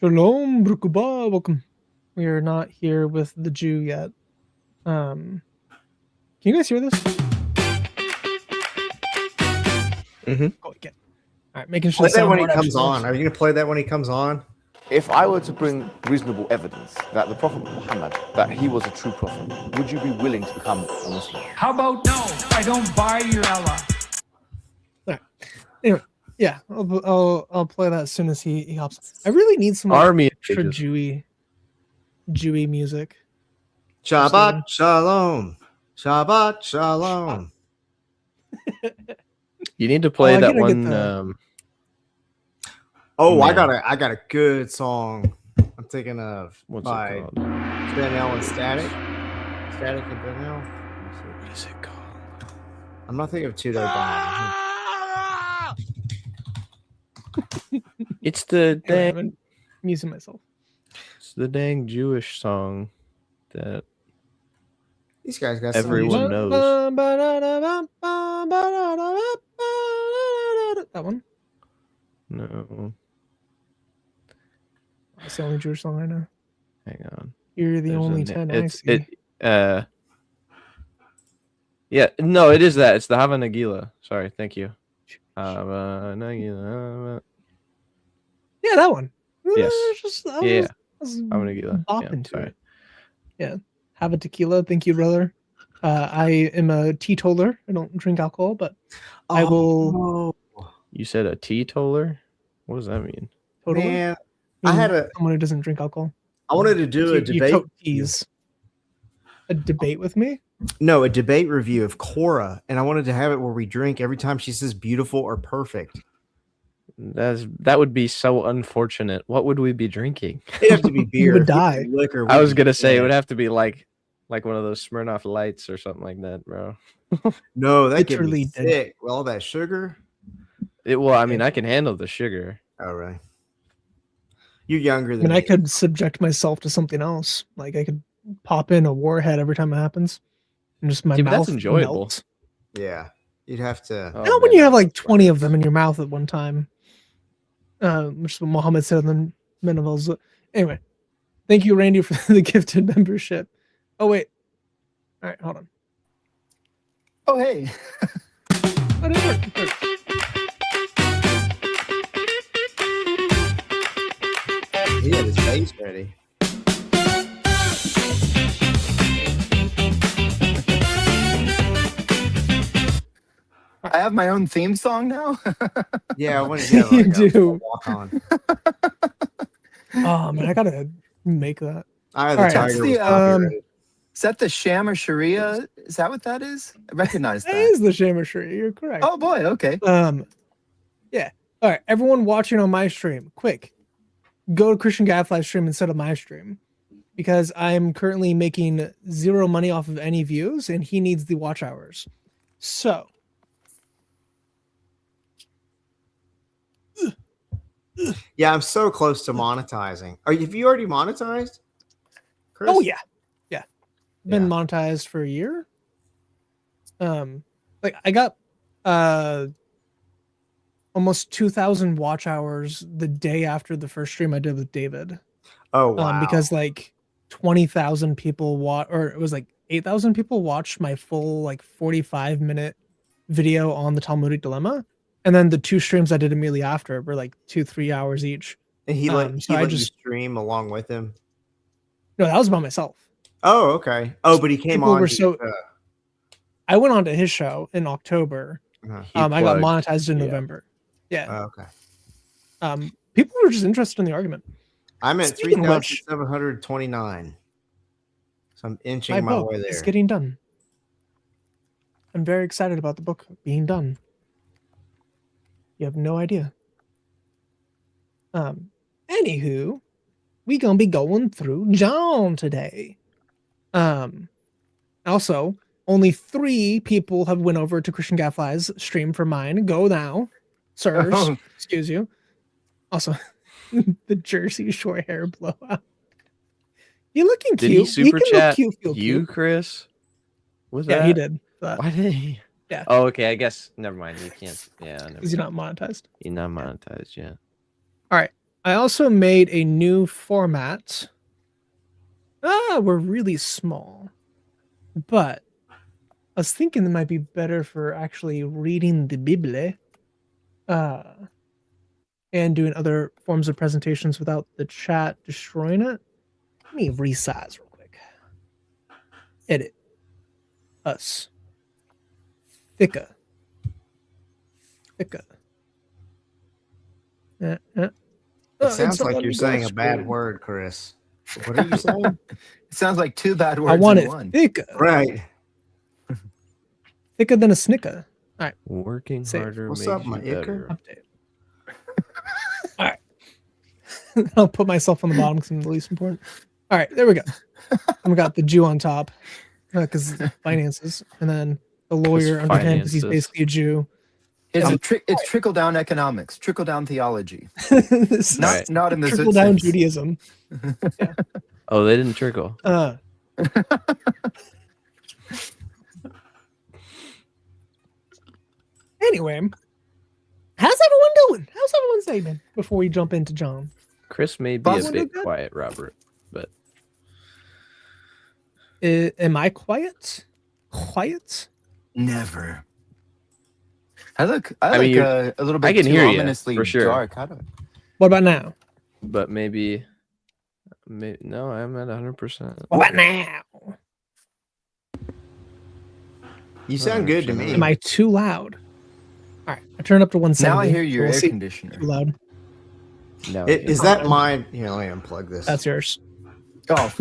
Shalom, Brukuba. Welcome. We are not here with the Jew yet. Can you guys hear this? Oh, we can. All right, making sure Play the that when he soundboard comes actually on. works. Are you going to play that when he comes on? If I were to bring reasonable evidence that the Prophet Muhammad, that he was a true prophet, would you be willing to become a Muslim? How about no? I don't buy your Allah. All right. Anyway, yeah, I'll play that as soon as he hops. I really need some Army extra pages. Jewy music. Shabbat Shalom. Shabbat Shalom. You need to play I that gotta get one. the- Oh, I Man. got a good song. I'm thinking of What's by it called? Benel and Static. Static and Benel. What is it called? I'm not thinking of Tudo Bomb. It's the Anyway, dang. I'm amusing myself. It's the dang Jewish song that These guys got Everyone some knows. That one. No, That's the only Jewish song I know. hang on. You're the There's only a 10 I it's see. yeah, no, it is that. It's the Hava Nagila. Sorry, thank you. Hava Nagila. Yeah, that one. Yes. Yeah. I'm Hava Nagila. Yeah, into sorry. it. Yeah. Have a tequila. Thank you, brother. I am a teetotaler. I don't drink alcohol, but I will. You said a teetotaler? What does that mean? Totally. Man, I had a. Someone who doesn't drink alcohol. I wanted to do a You debate. tote teas. A debate with me? No, a debate review of Cora, and I wanted to have it where we drink every time she says beautiful or perfect. That would be so unfortunate. What would we be drinking? It'd have to be beer. would If we die. did Liquor. I we'd was be gonna say it dead. would have to be like one of those Smirnoff Lights or something like that, bro. No, that could Literally be dead. sick. With all that sugar. Well, I mean, I can handle the sugar. Oh, really? You're younger I than mean, I me. could subject myself to something else. Like I could pop in a warhead every time it happens, and just my Yeah, but mouth that's enjoyable. melts. Yeah, you'd have to. Oh, Not when man. you have like 20 of them in your mouth at one time. Which is what Muhammad said in the Menavels. Anyway, thank you, Randy, for the gifted membership. Oh, wait. All right, hold on. Oh, hey. Oh, it worked. It worked. He had his face ready. I have my own theme song now. Yeah, I wanted to get You like a do. walk on. Oh, man, I got to make that. I had All the right, tiger that's was the, copyrighted. Is that the Sham Sharia? Is that what that is? I recognize That that. is the Shamasher. You're correct. Oh boy, okay. Yeah. All right, everyone watching on my stream, quick, go to Christian Gadfly's stream instead of my stream, because I'm currently making zero money off of any views, and he needs the watch hours. So, Yeah, I'm so close to monetizing. Have you already monetized? Chris? oh yeah, been Yeah. monetized for a year. Like I got almost 2,000 watch hours the day after the first stream I did with David. Oh wow. Because like 20,000 people or it was like 8,000 people watched my full like 45-minute video on the Talmudic dilemma, and then the two streams I did immediately after were like 2-3 hours each. and he let, so he I let you just- stream along with him. No, that was by myself. Oh, okay. Oh, but he came People on. were to- so- I went on to his show in October. uh-huh. He I got plugged. monetized in Yeah. November. Yeah. Oh, okay. People were just interested in the argument. I'm at Speaking of which- 3,729. So I'm inching My my book way is there. getting done. I'm very excited about the book being done. You have no idea. Anywho, we gonna be going through John today. Also, only 3 people have went over to Christian Gadfly's stream for mine. Go now, sirs. Oh. Excuse you. Also, the Jersey Shore hair blowout. You looking Did cute? he super can chat look cute, feel you, cute. Chris? Was Yeah, that? he did. But Why did he? Yeah. Oh, okay. I guess. Never mind. You can't. Yeah. Never is he mind. not monetized? You're not monetized yet. I also made a new format. We're really small, but I was thinking it might be better for actually reading the Bible, and doing other forms of presentations without the chat destroying it. Let me resize real quick. Edit. Us. Thicka. Thicka. It it's sounds not like letting you're me go saying a bad screen. word, Chris. What are you saying? It sounds like two bad words I want in it one. thicker. Right. Thicker than a snicker. Working Save. harder What's makes up, you my better. Update. All right. I'll put myself on the bottom because I'm the least important. All right, there we go. And we got the Jew on top because finances, and then the lawyer under him because he's finances. basically a Jew. It's trickle down economics, trickle down theology. This is Not not in the trickle Zoot down sense. Judaism. Oh, they didn't trickle. Anyway, how's everyone doing? How's everyone's day been? Before we jump into John, Chris may be Boss, a wanna do bit good? quiet, Robert, but Am I quiet? Quiet? Never. I mean, like you're- a little bit I can too hear ya, ominously for sure. dark. How do What about now? maybe no, I'm at 100%. What about now? You sound good to me. Am I too loud? All right, I turned up to 170. now I hear so your we'll air see. conditioner. Too loud. No, Is that mine? Here, let me unplug this. That's yours. Oh,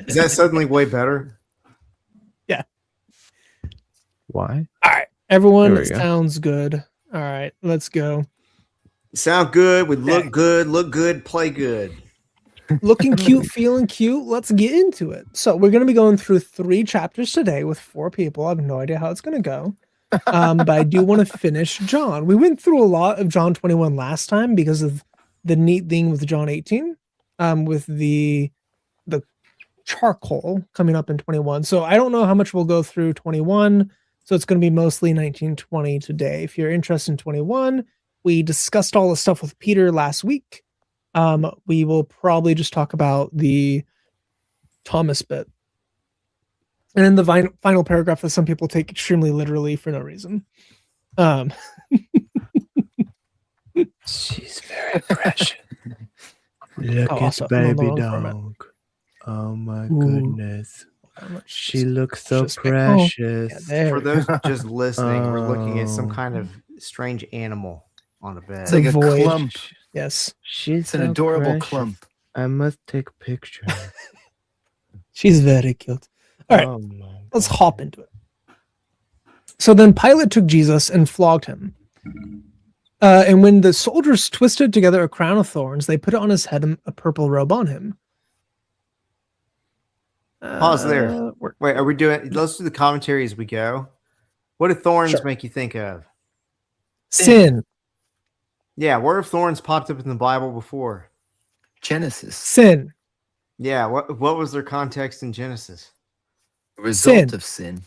Is that suddenly way better? why? All right, everyone There we go. sounds good. All right, let's go. Sound good. We look good, play good. Looking cute, feeling cute. Let's get into it. So we're going to be going through 3 chapters today with 4 people. I have no idea how it's going to go. But I do want to finish John. We went through a lot of John 21 last time because of the neat thing with John 18, with the charcoal coming up in 21. So I don't know how much we'll go through 21. So it's going to be mostly 1920 today. If you're interested in 21, we discussed all the stuff with Peter last week. We will probably just talk about the Thomas bit. And then the final paragraph that some people take extremely literally for no reason. She's very precious. Look Oh, also, I'm on the wrong format. Oh my Ooh. goodness. How much She is- looks so just pick- oh, precious. yeah, there For we go. those just listening, we're looking at some Oh. kind of strange animal on a bed. it's like a void. clump. Yes, She's It's an so adorable precious. clump. I must take pictures. she's very cute. All right, Oh my let's God. hop into it. So then Pilate took Jesus and flogged him. And when the soldiers twisted together a crown of thorns, they put it on his head and a purple robe on him. Pause there. Wait, are we doing? Let's do the commentary as we go. What do thorns Sure. make you think of? Sin. Yeah, where have thorns popped up in the Bible before? Genesis. Sin. Yeah, what was their context in Genesis? Result Sin. of sin.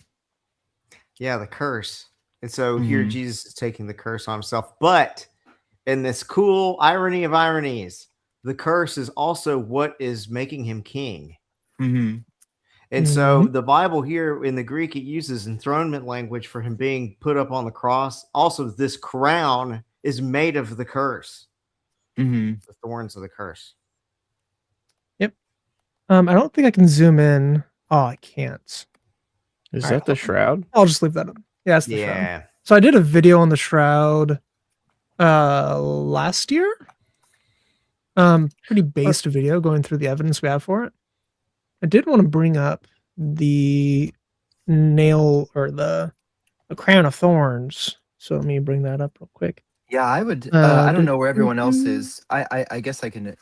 Yeah, the curse. And so here Mhm. Jesus is taking the curse on himself. But in this cool irony of ironies, the curse is also what is making him king. Mm-hmm. And so the Bible here in the Greek, it uses enthronement language for him being put up on the cross. Also, this crown is made of the curse, Mm-hmm. the thorns of the curse. I don't think I can zoom in. Oh, I can't. Is All that right, the hold on. shroud? I'll just leave that up. Yeah, that's the shroud. Yeah. So I did a video on the shroud last year. Pretty based video going through the evidence we have for it. I did want to bring up the nail or the crown of thorns. So let me bring that up real quick. Yeah, I would. I don't know where everyone else is. I guess I can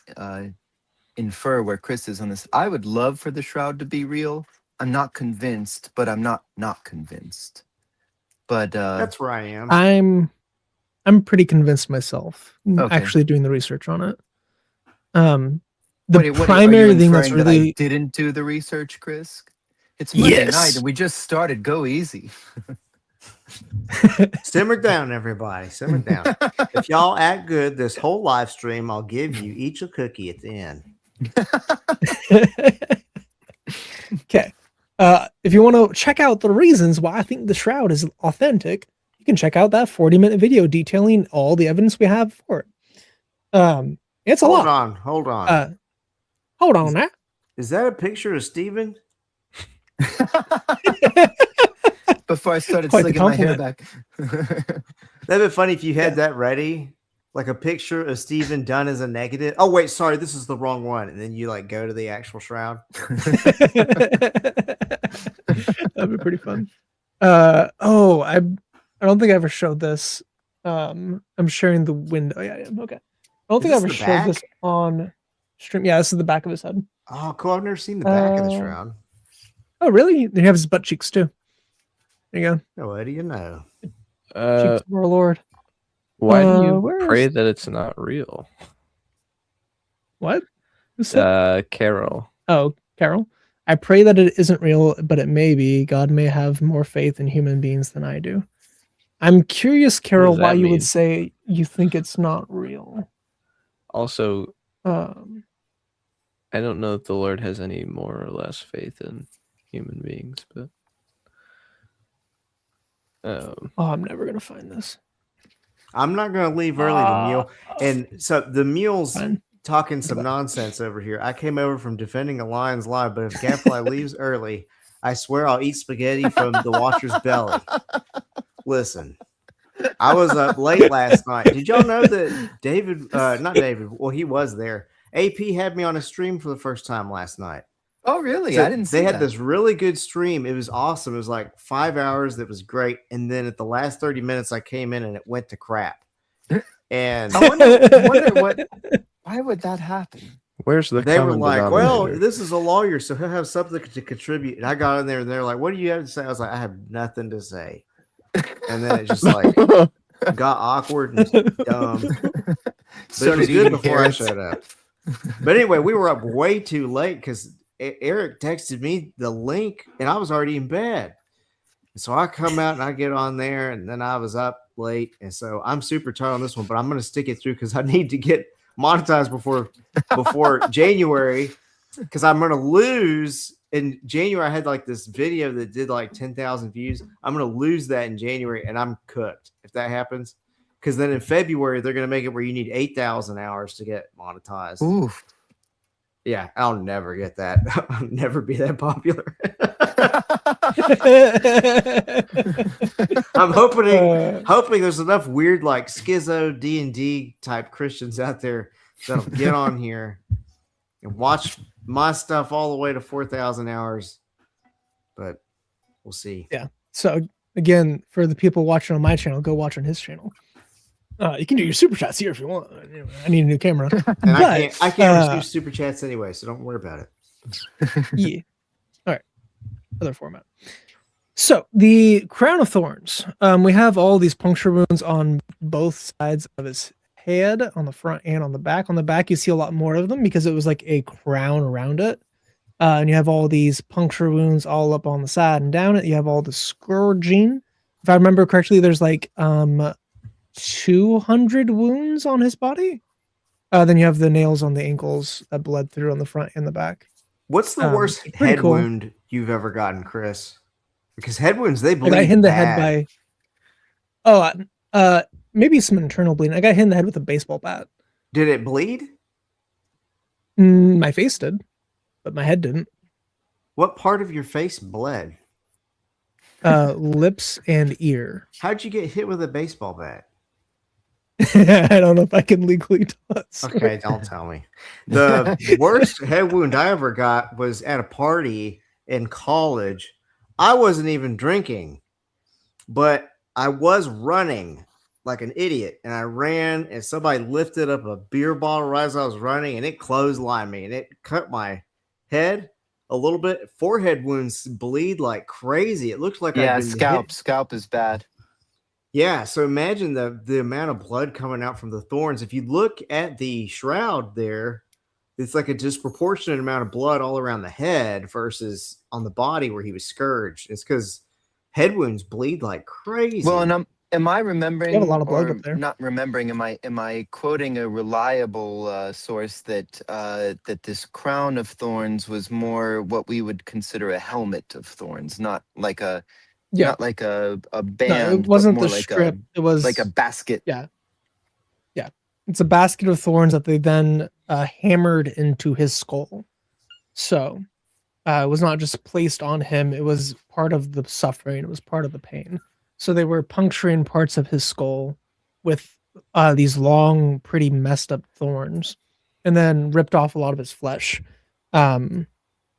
infer where Chris is on this. I would love for the shroud to be real. I'm not convinced, but I'm not convinced. But That's where I am. I'm pretty convinced myself. Okay. Actually doing the research on it. what are you Primary thing that's inferring that I really didn't do the research, Chris. It's Monday Yes. night and we just started. Go easy. Simmer down, everybody. Simmer down. If y'all act good this whole live stream, I'll give you each a cookie at the end. Okay. If you want to check out the reasons why I think the shroud is authentic, you can check out that 40-minute video detailing all the evidence we have for it. It's a Hold lot. on. Hold on. Hold on now. Is that a picture of Steven? Before I started Quite the slicking my hair compliment. back. That'd be funny if you had that ready, like a picture of Steven done as a negative. Oh wait, sorry, this is the wrong one. And then you like go to the actual shroud. That'd be pretty fun. I don't think I ever showed this. I'm sharing the window. Yeah, yeah, okay. I don't think I Is ever this the showed this back? on stream. Yeah, this is the back of his head. Oh, cool. I've never seen the back of the Uh, shroud. Oh, really? Then you have his butt cheeks too. There you go. Oh, what do you know? Cheeks of our Lord. Why do you where pray is- that it's not real? What? Who said? Carol. Oh, Carol. I pray that it isn't real, but it may be. God may have more faith in human beings than I do. I'm curious, Carol, does why that you mean? would say you think it's not real. Also, Um, I don't know if the Lord has any more or less faith in human beings, but I'm never gonna find this. I'm not going to leave early, the mule. And so the mule's Fine. talking some nonsense over here. I came over from defending a Lions live, but if Gadfly leaves early, I swear I'll eat spaghetti from the watcher's belly. Listen, I was up late last night. Did y'all know that David, not David, well, he was there. AP had me on a stream for the first time last night. Oh, really? So I didn't see they had that. this really good stream. It was awesome. It was like 5 hours. That was great. And then at the last 30 minutes, I came in and it went to crap. And I wonder what. Why would that happen? where's the they were common like, well, denominator? this is a lawyer, so he'll have something to contribute. And I got in there and they're like, what do you have to say? I was like, I have nothing to say. And then it just like got awkward and dumb. But it Started was good eating before I carrots. showed up. But anyway, we were up way too late because Eric texted me the link and I was already in bed. And so I come out and I get on there and then I was up late. And so I'm super tired on this one, but I'm going to stick it through because I need to get monetized before January because I'm going to lose. In January, I had like this video that did like 10,000 views. I'm going to lose that in January and I'm cooked if that happens. Because then in February, they're going to make it where you need 8,000 hours to get monetized. Ooh. Yeah, I'll never get that. I'll never be that popular. I'm hoping there's enough weird like schizo D&D type Christians out there that'll get on here and watch my stuff all the way to 4,000 hours. But we'll see. So again, for the people watching on my channel, go watch on his channel. You can do your super chats here if you want. I need a new camera. And I But, can't receive super chats anyway, so don't worry about it. Yeah. All right. Other format. So the crown of thorns. We have all these puncture wounds on both sides of his head, on the front and on the back. On the back, you see a lot more of them because it was like a crown around it. And you have all these puncture wounds all up on the side and down it. You have all the scourging. If I remember correctly, there's like 200 wounds on his body. Then you have the nails on the ankles that bled through on the front and the back. What's the worst pretty head cool. wound you've ever gotten, Chris? Because head wounds, they I bleed got hit in the bad. head by maybe some internal bleeding. I got hit in the head with a baseball bat. Did it bleed? My face did, but my head didn't. What part of your face bled? Lips and ear. How'd you get hit with a baseball bat? I don't know if I can legally tell that story. Okay, don't tell me. The worst head wound I ever got was at a party in college. I wasn't even drinking, but I was running like an idiot. And I ran and somebody lifted up a beer bottle right as I was running and it clotheslined me and it cut my head a little bit. Forehead wounds bleed like crazy. It looks like Yeah, I've been hit. scalp is bad. Yeah, so imagine the amount of blood coming out from the thorns. If you look at the shroud there, it's like a disproportionate amount of blood all around the head versus on the body where he was scourged. It's because head wounds bleed like crazy. Well, and am I remembering? You have a lot of blood or up there. Not remembering. Am I quoting a reliable source that that this crown of thorns was more what we would consider a helmet of thorns, not like a Yeah. not like a No, band, it wasn't but more the like strip. It was like a basket. Yeah. It's a basket of thorns that they then hammered into his skull. So it was not just placed on him, it was part of the suffering, it was part of the pain. So they were puncturing parts of his skull with these long, pretty messed up thorns, and then ripped off a lot of his flesh,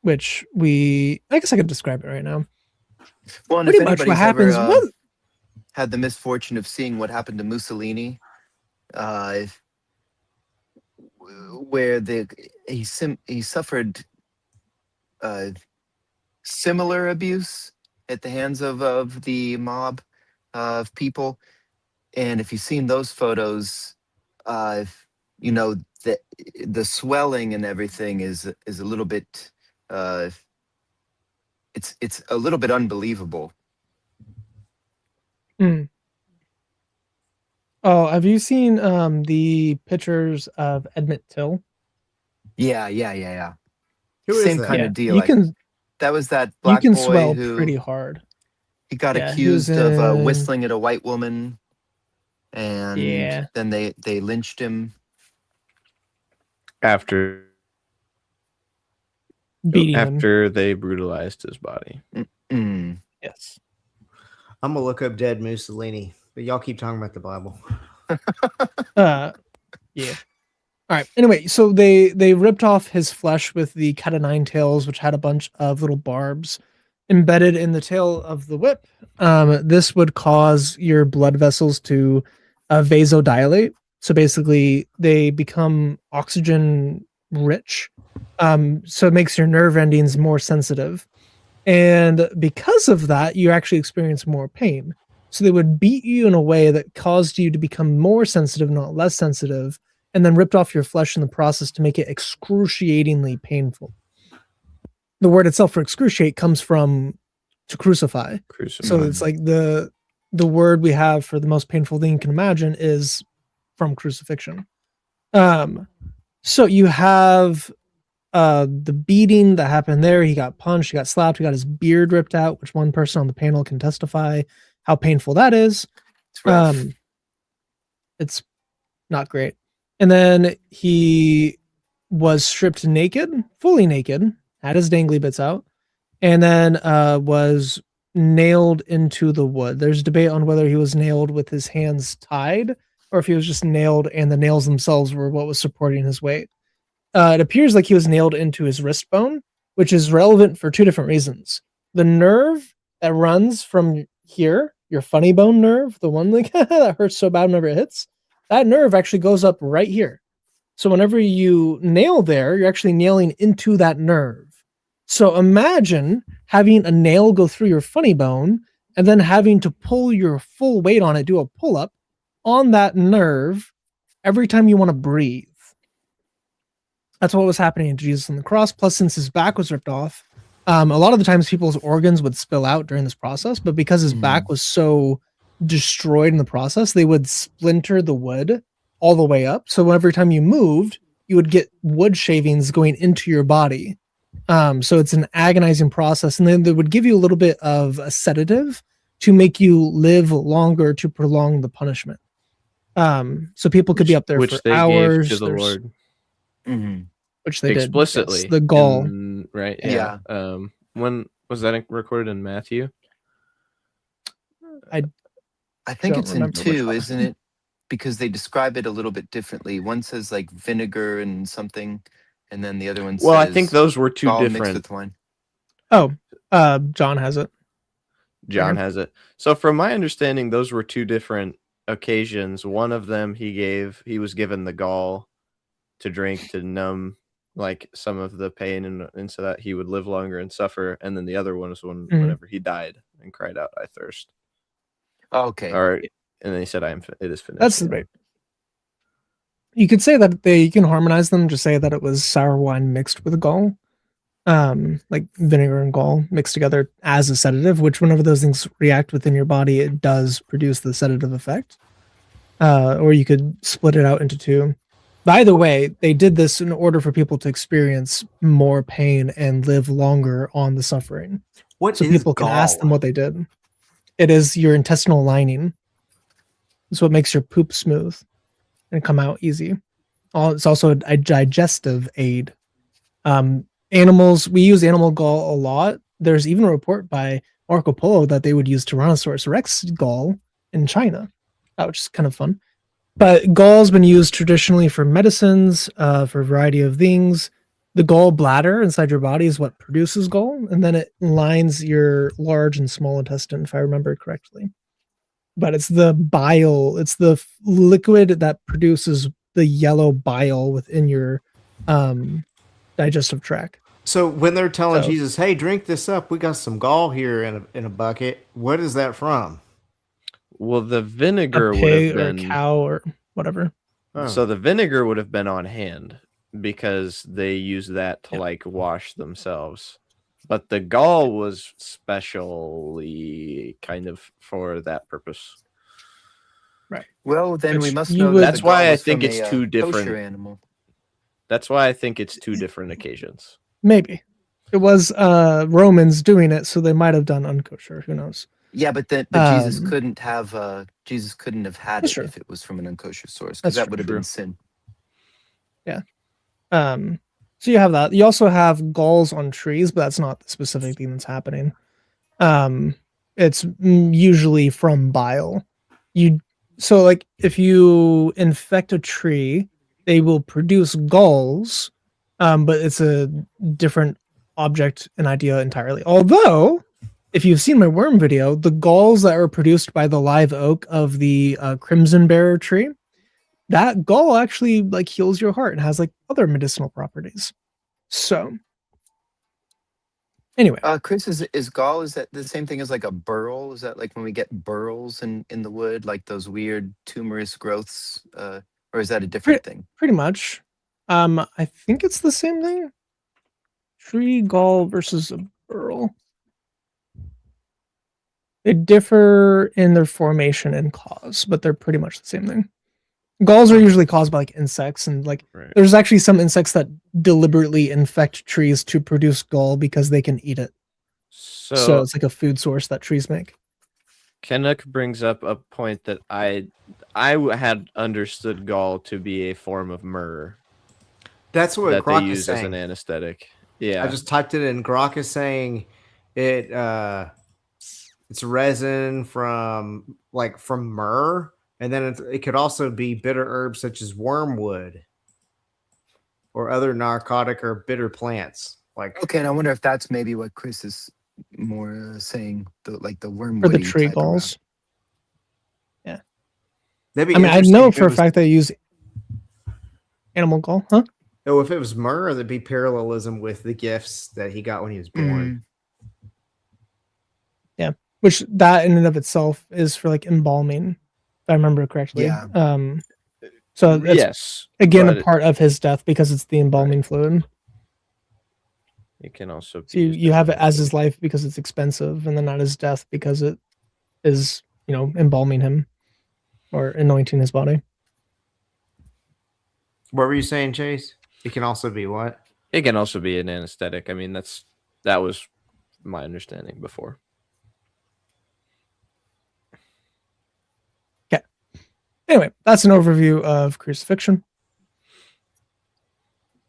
which I guess I could describe it right now. Well, and Pretty if much what anybody's happens. ever had the misfortune of seeing what happened to Mussolini, where he suffered similar abuse at the hands of the mob of people, and if you've seen those photos, you know that the swelling and everything is a little bit it's a little bit unbelievable. Oh, have you seen the pictures of Edmund Till? Yeah. Who is Same that? kind Yeah, of deal. you can That was that you black can boy swell who pretty hard. he got Yeah, he was accused of in- whistling at a white woman, and Yeah. then they lynched him. After Beating him. after they brutalized his body. Mm. Yes. I'm gonna look up dead Mussolini, but y'all keep talking about the Bible. Yeah. All right. Anyway, so they ripped off his flesh with the cat of nine tails, which had a bunch of little barbs embedded in the tail of the whip. This would cause your blood vessels to vasodilate. So basically, they become oxygen rich. So it makes your nerve endings more sensitive. And because of that, you actually experience more pain. So they would beat you in a way that caused you to become more sensitive, not less sensitive, and then ripped off your flesh in the process to make it excruciatingly painful. The word itself for excruciate comes from to crucify. So it's like the word we have for the most painful thing you can imagine is from crucifixion. So you have the beating that happened there. He got punched, he got slapped, he got his beard ripped out, which one person on the panel can testify how painful that is. It's rough. It's not great. And then he was stripped naked, fully naked, had his dangly bits out, and then was nailed into the wood. There's debate on whether he was nailed with his hands tied or if he was just nailed and the nails themselves were what was supporting his weight. It appears like he was nailed into his wrist bone, which is relevant for two different reasons. The nerve that runs from here, your funny bone nerve, the one like that hurts so bad whenever it hits, that nerve actually goes up right here. So whenever you nail there, you're actually nailing into that nerve. So imagine having a nail go through your funny bone and then having to pull your full weight on it, do a pull-up on that nerve every time you want to breathe. That's what was happening to Jesus on the cross. Plus, since his back was ripped off, a lot of the times people's organs would spill out during this process, but because his back was so destroyed in the process, they would splinter the wood all the way up. So every time you moved, you would get wood shavings going into your body. So it's an agonizing process. And then they would give you a little bit of a sedative to make you live longer, to prolong the punishment. So people could be up there which for they hours. gave to the Lord Which they explicitly. did. Yes, the gall. Right. Yeah. When was that recorded in Matthew? I think Don't it's in remember which 2, one. isn't it? Because they describe it a little bit differently. One says like vinegar and something, and then the other one says Well, I think those were two gall mixed different. with wine. Oh, John has it. John has it. So from my understanding, those were two different occasions. One of them he was given the gall to drink to numb like some of the pain and so that he would live longer and suffer. And then the other one was whenever he died and cried out, "I thirst." Okay. All right. And then he said, it is finished. That's right. You could say that you can harmonize them, just say that it was sour wine mixed with gall. like vinegar and gall mixed together as a sedative, which whenever those things react within your body, it does produce the sedative effect. Or you could split it out into two. By the way, they did this in order for people to experience more pain and live longer on the suffering. What So is people can ask them gall? what they did. It is your intestinal lining. It's what makes your poop smooth and come out easy. It's also a digestive aid. Animals, we use animal gall a lot. There's even a report by Marco Polo that they would use Tyrannosaurus Rex gall in China, which is kind of fun. But gall's been used traditionally for medicines, for a variety of things. The gall bladder inside your body is what produces gall, and then it lines your large and small intestine, if I remember correctly. But it's the bile, it's the liquid that produces the yellow bile within your digestive tract. So when they're telling So- Jesus, "Hey, drink this up. We got some gall here in a bucket." What is that from? Well, the A vinegar would pig have or a been cow or whatever. Oh. so the vinegar would have been on hand because they use that to like wash themselves. But the gall was specially kind of for that purpose. Well, then we Which must you know would- that That's the gall why I was think from it's a, two kosher different- animal. That's why I think it's two different occasions. Maybe. It was Romans doing it, so they might have done unkosher. Who knows? Yeah, but Jesus Um, couldn't have had That's it true. if it was from an unkosher source, That's because that true. would have True. been sin. So you have that. You also have galls on trees, but that's not the specific thing that's happening. It's usually from bile. So like if you infect a tree, they will produce galls, but it's a different object and idea entirely. Although, if you've seen my worm video, the galls that are produced by the live oak of the crimson bearer tree, that gall actually like heals your heart and has like other medicinal properties. So anyway, Chris, is gall, is that the same thing as like a burl? Is that like when we get burls in the wood, like those weird tumorous growths? Or is that a different thing? pretty much. I think it's the same thing. Tree gall versus a burl. They differ in their formation and cause, but they're pretty much the same thing. Galls are usually caused by like insects, and like Right. there's actually some insects that deliberately infect trees to produce gall because they can eat it. So So it's like a food source that trees make. Canuck brings up a point that I had understood gall to be a form of myrrh That's what that Grok they is use as saying. an anesthetic. Yeah. I just typed it in. Grok is saying it. It's resin from myrrh, and then it could also be bitter herbs such as wormwood or other narcotic or bitter plants. Like Okay, and I wonder if that's maybe what Chris is more saying, the wormwood For the tree galls. that'd be I mean, I interesting know if it for a was- fact they use animal gall, huh? Oh, if it was myrrh, there'd be parallelism with the gifts that he got when he was born. Which that in and of itself is for like embalming, if I remember correctly. Yeah. So it's yes. again a but part of his death because it's the embalming fluid. it can also be So you, used you have it differently. as his life because it's expensive, and then not his death because it is, embalming him or anointing his body. What were you saying, Chase? It can also be what? It can also be an anesthetic. I mean, that was my understanding before. Anyway, that's an overview of crucifixion.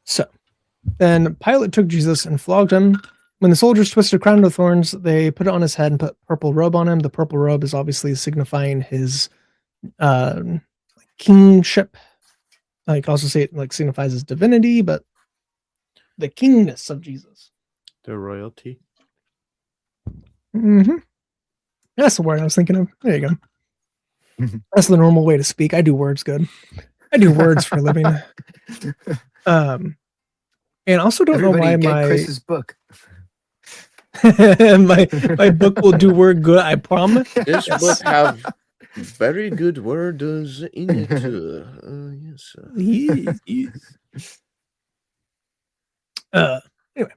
So then Pilate took Jesus and flogged him. When the soldiers twisted a crown of thorns, they put it on his head and put purple robe on him. The purple robe is obviously signifying his kingship. You can also say it like signifies his divinity, but the kingness of Jesus. The royalty. Mm-hmm. That's the word I was thinking of. There you go. That's the normal way to speak. I do words good. I do words for a living. And I also don't Everybody know why get my Chris's book. my book will do word good. I promise. This Yes. book have very good words in it. Yes. Anyway,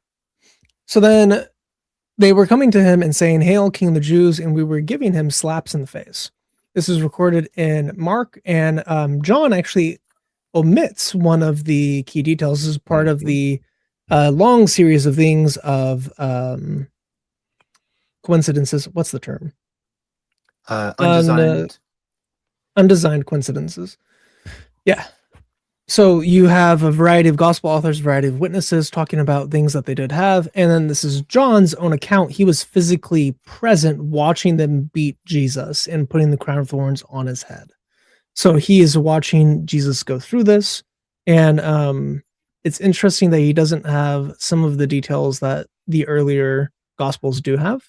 So then they were coming to him and saying, "Hail, King of the Jews," and we were giving him slaps in the face. This is recorded in Mark, and John actually omits one of the key details. This is part of the long series of things of coincidences. What's the term? Undesigned. Undesigned coincidences. Yeah. So you have a variety of gospel authors, a variety of witnesses talking about things that they did have. And then this is John's own account. He was physically present watching them beat Jesus and putting the crown of thorns on his head. So he is watching Jesus go through this. And it's interesting that he doesn't have some of the details that the earlier gospels do have,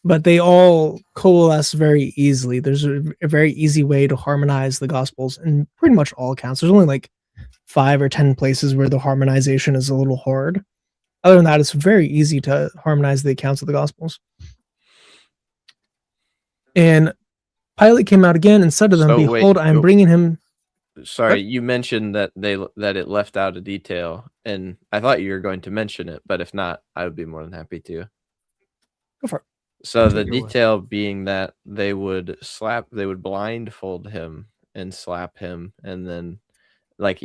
but they all coalesce very easily. There's a very easy way to harmonize the gospels in pretty much all accounts. There's only like 5 or 10 places where the harmonization is a little hard. Other than that, it's very easy to harmonize the accounts of the gospels. And Pilate came out again and said to them, So, wait, "Behold, I am bringing him." Sorry, you mentioned that it left out a detail, and I thought you were going to mention it, but if not, I would be more than happy to. Go for it. So the Take it away. detail being that they would blindfold him and slap him, and then, like,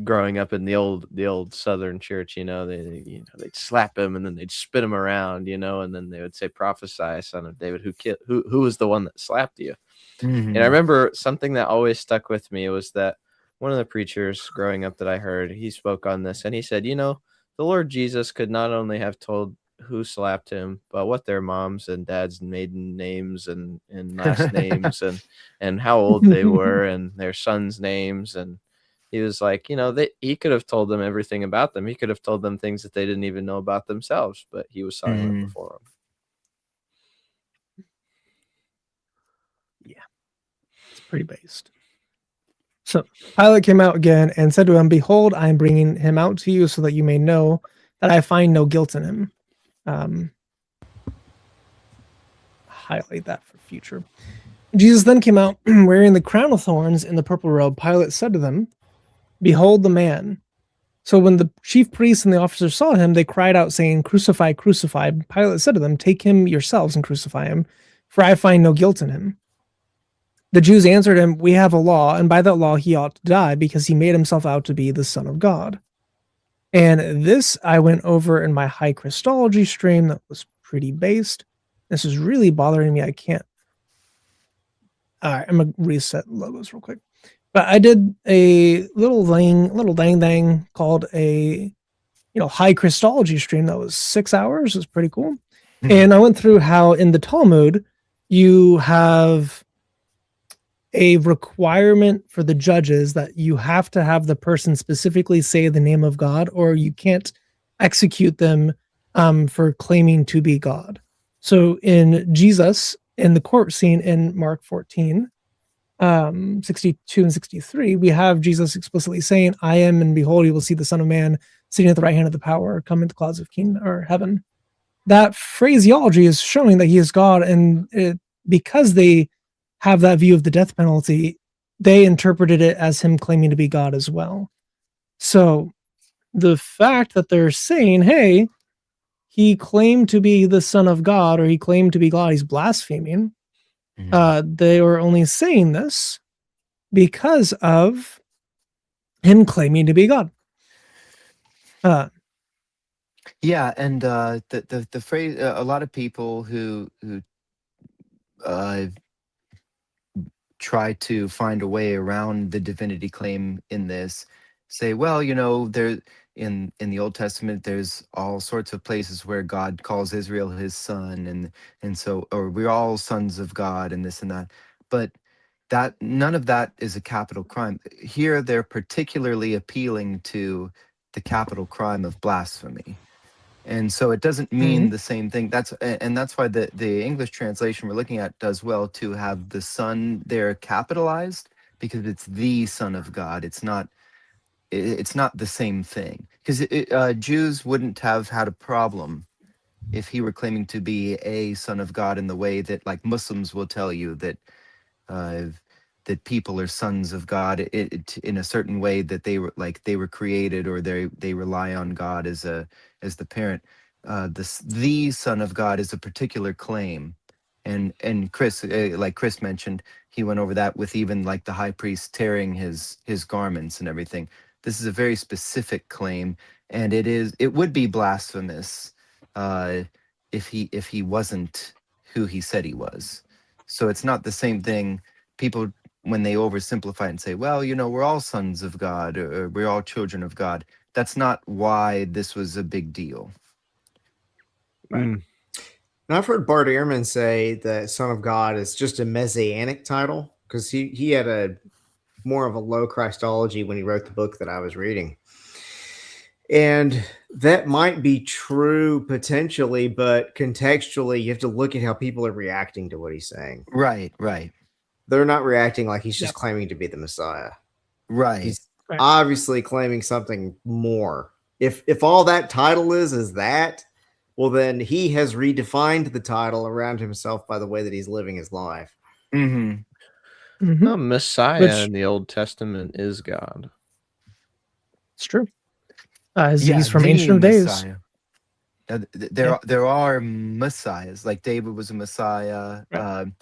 growing up in the old Southern church, they'd slap him and then they'd spin him around, and then they would say, "Prophesy, son of David, who was the one that slapped you?" Mhm. And I remember something that always stuck with me was that one of the preachers growing up that I heard, he spoke on this, and he said, the Lord Jesus could not only have told who slapped him, but what their moms and dads' maiden names and last names and how old they were and their sons' names. And he was like, he could have told them everything about them. He could have told them things that they didn't even know about themselves, but he was silent Mhm. before them. It's pretty based. So Pilate came out again and said to him, "Behold, I am bringing him out to you so that you may know that I find no guilt in him." Highlight that for future. Jesus then came out wearing the crown of thorns in the purple robe. Pilate said to them, "Behold the man." So when the chief priests and the officers saw him, they cried out, saying, "Crucify, crucify." Pilate said to them, "Take him yourselves and crucify him, for I find no guilt in him." The Jews answered him, "We have a law, and by that law he ought to die, because he made himself out to be the Son of God." And this I went over in my high Christology stream that was pretty based. This is really bothering me. I can't. All right, I'm gonna reset logos real quick. But I did a little dang called a high Christology stream that was 6 hours. It was pretty cool. And I went through how in the Talmud you have a requirement for the judges that you have to have the person specifically say the name of God, or you can't execute them for claiming to be God. So in Jesus, in the court scene in Mark 14, 62 and 63, we have Jesus explicitly saying, "I am, and behold, you will see the Son of Man sitting at the right hand of the power, come into the clouds of kingdom or heaven." That phraseology is showing that he is God, and because they have that view of the death penalty, they interpreted it as him claiming to be God as well. So the fact that they're saying, "Hey, he claimed to be the Son of God," or he claimed to be God, he's blaspheming. They were only saying this because of him claiming to be God. Yeah, and the phrase, a lot of people who try to find a way around the divinity claim in this say, well, there in the Old Testament there's all sorts of places where God calls Israel his son, and so, or we're all sons of God and this and that, but that none of that is a capital crime. Here they're particularly appealing to the capital crime of blasphemy. And so it doesn't mean the same thing. That's why the English translation we're looking at does well to have the Son there capitalized, because it's the Son of God. It's not the same thing, because Jews wouldn't have had a problem if he were claiming to be a Son of God in the way that, like, Muslims will tell you that that people are sons of God in a certain way, that they were created, or they rely on God as the parent. the Son of God is a particular claim, and Chris, like Chris mentioned, he went over that with even like the high priest tearing his garments and everything. This is a very specific claim, and it would be blasphemous if he wasn't who he said he was. So it's not the same thing. People, when they oversimplify and say, well, we're all sons of God, or we're all children of God, that's not why this was a big deal. And I've heard Bart Ehrman say that Son of God is just a messianic title because he had a more of a low Christology when he wrote the book that I was reading. And that might be true potentially, but contextually, you have to look at how people are reacting to what he's saying. Right. They're not reacting like he's just claiming to be the Messiah. Right. He's obviously claiming something more. If all that title is that, well, then he has redefined the title around himself by the way that he's living his life. Mm-hmm. No, Messiah in the Old Testament is God. It's true. He's from Ancient of Days. Messiah. Now, there are messiahs, like David was a messiah. Right.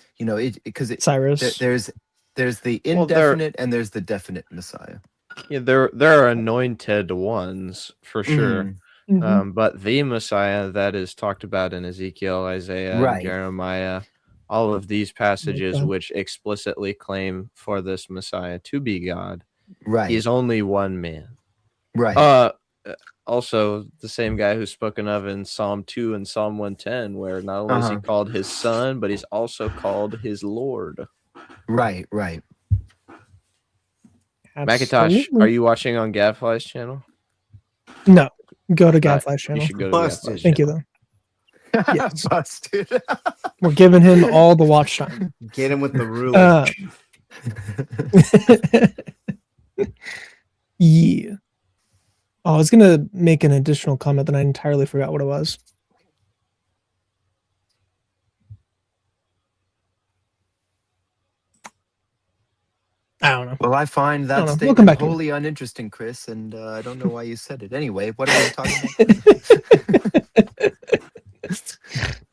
Because Cyrus. There's the indefinite and there's the definite Messiah. Yeah, there are anointed ones for sure. Mm-hmm. But the Messiah that is talked about in Ezekiel, Isaiah, and Jeremiah, all of these passages which explicitly claim for this Messiah to be God, he's only one man. Right. Also, the same guy who's spoken of in Psalm 2 and Psalm 110, where not only is he called his son, but he's also called his Lord. Right. Macintosh, are you watching on Gadfly's channel? No. Go to Gadfly's channel. You should go to Busted. Gadfly's Thank channel. you, though. Yes. Busted. We're giving him all the watch time. Get him with the ruler. Yeah. Oh, I was gonna make an additional comment, then I entirely forgot what it was. I don't know. Well, I find that We'll come statement back to it. wholly uninteresting, Chris, and I don't know why you said it. Anyway, what are we talking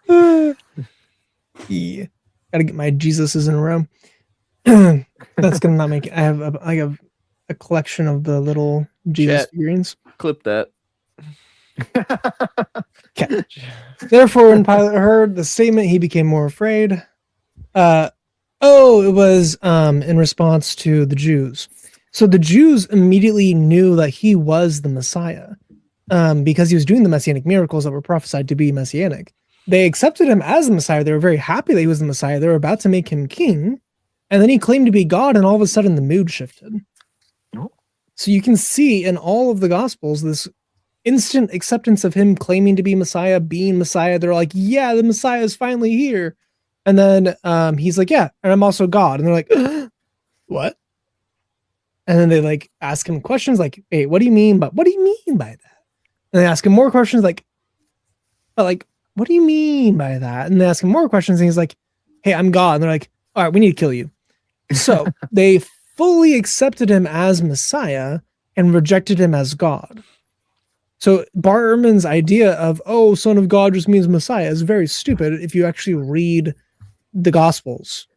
about? Yeah. Gotta get my Jesuses in a row. That's gonna not make it. I have a collection of the little Jesus figurines. Clip that. Okay. Therefore, when Pilate heard the statement, he became more afraid. It was in response to the Jews. So the Jews immediately knew that he was the Messiah because he was doing the messianic miracles that were prophesied to be messianic. They accepted him as the Messiah. They were very happy that he was the Messiah. They were about to make him king. And then he claimed to be God, and all of a sudden the mood shifted. So you can see in all of the Gospels this instant acceptance of him claiming to be Messiah, being Messiah. They're like, yeah, the Messiah is finally here. And then he's like, yeah, and I'm also God. And they're like, what? And then they like ask him questions like, hey, what do you mean by that? And they ask him more questions like, what do you mean by that? And they ask him more questions, and he's like, hey, I'm God. And they're like, all right, we need to kill you. So they fully accepted him as Messiah and rejected him as God. So Bart Ehrman's idea of, Son of God just means Messiah is very stupid if you actually read the Gospels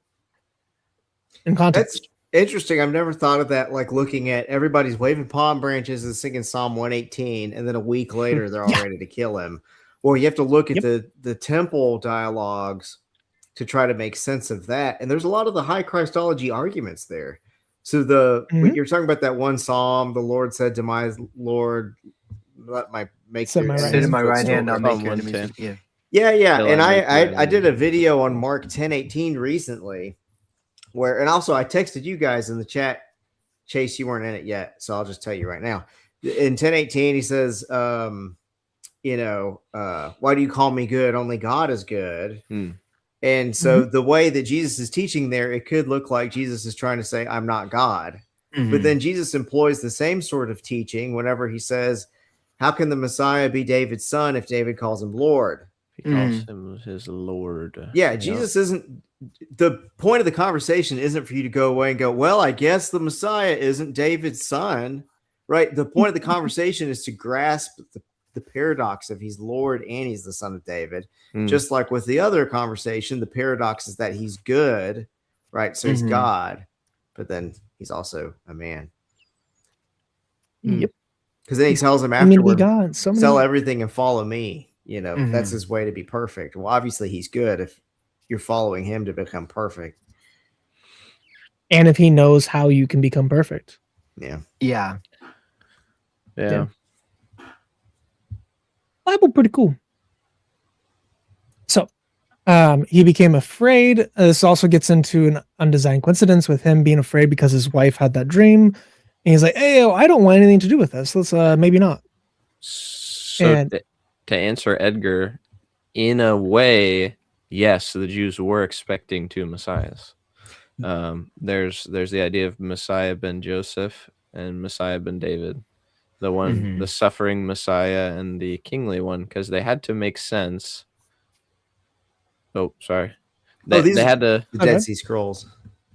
in context. That's interesting. I've never thought of that, like looking at everybody's waving palm branches and singing Psalm 118, and then a week later they're all ready to kill him. Well, you have to look at the temple dialogues to try to make sense of that. And there's a lot of the high Christology arguments there. So when you're talking about that one psalm, the Lord said to my Lord, let my make sit in my right hand, I'll make your enemies. Yeah. And I did a video on Mark 10:18 recently and also I texted you guys in the chat. Chase, you weren't in it yet, so I'll just tell you right now. In 10:18, he says, why do you call me good? Only God is good. And so the way that Jesus is teaching there, it could look like Jesus is trying to say, I'm not God. But then Jesus employs the same sort of teaching whenever he says, how can the Messiah be David's son if David calls him Lord? He calls him his Lord. Yeah, Jesus isn't. The point of the conversation isn't for you to go away and go, well, I guess the Messiah isn't David's son, right? The point of the conversation is to grasp the paradox of he's Lord and he's the son of David. Mm. Just like with the other conversation, the paradox is that he's good, right? So he's Mhm. God, but then he's also a man. Yep. Because then he tells him I mean, we afterward, got so many. sell everything and follow me. That's Mhm. his way to be perfect. Well, obviously he's good if you're following him to become perfect. And if he knows how you can become perfect. Yeah. Yeah. Yeah. Bible pretty cool. So he became afraid. This also gets into an undesigned coincidence with him being afraid because his wife had that dream. And he's like, hey, I don't want anything to do with this. Let's maybe not. So And- to answer Edgar, in a way, yes, the Jews were expecting two messiahs. There's the idea of Messiah ben Joseph and Messiah ben David, the one, Mhm. the suffering Messiah and the kingly one, because they had to make sense. Oh, sorry. They had to The Okay. Dead Sea Scrolls.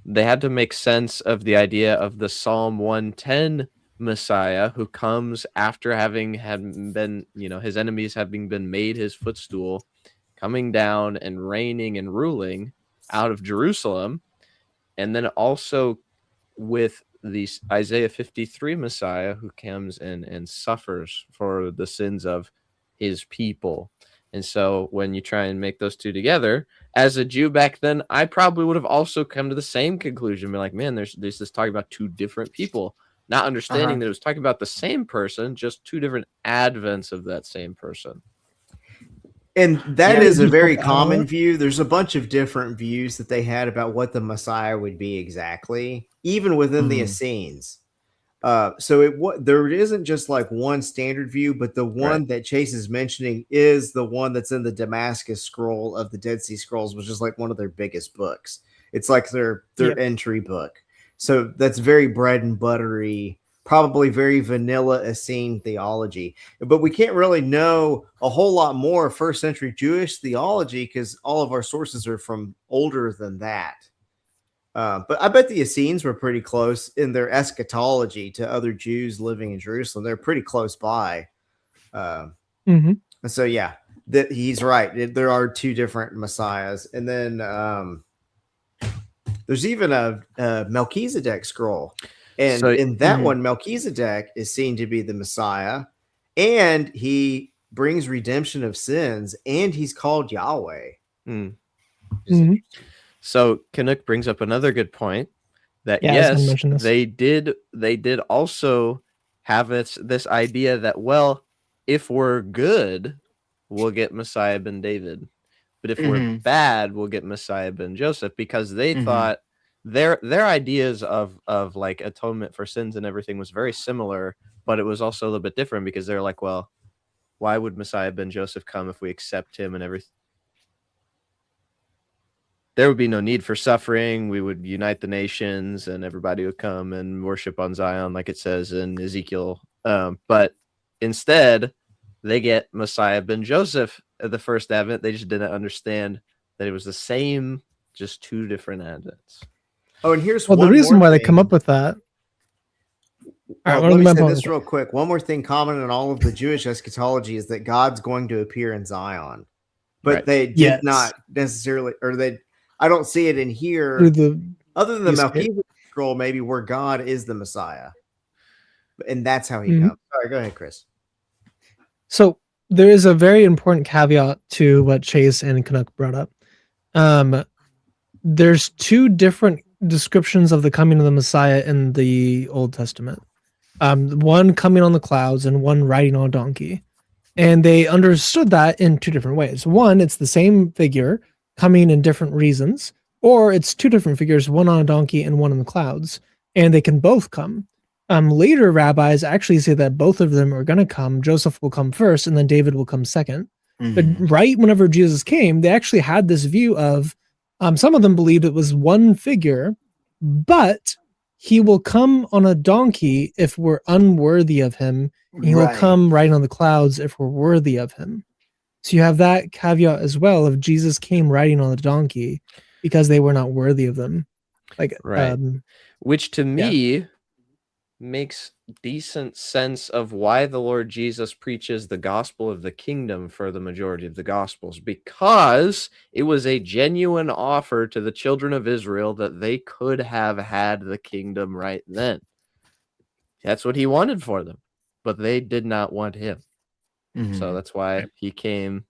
they had to make sense of the idea of the Psalm 110 Messiah who comes after having had been, his enemies having been made his footstool, coming down and reigning and ruling out of Jerusalem. And then also with the Isaiah 53 Messiah who comes in and suffers for the sins of his people. And so when you try and make those two together, as a Jew back then, I probably would have also come to the same conclusion. Be like, man, there's this talking about two different people, not understanding that it was talking about the same person, just two different advents of that same person. And that Yeah, is a you very talk common about- view. There's a bunch of different views that they had about what the Messiah would be exactly, even within the Mhm. Essenes. So there isn't just like one standard view, but the one that Chase is mentioning is the one that's in the Damascus Scroll of the Dead Sea Scrolls, which is like one of their biggest books. It's like their Yep. entry book. So that's very bread and buttery, probably very vanilla Essene theology. But we can't really know a whole lot more first century Jewish theology because all of our sources are from older than that. But I bet the Essenes were pretty close in their eschatology to other Jews living in Jerusalem. They're pretty close by. Mhm. So yeah, he's right. There are two different messiahs, and then there's even a Melchizedek scroll, and So- in that Mhm. one, Melchizedek is seen to be the Messiah, and he brings redemption of sins, and he's called Yahweh. Mm. Mhm. So Canuck brings up another good point that Yeah, I was gonna yes, mention this. they did also have this idea that, well, if we're good, we'll get Messiah ben David, but if we're Mhm. bad, we'll get Messiah ben Joseph, because they Mhm. thought their ideas of like atonement for sins and everything was very similar, but it was also a little bit different because they're like, well, why would Messiah ben Joseph come if we accept him and everything? There would be no need for suffering. We would unite the nations and everybody would come and worship on Zion, like it says in Ezekiel. But instead, they get Messiah ben Joseph at the first advent. They just didn't understand that it was the same, just two different advents. Oh, and here's Well, the one reason more why they thing. come up with that. All right, Let me my say point this was- real quick. One more thing common in all of the Jewish eschatology is that God's going to appear in Zion, but Right. they did Yes. not necessarily, or I don't see it in here, through the other than the you see it. Melchizedek scroll, maybe where God is the Messiah, and that's how he Mhm. comes. Sorry, go ahead, Chris. So there is a very important caveat to what Chase and Canuck brought up. There's two different descriptions of the coming of the Messiah in the Old Testament. One coming on the clouds and one riding on a donkey. And they understood that in two different ways. One, it's the same figure coming in different reasons, or it's two different figures, one on a donkey and one in the clouds, and they can both come. Later rabbis actually say that both of them are going to come. Joseph will come first, and then David will come second. But Mhm. right whenever Jesus came, they actually had this view of some of them believed it was one figure, but he will come on a donkey if we're unworthy of him. And he will Right. come riding on the clouds if we're worthy of him. So you have that caveat as well of Jesus came riding on a donkey because they were not worthy of them. Like, Right. Which to me makes decent sense of why the Lord Jesus preaches the gospel of the kingdom for the majority of the gospels, because it was a genuine offer to the children of Israel that they could have had the kingdom right then. That's what he wanted for them, but they did not want him. Mhm. So that's why he came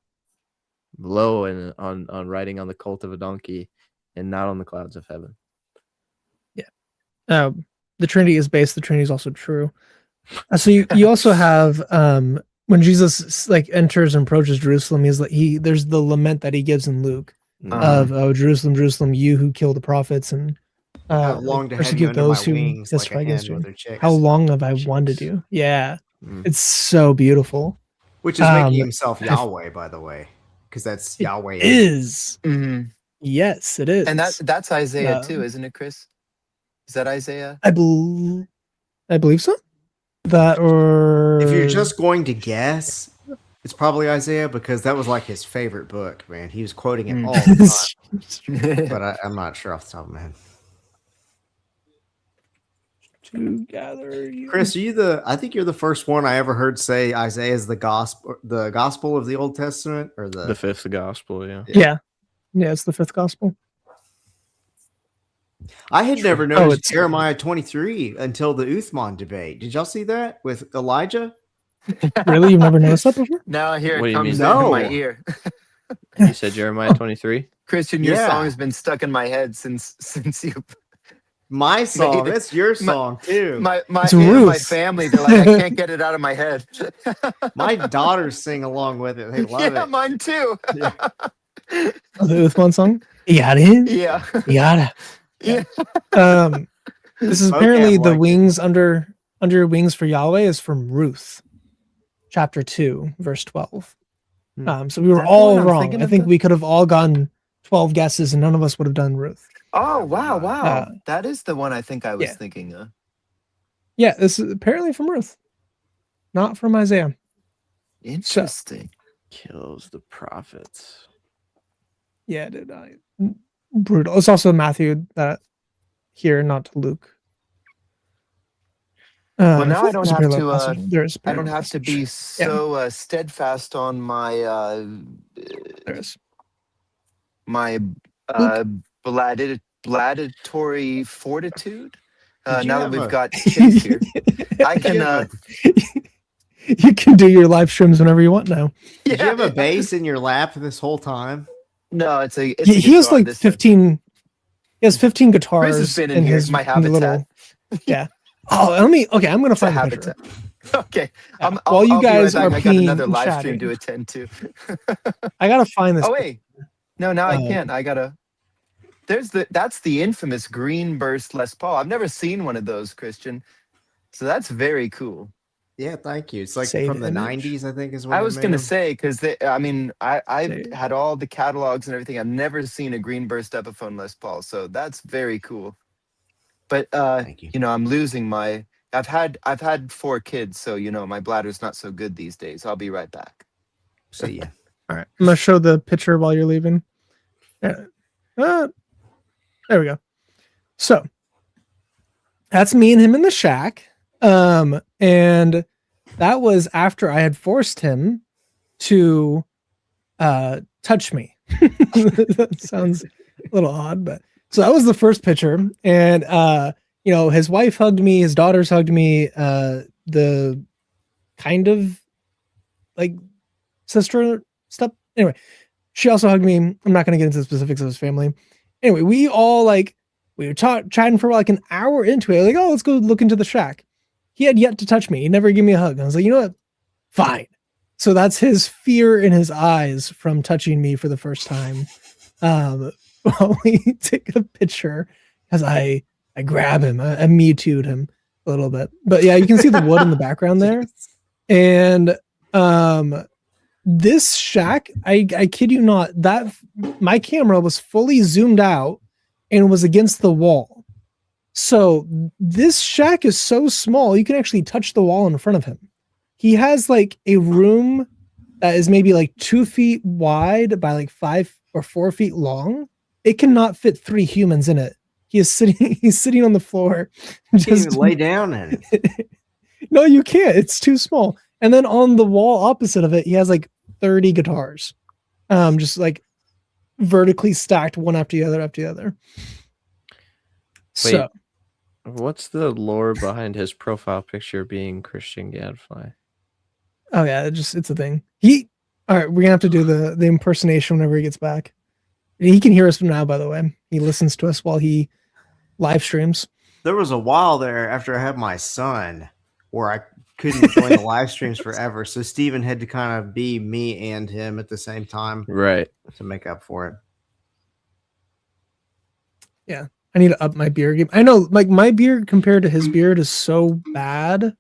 low and on riding on the colt of a donkey and not on the clouds of heaven. The Trinity is based. The Trinity is also true. So you also have when Jesus like enters and approaches Jerusalem, he's like there's the lament that he gives in Luke of "Oh Jerusalem, Jerusalem, you who kill the prophets and How long to have you persecute under my those who wings like a testify hen against with you. her chicks?" How long have I wanted Jeez. you?" Yeah, Mm. it's so beautiful. Which is making Um, himself Yahweh, by the way, because that's It Yahweh. is. Mhm. Yes, it is. And that's Isaiah Um, too, isn't it, Chris? Is that Isaiah? I believe so. That or If you're just going to guess, it's probably Isaiah because that was like his favorite book, man. He was quoting it all the time. But I'm not sure off the top of my head. to gather you. Chris, I think you're the first one I ever heard say Isaiah is the gospel of the Old Testament, or The fifth gospel, yeah. Yeah, it's the fifth gospel. I had never Oh, noticed it's- Jeremiah 23 until the Uthman debate. Did y'all see that with Elijah? Really, you've never noticed that before? Now here What do it you comes mean? into my No. ear. You said Jeremiah 23? Christian, your Yeah. song has been stuck in my head since you My song. it. That's your song too. my It's my Ruth. family, they're like, I can't get it out of my head. My daughters sing along with it. They love Yeah, it. mine too. Yeah. Oh, the Uthman song. You got it. Yeah. You got Yeah. it. This is Okay, apparently I've the liked it. wings under your wings for Yahweh is from Ruth, chapter 2, verse 12. So we were that the all one I'm wrong. thinking I of think the- we could have all gotten 12 guesses, and none of us would have done Ruth. Oh wow. Uh, That is the one I think I was yeah. thinking of. Yeah, this is apparently from Ruth, not from Isaiah. Interesting. Kills the prophets. Yeah, dude, brutal. It's also Matthew that here, not Luke. Well, now I fifth don't is a have parallel to, passage. There's I don't parallel have to passage. be so steadfast on my There is. my bladatory fortitude. Did you Now that have we've a- got Chase here, I can. You can do your live streams whenever you want now. Did you have a bass in your lap this whole time? No, it's a. It's He, a he has guitar like this time. 15. He has 15 guitars Chris has been in in here, his my in the habitat. Yeah. Oh, let me. Okay, I'm gonna It's a find the habitat. picture. Okay. Yeah. While you I'll be right guys back. are I got another peeing, live stream chatting. to attend to. I gotta find this. Oh wait, no, now I Um, can't. I gotta. That's the infamous green burst Les Paul. I've never seen one of those, Christian. So that's very cool. Yeah, thank you. It's like Save from the image. 90s, I think is what I they was made gonna them. say because I've Save. had all the catalogs and everything. I've never seen a green burst Epiphone Les Paul, so that's very cool. But Thank you. I'm losing my. I've had 4 kids, so my bladder's not so good these days. I'll be right back. See ya. All right, I'm gonna show the picture while you're leaving. Yeah. There we go. So that's me and him in the shack. And that was after I had forced him to touch me. That sounds a little odd, but so that was the first picture. And his wife hugged me, his daughters hugged me, the kind of like sister stuff. Anyway, she also hugged me. I'm not going to get into the specifics of his family. Anyway, we all we were chatting for like an hour into it. Like, oh, let's go look into the shack. He had yet to touch me. He never gave me a hug. I was like, you know what? Fine. So that's his fear in his eyes from touching me for the first time. While we take a picture, because I grab him, I Me Too'd him a little bit. But yeah, you can see the wood in the background there. And this shack, I kid you not, that my camera was fully zoomed out and was against the wall. So this shack is so small, you can actually touch the wall in front of him. He has like a room that is maybe like 2 feet wide by like 5 or 4 feet long. It cannot fit 3 humans in it. he is sitting. He's sitting on the floor. You can't Just even lay down in it. no, you can't. It's too small. And then on the wall opposite of it, he has like 30 guitars, just like vertically stacked one after the other. So What's the lore behind his profile picture being Christian Gadfly? oh yeah, it's a thing. All right, we're gonna have to do the impersonation whenever he gets back. He can hear us from now, by the way. He listens to us while he live streams. There was a while there after I had my son where I couldn't join the live streams forever. So Steven had to kind of be me and him at the same time Right. to make up for it. I need to up my beard game. I know, like my beard compared to his beard is so bad.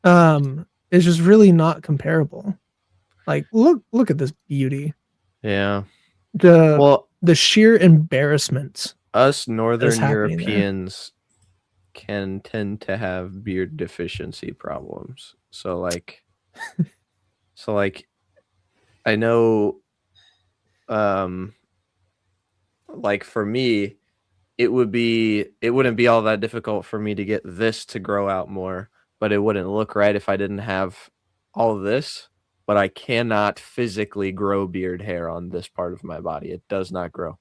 It's just really not comparable. Like, look at this beauty. Yeah. The Well, sheer embarrassment. us Northern happening there. Europeans can tend to have beard deficiency problems. So like I know like for me it wouldn't be all that difficult for me to get this to grow out more, but it wouldn't look right if I didn't have all of this. But I cannot physically grow beard hair on this part of my body. It does not grow.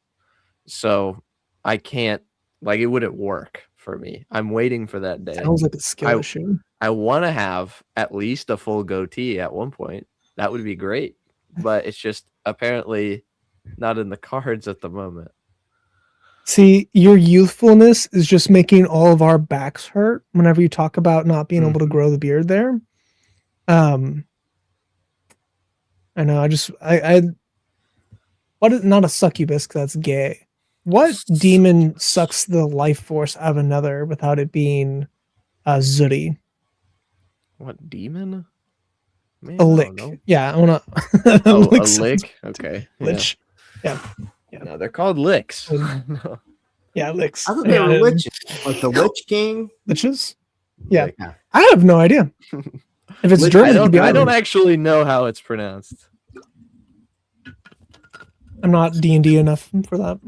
So I can't, like, it wouldn't work for me. I'm waiting for that day. Sounds like a skill issue. I want to have at least a full goatee at one point. That would be great. But it's just apparently not in the cards at the moment. See, your youthfulness is just making all of our backs hurt whenever you talk about not being able to grow the beard there. I know. What is not a succubus? 'Cause that's gay. What demon sucks the life force out of another without it being Zuri? What demon? Man, A I don't lick. know. Yeah, I wanna. Oh, a Licks- lick? Okay. Yeah. Lich. Yeah, No, they're called licks. yeah, licks. I thought they Yeah, were and liches, like the Lich King. liches. Yeah. Lick. I have no idea. If it's Lich- German, I it could be don't Irish. actually know how it's pronounced. I'm not D&D enough for that.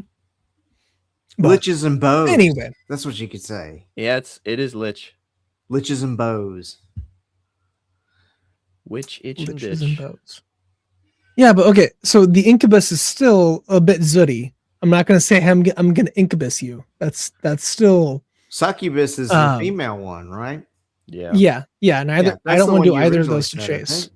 But Liches and bows. anyway, That's what you could say. Yeah, it is lich. Liches and bows. Witch, itch, and liches ditch. and bows. Yeah, but okay. So the incubus is still a bit zooty. I'm not gonna say I'm gonna incubus you. That's still Succubus is the female one, right? Yeah. yeah. Neither Yeah, I that's don't the want to one do you either of originally those to said, I chase. think.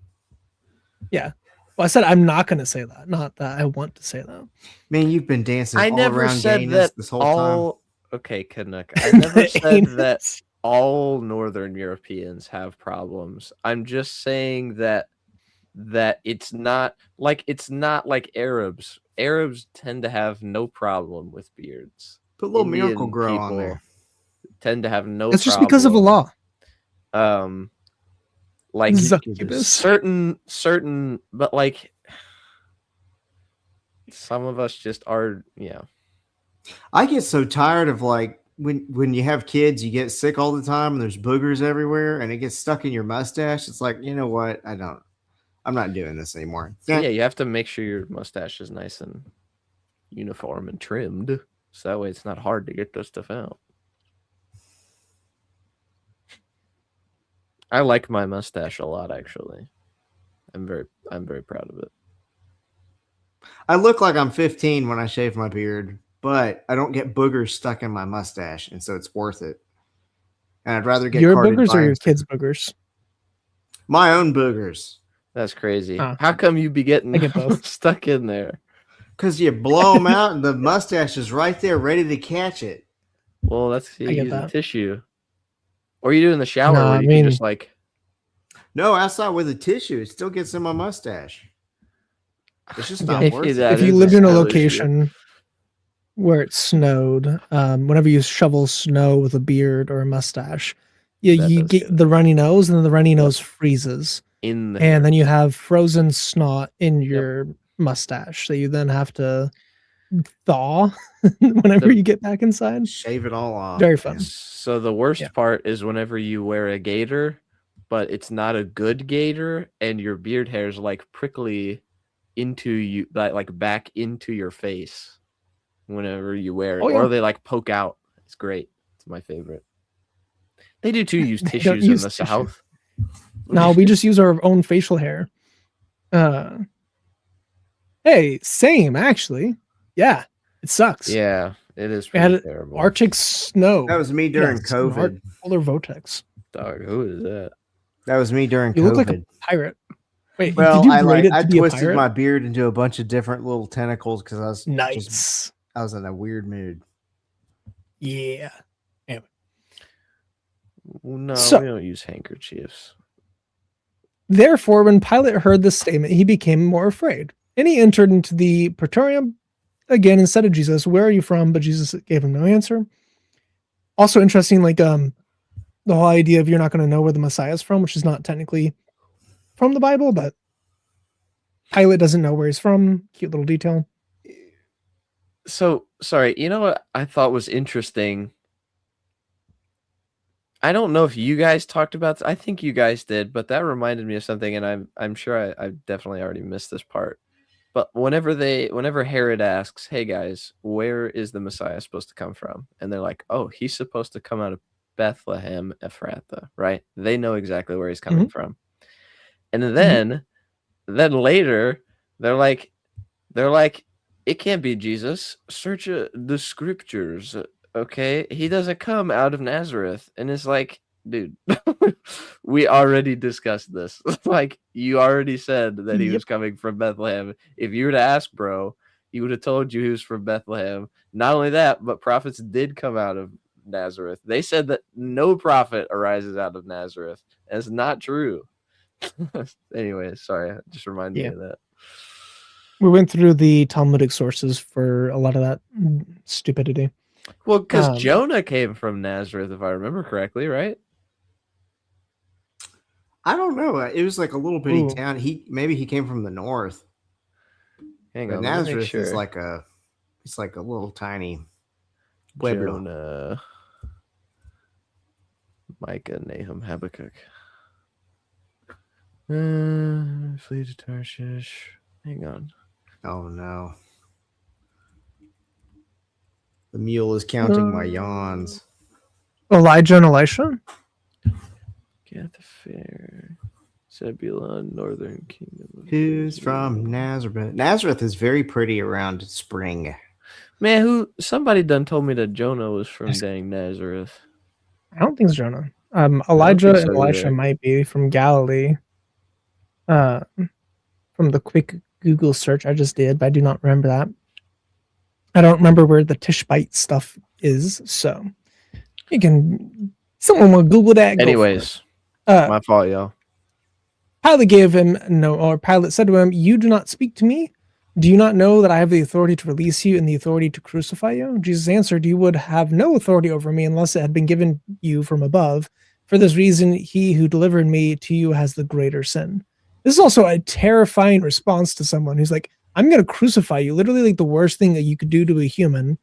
Yeah. Well, I said I'm not gonna say that. Not that I want to say that. Man, you've been dancing I all never around said gayness that this whole time. all. Okay, Canuck. I never said that all Northern Europeans have problems. I'm just saying that it's not like Arabs. Arabs tend to have no problem with beards. Put a little Indian Miracle Grow on people there. Tend to have no. It's just because of problem. Allah. Like Succubus. certain, but like some of us just are. Yeah. I get so tired of like when you have kids, you get sick all the time and there's boogers everywhere and it gets stuck in your mustache. It's like, you know what? I'm not doing this anymore. So yeah, you have to make sure your mustache is nice and uniform and trimmed, so that way it's not hard to get this stuff out. I like my mustache a lot, actually. I'm very proud of it. I look like I'm 15 when I shave my beard, but I don't get boogers stuck in my mustache, and so it's worth it. And I'd rather get Your carded boogers by or your kids' boogers? my own boogers. That's crazy. Huh. How come you be getting I get both. stuck in there? Because you blow them out and the mustache is right there ready to catch it. Well, that's you I get using that. tissue. Or you do in the shower No, where I you mean- can just like No, outside with a tissue, it still gets in my mustache. It's just not If worth it. that if you is a lived in a skill issue. location where it snowed, whenever you shovel snow with a beard or a mustache, you That does get get it. the runny nose, and then the runny nose freezes, in the and then you have frozen snot in your mustache that you then have to thaw whenever The- you get back inside. Shave it all off. Very fun. So the worst Yeah. part is whenever you wear a gaiter, but it's not a good gaiter, and your beard hairs like prickly into you, like back into your face whenever you wear it, Oh, yeah. or they like poke out. It's great. It's my favorite. They do too use They don't tissues in use the tissue. South. No, we just use our own facial hair. Hey, same actually. Yeah, it sucks. Yeah, it is We had pretty terrible. Arctic snow. That was me during Yes, an COVID. polar vortex. Dog, who is that? That was me during You COVID. look like a pirate. Wait, Well, did you I braid it I to be a twisted pirate? my beard into a bunch of different little tentacles because I was just Nice. I was in a weird mood. Yeah. No, So- we don't use handkerchiefs. Therefore, when Pilate heard this statement, he became more afraid, and he entered into the praetorium again and said to Jesus, "Where are you from?" But Jesus gave him no answer. Also interesting, like the whole idea of you're not going to know where the Messiah is from, which is not technically from the Bible, but Pilate doesn't know where he's from. Cute little detail. So sorry, you know what I thought was interesting? I don't know if you guys talked about this. I think you guys did, but that reminded me of something, and I'm sure I definitely already missed this part. But whenever Herod asks, "Hey guys, where is the Messiah supposed to come from?" and they're like, "Oh, he's supposed to come out of Bethlehem Ephrathah," right? They know exactly where he's coming from. And then later they're like, "It can't be Jesus. Search the scriptures." Okay, he doesn't come out of Nazareth, and it's like, dude, we already discussed this. Like, you already said that he was coming from Bethlehem. If you were to ask, bro, he would have told you he was from Bethlehem. Not only that, but prophets did come out of Nazareth. They said that no prophet arises out of Nazareth. That's not true. Anyway, sorry, it just reminded me of that. We went through the Talmudic sources for a lot of that stupidity. Well, because Jonah came from Nazareth, if I remember correctly, right? I don't know. It was like a little bitty Ooh. town. Maybe he came from the north. Hang But on, let me make Nazareth is sure. it's like a little tiny pueblo. Jonah, Micah, Nahum, Habakkuk. Flee to Tarshish. Hang on. Oh no. The mule is counting my yawns. Elijah and Elisha? Get the fair. Zebulun, Northern Kingdom. of Who's Israel. from Nazareth? Nazareth is very pretty around spring. Man, somebody done told me that Jonah was from Yes. dang Nazareth. I don't think it's Jonah. Elijah think and so Elisha either. might be from Galilee. From the quick Google search I just did, but I do not remember that. I don't remember where the Tishbite stuff is, so someone will Google that. Go for it. Anyways, Uh, my fault, y'all. Pilate gave him Pilate said to him, "You do not speak to me. Do you not know that I have the authority to release you and the authority to crucify you?" Jesus answered, "You would have no authority over me unless it had been given you from above. For this reason, he who delivered me to you has the greater sin." This is also a terrifying response to someone who's like, "I'm going to crucify you." Literally, like the worst thing that you could do to a human.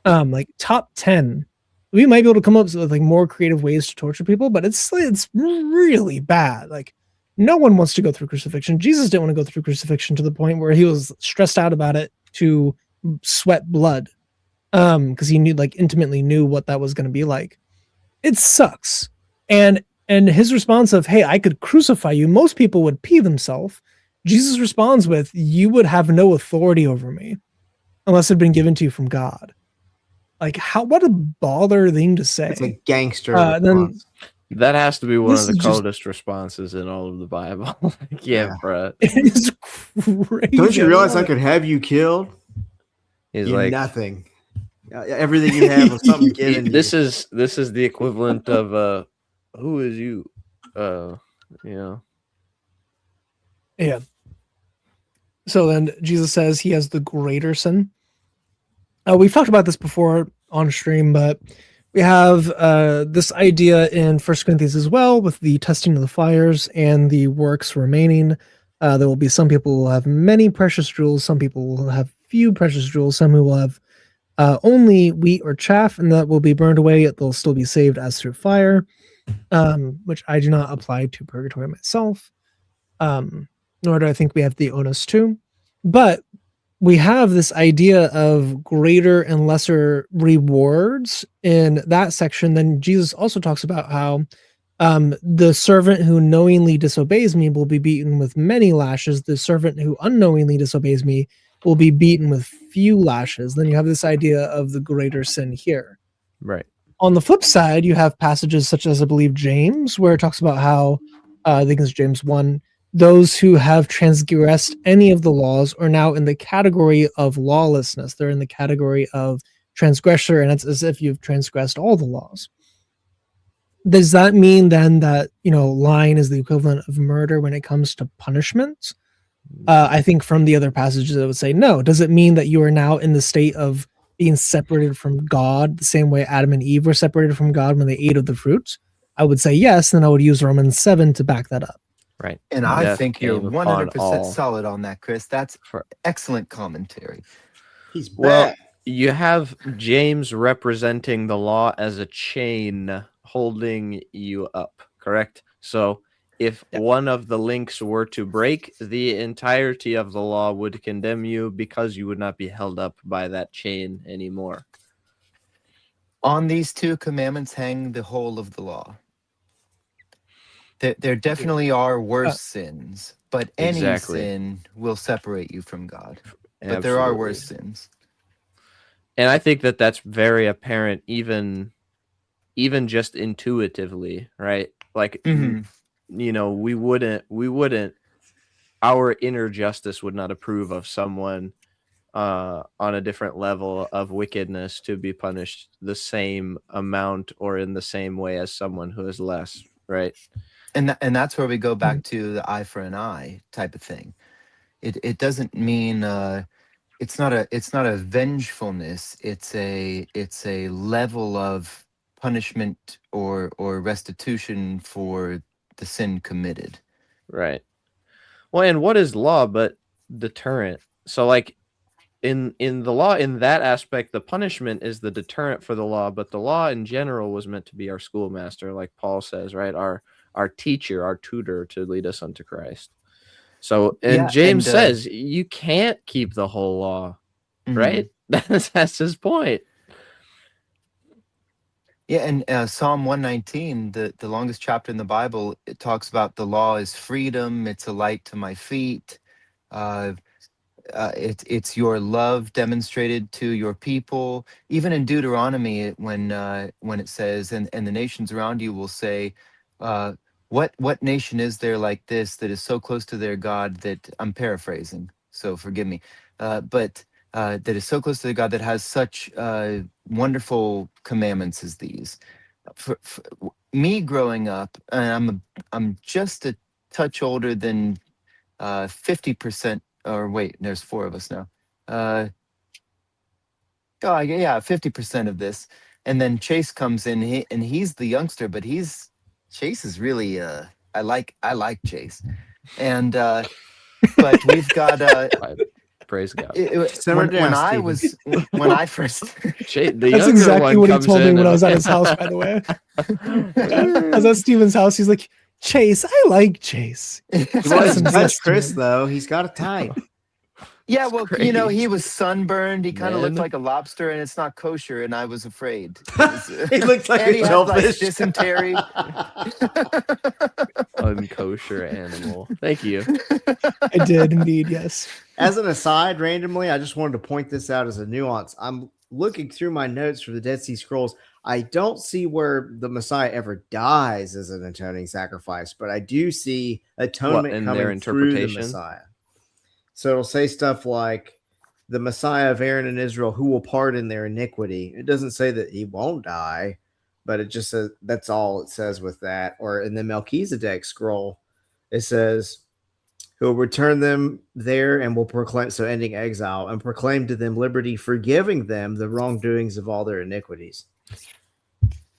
Like top 10. We might be able to come up with like more creative ways to torture people, but it's really bad. Like, no one wants to go through crucifixion. Jesus didn't want to go through crucifixion to the point where he was stressed out about it to sweat blood. Because he intimately knew what that was going to be like. It sucks. And his response of, "Hey, I could crucify you," most people would pee themselves. Jesus responds with, "You would have no authority over me unless it had been given to you from God." Like, what a baller thing to say. It's a gangster. Then response. That has to be one This of the is just- coldest responses in all of the Bible. Like, yeah, bro. it is crazy. Don't you realize I love it. could have you killed? He's You like, nothing. Everything you have was something given. this is the equivalent of who is you? Yeah. So then Jesus says he has the greater sin. We've talked about this before on stream, but we have this idea in 1 Corinthians as well with the testing of the fires and the works remaining. There will be some people who will have many precious jewels, some people will have few precious jewels, some who will have only wheat or chaff, and that will be burned away, yet they'll still be saved as through fire, which I do not apply to purgatory myself. Nor do I think we have the onus to. But we have this idea of greater and lesser rewards in that section. Then Jesus also talks about how the servant who knowingly disobeys me will be beaten with many lashes. The servant who unknowingly disobeys me will be beaten with few lashes. Then you have this idea of the greater sin here. Right. On the flip side, you have passages such as, I believe, James, where it talks about how, I think it's James 1, those who have transgressed any of the laws are now in the category of lawlessness. They're in the category of transgressor, and it's as if you've transgressed all the laws. Does that mean then that, lying is the equivalent of murder when it comes to punishment? I think from the other passages, it would say no. Does it mean that you are now in the state of being separated from God the same way Adam and Eve were separated from God when they ate of the fruit? I would say yes, and I would use Romans 7 to back that up. Right. And I Death think you're came upon 100% all. solid on that, Chris. That's For- excellent commentary. He's back. Well, you have James representing the law as a chain holding you up, correct? So if one of the links were to break, the entirety of the law would condemn you because you would not be held up by that chain anymore. On these two commandments hang the whole of the law. There definitely are worse sins, but any Exactly. sin will separate you from God. But there are worse sins. And I think that that's very apparent, even just intuitively, right? Like, Mhm. we wouldn't, our inner justice would not approve of someone on a different level of wickedness to be punished the same amount or in the same way as someone who is less, right? And that's where we go back to the eye for an eye type of thing. It doesn't mean it's not a vengefulness. It's a level of punishment or restitution for the sin committed. Right. Well, and what is law but deterrent? So like in the law, in that aspect, the punishment is the deterrent for the law, but the law in general was meant to be our schoolmaster, like Paul says, right? Our teacher, our tutor to lead us unto Christ. So, and Yeah, James and, says you can't keep the whole law, Mhm. right? That's his point. Yeah, and Psalm 119, the longest chapter in the Bible, it talks about the law is freedom. It's a light to my feet. It's your love demonstrated to your people. Even in Deuteronomy, when it says, and the nations around you will say, what nation is there like this that is so close to their God that I'm paraphrasing, so forgive me, but that is so close to the God that has such wonderful commandments as these. For me growing up, and I'm just a touch older than 50%. Or wait, there's 4 of us now. Oh yeah, 50% of this, and then Chase comes in, and he's the youngster, but Chase is really I like Chase, and but we've got Praise God. Simmer down, Steven. when I first The That's younger exactly one what he comes told me in when I and- was at his house, by the way. I was at Steven's house. He's like, Chase, I like Chase. He That's wants some to touch zest to Chris, him. though. He's got a type. Yeah, It's well, great. he was sunburned. He kind of looked Man. like a lobster, and it's not kosher, and I was afraid. He looks like And a he had, like, jellyfish. dysentery. unkosher animal. Thank you. I did indeed, yes. As an aside, randomly, I just wanted to point this out as a nuance. I'm looking through my notes for the Dead Sea Scrolls. I don't see where the Messiah ever dies as an atoning sacrifice, but I do see atonement in coming their through the interpretation? Messiah. So it'll say stuff like the Messiah of Aaron and Israel who will pardon their iniquity. It doesn't say that he won't die, but it just says that's all it says with that. Or in the Melchizedek scroll, it says, who will return them there and will proclaim, so ending exile, and proclaim to them liberty, forgiving them the wrongdoings of all their iniquities.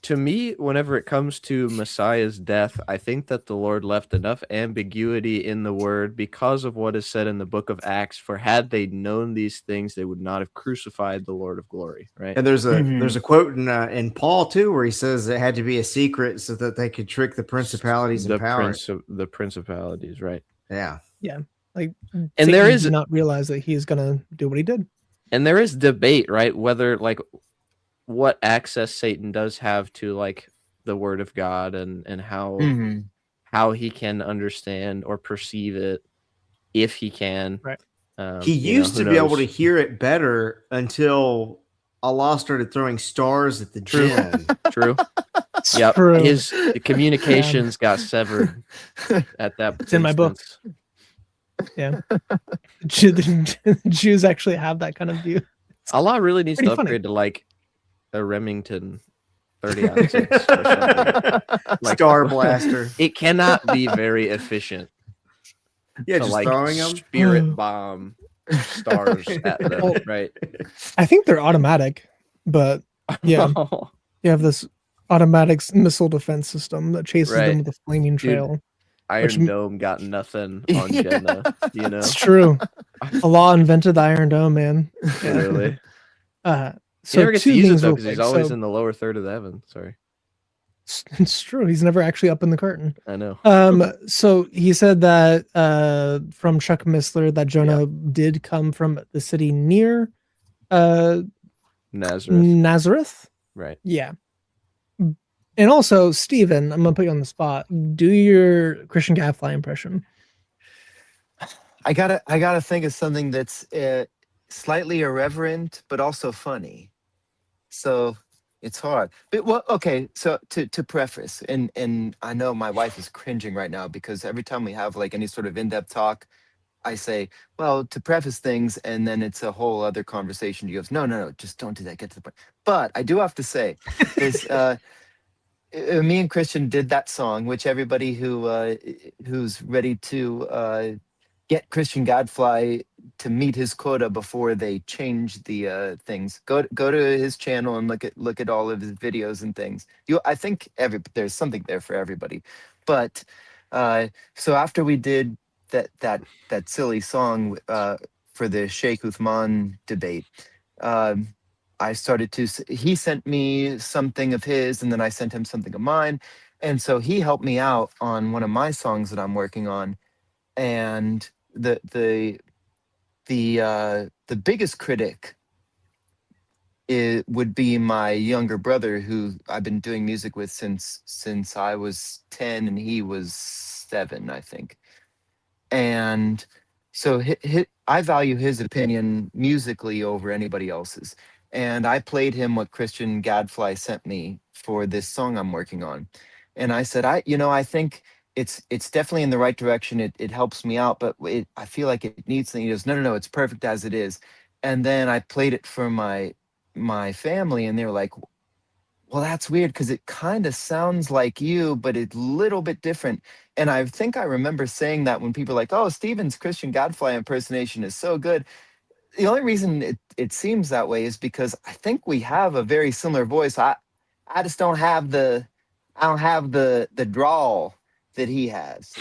To me, whenever it comes to Messiah's death, I think that the Lord left enough ambiguity in the word because of what is said in the book of Acts. For had they known these things, they would not have crucified the Lord of glory. Right? And there's a Mhm. there's a quote in Paul too where he says it had to be a secret so that they could trick the principalities and powers. The principalities, right? Yeah. Like, And Satan there is did not realize that he is gonna do what he did. and there is debate, right? Whether like what access Satan does have to like the word of God and how he can understand or perceive it, if he can. Right. He You know, used who to be able to knows? hear it better until Allah started throwing stars at the True. jinn. True. It's Yep. true. His communications got severed at that. It's in my book. instance. Yeah. The Jews actually have that kind of view. Allah really needs pretty to funny. upgrade to like a Remington 30 out of 6 or something. Like, Star blaster. It cannot be very efficient Yeah, to just like throwing them. spirit bomb stars at them, Well, right? I think they're automatic, but yeah, you have this automatic missile defense system that chases Right. them with a flaming trail. Iron Dome got nothing on Jenna, you know? It's true. Allah invented the Iron Dome, man. Literally. So He never gets to two use it things though real because he's quick. always So, in the lower third of the heaven. Sorry, it's true. He's never actually up in the curtain. I know. So he said that from Chuck Missler that Jonah did come from the city near Nazareth, Nazareth. right? Yeah. And also, Steven, I'm gonna put you on the spot. Do your Christian Gadfly impression. I gotta think of something that's slightly irreverent but also funny. So it's hard. But well, okay. So to preface, and I know my wife is cringing right now because every time we have like any sort of in-depth talk, I say, well, to preface things, and then it's a whole other conversation. She goes, no, just don't do that. Get to the point. But I do have to say, is me and Christian did that song, which everybody who's ready to get Christian Gadfly to meet his quota before they change the things. Go to his channel and look at all of his videos and things. I think there's something there for everybody. But so after we did that silly song for the Sheikh Uthman debate, I started to. He sent me something of his, and then I sent him something of mine, and so he helped me out on one of my songs that I'm working on, and the biggest critic would be my younger brother, who I've been doing music with since I was 10 and he was 7, I think. And so I value his opinion musically over anybody else's. And I played him what Christian Gadfly sent me for this song I'm working on. And I said, I think it's definitely in the right direction. It helps me out, but I feel like it needs something. He goes, no, it's perfect as it is. And then I played it for my family, and they were like, well, that's weird because it kind of sounds like you, but it's a little bit different. And I think I remember saying that when people are like, oh, Steven's Christian Gadfly impersonation is so good. The only reason it seems that way is because I think we have a very similar voice. I just don't have the drawl that he has.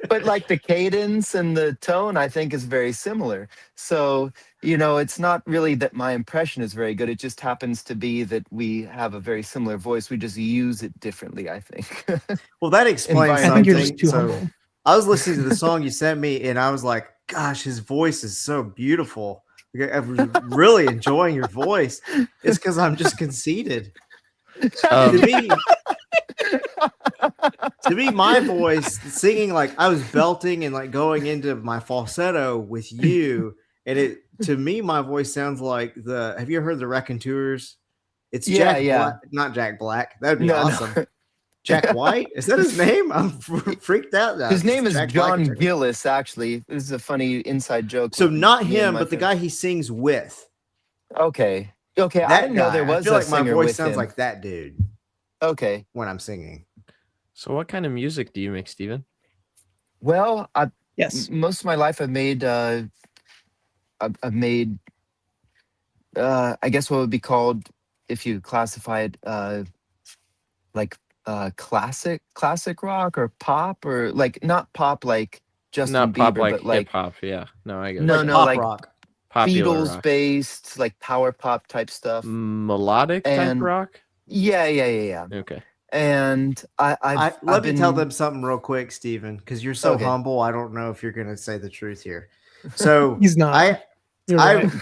But like the cadence and the tone, I think is very similar. So, it's not really that my impression is very good. It just happens to be that we have a very similar voice. We just use it differently, I think. Well, that explains I think you're just something. too So humble. I was listening to the song you sent me, and I was like, gosh, his voice is so beautiful. I was really enjoying your voice. It's because I'm just conceited. To me, my voice singing, like I was belting and like going into my falsetto with you, and to me, my voice sounds like have you ever heard the Raconteurs? It's Jack Black, not Jack Black. That'd be awesome. No. Jack White? Is that his name? I'm freaked out now. His name is Jack John Black. Gillis, actually. This is a funny inside joke. So not him, but the guy he sings with. Okay. I didn't know there was I feel like my voice with sounds him. like that dude. Okay. When I'm singing. So what kind of music do you make, Steven? Well, Yes. most of my life I've made I guess what would be called, if you classify it, like classic rock or pop, or like not pop like Justin Not Bieber, pop like but like hip hop. Yeah, no, I get No, it. no, pop like rock. Popular Beatles rock. based, like power pop type stuff. Melodic type And- rock. Yeah. Okay. And I've Let me tell been them something real quick, Steven, because you're so okay. humble. I don't know if you're going to say the truth here. So He's not. You're I right.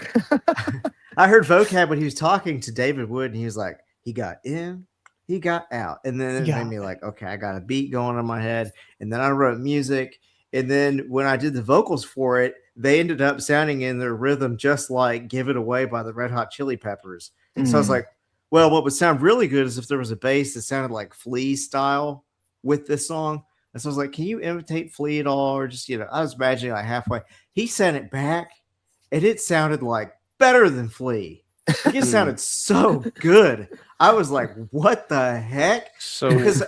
I heard Vocab when he was talking to David Wood, and he was like, he got in, he got out. And then it Yeah. made me like, okay, I got a beat going in my head. And then I wrote music. And then when I did the vocals for it, they ended up sounding in their rhythm just like Give It Away by the Red Hot Chili Peppers. So I was like, well, what would sound really good is if there was a bass that sounded like Flea style with this song. And so I was like, can you imitate Flea at all? Or just, I was imagining like halfway. He sent it back, and it sounded like better than Flea. Like, it sounded so good. I was like, what the heck? So Because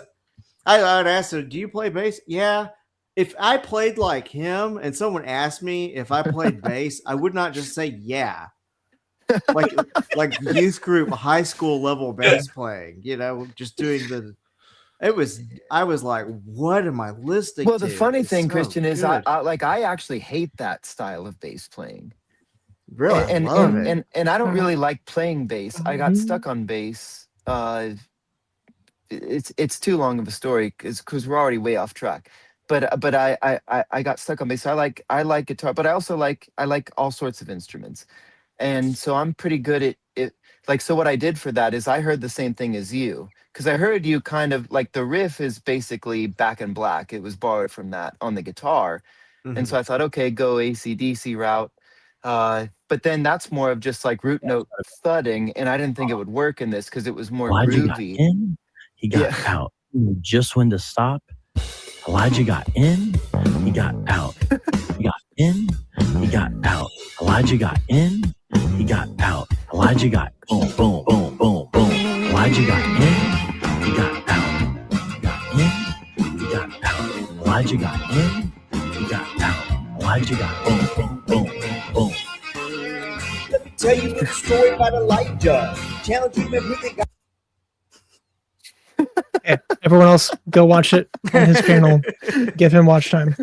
I'd ask him, do you play bass? Yeah. If I played like him and someone asked me if I played bass, I would not just say yeah. Like youth group, high school level bass playing, just doing I was like, what am I listening to? Well, the funny It's thing, so Christian, is good. I actually hate that style of bass playing. Really, I love it. And I don't really like playing bass. I got stuck on bass. It's too long of a story because we're already way off track. But I got stuck on bass. So I like guitar, but I like all sorts of instruments. And so I'm pretty good at it. Like, so what I did for that is I heard the same thing as you, because I heard you kind of like the riff is basically Back in Black. It was borrowed from that on the guitar. Mhm. And so I thought, okay, go AC/DC route. But then that's more of just like root note thudding. And I didn't think it would work in this because it was more Elijah got groovy. in, he got Yeah. out. He knew just when to stop. Elijah got in, he got out. He got in, he got out. Elijah got in, he got out. Elijah got boom, boom, boom, boom, boom. Elijah got in, he got out. He got in, he got out. Elijah got in, he got out. Elijah got boom, boom, boom, boom. Let me tell you the story about Elijah. Challenging men with the guy. Yeah, everyone else, go watch it on his channel. Give him watch time.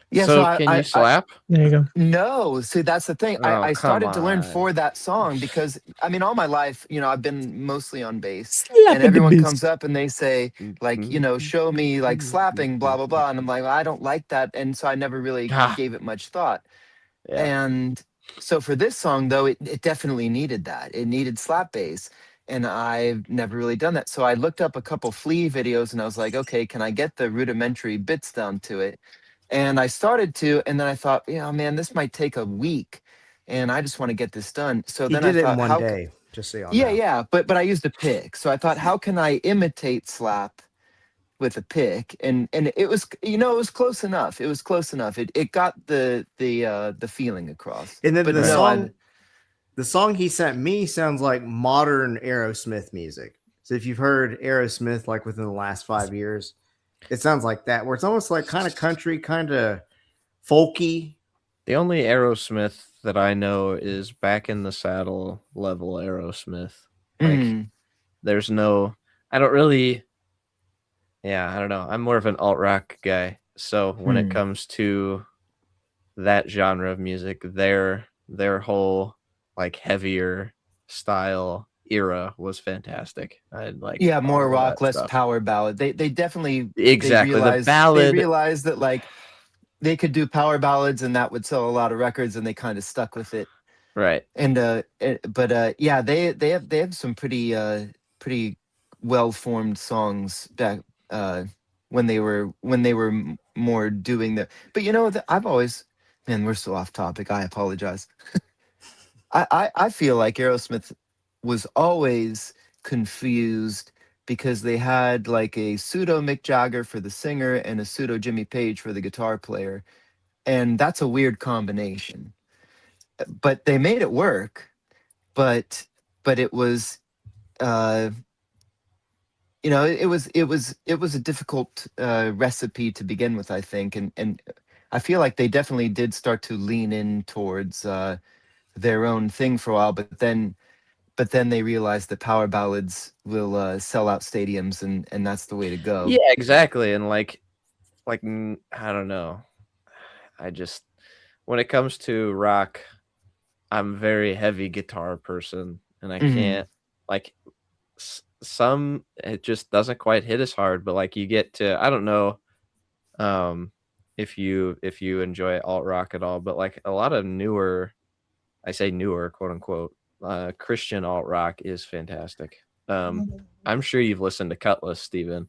Yeah. so I- can I- you slap? There you go. No, see, that's the thing. Oh, I started come to learn on. for that song because, I mean, all my life, I've been mostly on bass. Slap And the everyone bass. comes up and they say, like, show me like slapping, blah, blah, blah. And I'm like, well, I don't like that. And so I never really Ah. gave it much thought. Yeah. And so for this song, though, it definitely needed that. It needed slap bass. And I've never really done that. So I looked up a couple Flea videos and I was like, okay, can I get the rudimentary bits down to it? And I started to, and then I thought, yeah, man, this might take a week. And I just want to get this done. So He then did I it thought, in one how day, just so y'all yeah, know. yeah, but I used a pick. So I thought, how can I imitate slap with a pick? And it was, it was close enough. It was close enough. It got the feeling across. And then But the no, song, the song he sent me sounds like modern Aerosmith music. So if you've heard Aerosmith like within the last 5 years, it sounds like that, where it's almost like kind of country, kind of folky. The only Aerosmith that I know is Back in the Saddle level Aerosmith. Like, Mm. there's no, I don't really, yeah, I don't know. I'm more of an alt rock guy. So when it comes to that genre of music, their whole like heavier style era was fantastic. I like Yeah, more all of rock, that less stuff. power ballad. They definitely Exactly, the They ballad. realized that like they could do power ballads and that would sell a lot of records, and they kind of stuck with it. Right. And yeah, they have some pretty well formed songs back when they were more doing the. But I've always, man, we're so off topic. I apologize. I feel like Aerosmith was always confused because they had like a pseudo Mick Jagger for the singer and a pseudo Jimmy Page for the guitar player, and that's a weird combination. But they made it work. But it was, it was a difficult recipe to begin with, I think, and I feel like they definitely did start to lean in towards their own thing for a while, but then they realized that power ballads will sell out stadiums, and that's the way to go. Yeah, exactly. And like I don't know. I just, when it comes to rock, I'm a very heavy guitar person, and I Mhm. can't like some it just doesn't quite hit as hard, but like you get to, I don't know if you enjoy alt rock at all, but like a lot of newer, I say newer, quote unquote, Christian alt rock is fantastic. I'm sure you've listened to Cutlass, Steven.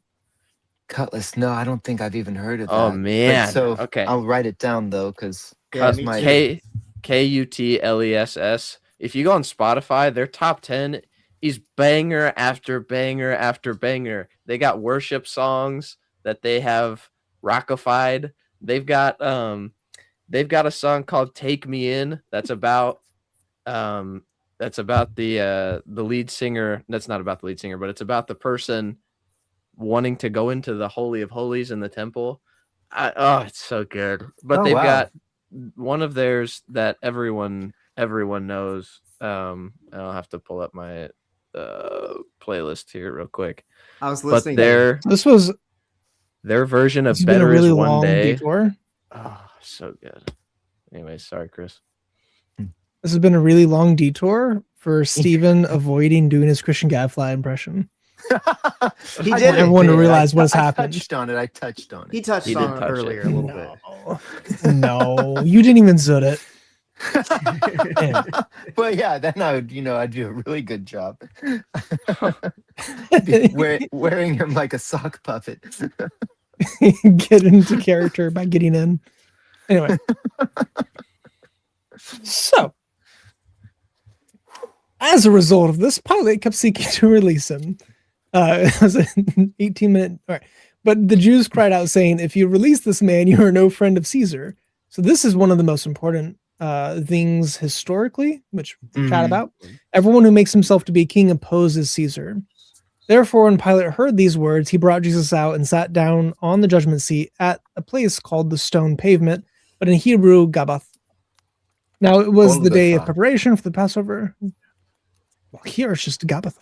Cutlass. No, I don't think I've even heard of that. Oh But man. So Okay. I'll write it down though, because Yeah, me too. Kutless. If you go on Spotify, their top 10 is banger after banger after banger. They got worship songs that they have rockified. They've got a song called "Take Me In" that's about the lead singer. That's not about the lead singer, but it's about the person wanting to go into the Holy of Holies in the temple. It's so good. But Oh, they've wow. got one of theirs that everyone knows. I'll have to pull up my playlist here real quick. I was But listening. their This was version of this has been a Better really Is One long Day. detour. Oh, so good. Anyway, sorry, Chris. This has been a really long detour for Steven avoiding doing his Christian Gadfly impression. He I did want it. everyone to realize what has I happened. touched on it. I touched on He it. touched He did on it touch it. earlier a little bit. No, you didn't even zoot it. Yeah. Well, yeah, then I'd do a really good job. Wearing him like a sock puppet. Get into character by getting in. Anyway. So, as a result of this, Pilate kept seeking to release him. It was an 18-minute. All right. But the Jews cried out, saying, "If you release this man, you are no friend of Caesar." So this is one of the most important things historically, which we'll chat Mhm. about. Everyone who makes himself to be king opposes Caesar. Therefore, when Pilate heard these words, he brought Jesus out and sat down on the judgment seat at a place called the Stone Pavement, but in Hebrew, Gabbath. Now it was the day of Golgotha. preparation for the Passover. Well, here it's just Gabbath.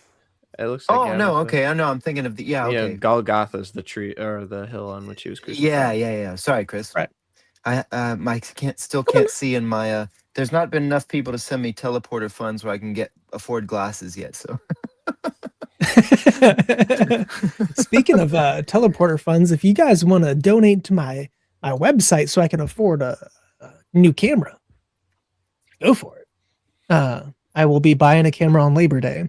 It looks like Oh no, Gabbatha. okay. I know. I'm thinking of the Yeah, okay. Golgotha's the tree or the hill on which he was crucified. Yeah. Sorry, Chris. Right. I still can't see in my there's not been enough people to send me teleporter funds where I can afford glasses yet. So Speaking of teleporter funds, if you guys want to donate to my website so I can afford a new camera, go for it. I will be buying a camera on Labor Day.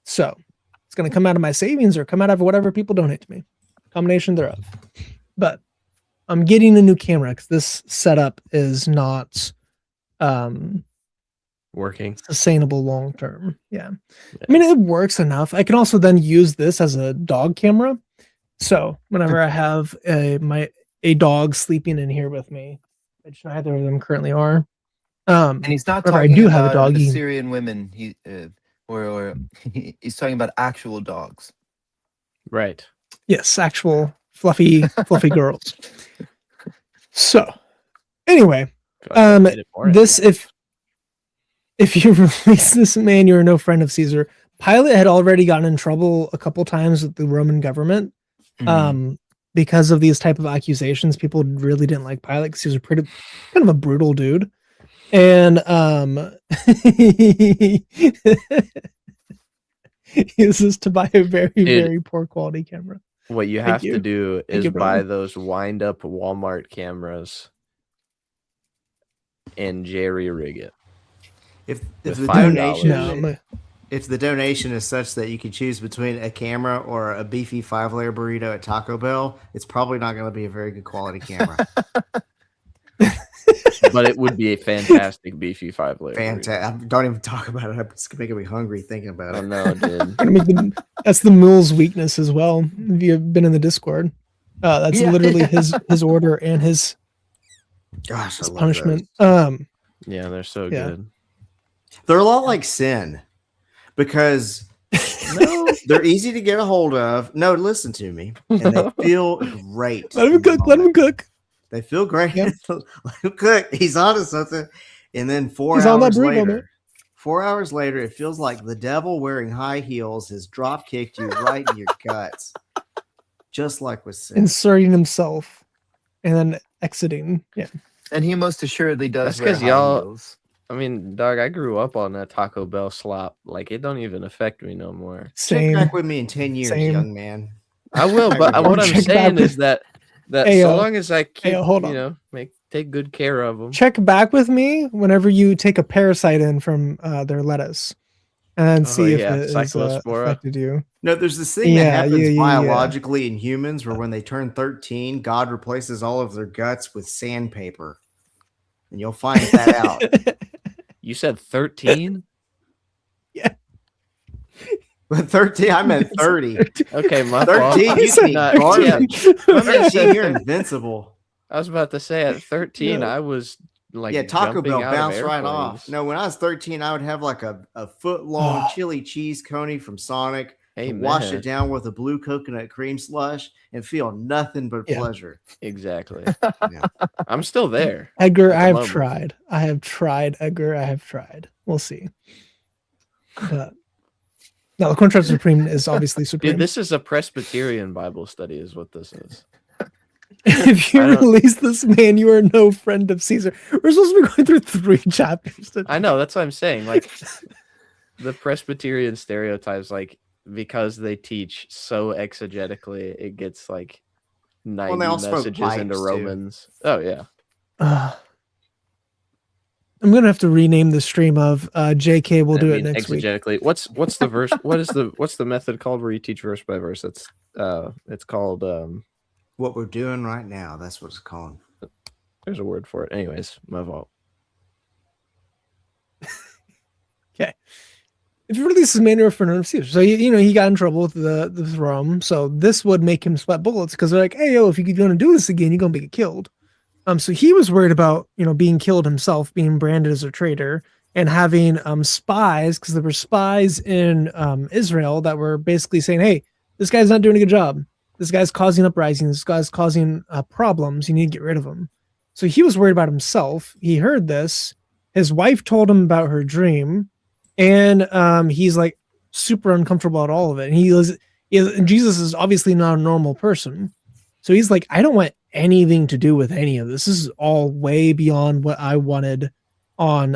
So it's going to come out of my savings or come out of whatever people donate to me. Combination thereof. But I'm getting a new camera because this setup is not Working. sustainable long term. Yeah. I mean, it works enough. I can also then use this as a dog camera. So whenever I have a dog sleeping in here with me, which neither of them currently are. and he's not Whenever I talking do about have a dog, he- Assyrian women. He's talking about actual dogs. Right. Yes, actual fluffy girls. So anyway, Feel like I made it more this if you release this man, you're no friend of Caesar. Pilate had already gotten in trouble a couple times with the Roman government. Mhm. Because of these type of accusations. People really didn't like Pilate because he was kind of a brutal dude. And he uses to buy a very, very poor quality camera. What you Thank have you. to do Thank is you, buy brother. those wind up Walmart cameras and jerry rig it. If With the $5. donation No, I'm if the donation is such that you can choose between a camera or a beefy 5-layer burrito at Taco Bell, it's probably not going to be a very good quality camera. But it would be a fantastic beefy 5-layer. Fantastic. Don't even talk about it. It's making me hungry thinking about I it. know, dude. gonna make that's the Mule's weakness as well. If you've been in the Discord, that's Yeah. literally his order and his Gosh, I love punishment. those. Yeah, they're so Yeah. good. They're a lot like sin because no, they're easy to get a hold of. No, listen to me, and they feel great. Let him in the cook. Let him moment. cook. They feel great. Yep. Let him cook. He's onto something. And then 4 He's on that hours burrito, later, man. 4 hours later, it feels like the devil wearing high heels has drop kicked you right in your guts, just like with sin. Inserting himself and then exiting. Yeah. And he most assuredly does. That's wear 'cause high y'all- heels. I mean, dog, I grew up on that Taco Bell slop. Like, it don't even affect me no more. Check Same. back with me in 10 years, Same. young man. I will, but what I'm Check saying back is that Hey, so yo. long as I keep, hold on. you know, take good care of them. Check back with me whenever you take a parasite in from their lettuce, and then see if yeah, it has Cyclospora. affected you. No, there's this thing that Yeah, happens yeah. biologically in humans where when they turn 13, God replaces all of their guts with sandpaper. And you'll find that out. You said 13? But 13, I meant 30. Okay, my fault. 13, you can eat Not- garbage. yeah, my man 13, said you're 13. invincible. I was about to say at 13, No. I was like, Yeah, Taco jumping Bell out of bounced right off. airplanes. No, when I was 13, I would have like a foot long Oh. chili cheese coney from Sonic, Hey, wash man. it down with a blue coconut cream slush, and feel nothing but Yeah. pleasure. Exactly. Yeah. I'm still there. Edgar, At the I have moment. tried. I have tried, Edgar. I have tried. We'll see. But no, the Crunchwrap Supreme is obviously supreme. Dude, this is a Presbyterian Bible study, is what this is. If you I don't- release this man, you are no friend of Caesar. We're supposed to be going through 3 chapters. I know, that's what I'm saying. Like, the Presbyterian stereotypes, like, because they teach so exegetically, it gets like 90 they all smoke messages into pipes, too. Romans. Oh, yeah. I'm gonna have to rename the stream of JK. We'll do it next week. Exegetically. What's the verse? What's the method called where you teach verse by verse? It's called What we're doing right now, that's what it's called. there's a word for it. Anyways, my fault. If you release this man, you're a friend of Caesar. So he got in trouble with the Rome. So this would make him sweat bullets because they're like, hey yo, if you're gonna do this again, you're gonna get killed. So he was worried about being killed himself, being branded as a traitor, and having spies, because there were spies in Israel that were basically saying, hey, this guy's not doing a good job. This guy's causing uprisings. This guy's causing problems. You need to get rid of him. So he was worried about himself. He heard this. His wife told him about her dream, and he's like super uncomfortable at all of it. And Jesus is obviously not a normal person. So he's like, I don't want anything to do with any of this. This is all way beyond what I wanted on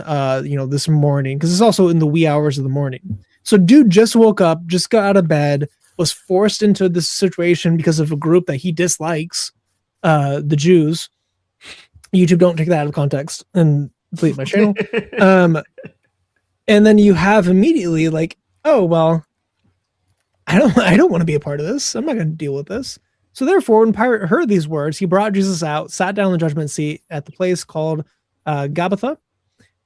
this morning, because it's also in the wee hours of the morning. So dude just woke up, just got out of bed, was forced into this situation because of a group that he dislikes, the Jews. YouTube, don't take that out of context and delete my channel. And then you have immediately like, oh well, I don't want to be a part of this. I'm not going to deal with this. So therefore, when Pilate heard these words, he brought Jesus out, sat down in the judgment seat at the place called Gabbatha.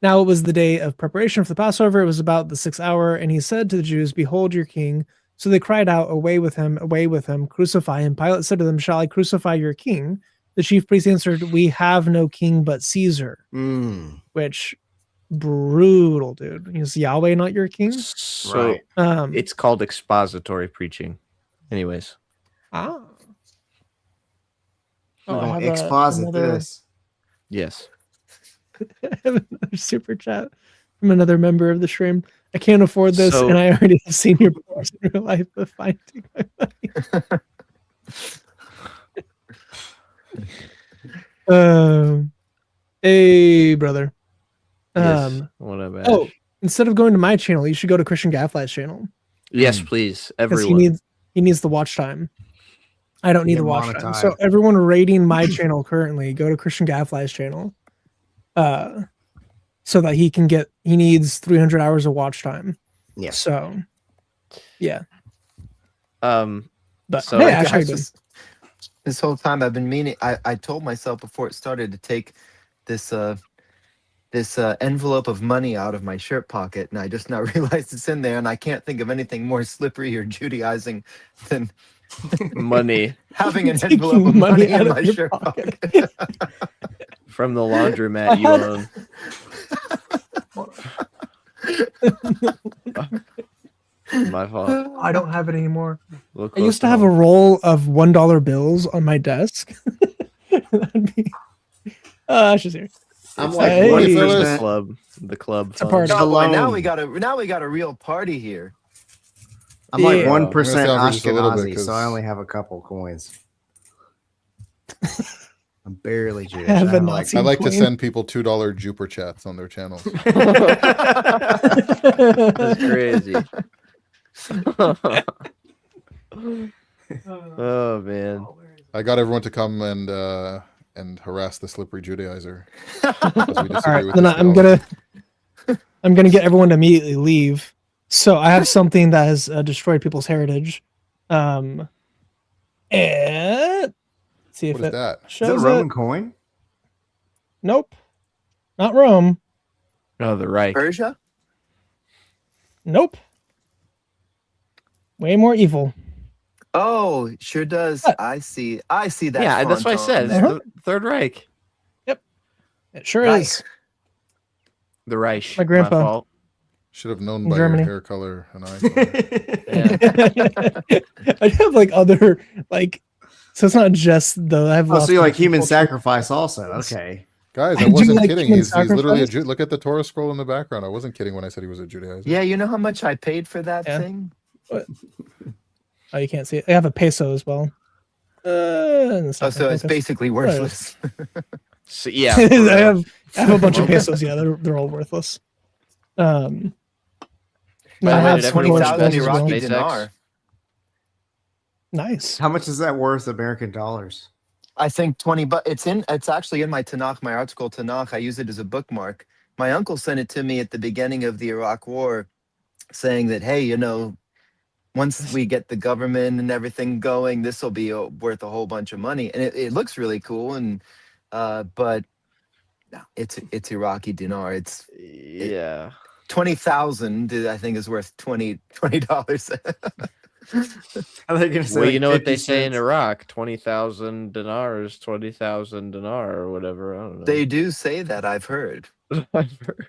Now it was the day of preparation for the Passover. It was about the 6th hour, and he said to the Jews, "Behold your king." So they cried out, away with him, crucify him." Pilate said to them, "Shall I crucify your king?" The chief priest answered, "We have no king but Caesar." Which, brutal, dude. Is Yahweh not your king? So Right. it's called expository preaching. Anyways. Ah. We're I gonna have exposit another- this. Yes. I have another super chat from another member of the stream. I can't afford this, So- and I already have seen your post in real life of finding my money. Hey, brother. Yes. What about? Oh, instead of going to my channel, you should go to Christian Gadfly's channel Yes, please. because Everyone. he needs the watch time. I don't need Get the watch time. monetized. So everyone rating my channel currently, go to Christian Gadfly's channel, so that he needs 300 hours of watch time. Yes. So, yeah. But So hey, I Ash, how you doing? This whole time I've been meaning. I told myself before it started to take this envelope of money out of my shirt pocket, and I just now realized it's in there, and I can't think of anything more slippery or Judaizing than Money having an Taking envelope of money out in of my your shirt pocket. pocket. from the laundromat you own. My fault. I don't have it anymore. Look I used to close have a home. roll of $1 bills on my desk. That'd be. Ash is here. I'm It's like Hey. the 1%. club. The club. It's a fund. party. Oh, boy, now Alone. we got a real party here. I'm like Yeah. 1% I'm gonna stay over just a little bit, Ashkenazi, so I 'cause- only have a couple coins. I'm barely Jewish. Have a I'm Nazi I like to coin. send people $2 Jupiter chats on their channels. That's crazy. Oh man. I got everyone to come and harass the slippery Judaizer. All right, then I'm gonna get everyone to immediately leave. So I have something that has destroyed people's heritage. And see if What is it that? Is it a shows Roman it. coin? Nope, not Rome. Oh, the Reich. Persia? Nope. Way more evil. Oh, sure does. What? I see that. Yeah, that's what I font said. on It's there. the Third Reich. It sure Right. is. The Reich. My grandpa. fault. Should have known In by Germany. your hair color and eye color. Yeah. I have like other like, so it's not just the. I have. Oh, so you like human culture. sacrifice also? Okay. Guys, I I do wasn't like kidding. human He's literally a sacrifice. Jew. Look at the Torah scroll in the background. I wasn't kidding when I said he was a Judaizer. Yeah, you know how much I paid for that Yeah. thing? Oh, you can't see it. I have a peso as well. It's Oh, not so that it's focused. basically worthless. So, yeah. I have a bunch of pesos. Yeah, they're all worthless. By I the I way, have have did some everyone 20,000 spend as well. Iraqi SpaceX? dinar. Nice. How much is that worth American dollars? I think 20, but it's actually in my Tanakh, my article Tanakh. I use it as a bookmark. My uncle sent it to me at the beginning of the Iraq War, saying that, hey, you know, once we get the government and everything going, this will be worth a whole bunch of money, and it looks really cool. And but no, it's Iraqi dinar. It's Yeah. 20,000. I think is worth $20. Are they gonna say? Well, like you know what 50 they say in cents? Iraq: 20,000 dinars, 20,000 dinar, or whatever. I don't know. They do say that, I've heard. I've heard.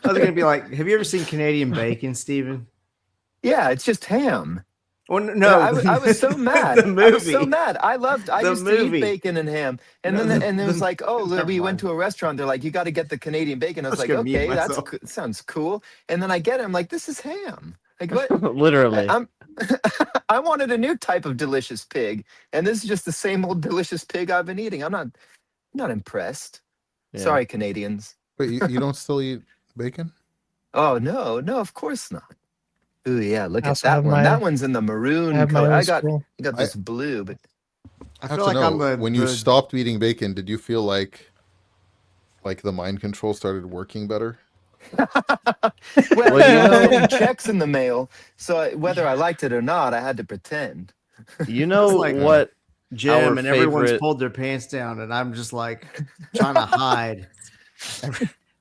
Are they gonna be like? Have you ever seen Canadian Bacon, Steven? Yeah, it's just ham. Well, no. I was so mad. The I was so movie. mad. I The used to movie. eat bacon and ham, and No, then the- and it was the- like, oh, never we went mind. to a restaurant. They're like, you got to get the Canadian bacon. I was I was like, gonna mute okay, myself. sounds cool. And then I get it. I'm like, this is ham. Like what? Literally. I'm I wanted a new type of delicious pig, and this is just the same old delicious pig I've been eating. I'm not impressed. Yeah. Sorry, Canadians. Wait, you don't still eat bacon? Oh no, of course not. Ooh yeah, look I at also that have one. my- That one's in the maroon I have my color. own I got scroll. this blue, but I I have feel to like I'm know, the when you the- stopped eating bacon, did you feel like the mind control started working better? well, Well, you you know, know- getting checks in the mail. So whether I liked it or not, I had to pretend. You know It's like- what? Jim, our and everyone's favorite- pulled their pants down, and I'm just like trying to hide.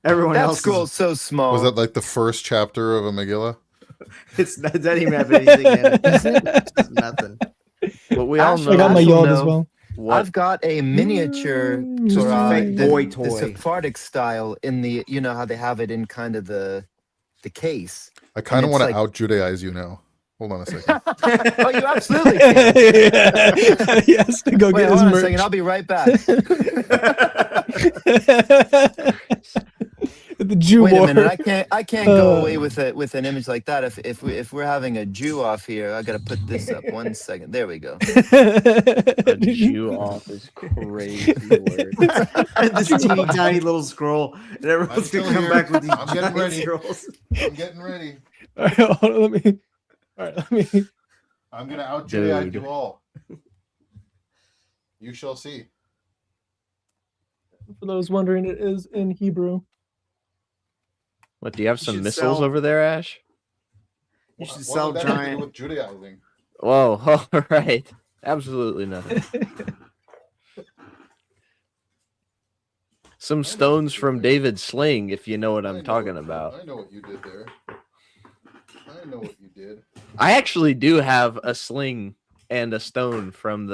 Everyone That else school's so small. Was that like the first chapter of a Megillah? it doesn't even have anything in it. It's just nothing. What we all Actually, know. I got my Guys will Yod as know. well. What? I've got a miniature Just a Torah, fake the, boy the toy. Sephardic style in the, you know how they have it in kind of the case. I kind of it's want to like- out Judaize you now. Hold on a second. Oh, you absolutely can. He has to go Wait, get hold his on a merch. second. I'll be right back. The Jew Wait a war. minute. I can't go Uh. away with an image like that. If we're having a Jew off here, I gotta put this up. 1 second. There we go. A Jew off is crazy word. This teeny tiny little scroll, and everyone's still gonna come here. back with these I'm getting giant ready. scrolls. I'm getting ready. All right, hold on, let me. I'm gonna out Judaize Dude. you all. You shall see. For those wondering, it is in Hebrew. What, do you have You some should missiles sell- over there, Ash? You should What sell would that have to do giant. with Judaizing. Whoa, all right. Absolutely nothing. Some stones from David's sling, if you know what I I'm know talking what- about. I know what you did there. I know what you did. I actually do have a sling and a stone from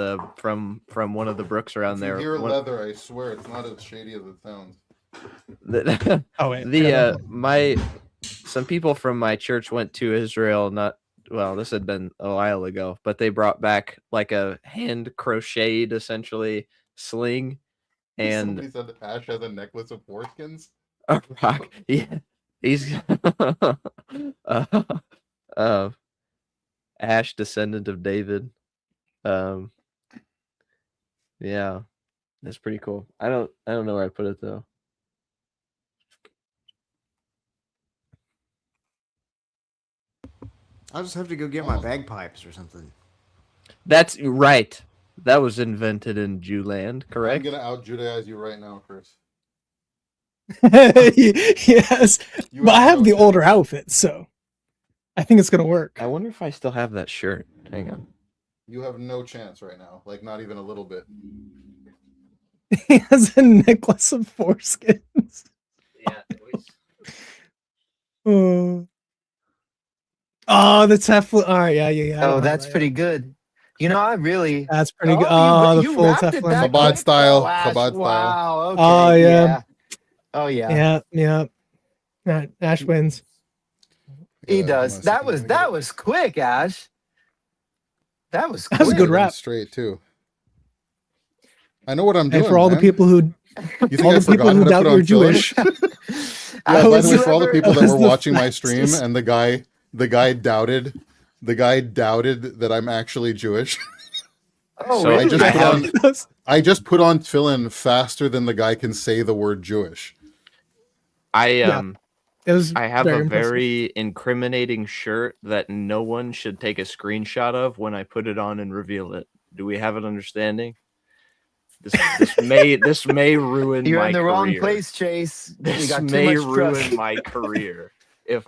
one of the brooks around If there. you hear One- leather, I swear it's not as shady as it sounds. the Oh wait, some people from my church went to Israel. This had been a while ago, but they brought back like a hand crocheted essentially sling and Somebody said Ash has a necklace of foreskins. a rock. Yeah, he's Ash, descendant of David. Yeah, That's pretty cool. I don't know where I put it though. I'll just have to go get my bagpipes or something. That's right. That was invented in Jewland, I'm correct? gonna out Judaize you right now, Chris. Yes, You but I have no the chance. older outfit, so I think it's gonna work. I wonder if I still have that shirt. Hang on. You have no chance right now. Like not even a little bit. He has a necklace of foreskins. Yeah. Oh, oh, the Teflon. All right, yeah. I Oh, don't have that's that pretty yet. good. You know, I really. That's pretty good. Oh, Oh, the you full wrapped it Teflon. that Chabad quick? style, Oh, Ash, Chabad style. wow. Okay. Oh, yeah. Oh yeah. Yeah. Ash wins. He Yeah, does. hold on a second, That was quick, Ash. That was quick. That was a good Get 'em rap. straight too. I know what I'm doing. And for all the man. people who You think all I the people forgot who how to doubt put you're on filler? Jewish. Yeah, by was the way, for all the people I that was were the watching my stream fastest. and the guy doubted that I'm actually Jewish. Oh, So really? I just I put have- on I just put on tefillin faster than the guy can say the word Jewish. I It was I have very a impressive. very incriminating shirt that no one should take a screenshot of when I put it on and reveal it. Do we have an understanding? This may ruin You're my in the wrong career. place, Chase. You This got too may much trust. ruin my career if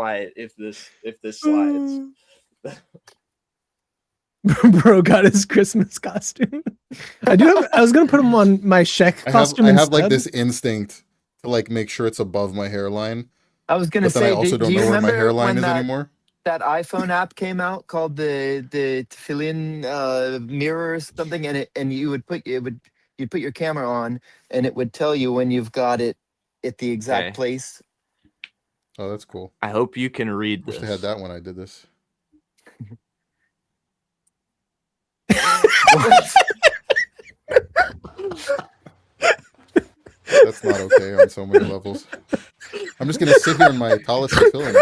this slides. Bro got his Christmas costume. I was gonna put him on my Shek I costume have like instead. this instinct to like make sure it's above my hairline, I was gonna but then I say, also do don't you know where my remember hairline when is that, anymore. that iPhone app came out called the Tefillin mirror or something, and you'd put your camera on, and it would tell you when you've got it at the exact Okay. place. Oh, that's cool. I hope you can read Wish this. they had that when I did this. That's not okay on so many levels. I'm just gonna sit here in my tallest tefillin.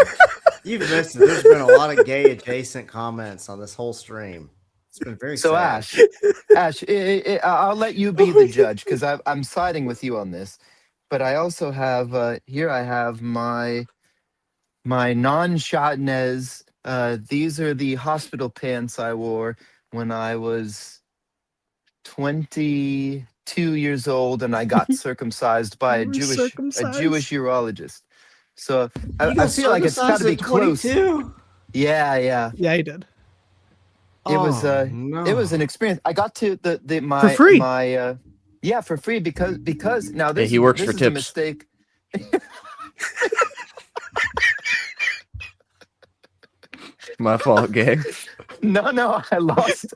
You've missed it. There's been a lot of gay adjacent comments on this whole stream. It's been very So sad. Ash, I'll let you be the judge because I'm siding with you on this. But I also have here. I have my non-Shatnez. These are the hospital pants I wore when I was 22 years old, and I got circumcised by a You were Jewish circumcised? urologist. So You I got feel like it's got to circumcised be at close. 22? Yeah. Yeah, he did. It was Oh, it was an no. experience. I got to For free. Yeah, for free because now Hey, this he works this for is a tips. mistake. My fault, gang. No, I lost.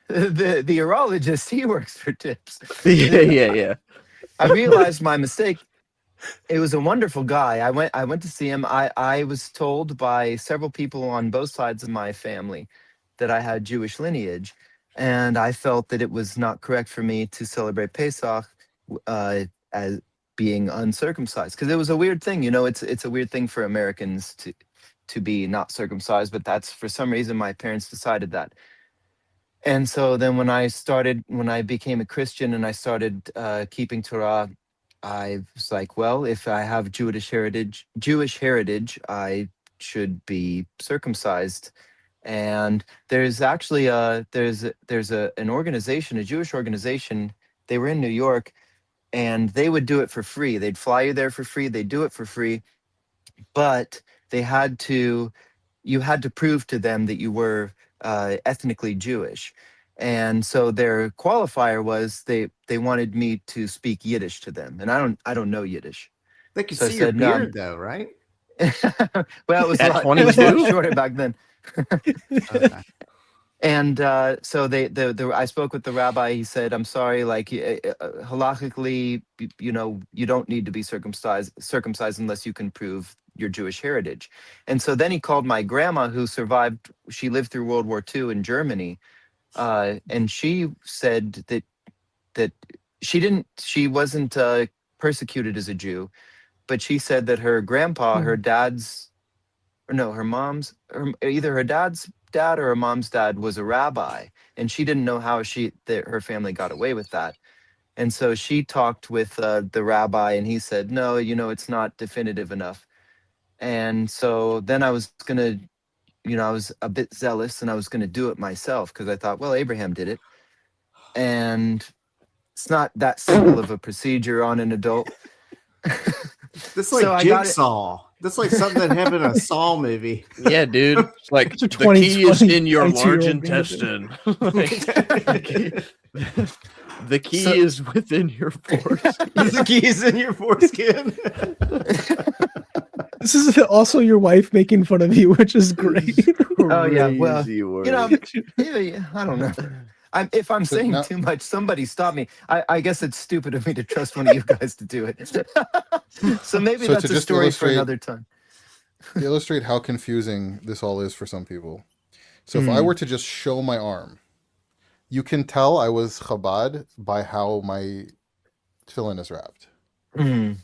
The urologist, he works for tips. yeah. I realized my mistake. It was a wonderful guy. I went to see him. I was told by several people on both sides of my family that I had Jewish lineage, and I felt that it was not correct for me to celebrate Pesach as being uncircumcised, because it was a weird thing. You know, it's a weird thing for Americans to be not circumcised, but that's, for some reason, my parents decided that. And so then when I became a Christian and I started keeping Torah, I was like, well, if I have Jewish heritage, I should be circumcised. And there's actually an organization, a Jewish organization. They were in New York, and they would do it for free. They'd fly you there for free. They'd do it for free, but you had to prove to them that you were ethnically Jewish. And so their qualifier was they wanted me to speak Yiddish to them, and I don't know Yiddish. They could So I see your said, "No, beard, though, right? well, it was At a lot, it was a lot 22? shorter back then. Okay. And so I spoke with the rabbi. He said, "I'm sorry, like halakhically, you know, you don't need to be circumcised unless you can prove your Jewish heritage." And so then he called my grandma, who survived. She lived through World War II in Germany, and she said that she wasn't persecuted as a Jew, but she said that her grandpa, her dad's, or no, her mom's, either her dad's dad or her mom's dad was a rabbi, and she didn't know how her family got away with that. And so she talked with the rabbi, and he said, no, it's not definitive enough. And so then I was going to, I was a bit zealous, and I was going to do it myself because I thought, well, Abraham did it. And it's not that simple of a procedure on an adult. That's So like I got it. Jigsaw. That's like something that happened in a Saw movie. Yeah, dude. It's like It's a the key is 20 in your 22-year-old large gonna do. intestine. The key So- is within your foreskin. The keys in your foreskin. This is also your wife making fun of you, which is great. Oh, yeah, well, Crazy word. Yeah, I don't know. If I'm So saying now- too much, somebody stop me. I guess it's stupid of me to trust one of you guys to do it. So maybe So that's to a just story for illustrate- another time. To illustrate how confusing this all is for some people. So if I were to just show my arm, you can tell I was Chabad by how my tefillin is wrapped. Mm.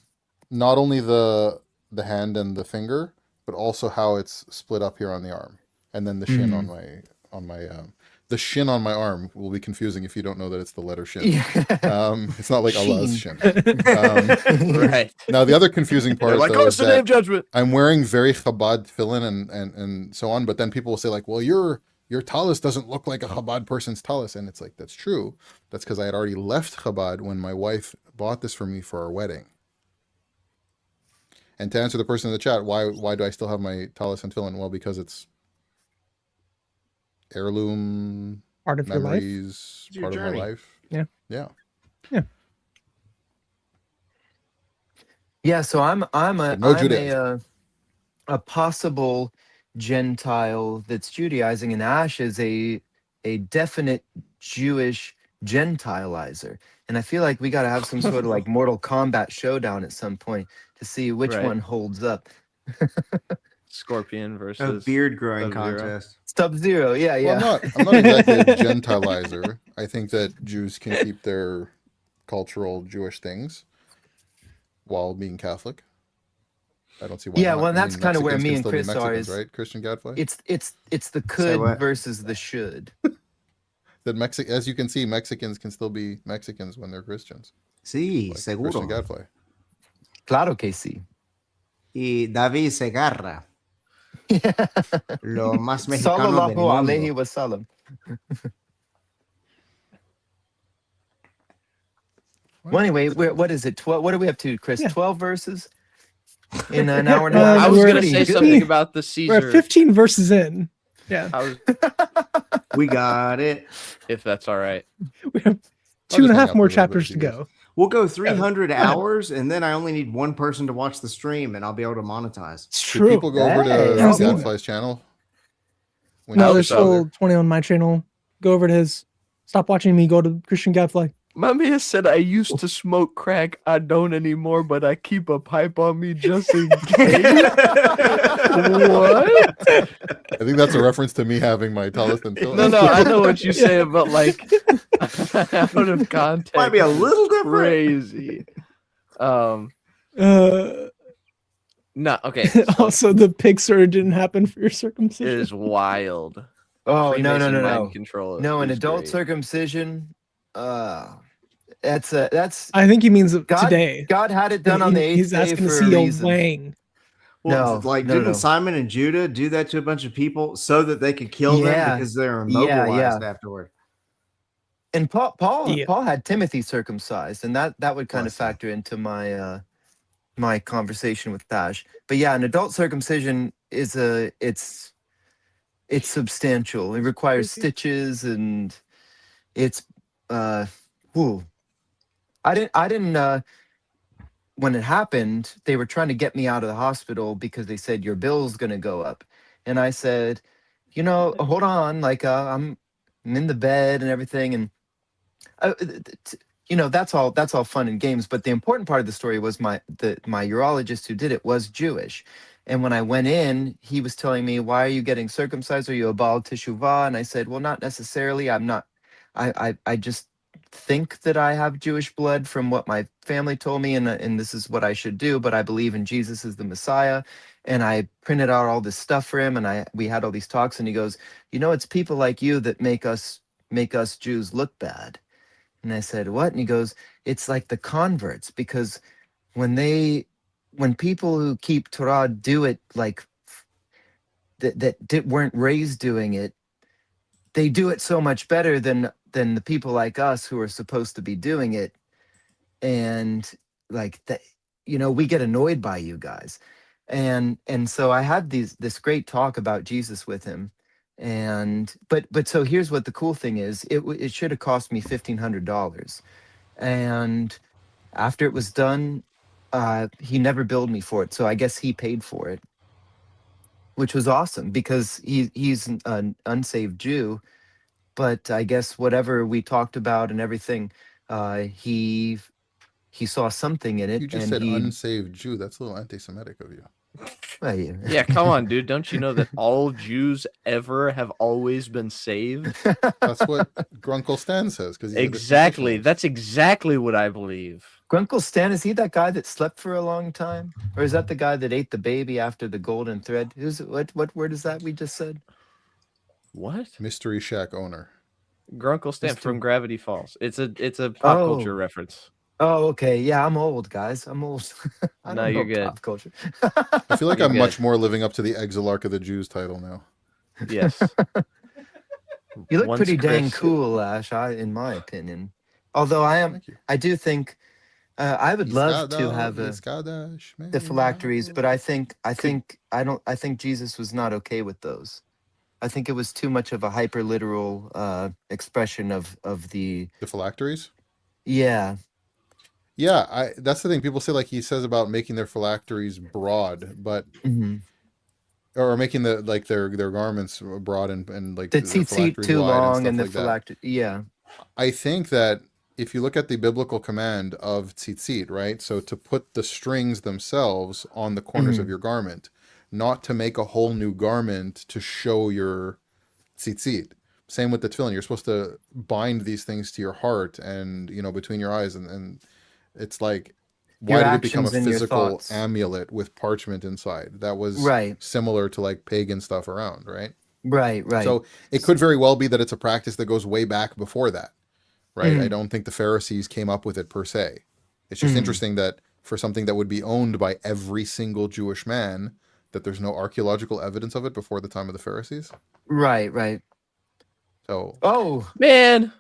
Not only the hand and the finger, but also how it's split up here on the arm, and then the shin on my the shin on my arm will be confusing if you don't know that it's the letter shin. Yeah. It's not like Allah's shin. Right. Now the other confusing part They're like, though, oh, is it's the day of that judgment. I'm wearing very Chabad tefillin and so on, but then people will say like, well, your tallis doesn't look like a Chabad person's tallis, and it's like, that's true. That's because I had already left Chabad when my wife bought this for me for our wedding. And to answer the person in the chat, why do I still have my tallis and tefillin? Well, because it's heirloom Part of your life. memories, It's your part of journey. my life. Yeah. Yeah. Yeah, so I'm But no a possible Gentile that's Judaizing, and Ash is a definite Jewish Gentilizer. And I feel like we got to have some sort of like Mortal Kombat showdown at some point to see which Right. one holds up. Scorpion A versus beard growing Sub-Zero. contest. Sub-Zero, yeah, yeah. Well, I'm not exactly a Gentilizer. I think that Jews can keep their cultural Jewish things while being Catholic. I don't see why. Yeah, not. well, I that's mean, kinda where Mexicans me can and still be Chris are, Mexicans, is- right? Christian Gadfly. It's the could what? versus the should. That as you can see, Mexicans can still be Mexicans when they're Christians. Sí, Like seguro. Christian Gadfly. Claro que sí. Y David Segarra. Lo más mexicano del Sallallahu mundo. alayhi wa sallam. Well, anyway, what is it? 12? What do we have to, Chris? Yeah. 12 verses in an hour and a half. I was We're gonna at say 50. something about the We're at Caesar. 15 verses in. Yeah. I was, We got it. if that's all right. We have I'll two and just a hang half out more for a little bit chapters if to you guys- go. We'll go 300 ahead. hours, and then I only need one person to watch the stream, and I'll be able to monetize. It's Should true. people go over Hey, to how's it? Gadfly's channel? When No, you there's guys go still 20 on my channel. Go over to his. Stop watching me. Go to Christian Gadfly. My man said I used to smoke crack. I don't anymore, but I keep a pipe on me just in case. What? I think that's a reference to me having my tallis and tefillin. No, I know what you're saying, but like out of context, Might be a little different. crazy. Uh, No, okay. So also, the Pixar didn't happen for your it circumcision. is wild. Oh, no, Freemason no. mind Control No, an is adult great. circumcision. That's I think he means God- today. God had it done on the eighth He's day asking to for see a a reason. wang. Well, No, like no, didn't no. Simon and Judah do that to a bunch of people so that they could kill Yeah. them because they're Yeah, immobilized yeah. afterward? And Paul Yeah. had Timothy circumcised, and that would kind of Bless him. factor into my my conversation with Dash. But yeah, an adult circumcision is it's substantial. It requires stitches, and it's whew. I didn't when it happened, they were trying to get me out of the hospital because they said your bill's going to go up. And I said, hold on, like I'm in the bed and everything, and that's all fun and games, but the important part of the story was my urologist who did it was Jewish. And when I went in, he was telling me, why are you getting circumcised? Are you a Baal Teshuvah? And I said, well, not necessarily. I'm not. I just think that I have Jewish blood from what my family told me, and this is what I should do. But I believe in Jesus as the Messiah. And I printed out all this stuff for him, and we had all these talks. And he goes, it's people like you that make us Jews look bad. And I said, what? And he goes, it's like the converts, because when people who keep Torah do it like weren't raised doing it, they do it so much better than the people like us who are supposed to be doing it. And like that, we get annoyed by you guys. And so I had this great talk about Jesus with him. And but so here's what the cool thing is. It should have cost me $1,500. And after it was done, he never billed me for it. So I guess he paid for it, which was awesome because he's an unsaved Jew. But I guess whatever we talked about and everything, he saw something in it. You just and said he, unsaved Jew. That's a little anti-Semitic of you. well, yeah. Yeah, come on, dude. Don't you know that all Jews ever have always been saved? That's what Grunkle Stan says. Because Exactly. That's exactly what I believe. Grunkle Stan, is he that guy that slept for a long time? Or is that the guy that ate the baby after the golden thread? What word is that we just said? What? Mystery Shack owner. Grunkle Stamp Mr. from Gravity Falls. It's a pop Oh. culture reference. Oh, okay. Yeah, I'm old, guys. I'm old. I No, don't know you're good. pop culture. I feel like You're I'm good. much more living up to the Exilarch of the Jews title now. Yes. You look Once pretty dang Chris- cool, Ash, in my opinion. Although Thank you. I do think I would love to have the phylacteries, but I think Jesus was not okay with those. I think it was too much of a hyper literal expression of the The phylacteries? yeah. Yeah, that's the thing. People say like he says about making their phylacteries broad, but Mhm. or making their garments broad and like The the tzitzit phylacteries too wide long stuff and the like that. phylactery. Yeah. I think that if you look at the biblical command of tzitzit, right? So to put the strings themselves on the corners of your garment, not to make a whole new garment to show your tzitzit. Same with the tefillin. You're supposed to bind these things to your heart and, between your eyes. And it's like, why Your did it become a actions and your physical thoughts. amulet with parchment inside? That was Right. similar to like pagan stuff around, right? Right. So it could very well be that it's a practice that goes way back before that, right? I don't think the Pharisees came up with it per se. It's just interesting that for something that would be owned by every single Jewish man, that there's no archaeological evidence of it before the time of the Pharisees. Right. So Oh, Man,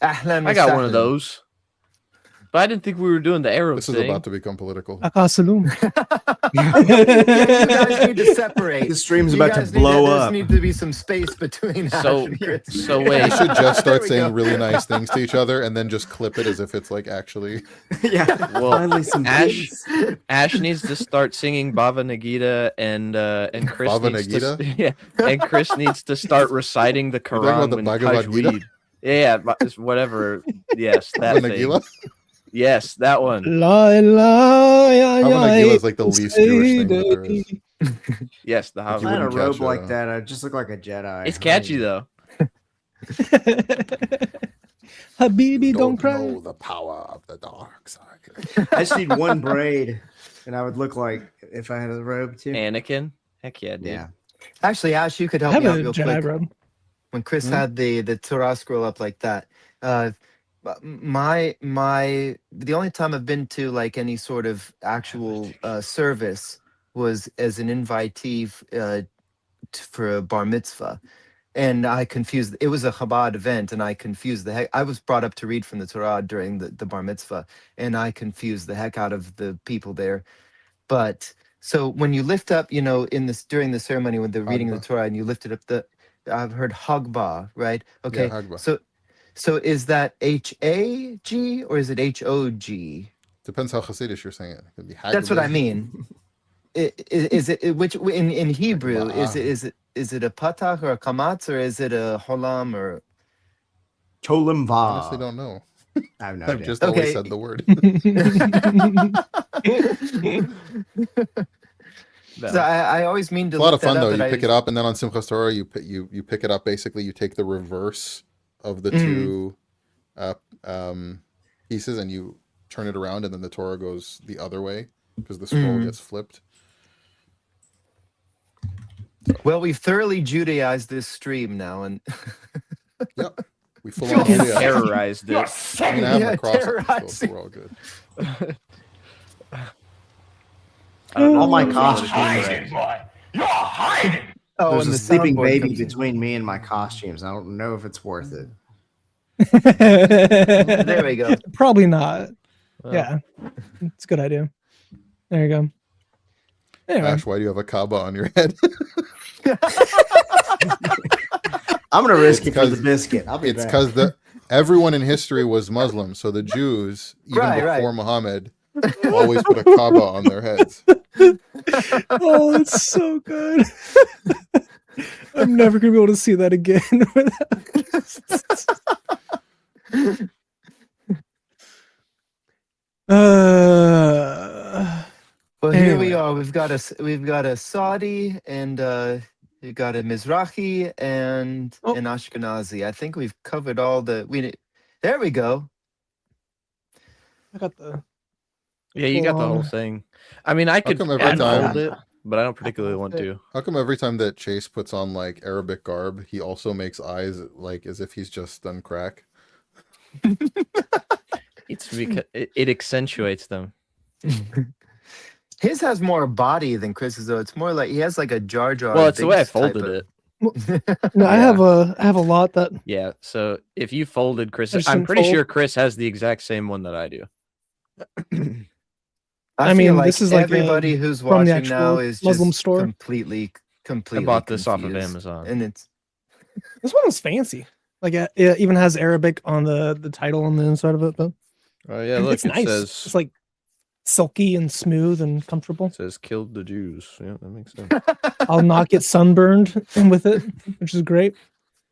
ahlan I got wa one of sahlan. those. But I didn't think we were doing the Arab this is thing. about to become political. Akasalum. Yeah, you guys need to separate. The stream's You about to guys blow There's up. need to be some space between So- Ash and Chris. so wait. We should just There start we saying go. really nice things to each other and then just clip it as if it's like actually. Yeah. Well, Finally, some Ash- peace. Ash needs to start singing Baba Nagita, and Chris Baba needs Nagita? to yeah, and Chris needs to start reciting the talking about Quran the when Bhagavad Gita? Tajweed. Yeah, it's whatever. Yes, that thing. Nagila? Yes, that one. La ilaha Nagila is like the least Jewish thing that there is. Yes, the You If I Havana. had a wouldn't robe catch like it, that, I'd just look like a Jedi. It's catchy though. Habibi, don't cry. know the power of the dark side. I just need one braid, and I would look like if I had a robe too. Anakin. Heck yeah, dude. Yeah. Actually, Ash, you could I help have me a out real Jedi quick. robe. When Chris had the Torah scroll up like that, the only time I've been to like any sort of actual service was as an invitee for a bar mitzvah. And I confused, it was a Chabad event, and I confused the heck. I was brought up to read from the Torah during the bar mitzvah, and I confused the heck out of the people there. But so when you lift up, in this during the ceremony when they're reading the Hagbah. Torah, and you lifted up I've heard Hagbah, right? Okay, Hagbah. so is that H-A-G or is it H-O-G? Depends how Hasidish you're saying it. It could be That's what I Hagbah. mean. Is it which in Hebrew Hagbah. is it a patach or a kamatz or is it a holam or Cholim Va. Honestly, don't know. I have no I've idea. just always Okay. said the word. No. So I always mean to It's a lot look of fun that up, though. but You pick it up, and then on Simchas Torah, you pick it up. Basically, you take the reverse of the two pieces, and you turn it around, and then the Torah goes the other way because the scroll gets flipped. Well, we've thoroughly Judaized this stream now, and Yep. We full on terrorized it. I'm gonna have Yeah, my cross up, terrorizing. so we're all good. I don't know All my if that was costumes. correct. Oh, There's and a the sleeping soundboard baby comes in. between me and my costumes. I don't know if it's worth it. There we go. Probably not. Well, Yeah, it's a good idea. There you go. Anyway, Ash, why do you have a Kaaba on your head? I'm gonna risk it for the because- biscuit. I'll be It's back. because everyone in history was Muslim, so the Jews, even Right, before right. Muhammad, always put a Kaaba on their heads. oh, it's so good. I'm never gonna be able to see that again. Well, here we Anyway. are. We've got a Saudi and we've got a Mizrahi and Oh. an Ashkenazi. I think we've covered all the. There we go. I got the. Yeah, you got the whole Well, thing. I mean, I could come every unfold time- it, but I don't particularly want to. How come every time that Chase puts on like Arabic garb, he also makes eyes like as if he's just done crack? It's because it accentuates them. His has more body than Chris's, though. It's more like he has like a Jar Jar. Well, it's the way I Binks type folded of- it. No, I Yeah. have a lot that Yeah. So if you folded Chris, I just I'm didn't pretty fold. sure Chris has the exact same one that I do. I I mean, feel like this is like everybody who's from the watching now actual is Muslim just store. completely. I bought this off of confused. Amazon. and it's this one was fancy. Like it even has Arabic on the title on the inside of it, but Oh yeah, look, it's it nice. says It's like silky and smooth and comfortable. it says killed the Jews. Yeah, that makes sense. I'll not get sunburned with it, which is great.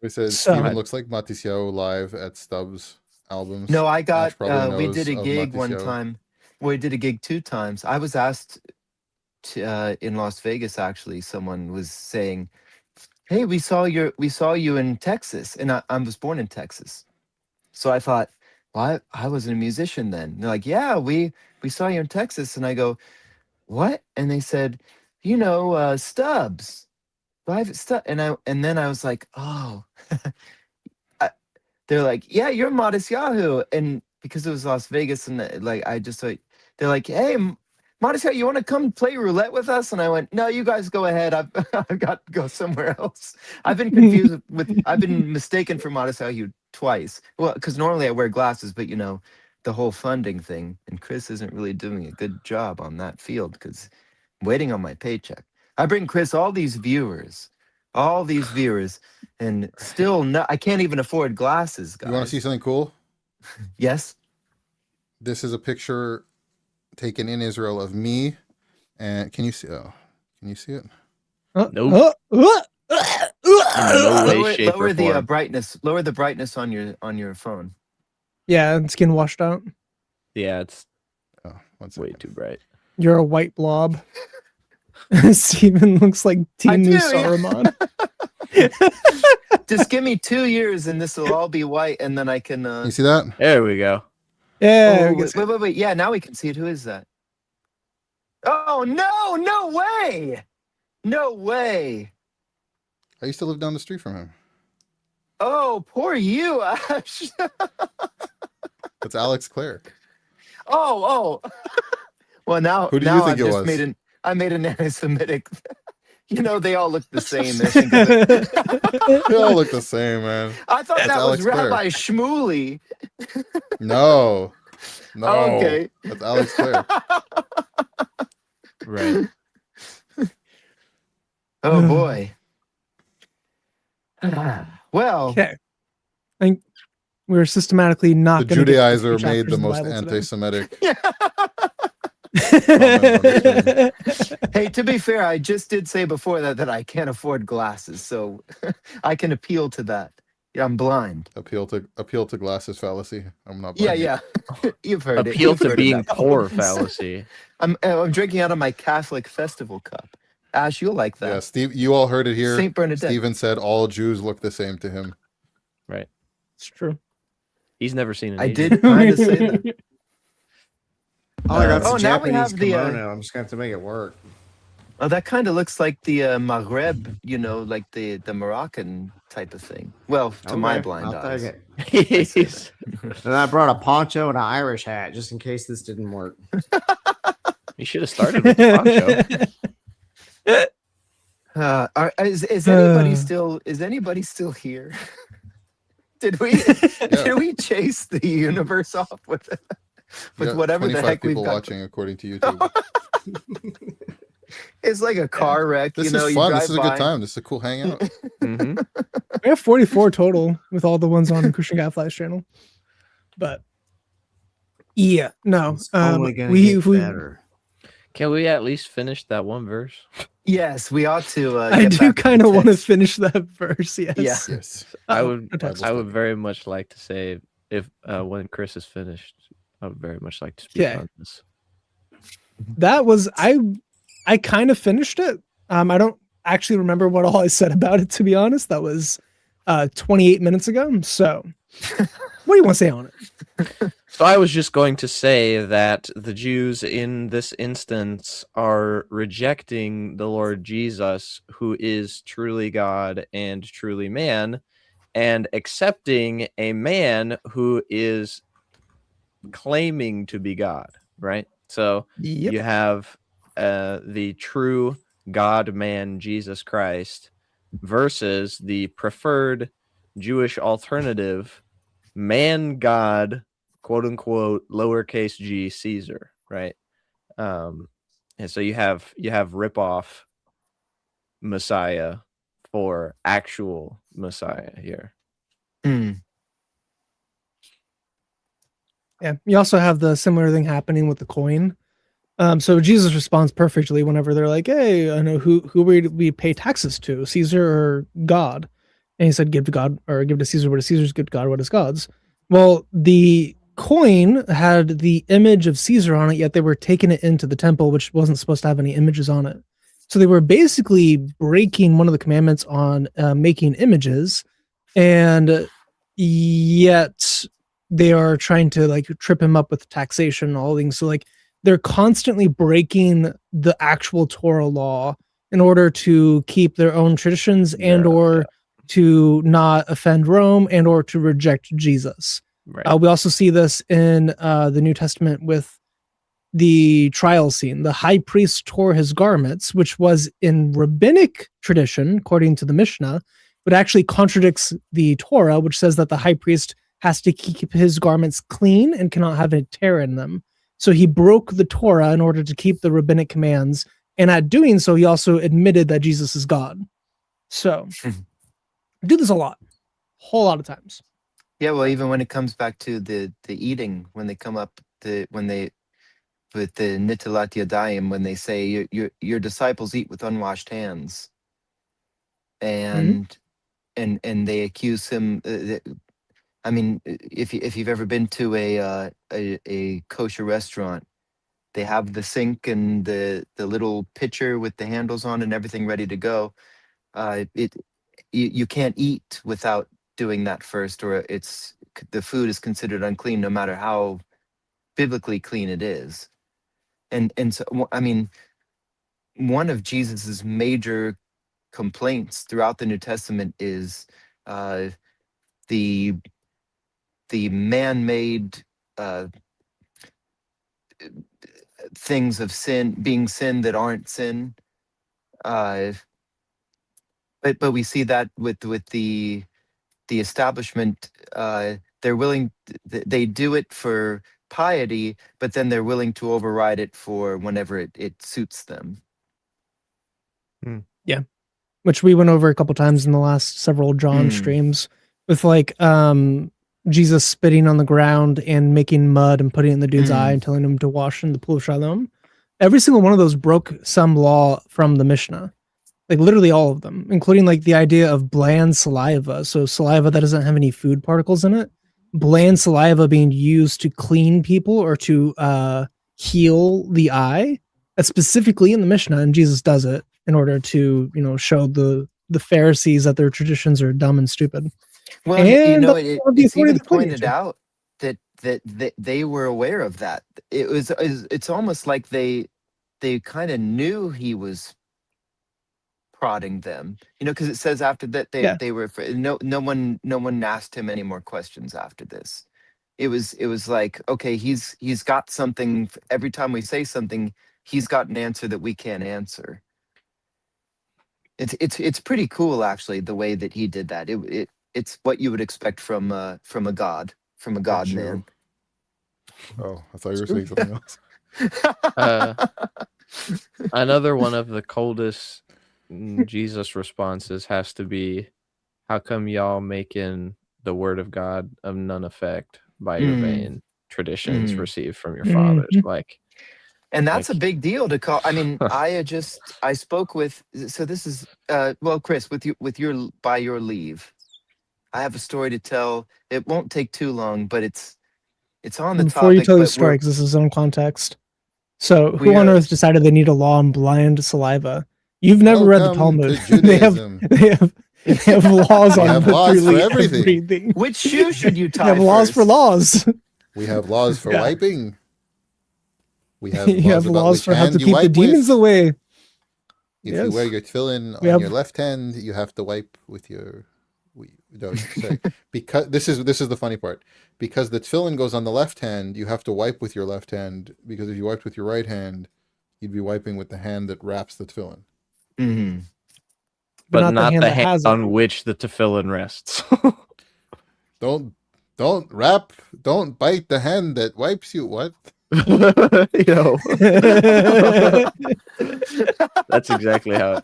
It says So- Steven looks like Matisseo live at Stubbs albums. No, I got. Ash probably We did a knows of gig one Matisseo. time. We did a gig 2 times. I was asked to, in Las Vegas. Actually, someone was saying, "Hey, we saw you in Texas," and I was born in Texas. So I thought, well, I wasn't a musician then. And they're like, "Yeah, we saw you in Texas," and I go, "What?" And they said, Stubbs, live at Stubbs, and then I was like, "Oh." They're like, "Yeah, you're Modest Yahoo," and because it was Las Vegas, and like I just like, they're like, "Hey, Modest Yahoo, you want to come play roulette with us?" And I went, "No, you guys go ahead. I've got to go somewhere else." I've been confused I've been mistaken for Modest Yahoo twice. Well, because normally I wear glasses, but the whole funding thing, and Chris isn't really doing a good job on that field because I'm waiting on my paycheck. I bring Chris all these viewers, and still no, I can't even afford glasses, guys. You want to see something cool? Yes. This is a picture taken in Israel of me, and can you see? Oh, can you see it? Nope. No way, shape, Lower or the form. brightness. Lower the brightness on your phone. Yeah, it's getting washed out. Yeah, it's Oh, one way second. too bright. You're a white blob. Steven looks like I Team do, New yeah. Saruman. Just give me 2 years and this will all be white, and then I can. You see that? There we go. Yeah, Oh, I guess- wait. Yeah, now we can see it. Who is that? Oh no! No way! No way! I used to live down the street from him. Oh, poor you, Ash. It's Alex Clare. Oh. Well, now Who do you now think I've it just was? I made an anti-Semitic. They all look the same. I think of it. They all look the same, man. I thought That's that Alex was Clare. Rabbi Shmuley. No, no. Okay. That's Alex Clare. Right. Oh boy. Well, Okay. I think we're systematically not The going to Judaizer made the most anti-Semitic. hey, to be fair, I just did say before that I can't afford glasses, so I can appeal to that. Yeah, I'm blind. Appeal to glasses fallacy. I'm not. Yeah, buying it. yeah. You've heard it. Appeal You've to heard of being that. poor fallacy. I'm drinking out of my Catholic festival cup. Ash, you'll like that. Yeah, Steve. You all heard it here. Saint Bernadette. Steven said all Jews look the same to him. Right. It's true. He's never seen an I Asian. did kind of say that. All I got's Oh, a now we Japanese have the, kimono. I'm just gonna have to make it work. Oh, that kind of looks like the Maghreb, you know, like the Moroccan type of thing. Well, to my Okay, blind I'll take eyes. it. I say He's- that. And I brought a poncho and an Irish hat just in case this didn't work. you should have started with the poncho. Is anybody Uh. still here? Did we chase the universe off with We got whatever the 25 heck we've people got? watching according to YouTube. It's like a car wreck. This you know, is you fun. drive This is a by. good time. This is a cool hangout. hmm We have 44 total with all the ones on Christian Gadfly's channel. But yeah, no. It's only gonna we get better. Can we at least finish that one verse? Yes, we ought to. I get do back to the kind of want to text. finish that verse. Yes. Yeah. Yes. I Uh-oh, would. no text. I would very much like to say if when Chris is finished, I would very much like to speak Okay. on this. That was I kind of finished it. I don't actually remember what all I said about it, to be honest. That was 28 minutes ago. So what do you want to say on it? So I was just going to say that the Jews in this instance are rejecting the Lord Jesus, who is truly God and truly man, and accepting a man who is claiming to be God, right? So Yep. you have the true God man Jesus Christ versus the preferred Jewish alternative man God, quote unquote, lowercase g Caesar, right? And so you have rip-off Messiah for actual Messiah here. Hmm. Yeah. You also have the similar thing happening with the coin. So Jesus responds perfectly whenever they're like, "Hey, I know who we pay taxes to, Caesar or God?" And he said, "Give to God or give to Caesar what is Caesar's, give to God what is God's." Well, the coin had the image of Caesar on it, yet they were taking it into the temple, which wasn't supposed to have any images on it. So they were basically breaking one of the commandments on making images, and yet they are trying to like trip him up with taxation and all things. So like they're constantly breaking the actual Torah law in order to keep their own traditions and or to not offend Rome and or to reject Jesus. Right. We also see this in the New Testament with the trial scene. The high priest tore his garments, which was in rabbinic tradition, according to the Mishnah, but actually contradicts the Torah, which says that the high priest has to keep his garments clean and cannot have a tear in them. So he broke the Torah in order to keep the rabbinic commands. And at doing so, he also admitted that Jesus is God. So I do this a lot, whole lot of times. Yeah, well, even when it comes back to the eating, when they come up when they with the Nitilat Yadayim, when they say your disciples eat with unwashed hands, and they accuse him. I mean, if you've ever been to a kosher restaurant, they have the sink and the little pitcher with the handles on and everything ready to go. You can't eat without doing that first, or the food is considered unclean, no matter how biblically clean it is. And so I mean, one of Jesus's major complaints throughout the New Testament is the man-made things of sin being sin that aren't sin. But we see that with the establishment, they're willing. They do it for piety, but then they're willing to override it for whenever it suits them. Which we went over a couple times in the last several John streams with like Jesus spitting on the ground and making mud and putting it in the dude's eye and telling him to wash in the pool of Shalom. Every single one of those broke some law from the Mishnah. Like literally all of them, including like the idea of bland saliva. So saliva that doesn't have any food particles in it. Bland saliva being used to clean people or to heal the eye. That's specifically in the Mishnah, and Jesus does it in order to, show the Pharisees that their traditions are dumb and stupid. Well, And it's even pointed out that they were aware of that. It's almost like they kind of knew he was prodding them, because it says after that Yeah. they were no one asked him any more questions after this. It was like, okay, he's got something. Every time we say something, he's got an answer that we can't answer. It's pretty cool, actually, the way that he did that. It's what you would expect from a god Jew. man. Oh, I thought you were saying something else. Another one of the coldest Jesus responses has to be, how come y'all making the word of God of none effect by your vain traditions received from your fathers? Like, and that's a like- big deal to call. I mean, I spoke with, so this is well, Chris, with your by your leave, I have a story to tell. It won't take too long, but it's on the Before you topic, tell your but story, because this is on context. So, who We on are- earth decided they need a law on blind saliva? You've never read the Welcome Talmud. to they have Judaism. they have laws We on have laws for literally everything. everything. which shoe should you They tie? have laws for first? laws. We have laws for Yeah. wiping. We have You have about laws which for how to hand you keep the wipe demons with. away. If you Yes. wear your tefillin We on have- your left hand, you have to wipe with your. No, sorry. Because this is the funny part. Because the tefillin goes on the left hand, you have to wipe with your left hand. Because if you wiped with your right hand, you'd be wiping with the hand that wraps the tefillin. Mhm. but not the that hand has it. on which the tefillin rests. Don't bite the hand that wipes you. What? That's exactly how.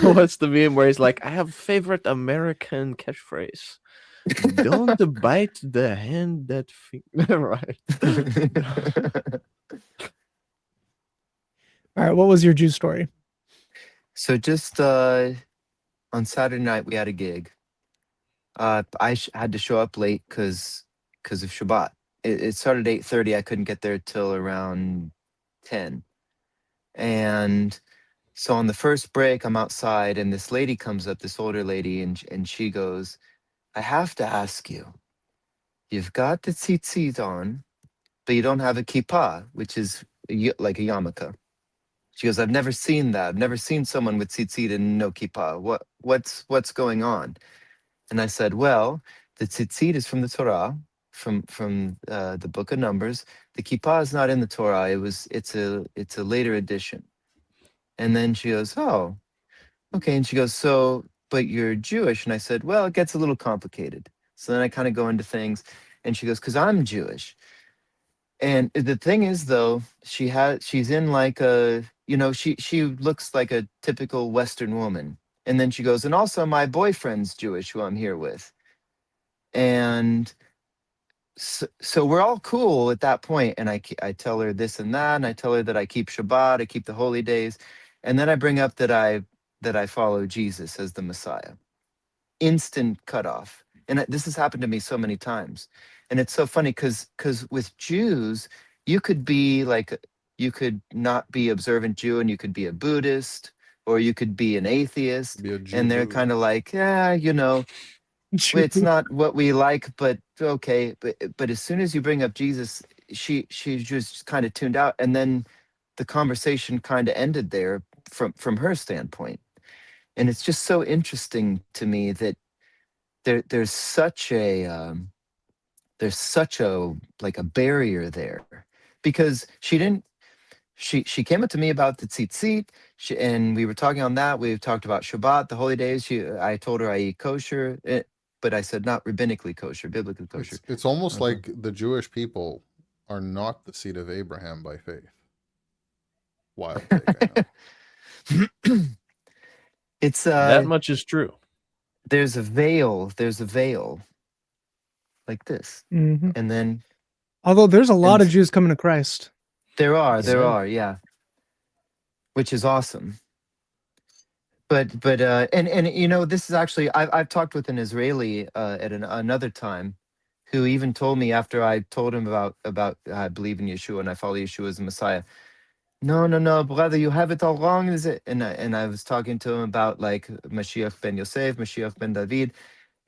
What's the meme where he's like, "I have favorite American catchphrase: Don't bite the hand that." Right. All right, what was your Jew story? So just on Saturday night we had a gig. I had to show up late because of Shabbat. It started 8:30. I couldn't get there till around 10. And so on the first break, I'm outside, and this lady comes up, this older lady, and she goes, "I have to ask you. You've got the tzitzit on, but you don't have a kippah, which is like a yarmulke." She goes, "I've never seen that. I've never seen someone with tzitzit and no kippah. What's going on?" And I said, "Well, the tzitzit is from the Torah, from the Book of Numbers. The kippah is not in the Torah. It's a later addition." And then she goes, "Oh, okay." And she goes, "So, but you're Jewish?" And I said, "Well, it gets a little complicated." So then I kind of go into things, and she goes, "Because I'm Jewish." And the thing is, though, she's in like a, she looks like a typical Western woman. And then she goes, "And also my boyfriend's Jewish, who I'm here with." And so we're all cool at that point. And I tell her this and that, and I tell her that I keep Shabbat, I keep the holy days. And then I bring up that I follow Jesus as the Messiah. Instant cutoff. And this has happened to me so many times. And it's so funny because with Jews, you could not be observant Jew, and you could be a Buddhist, or you could be an atheist. Be a Jew, And they're Jew. kind of like, yeah, it's not what we like, but okay. But as soon as you bring up Jesus, she just kind of tuned out, and then the conversation kind of ended there from her standpoint. And it's just so interesting to me that there's such a like a barrier there, because she came up to me about the tzitzit, and we were talking on that. We talked about Shabbat, the holy days. I told her I eat kosher, but I said not rabbinically kosher, biblically kosher. It's almost Uh-huh. like the Jewish people are not the seed of Abraham by faith. Wild take, I know. It's That much is true. there's a veil like this, Mhm. and then Although there's a lot of And- Jews coming to Christ. there are, Yeah. yeah, which is awesome. But and this is actually, I've talked with an Israeli at another time, who even told me, after I told him about I believe in Yeshua and I follow Yeshua as the Messiah. No, brother, you have it all wrong. Is it? And I was talking to him about like Mashiach ben Yosef, Mashiach ben David,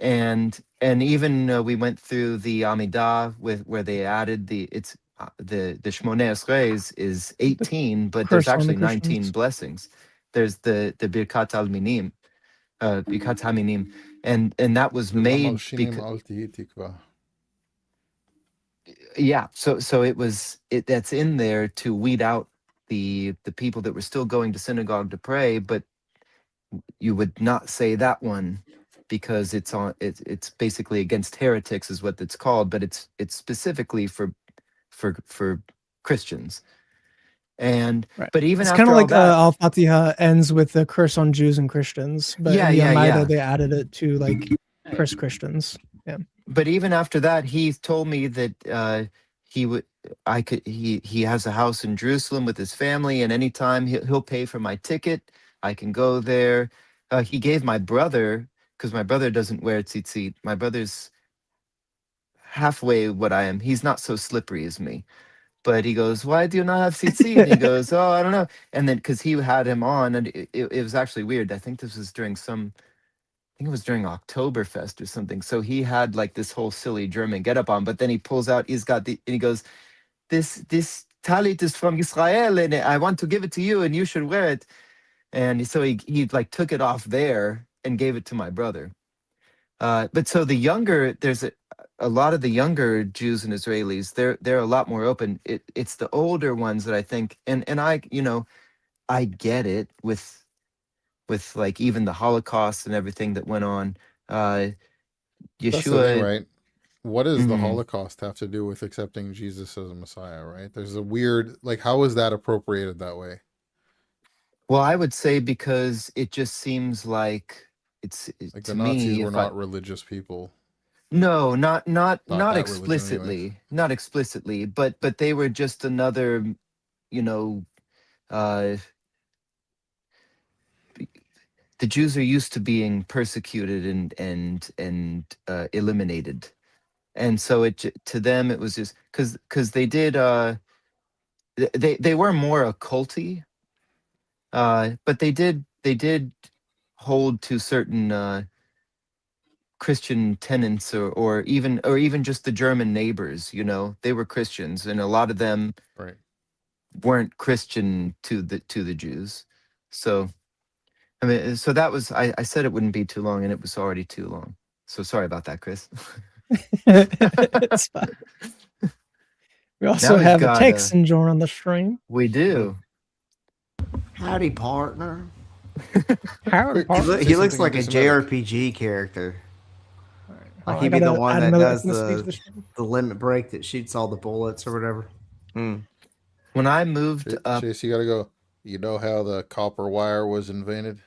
and even we went through the Amidah where they added the Shmoneh Esrei is 18, but there's Curse on the actually 19 Christians. blessings there's the Birkat al-Minim, Birkat Haminim, and that was made because, yeah. So that's in there to weed out the people that were still going to synagogue to pray, but you would not say that one because it's basically against heretics is what it's called, but it's specifically for Christians. And Right. but even It's after kind of all like that, Al-Fatiha ends with the curse on Jews and Christians, but Yeah, in the yeah, Amida yeah. they added it to like curse Christians. Yeah. but even after that, he told me that he would he has a house in Jerusalem with his family, and anytime he'll pay for my ticket, I can go there. He gave my brother, because my brother doesn't wear tzitzit. My brother's halfway what I am. He's not so slippery as me. But he goes, "Why do you not have tzitzit?" And he goes, "Oh, I don't know." And then because he had him on, and it was actually weird. I think this was during I think it was during Oktoberfest or something. So he had like this whole silly German getup on, but then he pulls out, and he goes, "This talit is from Israel, and I want to give it to you, and you should wear it." And so he like took it off there and gave it to my brother. But so there's a lot of the younger Jews and Israelis. They're a lot more open. It's the older ones that I think, and I I get it with like even the Holocaust and everything that went on. Yeshua, That's the thing, right? What does the Mhm. Holocaust have to do with accepting Jesus as a Messiah, right? There's a weird, like, how is that appropriated that way? Well, I would say because it just seems like Like to the Nazis me. were If not religious people. No, not Not that religion anyways. explicitly, not explicitly, but they were just another, you know, uh, the Jews are used to being persecuted and eliminated, and so to them it was just because they did they were more occulty, but they did hold to certain Christian tenets or even just the German neighbors, they were Christians, and a lot of them Right. weren't Christian to the Jews. So I mean, so that was I said it wouldn't be too long, and it was already too long. So sorry about that, Chris. It's fine. We also we've have a got, Texan join on the stream. We do. Howdy, partner. Howdy, Quick, partner. He looks something like a anti-Semitic. JRPG character. Like Oh, he'd I be the gotta one add that another does ethnicity to the stream. limit break that shoots all the bullets or whatever. When I moved up, Chase, you gotta go. You know how the copper wire was invented?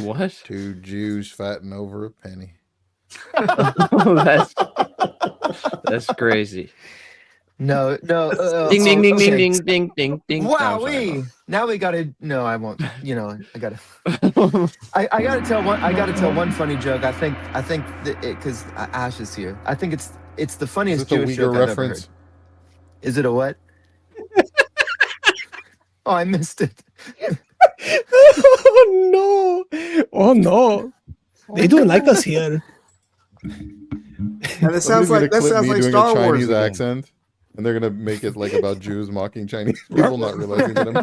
What? 2 Jews fighting over a penny. Oh, that's crazy. no, Ding ding ding okay. ding ding ding ding ding. No, Wow, I'm sorry, now we gotta. No, I won't. I gotta. no. I gotta tell one. I gotta tell one funny joke. I think because Ash is here. I think it's the Is funniest it the Jewish joke Uyghur I've ever heard. reference? Is it a what? Oh, I missed it. Oh no! Oh no! They don't like us here. And it sounds Somebody's like gonna that clip sounds me like doing Star a Wars Chinese again. accent, and they're gonna make it like about Jews mocking Chinese people, not realizing that I'm.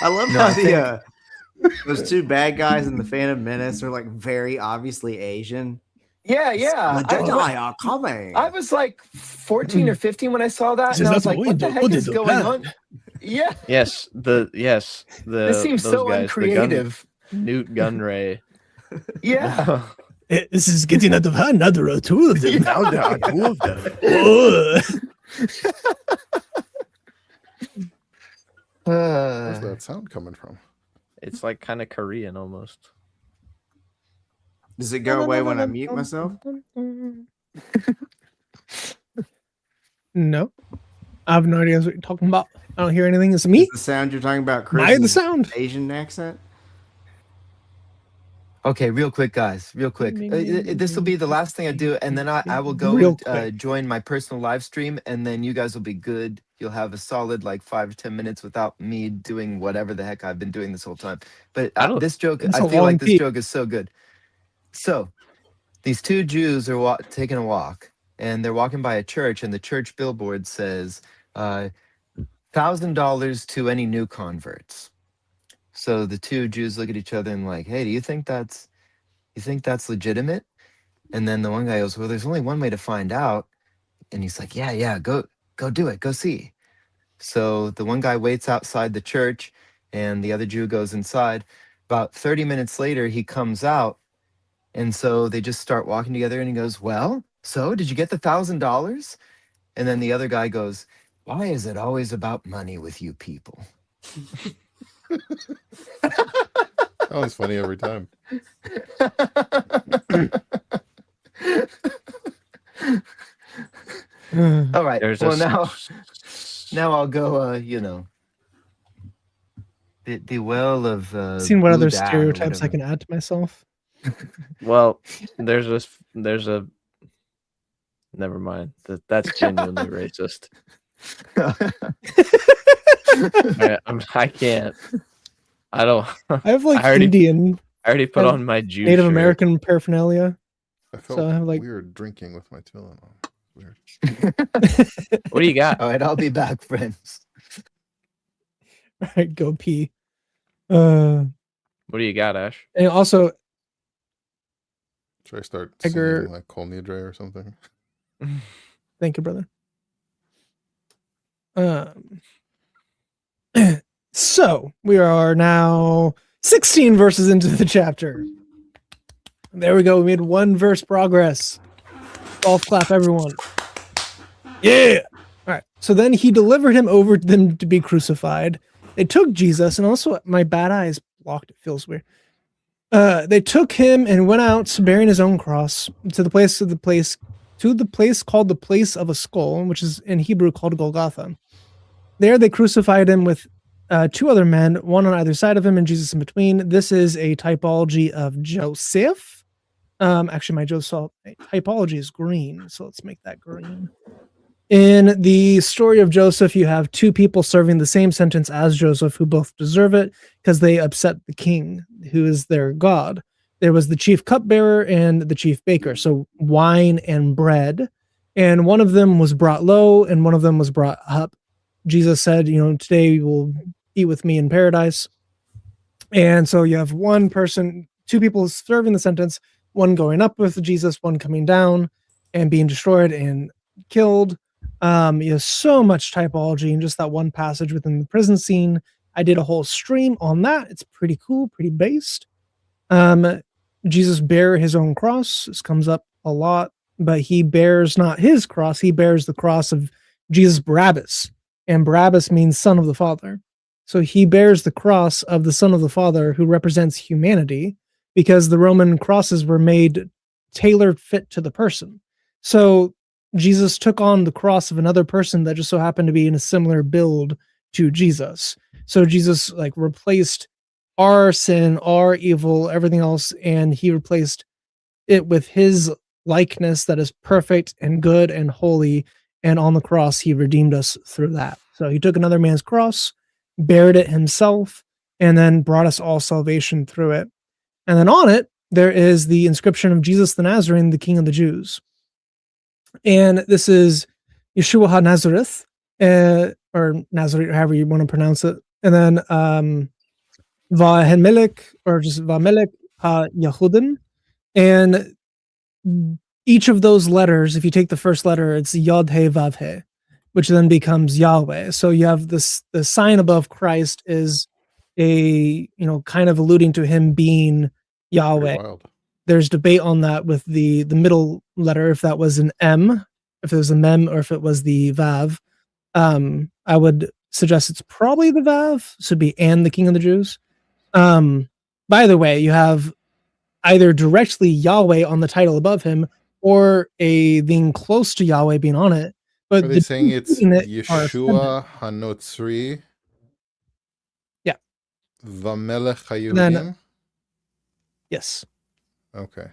I love No, how I those two bad guys in the Phantom Menace are like very obviously Asian. Yeah. The Jedi are coming. I was like 14 or 15 when I saw that, This and is I was not like, the "What the way heck to is do going that." on?" Yeah, Yes, the this seems those so guys, the gun, uncreative. Newt Gunray. Yeah. This is getting out of hand. Now there are 2 of them. Yeah. Now there are 2 of them. Oh. Where's that sound coming from? It's like kind of Korean almost. Does it go away when I mute myself? No, I have no idea what you're talking about. I don't hear anything. It's me. Is the sound you're talking about, Am Chris? I the is sound? Asian accent? Okay, real quick, guys. Real quick. This will be the last thing I do, and then I will go Real and quick. join my personal live stream, and then you guys will be good. You'll have a solid like 5 or 10 minutes without me doing whatever the heck I've been doing this whole time. But I don't- this joke, It's I a feel long like this peek. joke is so good. So these 2 Jews are taking a walk, and they're walking by a church, and the church billboard says, $1,000 to any new converts. So the two Jews look at each other and like, hey, do you think that's legitimate? And then the one guy goes, well, there's only one way to find out. And he's like, yeah, go do it, go see. So the one guy waits outside the church and the other Jew goes inside. About 30 minutes later, he comes out. And so they just start walking together and he goes, well, so did you get the $1,000? And then the other guy goes, why is it always about money with you people? That was funny every time. All right. There's Well, a now I'll go, the well of Seen what other Buddha or stereotypes I whatever. can add to myself? well, there's a never mind. That's genuinely racist. I can't. I don't. I have like I already- Indian, I already put have on my Jew Native shirt. American paraphernalia. I felt I have, like- weird drinking with my tefillin on. Weird. What do you got? All right, I'll be back, friends. All right, go pee. And What do you got, Ash? also, Should I start Edgar- singing like Kol Nidre or something? thank you, brother. So we are now 16 verses into the chapter. There we go. We made one verse progress. Golf clap, everyone. Yeah. All right. So then he delivered him over to them to be crucified. They took Jesus, and also my bad eyes blocked. It feels weird. They took him and went out bearing his own cross to the place called the place of a skull, which is in Hebrew called Golgotha. There they crucified him with two other men, one on either side of him and Jesus in between. This is a typology of Joseph. Actually, my Joseph typology is green, so let's make that green. In the story of Joseph, you have two people serving the same sentence as Joseph who both deserve it because they upset the king, who is their god. There was the chief cupbearer and the chief baker, so wine and bread. And one of them was brought low and one of them was brought up. Jesus said, today you will eat with me in paradise. And so you have one person, two people serving the sentence, one going up with Jesus, one coming down and being destroyed and killed. You have so much typology in just that one passage within the prison scene. I did a whole stream on that. It's pretty cool, pretty based. Jesus bare his own cross. This comes up a lot, but he bears not his cross. He bears the cross of Jesus Barabbas. And Barabbas means son of the Father. So he bears the cross of the Son of the Father who represents humanity, because the Roman crosses were made tailored fit to the person. So Jesus took on the cross of another person that just so happened to be in a similar build to Jesus. So Jesus replaced our sin, our evil, everything else, and he replaced it with his likeness that is perfect and good and holy. And on the cross, he redeemed us through that. So he took another man's cross, bared it himself, and then brought us all salvation through it. And then on it, there is the inscription of Jesus the Nazarene, the King of the Jews. And this is Yeshua HaNazareth, or Nazareth, however you want to pronounce it. And then Vahemelech, or just Vamelech HaYahudin. And each of those letters, if you take the first letter, it's Yod He Vav He, which then becomes Yahweh. So you have this, the sign above Christ is a, kind of alluding to him being Yahweh. Wild. There's debate on that with the middle letter, if that was an M, if it was a mem, or if it was the Vav. I would suggest it's probably the Vav, so it'd be and the King of the Jews. By the way, you have either directly Yahweh on the title above him, or a being close to Yahweh being on it. But Are they saying it's reading it are Yeshua Hanotzri? Yeah. Vamelech Then- HaYehudim? yes, Okay.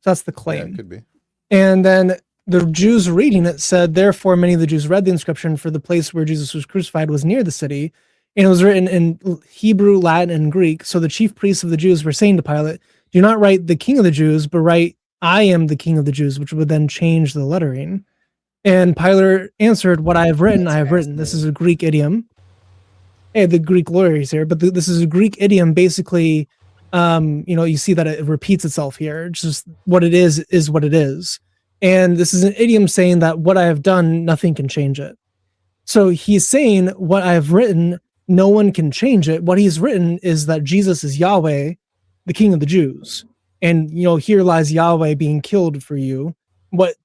so that's the Yeah, claim. it could be. And then the Jews reading it said, therefore, many of the Jews read the inscription, for the place where Jesus was crucified was near the city. And it was written in Hebrew, Latin, and Greek. So the chief priests of the Jews were saying to Pilate, do not write the King of the Jews, but write, I am the King of the Jews, which would then change the lettering. And Pilate answered, "What I have written, That's I have written." This is fascinating. a Greek idiom. Hey, the Greek lawyer is here, but this is a Greek idiom. Basically, you see that it repeats itself here. It's just what it is what it is. And this is an idiom saying that what I have done, nothing can change it. So he's saying what I have written, no one can change it. What he's written is that Jesus is Yahweh, the King of the Jews. And here lies Yahweh being killed for you. What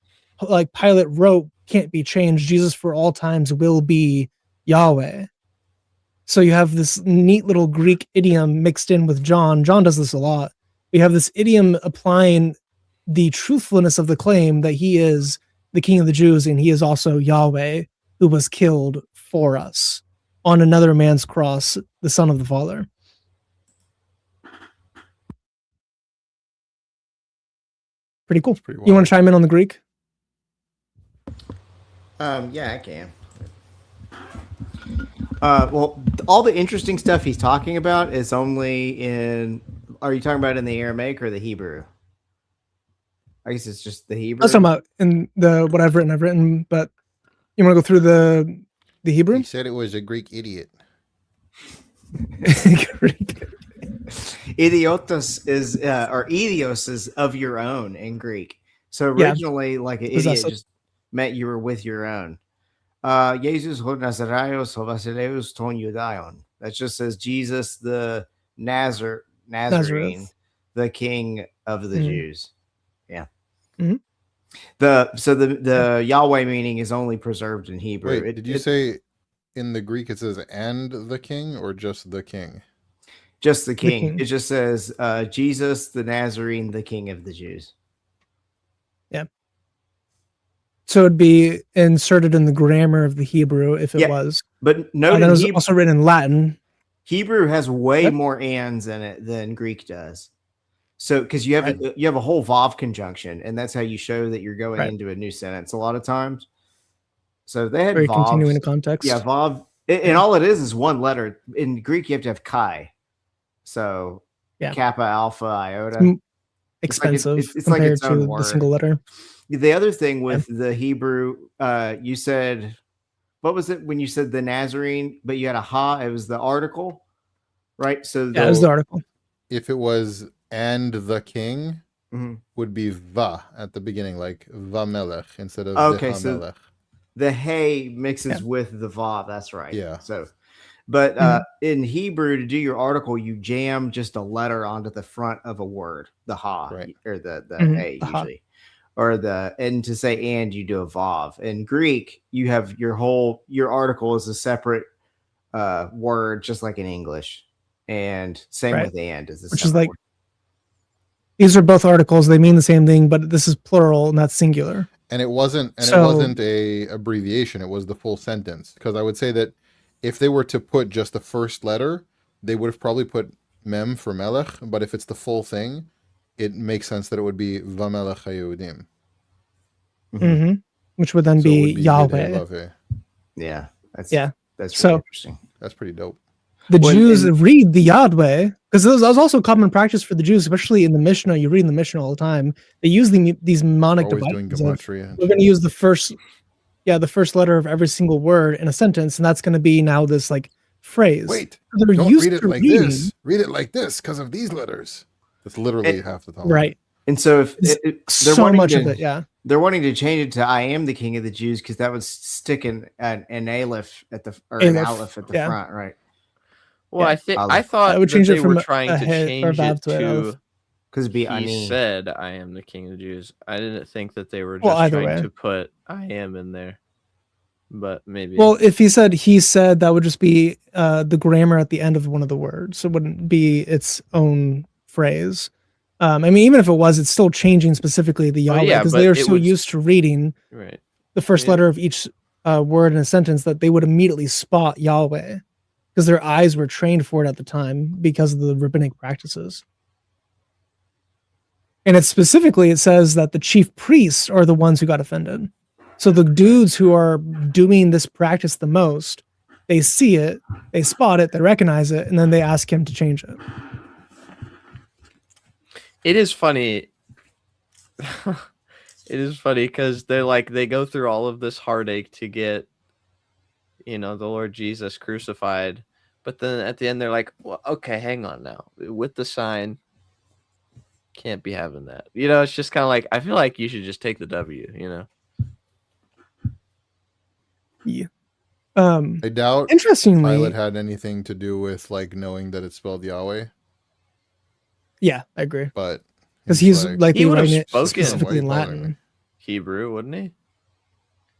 like Pilate wrote can't be changed. Jesus for all times will be Yahweh. So you have this neat little Greek idiom mixed in with John. John does this a lot. We have this idiom applying the truthfulness of the claim that he is the King of the Jews and he is also Yahweh who was killed for us on another man's cross, the Son of the Father. Pretty cool. Pretty You want wild. to chime in on the Greek? Yeah, I can. Well, all the interesting stuff he's talking about is only in. Are you talking about in the Aramaic or the Hebrew? I guess it's just the Hebrew. I was talking about in what I've written, but you want to go through the Hebrew? He said it was a Greek idiot. Greek. Idiotos is or idios is of your own in Greek. So Yeah. originally, like an Possessive. idiot just meant you were with your own. Jesus ho Nazaraios ho Basileus ton Judaion. That just says Jesus the Nazarene, Nazareth. the King of the Mhm. Jews. Yeah. Mhm. The Yahweh meaning is only preserved in Hebrew. Wait, did you say in the Greek it says "and the king" or just the king? just the king? king. It just says Jesus the Nazarene, the King of the Jews. So it'd be inserted in the grammar of the Hebrew if it Yeah. was. But note And in it was Hebrew, also written in Latin. Hebrew has way Yep. more ands in it than Greek does. So because you have Right. you have a whole vav conjunction, and that's how you show that you're going Right. into a new sentence a lot of times. So they had Very continuing vavs. a context. Yeah, vav, and all it is one letter. In Greek, you have to have chi. So Yeah. kappa, alpha, iota. Mm, It's like Expensive it's like compared its own to word. the single letter. The other thing with the Hebrew, you said, what was it when you said the Nazarene, but you had a ha? It was the article, right? So Yeah, it was the article. If it was "and the king," Mhm. would be "va" at the beginning, like "vamelech" instead of Okay, "the so hamelech." the hey mixes Yeah. with the vav. That's right. Yeah. So, but Mhm. in Hebrew, to do your article, you jam just a letter onto the front of a word, the ha, Right. or the Mhm, hey the ha. usually, or and to say and you do a vav. In Greek, you have your article is a separate word, just like in English, and same Right. with and is a Which is separate like word. these are both articles. They mean the same thing, but this is plural and that's singular. And it wasn't So- a abbreviation, it was the full sentence. Because I would say that if they were to put just the first letter, they would have probably put mem for melech, but if it's the full thing, it makes sense that it would be vamelech hayudim. hmm Which would then So it be would be Yahweh. Yeah, that's So- really interesting. That's pretty dope. The Well, Jews and- read the Yahweh because that was also common practice for the Jews, especially in the Mishnah. You read in the Mishnah all the time. They use these mnemonic Always doing devices. Of, gematria. we're going to use the first letter of every single word in a sentence, and that's going to be now this like phrase. Wait, They're don't used read it to like reading, this. Read it like this because of these letters. That's literally half the time. right? And so if It's they're so wanting much to, of it, yeah. they're wanting to change it to "I am the King of the Jews" because that would stick an aleph at the or an Aleph, aleph at the yeah. front, right? Well, Yeah. I thought I would that change it they from were a- trying a to he- or change vav it to an aleph. to Because it'd be he ani. said, "I am the King of the Jews." I didn't think that they were Well, just either trying way. to put "I am" in there, but maybe. Well, if he said, that would just be the grammar at the end of one of the words. It wouldn't be its own phrase. I mean, even if it was, it's still changing specifically the Oh, Yahweh yeah, because but they are it so would- used to reading right. the first Yeah. letter of each word in a sentence that they would immediately spot Yahweh because their eyes were trained for it at the time because of the rabbinic practices. And it says that the chief priests are the ones who got offended. So the dudes who are doing this practice the most, they see it, they spot it, they recognize it, and then they ask him to change it. It is funny. It is funny because they're like they go through all of this heartache to get, the Lord Jesus crucified, but then at the end they're like, well, okay, hang on now, with the sign, can't be having that. It's just kind of like I feel like you should just take the W. Yeah. I doubt Interestingly, Pilate had anything to do with like knowing that it's spelled Yahweh, yeah, I agree. but Because he's like, likely He would've writing it spoken specifically in white collar. Latin. Hebrew, wouldn't he?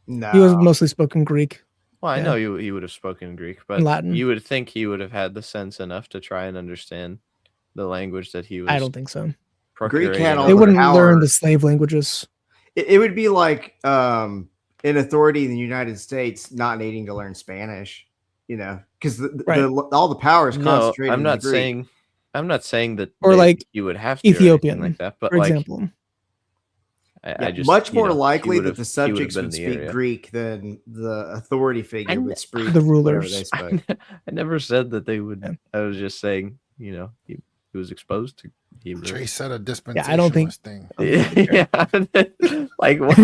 No. He was mostly spoken Greek. Well, I Yeah. know he would have spoken Greek, but Latin. you would think he would have had the sense enough to try and understand the language that he was. I don't think so. procuring had it all They the over. wouldn't learn power. the slave languages. It would be like an authority in the United States not needing to learn Spanish, because Right. all the power is No, concentrated. I'm in not the Greek. saying that Or like you would have to or anything Ethiopian, like that, but for like example. I just much more he likely would've- that the he would've subjects been would in the speak area. Greek than the authority figure would speak The whatever rulers. they spoke. I never said that they would. Yeah. I was just saying, he was exposed to Hebrew. Trey said a dispensationalist Yeah, I don't think- thing. Yeah, like what?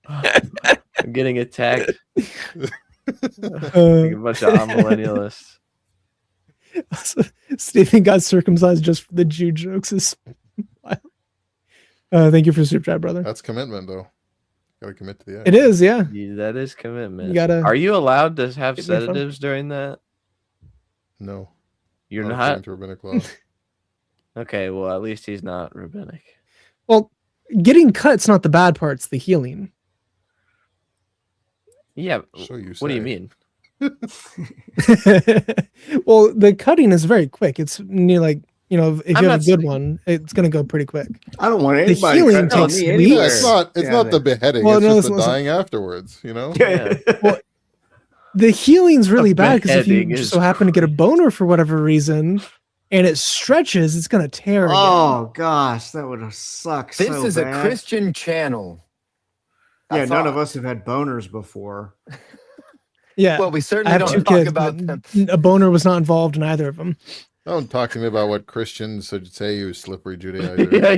I'm getting attacked. Like a bunch of millennialists. Stephen got circumcised just for the Jew jokes. Is wild. Thank you for super chat, brother. That's commitment, though. Gotta commit to the act. It is, yeah. That is commitment. You gotta- Are you allowed to have Give me a phone. sedatives during that? No, You're not not. according to rabbinic law. Okay, well, at least he's not rabbinic. Well, getting cut's not the bad part; it's the healing. Yeah. So you What do you say. mean? Well, the cutting is very quick. It's near like if you I'm have a not good saying- one, it's gonna go pretty quick. I don't want The anybody healing cutting on takes me weeks. Yeah, anywhere. it's not. It's Yeah, not the beheading. Well, it's no, just the listen. dying afterwards. Yeah. The healing's really The bad because if you beheading just is so happen to get a boner for whatever reason, and it stretches, it's gonna tear. Again. Oh gosh, that would have sucked. This so is bad. a Christian channel. I Yeah, none of thought. us have had boners before. Yeah. Well, we I certainly have don't 2 talk kids, about but them. a boner was not involved in either of them. Don't talk to me about what Christians should say, you slippery Judaizer. Yeah,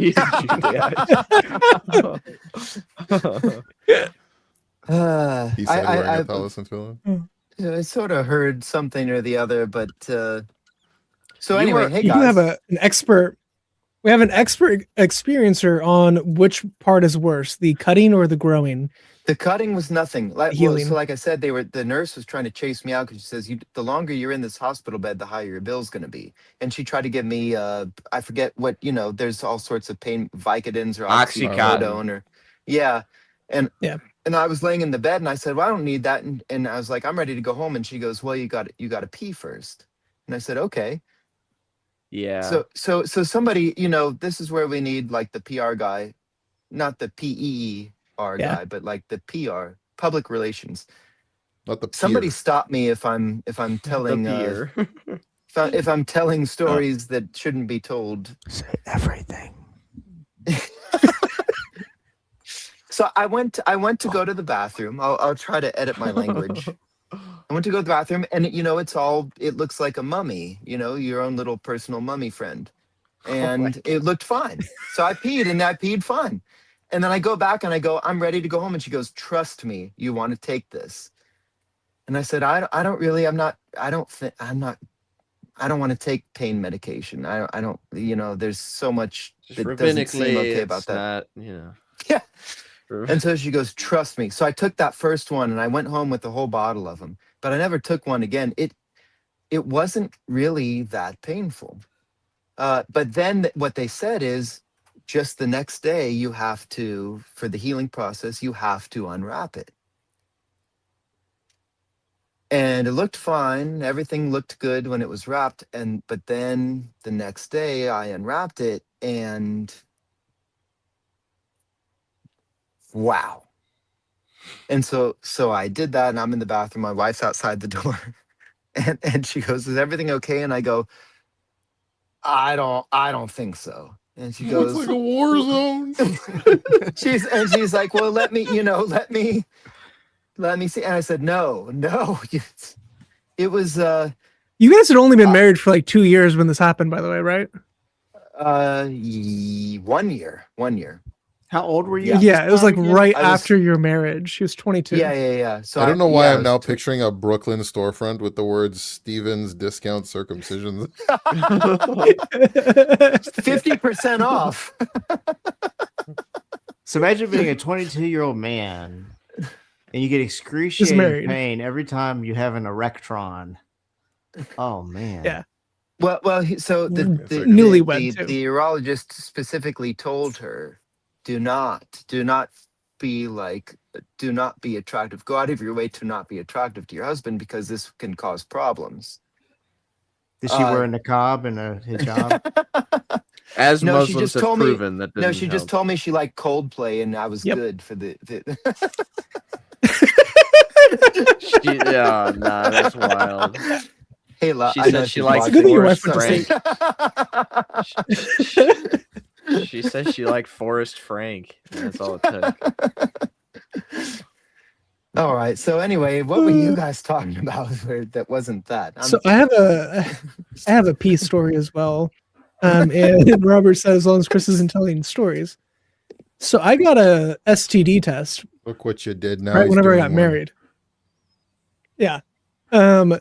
He said wearing I a tallis and tefillin. I sort of heard something or the other, but so You anyway, were- hey You guys. have an expert. We have an expert experiencer on which part is worse, the cutting or the growing. The cutting was nothing. Healing. So like I said, the nurse was trying to chase me out because she says, the longer you're in this hospital bed, the higher your bill's going to be. And she tried to give me, I forget what, there's all sorts of pain, Vicodins or Oxycontin. oxycodone or, yeah. And I was laying in the bed and I said, well, I don't need that. And I was like, I'm ready to go home. And she goes, well, you got to pee first. And I said, okay. yeah. So somebody, this is where we need like the PR guy, not the PER Yeah. guy, but like the PR, public relations. Not the Somebody peer. stop me if I'm telling the peer. if I'm telling stories that shouldn't be told. Say everything. So I went to go to the bathroom. I'll try to edit my language. I went to go to the bathroom and it looks like a mummy, your own little personal mummy friend. And it looked fine. So I peed and I peed fine. And then I go back and I go, I'm ready to go home. And she goes, trust me, you want to take this. And I said, I don't want to take pain medication. I don't, there's so much Just that doesn't seem rabbinically, okay about it's that. not, Yeah. And so she goes, trust me. So I took that first one and I went home with a whole bottle of them, but I never took one again. It wasn't really that painful. But then what they said is just the next day you have to, for the healing process, you have to unwrap it. And it looked fine. Everything looked good when it was wrapped. But then the next day I unwrapped it and wow. And so I did that and I'm in the bathroom. My wife's outside the door and she goes, is everything okay? And I go, I don't think so. And she Looks goes, like a war zone. she's like, well, let me see. And I said, no, it was, You guys had only been married for like 2 years when this happened, by the way, right? 1 year. 1 year. How old were you? Yeah. at Yeah, this it was like time again? right I was- after your marriage. She was 22. Yeah. So I don't know why yeah, I I'm now was picturing a Brooklyn storefront with the words Stevens discount circumcisions. 50% off. So imagine being a 22-year-old man and you get excruciating married. pain every time you have an erectron. Oh man. Yeah. So the Newlywed, too. the urologist specifically told her, do not be attractive. Go out of your way to not be attractive to your husband because this can cause problems. Did she wear a niqab and a hijab? As No, she Muslims just have told me- proven that. No, she didn't just help. told me she liked Coldplay and I was Yep. good for the Yeah, nah, that's wild. Hey, She I said know she she's likes It's good that your wife watching. went to Forrest state. She said she liked Forrest Frank. And that's all it took. All right. So anyway, what were you guys talking about that wasn't that? So I have a peace story as well. And Robert said as long as Chris isn't telling stories. So I got a STD test Look what you did now. right he's whenever I doing got one. married. Yeah.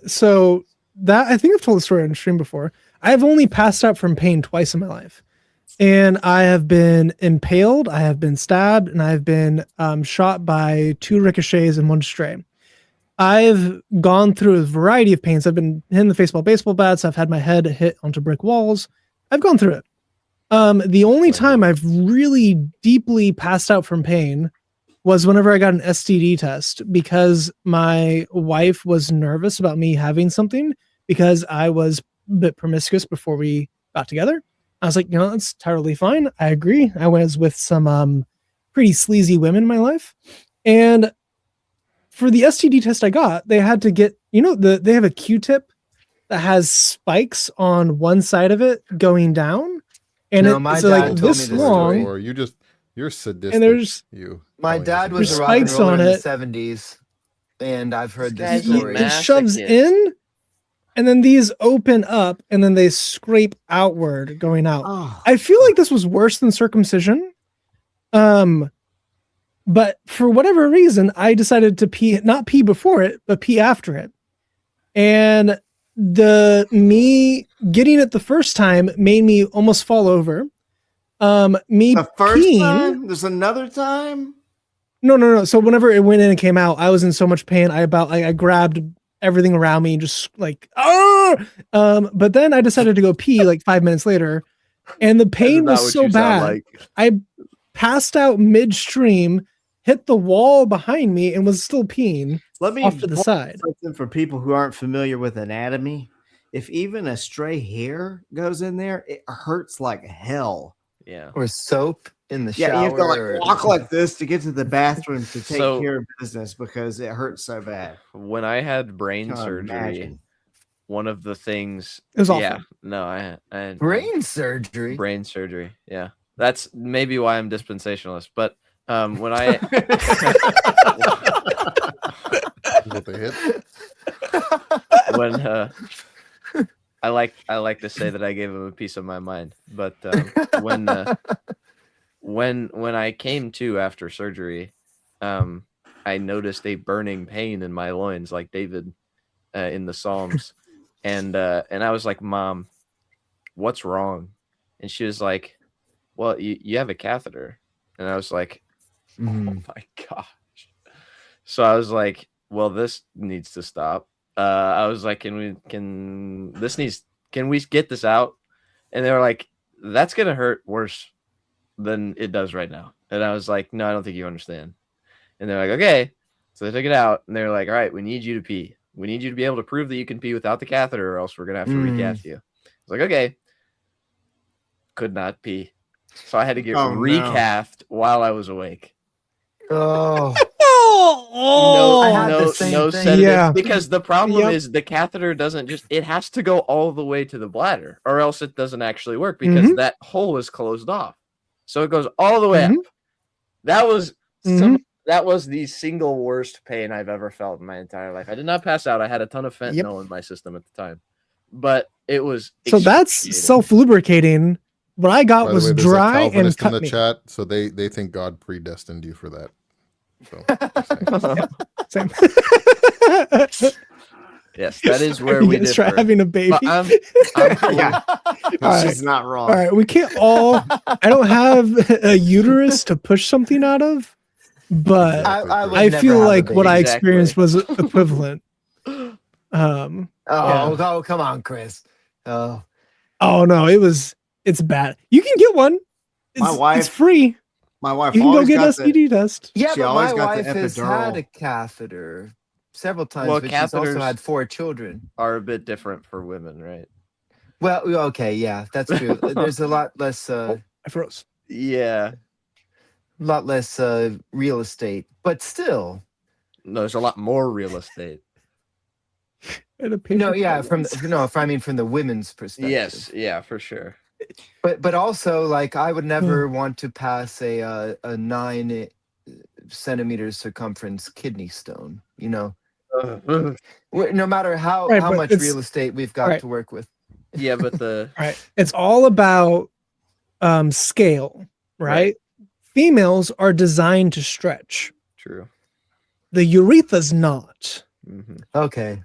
So that I think I've told the story on stream before. I've only passed out from pain twice in my life. And I have been impaled, I have been stabbed, and I've been shot by 2 ricochets and 1 stray. I've gone through a variety of pains. I've been hit in the face by baseball bats. I've had my head hit onto brick walls. I've gone through it. The only time I've really deeply passed out from pain was whenever I got an STD test because my wife was nervous about me having something because I was a bit promiscuous before we got together. I was like, that's totally fine. I agree. I was with some pretty sleazy women in my life. And for the STD test I got, they had to get, they have a Q-tip that has spikes on one side of it going down. And No, my it's dad like told this me this long. Or you're sadistic. And there's you. My telling dad us was There's a about rock and spikes roller on in the it. 70s, and I've heard This this guy's story. it shoves masochist. in, and then these open up, and then they scrape outward going out. Oh, I feel like this was worse than circumcision. But for whatever reason, I decided to not pee before it, but pee after it. And me getting it the first time made me almost fall over. Me the first peeing, time? There's another time? No. So whenever it went in and came out, I was in so much pain. I grabbed everything around me and just like, but then I decided to go pee like 5 minutes later, and the pain was so bad. I passed out midstream, hit the wall behind me, and was still peeing Let me off to the point side. something for people who aren't familiar with anatomy. If even a stray hair goes in there, it hurts like hell. Yeah. Or soap in the Yeah, shower. you have to or- walk like this to get to the bathroom to take So- care of business because it hurts so bad. When I had brain Can't surgery, imagine. one of the things. It was awful. Yeah. No, I had brain surgery. brain surgery. Yeah. That's maybe why I'm dispensationalist. But when I what they hit. when I like to say that I gave him a piece of my mind, but when I came to after surgery, I noticed a burning pain in my loins, like David in the Psalms, and I was like, "Mom, what's wrong?" And she was like, "Well, you have a catheter," and I was like, "Oh my gosh!" So I was like, "Well, this needs to stop." I was like, can we get this out? And they were like, that's gonna hurt worse than it does right now. And I was like, no, I don't think you understand. And they're like, okay. So they took it out and they were like, all right, we need you to pee. We need you to be able to prove that you can pee without the catheter, or else we're gonna have to recath you. I was like, okay. Could not pee. So I had to get Oh, no. recathed while I was awake. Oh, Oh, I had the no same thing. sedative, Yeah. because the problem Yep. is the catheter doesn't it has to go all the way to the bladder, or else it doesn't actually work because that hole is closed off. So it goes all the way up. That was that was the single worst pain I've ever felt in my entire life. I did not pass out. I had a ton of fentanyl in my system at the time, but it was So that's excruciating. self-lubricating What I got By the was way, there's a dry and Calvinist in cut the me. chat, so they think God predestined you for that. So, just saying. Same. Yes, that is where you we guys try differ. having a baby. But I'm cool. Yeah, All she's right. not wrong. All right, we can't all. I don't have a uterus to push something out of, but I would I never feel have a like what I baby. experienced was equivalent. Oh, Yeah. oh, come on, Chris. Oh, Oh no, it's bad. You can get one. My It's wife free. My wife You can go always get got an STD test. yeah, She but always my got the wife has had a epidural. catheter several times, Well, but she's also catheters- had 4 children. Are a bit different for women, right? Well, okay, yeah, that's true. There's a lot less, I froze. Yeah. real estate, but still, No, there's a lot more real estate. I had a paper no, yeah, cut. from the women's perspective. Yes, yeah, for sure. But also, like, I would never want to pass a 9 centimeter circumference kidney stone. You know, no matter how Right, but much it's- real estate we've got right. to work with. Yeah, but the Right. It's all about scale, right? Females are designed to stretch. true. The urethra's not. Hmm. Okay.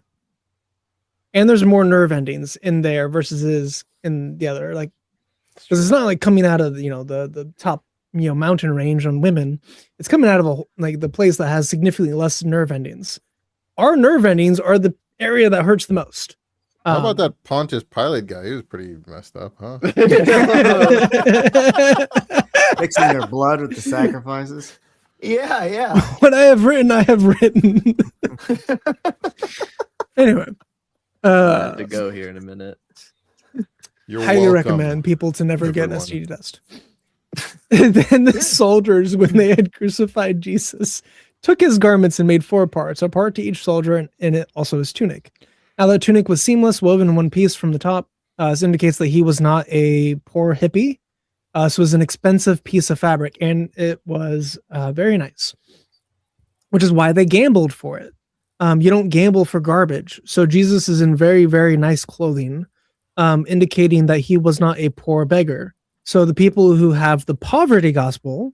And there's more nerve endings in there versus is in the other. Like, because it's not like coming out of the top mountain range on women. It's coming out of the place that has significantly less nerve endings. Our nerve endings are the area that hurts the most. How about that Pontius Pilate guy? He was pretty messed up, huh? mixing their blood with the sacrifices. Yeah, yeah. What I have written, I have written. Anyway, I have to go here in a minute. You're highly welcome. recommend people to never get an everyone. STD test. And then the soldiers, when they had crucified Jesus, took his garments and made 4 parts, a part to each soldier, and it also his tunic. Now the tunic was seamless, woven in one piece from the top. This indicates that he was not a poor hippie. So it was an expensive piece of fabric, and it was very nice, which is why they gambled for it. You don't gamble for garbage. So Jesus is in very, very nice clothing, indicating that he was not a poor beggar. So the people who have the poverty gospel,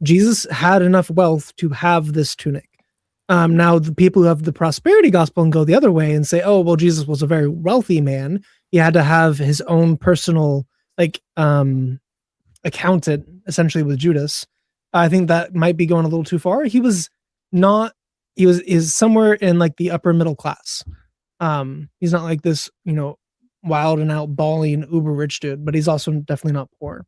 Jesus had enough wealth to have this tunic. Now the people who have the prosperity gospel and go the other way and say, oh, well, Jesus was a very wealthy man. He had to have his own personal, accountant essentially with Judas. I think that might be going a little too far. He was not, is somewhere in like the upper middle class. He's not like this, wild and out balling uber rich dude, but he's also definitely not poor.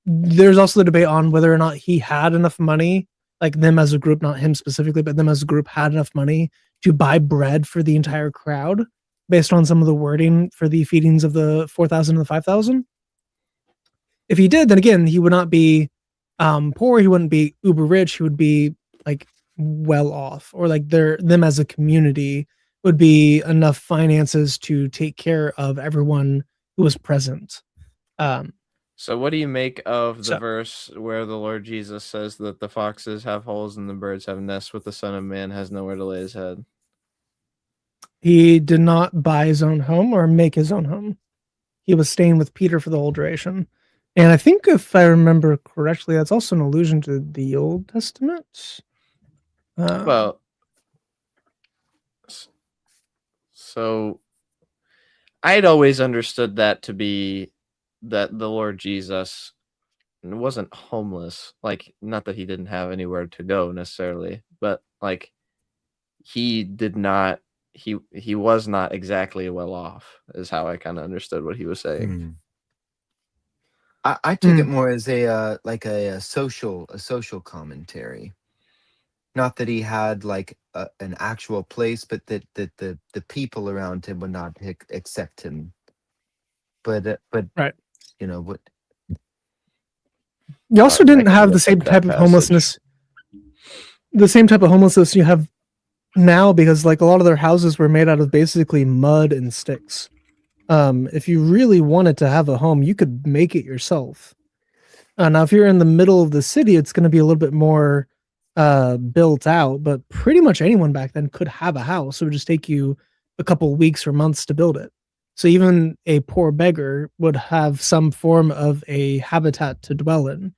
There's also the debate on whether or not he had enough money, like them as a group, not him specifically, but them as a group had enough money to buy bread for the entire crowd based on some of the wording for the feedings of the 4,000 and the 5,000. If he did, then again, he would not be poor. He wouldn't be uber rich. He would be like well off, or like them as a community would be enough finances to take care of everyone who was present. So what do you make of the So- verse where the Lord Jesus says that the foxes have holes and the birds have nests, but the Son of Man has nowhere to lay his head? He did not buy his own home or make his own home. He was staying with Peter for the whole duration. And I think if I remember correctly, that's also an allusion to the Old Testament. Well, so I'd always understood that to be that the Lord Jesus wasn't homeless. Like, not that he didn't have anywhere to go necessarily, but like he did not, he was not exactly well off, is how I kind of understood what he was saying. I took it more as a social commentary. Not that he had like an actual place, but that the people around him would not accept him. But Right. What? You also I didn't can have the look same up that type of passage. homelessness. The same type of homelessness you have now, because like a lot of their houses were made out of basically mud and sticks. If you really wanted to have a home, you could make it yourself. Now, if you're in the middle of the city, it's going to be a little bit more built out, but pretty much anyone back then could have a house. It would just take you a couple weeks or months to build it. So even a poor beggar would have some form of a habitat to dwell in.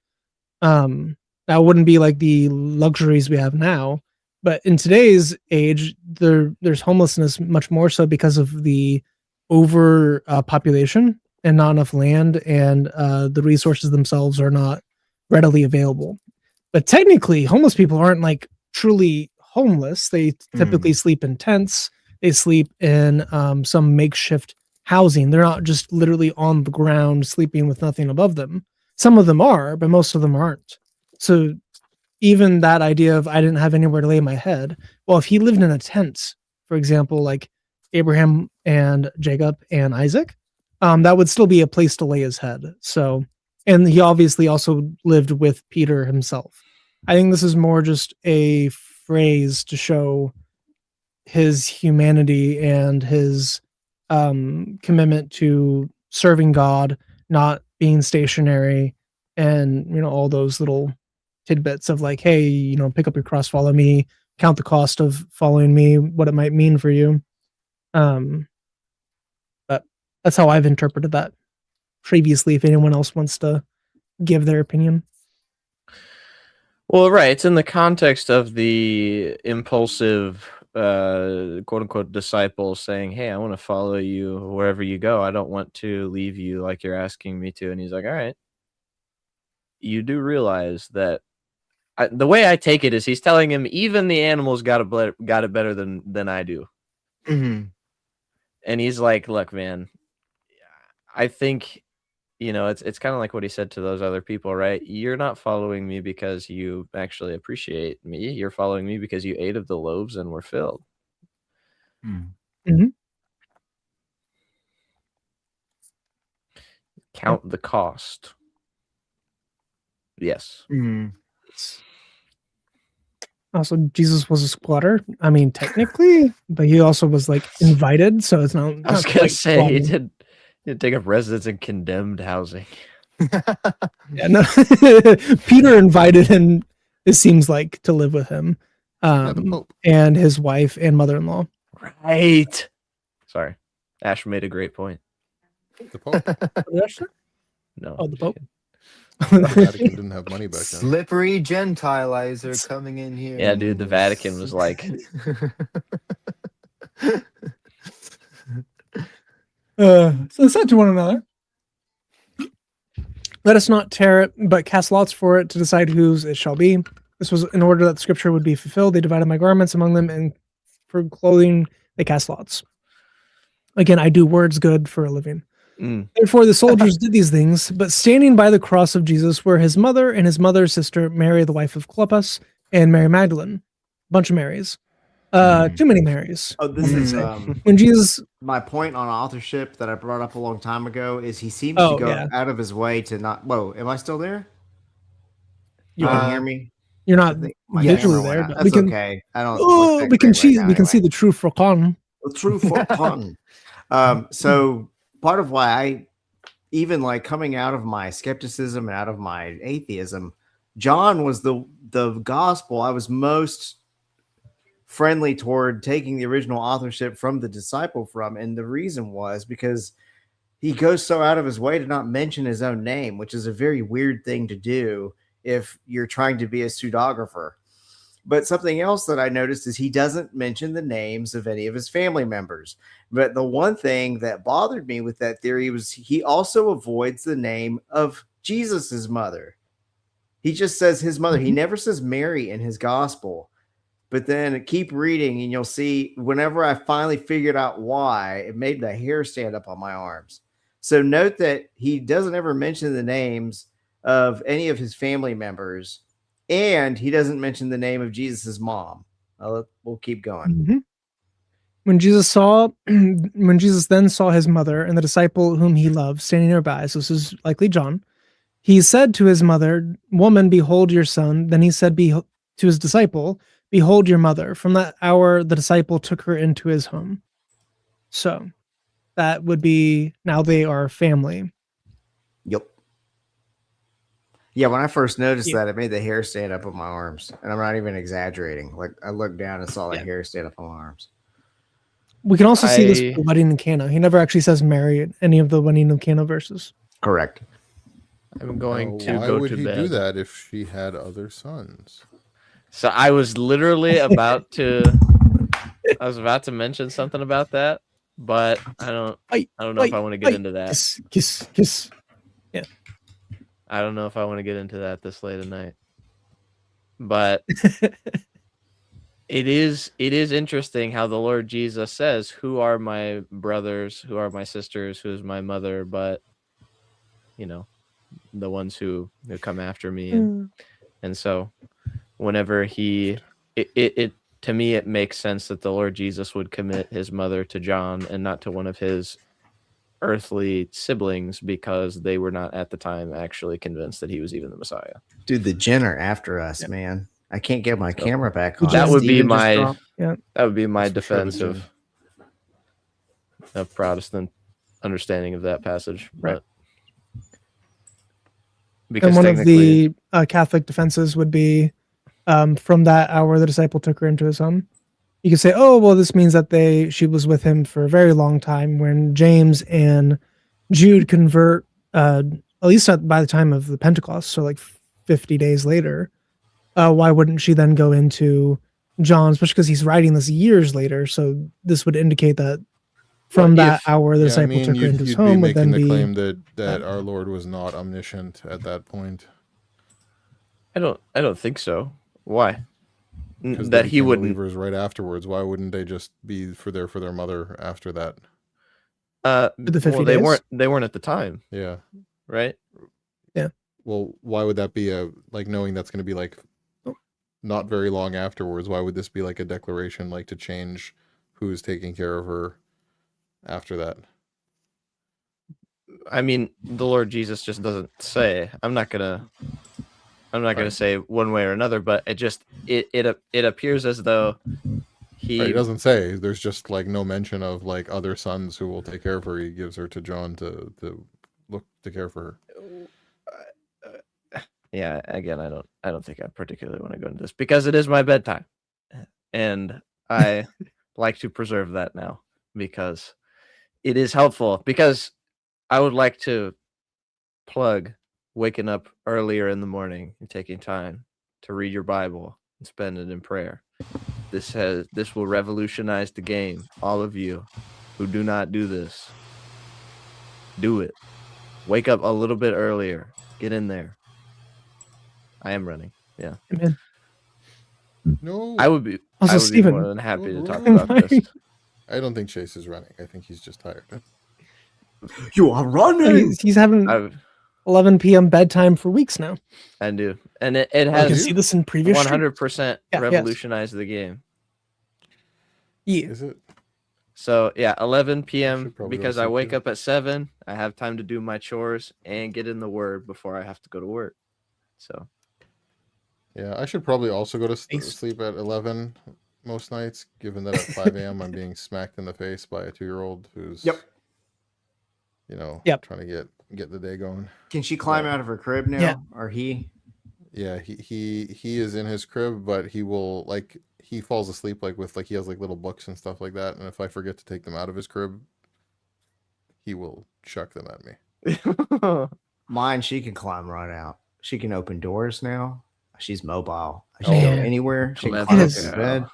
That wouldn't be like the luxuries we have now, but in today's age, there's homelessness much more so because of the over population and not enough land, and the resources themselves are not readily available. But technically, homeless people aren't like truly homeless. They typically sleep in tents. They sleep in some makeshift housing. They're not just literally on the ground sleeping with nothing above them. Some of them are, but most of them aren't. So even that idea of I didn't have anywhere to lay my head. Well, if he lived in a tent, for example, like Abraham and Jacob and Isaac, that would still be a place to lay his head. So, and he obviously also lived with Peter himself. I think this is more just a phrase to show his humanity and his commitment to serving God, not being stationary, and all those little tidbits of like, hey, pick up your cross, follow me, count the cost of following me, what it might mean for you. But that's how I've interpreted that previously, if anyone else wants to give their opinion. Well, right. It's in the context of the impulsive, quote unquote, disciple saying, hey, I want to follow you wherever you go. I don't want to leave you like you're asking me to. And he's like, all right. You do realize that the way I take it is he's telling him even the animals got it better than I do. Mm-hmm. And he's like, look, man, I think, it's kind of like what he said to those other people, right? You're not following me because you actually appreciate me. You're following me because you ate of the loaves and were filled. Mm-hmm. Count the cost. Yes. Mm-hmm. Also, Jesus was a squatter. I mean, technically, but he also was like invited, so it's not. I was not gonna quite say squatting. he did take up residence in condemned housing. Yeah, no. Peter invited him. It seems like to live with him, the Pope. and his wife and mother-in-law. Right. Sorry, Ash made a great point. The Pope. No. Oh, the Pope. The Vatican didn't have money back then. Slippery Gentilizer coming in here. Yeah, dude, the Vatican was like, So they said to one another, let us not tear it, but cast lots for it to decide whose it shall be. This was in order that the scripture would be fulfilled. They divided my garments among them, and for clothing they cast lots. Again, I do words good for a living. Therefore the soldiers did these things, but standing by the cross of Jesus were his mother and his mother's sister, Mary, the wife of Clopas, and Mary Magdalene. Bunch of Marys. Too many Marys. Oh, this is When Jesus, my point on authorship that I brought up a long time ago is he seems Oh, to go yeah. out of his way to not. Whoa, am I still there? You You can are. hear me? you're I not think my visually camera went there, out. but That's we can. okay. I don't. Oh, look we can that great see. right We now can see anyway. the true Frocon. The true cotton. So part of why I even like coming out of my skepticism and out of my atheism, John was the gospel I was most friendly toward taking the original authorship from the disciple from, and the reason was because he goes so out of his way to not mention his own name, which is a very weird thing to do if you're trying to be a pseudographer. But something else that I noticed is he doesn't mention the names of any of his family members. But the one thing that bothered me with that theory was he also avoids the name of Jesus's mother. He just says his mother. He never says Mary in his gospel. But then keep reading and you'll see whenever I finally figured out why, it made the hair stand up on my arms. So note that he doesn't ever mention the names of any of his family members. And he doesn't mention the name of Jesus's mom. We'll keep going. Mm-hmm. When Jesus then saw his mother and the disciple whom he loved standing nearby, so this is likely John, he said to his mother, "Woman, behold your son." Then he said to his disciple, "Behold your mother." From that hour, the disciple took her into his home. So that would be now they are family. Yep. Yeah, when I first noticed that, it made the hair stand up on my arms. And I'm not even exaggerating. Like I looked down and saw the hair stand up on my arms. We can also see this I- with the wedding in Cana. He never actually says Mary in any of the wedding in Cana verses. Correct. I'm going to Why go would to he bed. do that if she had other sons? So I was literally about to. I was about to mention something about that, but I don't know if I want to get into that. Kiss. I don't know if I want to get into that this late at night. But it is interesting how the Lord Jesus says, "Who are my brothers? Who are my sisters? Who is my mother?" But the ones who come after me, and so whenever it to me it makes sense that the Lord Jesus would commit his mother to John and not to one of his earthly siblings, because they were not at the time actually convinced that he was even the Messiah. Dude, the Jenner after us, man. I can't get my camera back on. That would be Steven just my dropped- that would be my That's for sure, defense Jen. of Protestant understanding of that passage. Right. But because And one of technically, the Catholic defenses would be from that hour the disciple took her into his home. You could say, oh, well, this means that she was with him for a very long time. When James and Jude convert, at least by the time of the Pentecost, so like 50 days later, why wouldn't she then go into John, especially because he's writing this years later? So this would indicate that from Well, that hour the disciple took her into his you'd be home would making then the be claim that our Lord was not omniscient at that point. I don't think so. Why? Because That he wouldn't. believers right afterwards. Why wouldn't they just be for their mother after that? the 50 Well, they days? weren't at the time, Yeah. right? Well, why would that be like knowing that's going to be like not very long afterwards? Why would this be like a declaration like to change who's taking care of her after that? I mean, the Lord Jesus just doesn't say. I'm not gonna say one way or another, but it appears as though he Right, he doesn't say. There's just like no mention of like other sons who will take care of her. He gives her to John to look to care for her. Yeah, again, I don't think I particularly want to go into this because it is my bedtime, and I like to preserve that now because it is helpful. Because I would like to plug waking up earlier in the morning and taking time to read your Bible and spend it in prayer. This will revolutionize the game. All of you who do not do this, do it. Wake up a little bit earlier. Get in there. I am running. Yeah. Amen. No, I would be Also, I would be Stephen. more than happy to talk Oh about my- this. I don't think Chase is running. I think he's just tired. You are running. He's having I 11 p.m. bedtime for weeks now. do. And it I can has see this in previous streams. 100% Yeah, yes. revolutionized the game. Yeah. Is it? So yeah, 11 should p.m. probably because go I sleep wake too. up at 7. I have time to do my chores and get in the word before I have to go to work. So Yeah, I should probably also go to Ace. sleep at 11 most nights, given that at 5 a.m. I'm being smacked in the face by a 2-year-old who's, Yep. Yep. trying to get the day going. Can she climb out of her crib now? Yeah. Or he? Yeah, he is in his crib, but he will he falls asleep with he has little books and stuff like that, and if I forget to take them out of his crib, he will chuck them at me. Mine, she can climb right out. She can open doors now. She's mobile. She can go Yeah. anywhere. She can Clever climb up girl. in bed.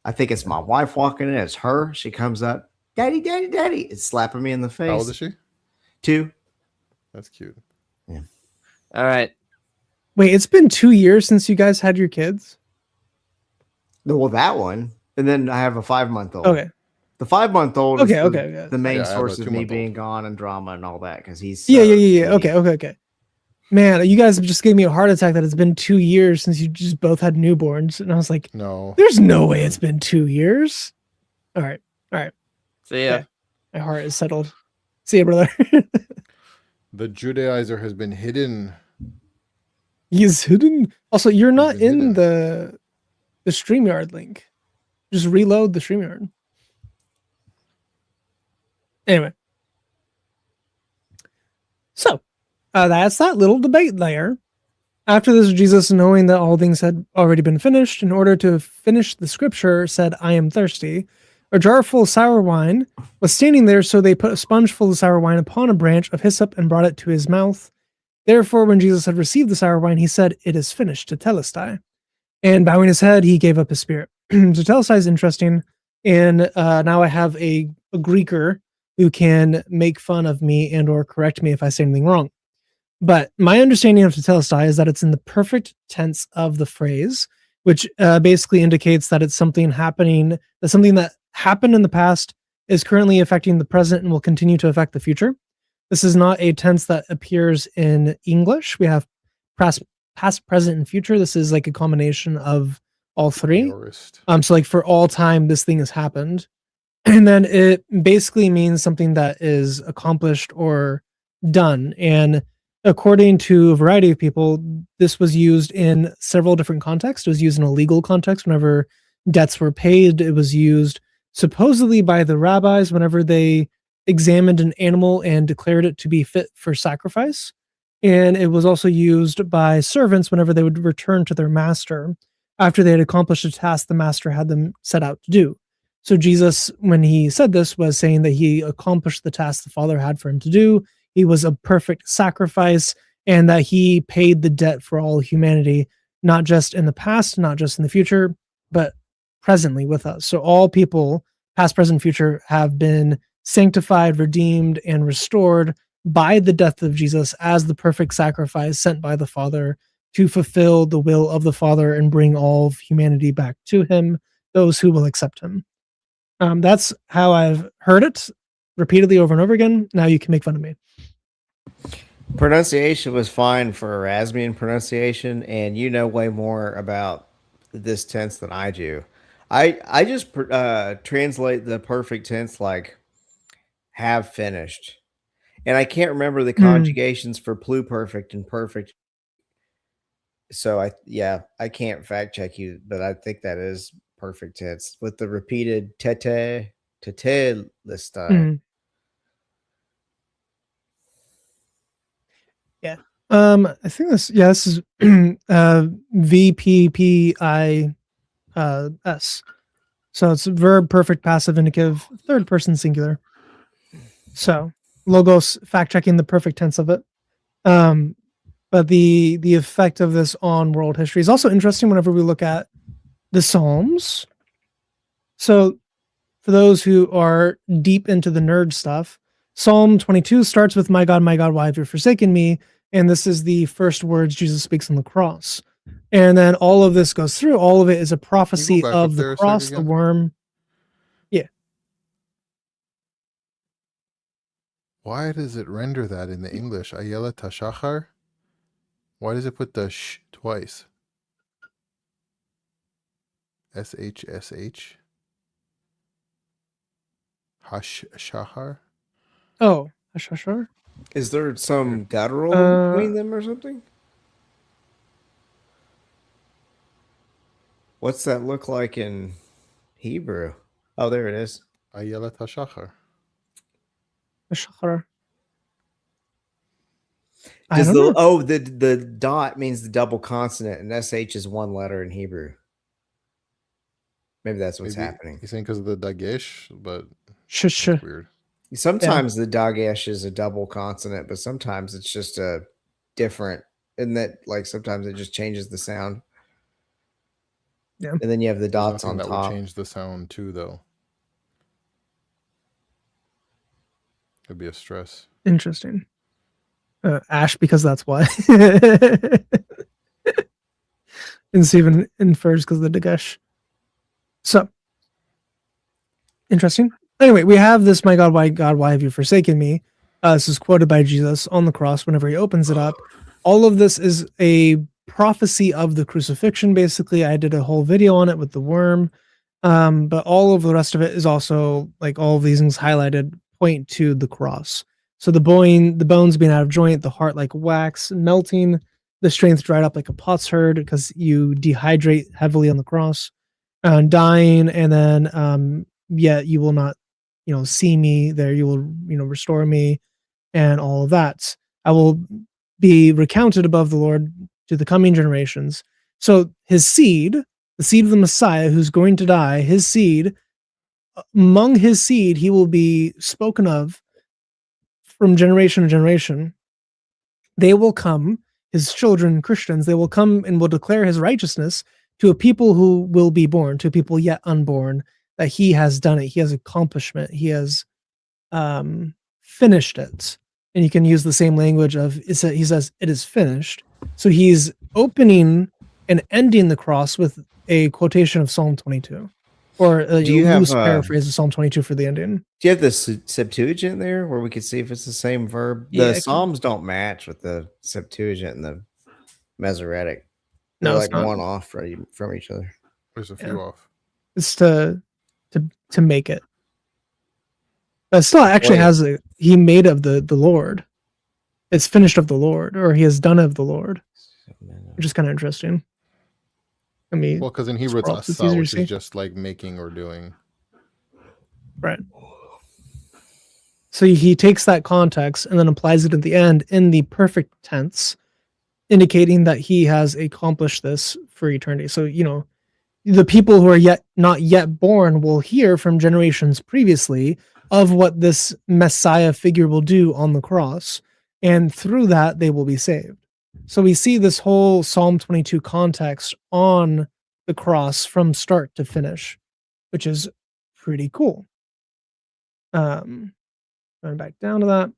I think it's my wife walking in. It's her. She comes up, Daddy, Daddy, Daddy. It's slapping me in the face. How old is she? 2. That's cute. all right. Wait, it's been 2 years since you guys had your kids? Well, that one. And then I have a 5-month-old. Okay. The 5-month-old Okay, is okay. the main Yeah, I have a source of me 2-month-old. being gone and drama and all that because he's Yeah. needy. Okay. Man, you guys just gave me a heart attack that it's been 2 years since you just both had newborns. And I was like, No. there's no way it's been 2 years. All right. See ya. Okay. My heart is settled. See you, brother. The Judaizer has been hidden. He is hidden. Also, you're not been in hidden. the StreamYard link. Just reload the StreamYard. Anyway. So, that's that little debate there. After this, Jesus, knowing that all things had already been finished, in order to finish the scripture, said, I am thirsty. A jar full of sour wine was standing there, so they put a sponge full of sour wine upon a branch of hyssop and brought it to his mouth. Therefore, when Jesus had received the sour wine, he said, "It is finished," to Telestai. And bowing his head, he gave up his spirit. So Telestai is interesting. And now I have a Greeker who can make fun of me and or correct me if I say anything wrong. But my understanding of Tetelestai is that it's in the perfect tense of the phrase, which basically indicates that it's something happening, that something that happened in the past is currently affecting the present and will continue to affect the future. This is not a tense that appears in English. We have past, present, and future. This is like a combination of all three. Aorist. So like for all time, this thing has happened. And then it basically means something that is accomplished or done. And according to a variety of people, this was used in several different contexts. It was used in a legal context whenever debts were paid. It was used supposedly by the rabbis whenever they examined an animal and declared it to be fit for sacrifice. And it was also used by servants whenever they would return to their master after they had accomplished a task the master had them set out to do. So Jesus, when he said this, was saying that he accomplished the task the Father had for him to do. He was a perfect sacrifice, and that he paid the debt for all humanity, not just in the past, not just in the future, but presently with us. So all people, past, present, future, have been sanctified, redeemed, and restored by the death of Jesus as the perfect sacrifice sent by the Father to fulfill the will of the Father and bring all of humanity back to him, those who will accept him. That's how I've heard it repeatedly over and over again. Now you can make fun of me. Pronunciation was fine for Erasmian pronunciation, and you know way more about this tense than I do. I just translate the perfect tense like have finished, and I can't remember the conjugations for pluperfect and perfect. So I can't fact check you, but I think that is perfect tense with the repeated tete listai. Yeah. I think this is VPPIS. So it's verb, perfect, passive, indicative, third person singular. So logos fact checking the perfect tense of it. But the effect of this on world history is also interesting whenever we look at the Psalms. So for those who are deep into the nerd stuff, Psalm 22 starts with my God, why have you forsaken me? And this is the first words Jesus speaks on the cross. And then all of this goes through. All of it is a prophecy back of up the there a cross, second the again? worm. Yeah. Why does it render that in the English? Ayela Tashachar? Why does it put the sh twice? SHSH? Hash Shahar? Oh, Ashashar. Is there some guttural between them or something? What's that look like in Hebrew? Oh, there it is. Ayela Tashachar. Ashashar. I Does don't know. the dot means the double consonant, and SH is one letter in Hebrew. Maybe that's what's happening. He's saying because of the dagesh, but Shush. that's weird. Sometimes the dagesh is a double consonant, but sometimes it's just a different. And that like sometimes it just changes the sound. Yeah. And then you have the There's dots nothing on that top. would change the sound too, though. It'd be a stress. Interesting. Ash, because that's why. And Steven infers because of the Dagesh. So, interesting. Anyway, we have this, my God, why have you forsaken me? This is quoted by Jesus on the cross whenever he opens it up. All of this is a prophecy of the crucifixion, basically. I did a whole video on it with the worm. But all of the rest of it is also, like all of these things highlighted, point to the cross. So the bones being out of joint, the heart like wax melting, the strength dried up like a potsherd because you dehydrate heavily on the cross, dying, and then yet you will not, see me there. You will, restore me, and all of that. I will be recounted above the Lord to the coming generations. So his seed, the seed of the Messiah, who's going to die, his seed among his seed, he will be spoken of from generation to generation. They will come, his children, Christians, they will come and will declare his righteousness to a people who will be born, to people yet unborn, that he has done it. He has accomplishment. He has finished it. And you can use the same language of, he says, it is finished. So he's opening and ending the cross with a quotation of Psalm 22, or a Do you have, loose paraphrase of Psalm 22 for the ending. Do you have the Septuagint there where we can see if it's the same verb? Yeah, I The can- Psalms don't match with the Septuagint and the Masoretic. No, They're it's like not. one off from each other. There's a Yeah. few off. It's to make it. But it still actually Wait. has he made of the Lord. It's finished of the Lord, or he has done of the Lord, which is kind of interesting. I mean, Well, because in Hebrew it's Scroll, it's asa, easier to which see. is just like making or doing. right. So he takes that context and then applies it at the end in the perfect tense, indicating that he has accomplished this for eternity. So, the people who are not yet born will hear from generations previously of what this Messiah figure will do on the cross, and through that they will be saved. So we see this whole Psalm 22 context on the cross from start to finish, which is pretty cool. Going back down to that.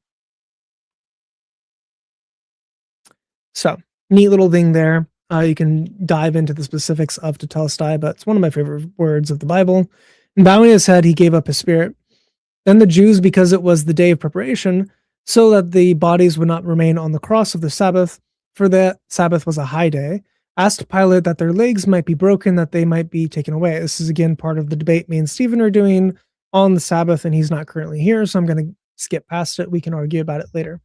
So neat little thing there. You can dive into the specifics of Tetelestai, but it's one of my favorite words of the Bible. And bowing his head, he gave up his spirit. Then the Jews, because it was the day of preparation, so that the bodies would not remain on the cross of the Sabbath, for that Sabbath was a high day, asked Pilate that their legs might be broken, that they might be taken away. This is again part of the debate me and Stephen are doing on the Sabbath, and he's not currently here, so I'm going to skip past it. We can argue about it later.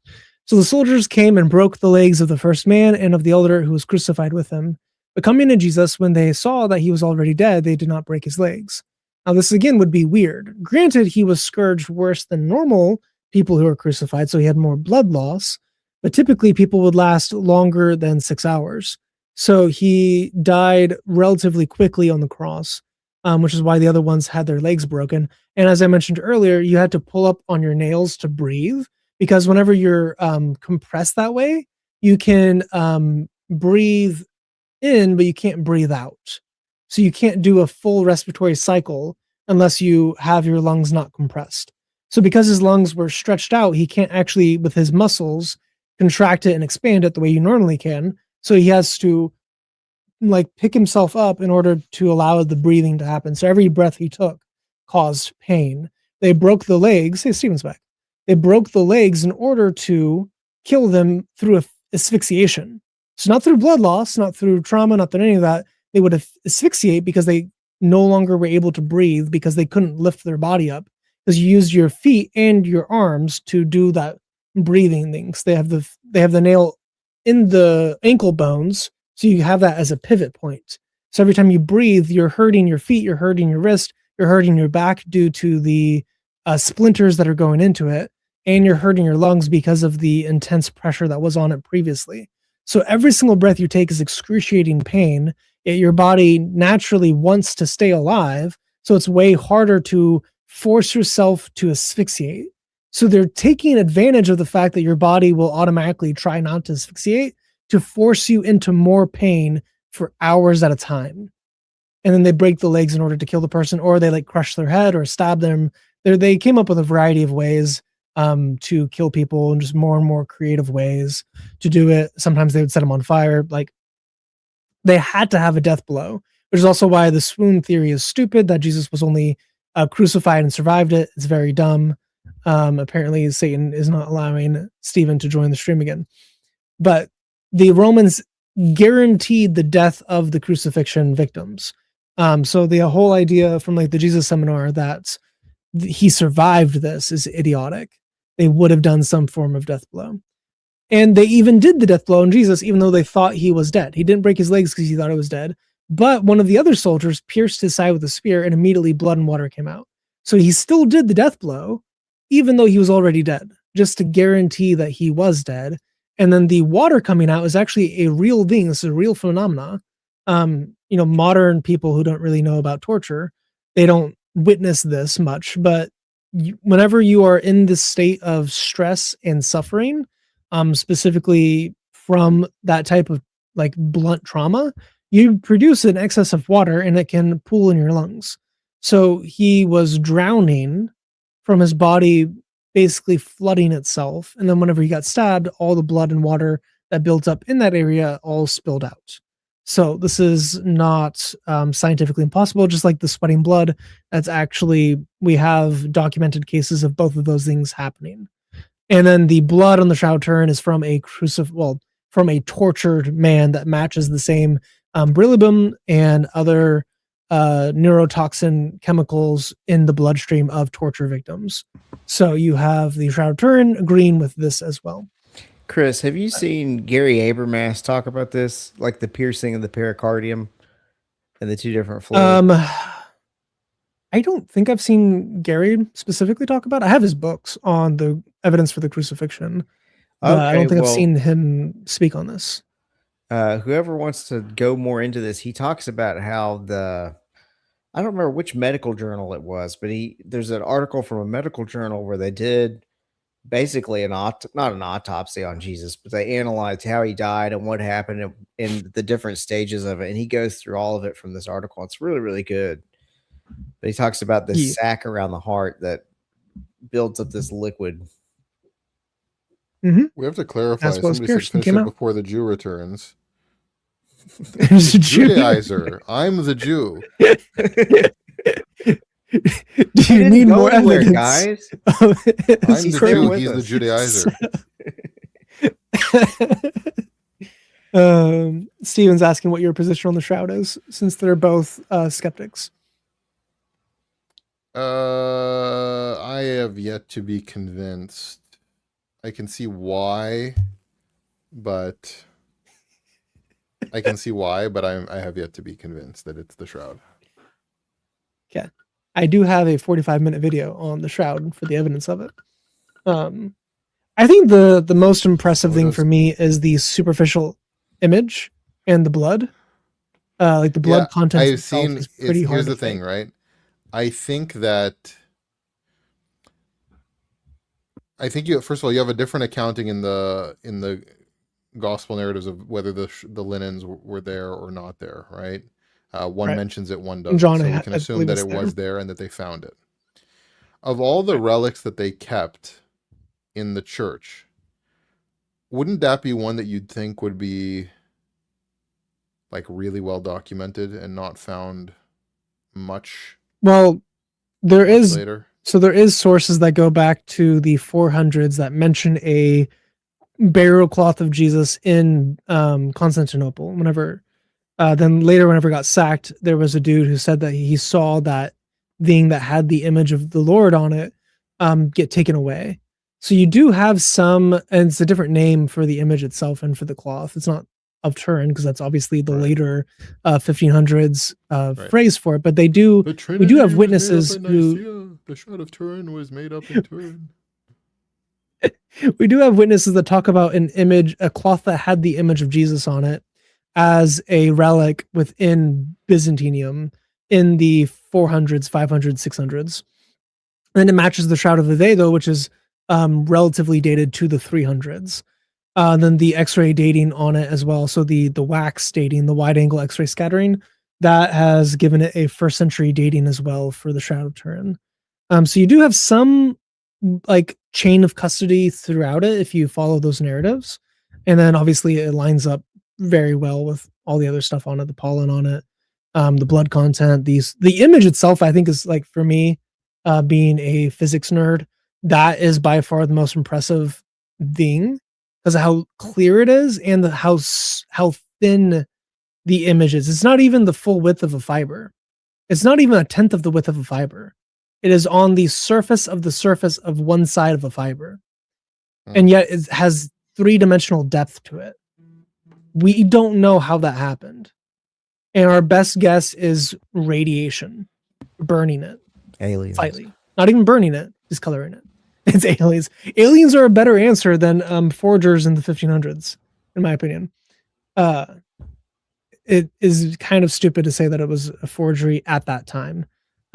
So the soldiers came and broke the legs of the first man and of the elder who was crucified with him. But coming to Jesus, when they saw that he was already dead, they did not break his legs. Now, this again would be weird. Granted, he was scourged worse than normal people who are crucified, so he had more blood loss, but typically people would last longer than 6 hours. So he died relatively quickly on the cross, which is why the other ones had their legs broken. And as I mentioned earlier, you had to pull up on your nails to breathe, because whenever you're compressed that way, you can breathe in, but you can't breathe out. So you can't do a full respiratory cycle unless you have your lungs not compressed. So because his lungs were stretched out, he can't actually, with his muscles, contract it and expand it the way you normally can. So he has to pick himself up in order to allow the breathing to happen. So every breath he took caused pain. They broke the legs. Hey, Steven's back. They broke the legs in order to kill them through asphyxiation. So not through blood loss, not through trauma, not through any of that. They would asphyxiate because they no longer were able to breathe because they couldn't lift their body up, because you use your feet and your arms to do that breathing things. They have the nail in the ankle bones, so you have that as a pivot point. So every time you breathe, you're hurting your feet, you're hurting your wrist, you're hurting your back due to the splinters that are going into it, and you're hurting your lungs because of the intense pressure that was on it previously. So every single breath you take is excruciating pain, yet your body naturally wants to stay alive, so it's way harder to force yourself to asphyxiate. So they're taking advantage of the fact that your body will automatically try not to asphyxiate to force you into more pain for hours at a time. And then they break the legs in order to kill the person, or they crush their head or stab them. They came up with a variety of ways to kill people, and just more and more creative ways to do it. Sometimes they would set them on fire. They had to have a death blow, which is also why the swoon theory is stupid, that Jesus was only crucified and survived it. It's very dumb. Apparently Satan is not allowing Stephen to join the stream again. But the Romans guaranteed the death of the crucifixion victims. So the whole idea from the Jesus seminar that he survived this is idiotic. They would have done some form of death blow. And they even did the death blow on Jesus, even though they thought he was dead. He didn't break his legs because he thought he was dead. But one of the other soldiers pierced his side with a spear, and immediately blood and water came out. So he still did the death blow, even though he was already dead, just to guarantee that he was dead. And then the water coming out is actually a real thing. This is a real phenomena. Modern people who don't really know about torture, they don't witness this much, but whenever you are in this state of stress and suffering, specifically from that type of like blunt trauma, you produce an excess of water and it can pool in your lungs. So he was drowning from his body basically flooding itself. And then whenever he got stabbed, all the blood and water that built up in that area all spilled out. So this is not scientifically impossible, just like the sweating blood. That's actually, we have documented cases of both of those things happening. And then the blood on the Shroud Turin is from a from a tortured man that matches the same beryllium and other neurotoxin chemicals in the bloodstream of torture victims. So you have the Shroud Turin agreeing with this as well. Chris, have you seen Gary Habermas talk about this, like the piercing of the pericardium and the two different fluids? I don't think I've seen Gary specifically talk about it. I have his books on the evidence for the crucifixion. I don't think I've seen him speak on this. Whoever wants to go more into this, he talks about how I don't remember which medical journal it was, but there's an article from a medical journal where they did basically not an autopsy on Jesus, but they analyzed how he died and what happened in the different stages of it. And he goes through all of it from this article. It's really, really good. But he talks about this sac around the heart that builds up this liquid. Mm-hmm. We have to clarify. Somebody said finish it before the Jew returns. Judaizer. I'm the Jew. Do you need more evidence, guys? I'm the Jew. He's the Judaizer. Steven's asking what your position on the Shroud is, since they're both skeptics. I have yet to be convinced. I can see why, but I have yet to be convinced that it's the Shroud. Okay. I do have a 45-minute video on the Shroud for the evidence of it. I think the most impressive thing for me is the superficial image and the blood. Like the blood content. I've seen. Here's the thing, right? I think you first of all you have a different accounting in the gospel narratives of whether the linens were there or not there, right? One mentions it, one doesn't. John, so we can assume that it was there and that they found it. Of all the relics that they kept in the church, wouldn't that be one that you'd think would be like really well documented and not found much? Well, there is later. So there is sources that go back to the 400s that mention a burial cloth of Jesus in Constantinople. Then later, whenever it got sacked, there was a dude who said that he saw that thing that had the image of the Lord on it get taken away. So you do have some, and it's a different name for the image itself and for the cloth. It's not of Turin, because that's obviously the later 1500s phrase for it. But we do have witnesses who the Shroud of Turin was made up in Turin. We do have witnesses that talk about an image, a cloth that had the image of Jesus on it, as a relic within Byzantium in the 400s, 500s, 600s. And it matches the Shroud of the Day, though, which is relatively dated to the 300s. Then the X-ray dating on it as well. So the wax dating, the wide-angle X-ray scattering, that has given it a first century dating as well for the Shroud of Turin. So you do have some like chain of custody throughout it if you follow those narratives. And then obviously it lines up very well with all the other stuff on it, the pollen on it, the blood content, the image itself, I think is like, for me, being a physics nerd, that is by far the most impressive thing because of how clear it is and how thin the image is. It's not even the full width of a fiber. It's not even 1/10 of the width of a fiber. It is on the surface of one side of a fiber. And yet it has 3-dimensional depth to it. We don't know how that happened. And our best guess is radiation, burning it. Aliens. Slightly. Not even burning it, just coloring it. It's aliens. Aliens are a better answer than forgers in the 1500s, in my opinion. It is kind of stupid to say that it was a forgery at that time.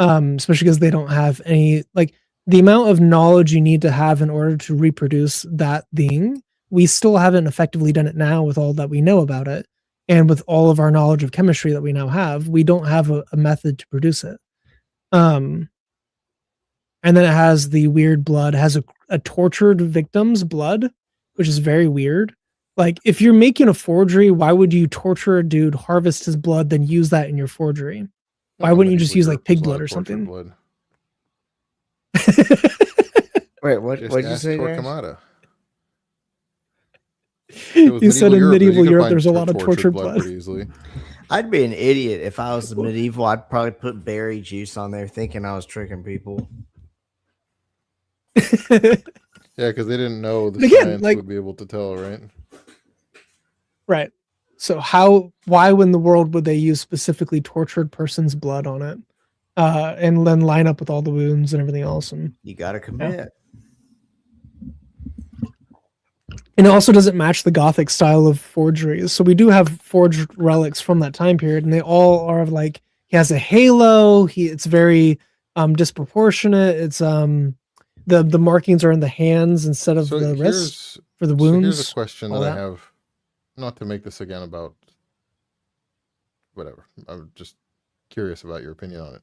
especially because they don't have any, like, the amount of knowledge you need to have in order to reproduce that thing. We still haven't effectively done it now with all that we know about it. And with all of our knowledge of chemistry that we now have, we don't have a method to produce it. And then it has the weird blood, it has a tortured victim's blood, which is very weird. Like, if you're making a forgery, why would you torture a dude, harvest his blood, then use that in your forgery? Why wouldn't you just use like pig blood or something? Blood. Wait, what? Just What'd you ask say? Dash? Torquemada. It was You said in medieval you could Europe find there's a lot of tortured blood. pretty easily. I'd be an idiot if I was medieval. I'd probably put berry juice on there, thinking I was tricking people. Yeah, because they didn't know the But again, science like- would be able to tell, right? Right. So why in the world would they use specifically tortured person's blood on it? And then line up with all the wounds and everything else. And You got to commit. it also doesn't match the Gothic style of forgeries. So we do have forged relics from that time period, and they all are like, he has a halo. It's very disproportionate. It's the markings are in the hands instead of the wrists for the wounds. So here's a question all that I that. have, not to make this again about whatever. I'm just curious about your opinion on it.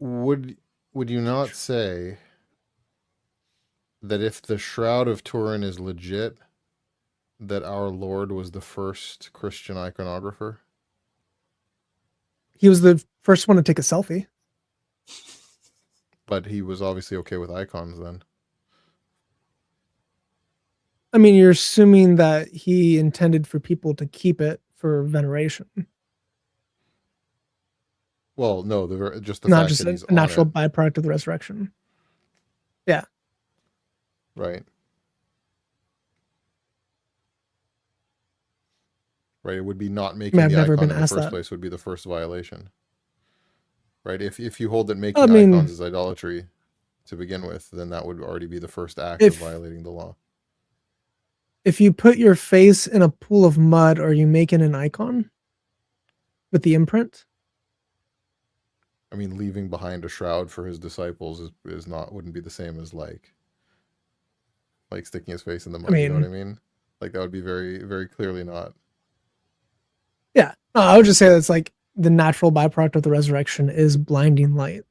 Would you not say that if the Shroud of Turin is legit, that our Lord was the first Christian iconographer? He was the first one to take a selfie. But he was obviously okay with icons then. I mean, you're assuming that he intended for people to keep it for veneration, Well, no, just the not fact just that he's a natural on it, byproduct of the resurrection. right? Right, it would be not making I've the never icon been in the asked first that. place would be the first violation. Right, if you hold that making I mean- icons is idolatry to begin with, then that would already be the first act of If- violating the law. If you put your face in a pool of mud, are you making an icon with the imprint? I mean, leaving behind a shroud for his disciples wouldn't be the same as like sticking his face in the mud. You know what I mean? Like that would be very, very clearly not. Yeah, no, I would just say that's like the natural byproduct of the resurrection is blinding light,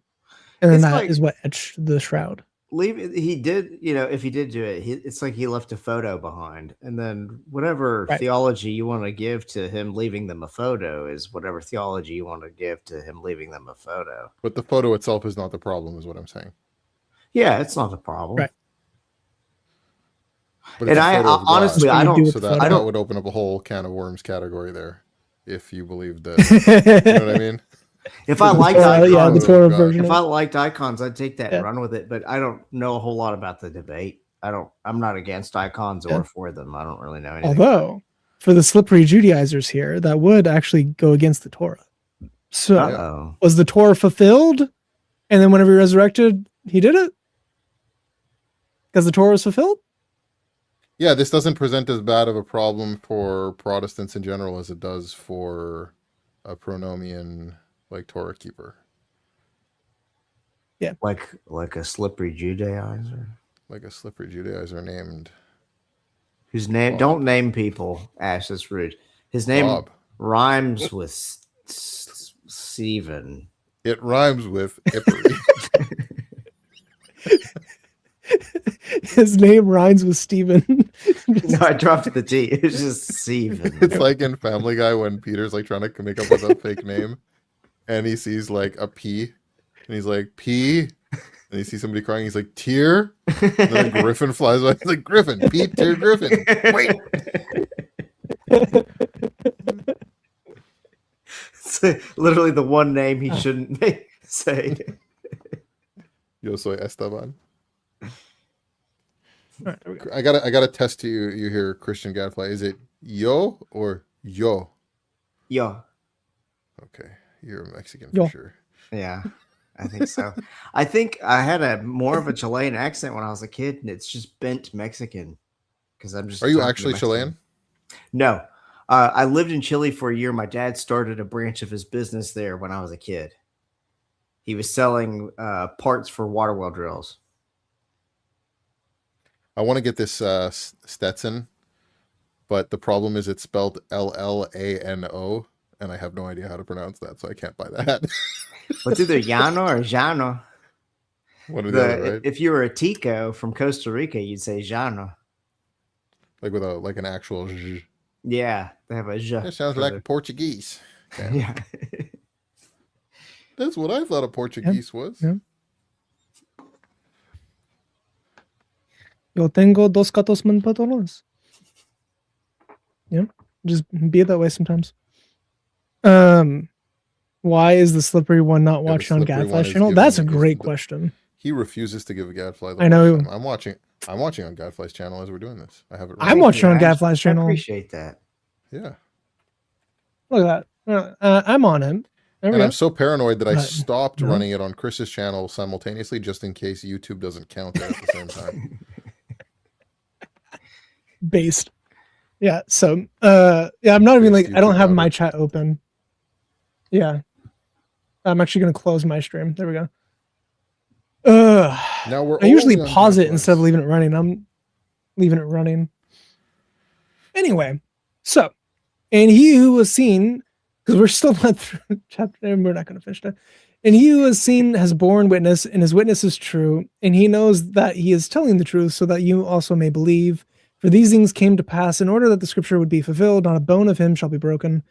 and then It's that is like- what etched the shroud. He did, if he did do it, it's like he left a photo behind, and then whatever Right. theology you want to give to him leaving them a photo is whatever theology you want to give to him leaving them a photo. But the photo itself is not the problem, is what I'm saying. Yeah, it's not a problem. Right. But And it's a I photo of God. honestly, What I do you do don't. with So the that, photo? that would open up a whole can of worms category there, if you believe that. You know what I mean? If I liked Yeah, the icons, Torah God. version. if of I it. liked icons, I'd take that Yeah. and run with it. But I don't know a whole lot about the debate. I'm not against icons Yeah. or for them. I don't really know anything. Although, for the slippery Judaizers here, that would actually go against the Torah. So, Uh-oh. was the Torah fulfilled? And then whenever he resurrected, he did it? Because the Torah was fulfilled? Yeah, this doesn't present as bad of a problem for Protestants in general as it does for a pronomian like Torah keeper. Like a slippery Judaizer Like a slippery Judaizer named whose name Bob. don't name people. Ash, that's rude. His name Bob. rhymes with Steven. It rhymes with Ippery. His name rhymes with Stephen. No, I dropped the T. It's just Steven. It's like in Family Guy when Peter's like trying to make up with a fake name and he sees like a P and he's like, P. And he sees somebody crying. He's like, tear. And then a Griffin flies by. He's like, Griffin, Peter Griffin. Wait. It's literally the one name he shouldn't say. Yo soy Esteban. All right, there we go. I gotta test you here, Christian Gadfly. Is it yo or yo? Yo. Okay. You're a Mexican Yo. for sure. Yeah, I think so. I think I had a more of a Chilean accent when I was a kid, and it's just bent Mexican. Because I'm just. Are you talking actually Mexican. Chilean? No, I lived in Chile for a year. My dad started a branch of his business there when I was a kid. He was selling parts for water well drills. I want to get this Stetson, but the problem is it's spelled Llano, and I have no idea how to pronounce that, so I can't buy that. What's either Llano or Llano? One or the other, right? If you were a Tico from Costa Rica, you'd say Llano. Like with an actual zh. Yeah, they have a J. That sounds like Portuguese. Okay. Yeah. That's what I thought a Portuguese was. Yeah. Yo tengo dos gatos pantalones. Yeah, just be that way sometimes. Why is the slippery one not Yeah, the watching on slippery one Gadfly is channel? giving That's a me- great the- question. He refuses to give a Gadfly the I know. watch time. I'm watching on Gadfly's channel as we're doing this. I have it. I'm right. watching on I Gadfly's channel. appreciate that. Yeah. Look at that. I'm on him. There we And go. I'm so paranoid that I Right. stopped No. running it on Chris's channel simultaneously, just in case YouTube doesn't count it at the same time. Based. Yeah. So, yeah, I'm not even Based like, I don't YouTube have my outage. chat open. Yeah. I'm actually going to close my stream. There we go. Now we're I usually only on pause it Gadfly's. instead of leaving it running. I'm leaving it running. Anyway, so, and he who was seen, because we're still not through chapter, and we're not going to finish that. And he who has seen has borne witness, and his witness is true, and he knows that he is telling the truth, so that you also may believe. For these things came to pass in order that the scripture would be fulfilled, not a bone of him shall be broken.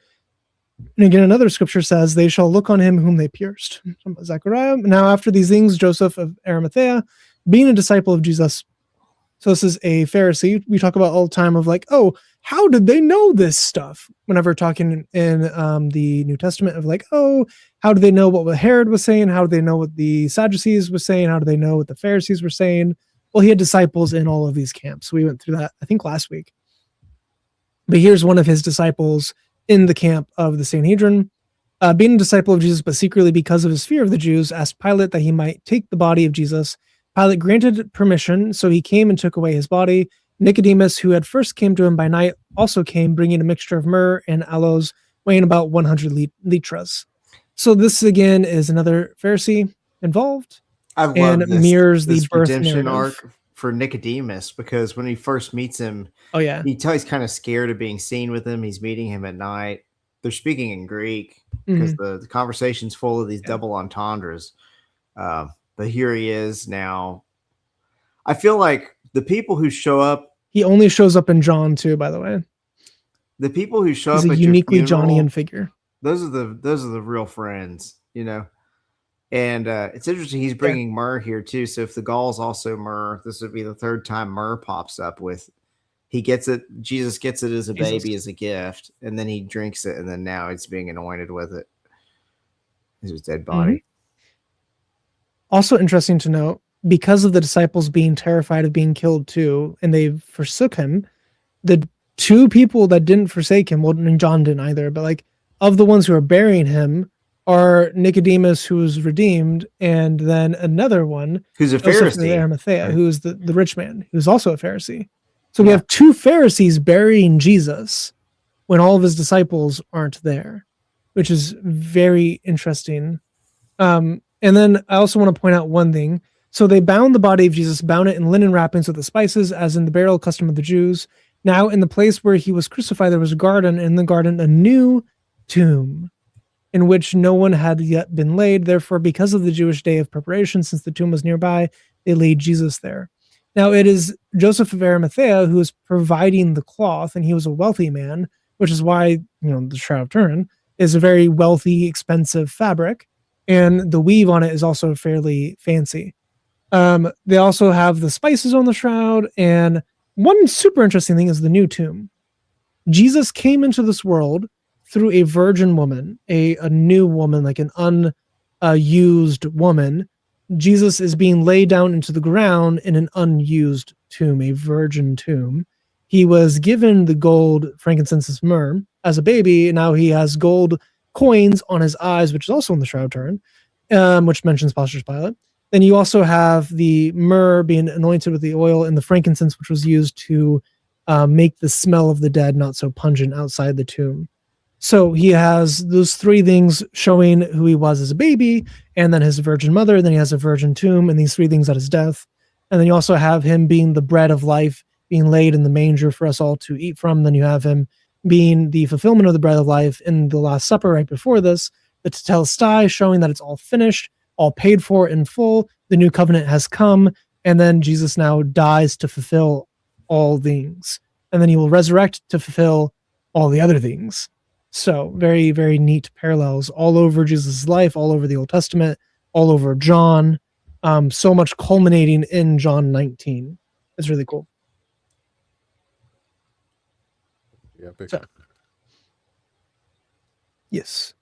And again, another scripture says, they shall look on him whom they pierced. Zechariah. Now, after these things, Joseph of Arimathea, being a disciple of Jesus. So this is a Pharisee. We talk about all the time of like, oh, how did they know this stuff? Whenever talking in the New Testament of like, oh, how do they know what Herod was saying? How do they know what the Sadducees were saying? How do they know what the Pharisees were saying? Well, he had disciples in all of these camps. We went through that, I think, last week. But here's one of his disciples in the camp of the Sanhedrin. Being a disciple of Jesus, but secretly because of his fear of the Jews, asked Pilate that he might take the body of Jesus. Pilate granted permission, so he came and took away his body. Nicodemus, who had first came to him by night, also came, bringing a mixture of myrrh and aloes, weighing about 100 litras. So this, again, is another Pharisee involved. I love And this, mirrors the this birth redemption narrative. arc for Nicodemus, because when he first meets him, Oh, yeah. he's kind of scared of being seen with him. He's meeting him at night. They're speaking in Greek because the conversation's full of these double entendres. But here he is now. I feel like the people who show up, He only shows up in John, too, by the way. the people who show He's up a at uniquely your funeral, Johnnian figure. those are the real friends, you know. And it's interesting. He's bringing myrrh here too. So if the gall is also myrrh, this would be the third time myrrh pops up. With he gets it, Jesus gets it as a baby, as a gift, and then he drinks it, and then now it's being anointed with it. His dead body. Also interesting to note, because of the disciples being terrified of being killed too, and they forsook him, the two people that didn't forsake him, well, and John didn't either, but like of the ones who are burying him are Nicodemus, who was redeemed, and then another one, Who's a Joseph of Pharisee? Arimathea, who is the rich man, who's also a Pharisee. So we have two Pharisees burying Jesus when all of his disciples aren't there, which is very interesting. And then I also want to point out one thing. So they bound the body of Jesus, bound it in linen wrappings with the spices, as in the burial custom of the Jews. Now in the place where he was crucified, there was a garden, and in the garden a new tomb, in which no one had yet been laid. Therefore, because of the Jewish day of preparation, since the tomb was nearby, they laid Jesus there. Now it is Joseph of Arimathea who is providing the cloth, and he was a wealthy man, which is why, the Shroud of Turin is a very wealthy, expensive fabric, and the weave on it is also fairly fancy. They also have the spices on the shroud, and one super interesting thing is the new tomb. Jesus came into this world through a virgin woman, a new woman, like an unused woman. Jesus is being laid down into the ground in an unused tomb, a virgin tomb. He was given the gold, frankincense, myrrh as a baby, and now he has gold coins on his eyes, which is also in the Shroud of Turin, which mentions Pontius Pilate. Then you also have the myrrh being anointed with the oil, and the frankincense, which was used to make the smell of the dead not so pungent outside the tomb. So he has those three things showing who he was as a baby, and then his virgin mother, then he has a virgin tomb, and these three things at his death. And then you also have him being the bread of life, being laid in the manger for us all to eat from. Then you have him being the fulfillment of the bread of life in the Last Supper right before this, the Tetelestai, showing that it's all finished, all paid for in full. The new covenant has come, and then Jesus now dies to fulfill all things. And then he will resurrect to fulfill all the other things. So very, very neat parallels all over Jesus' life, all over the Old Testament, all over John. So much culminating in John 19. It's really cool. Yeah, big. So- Yes.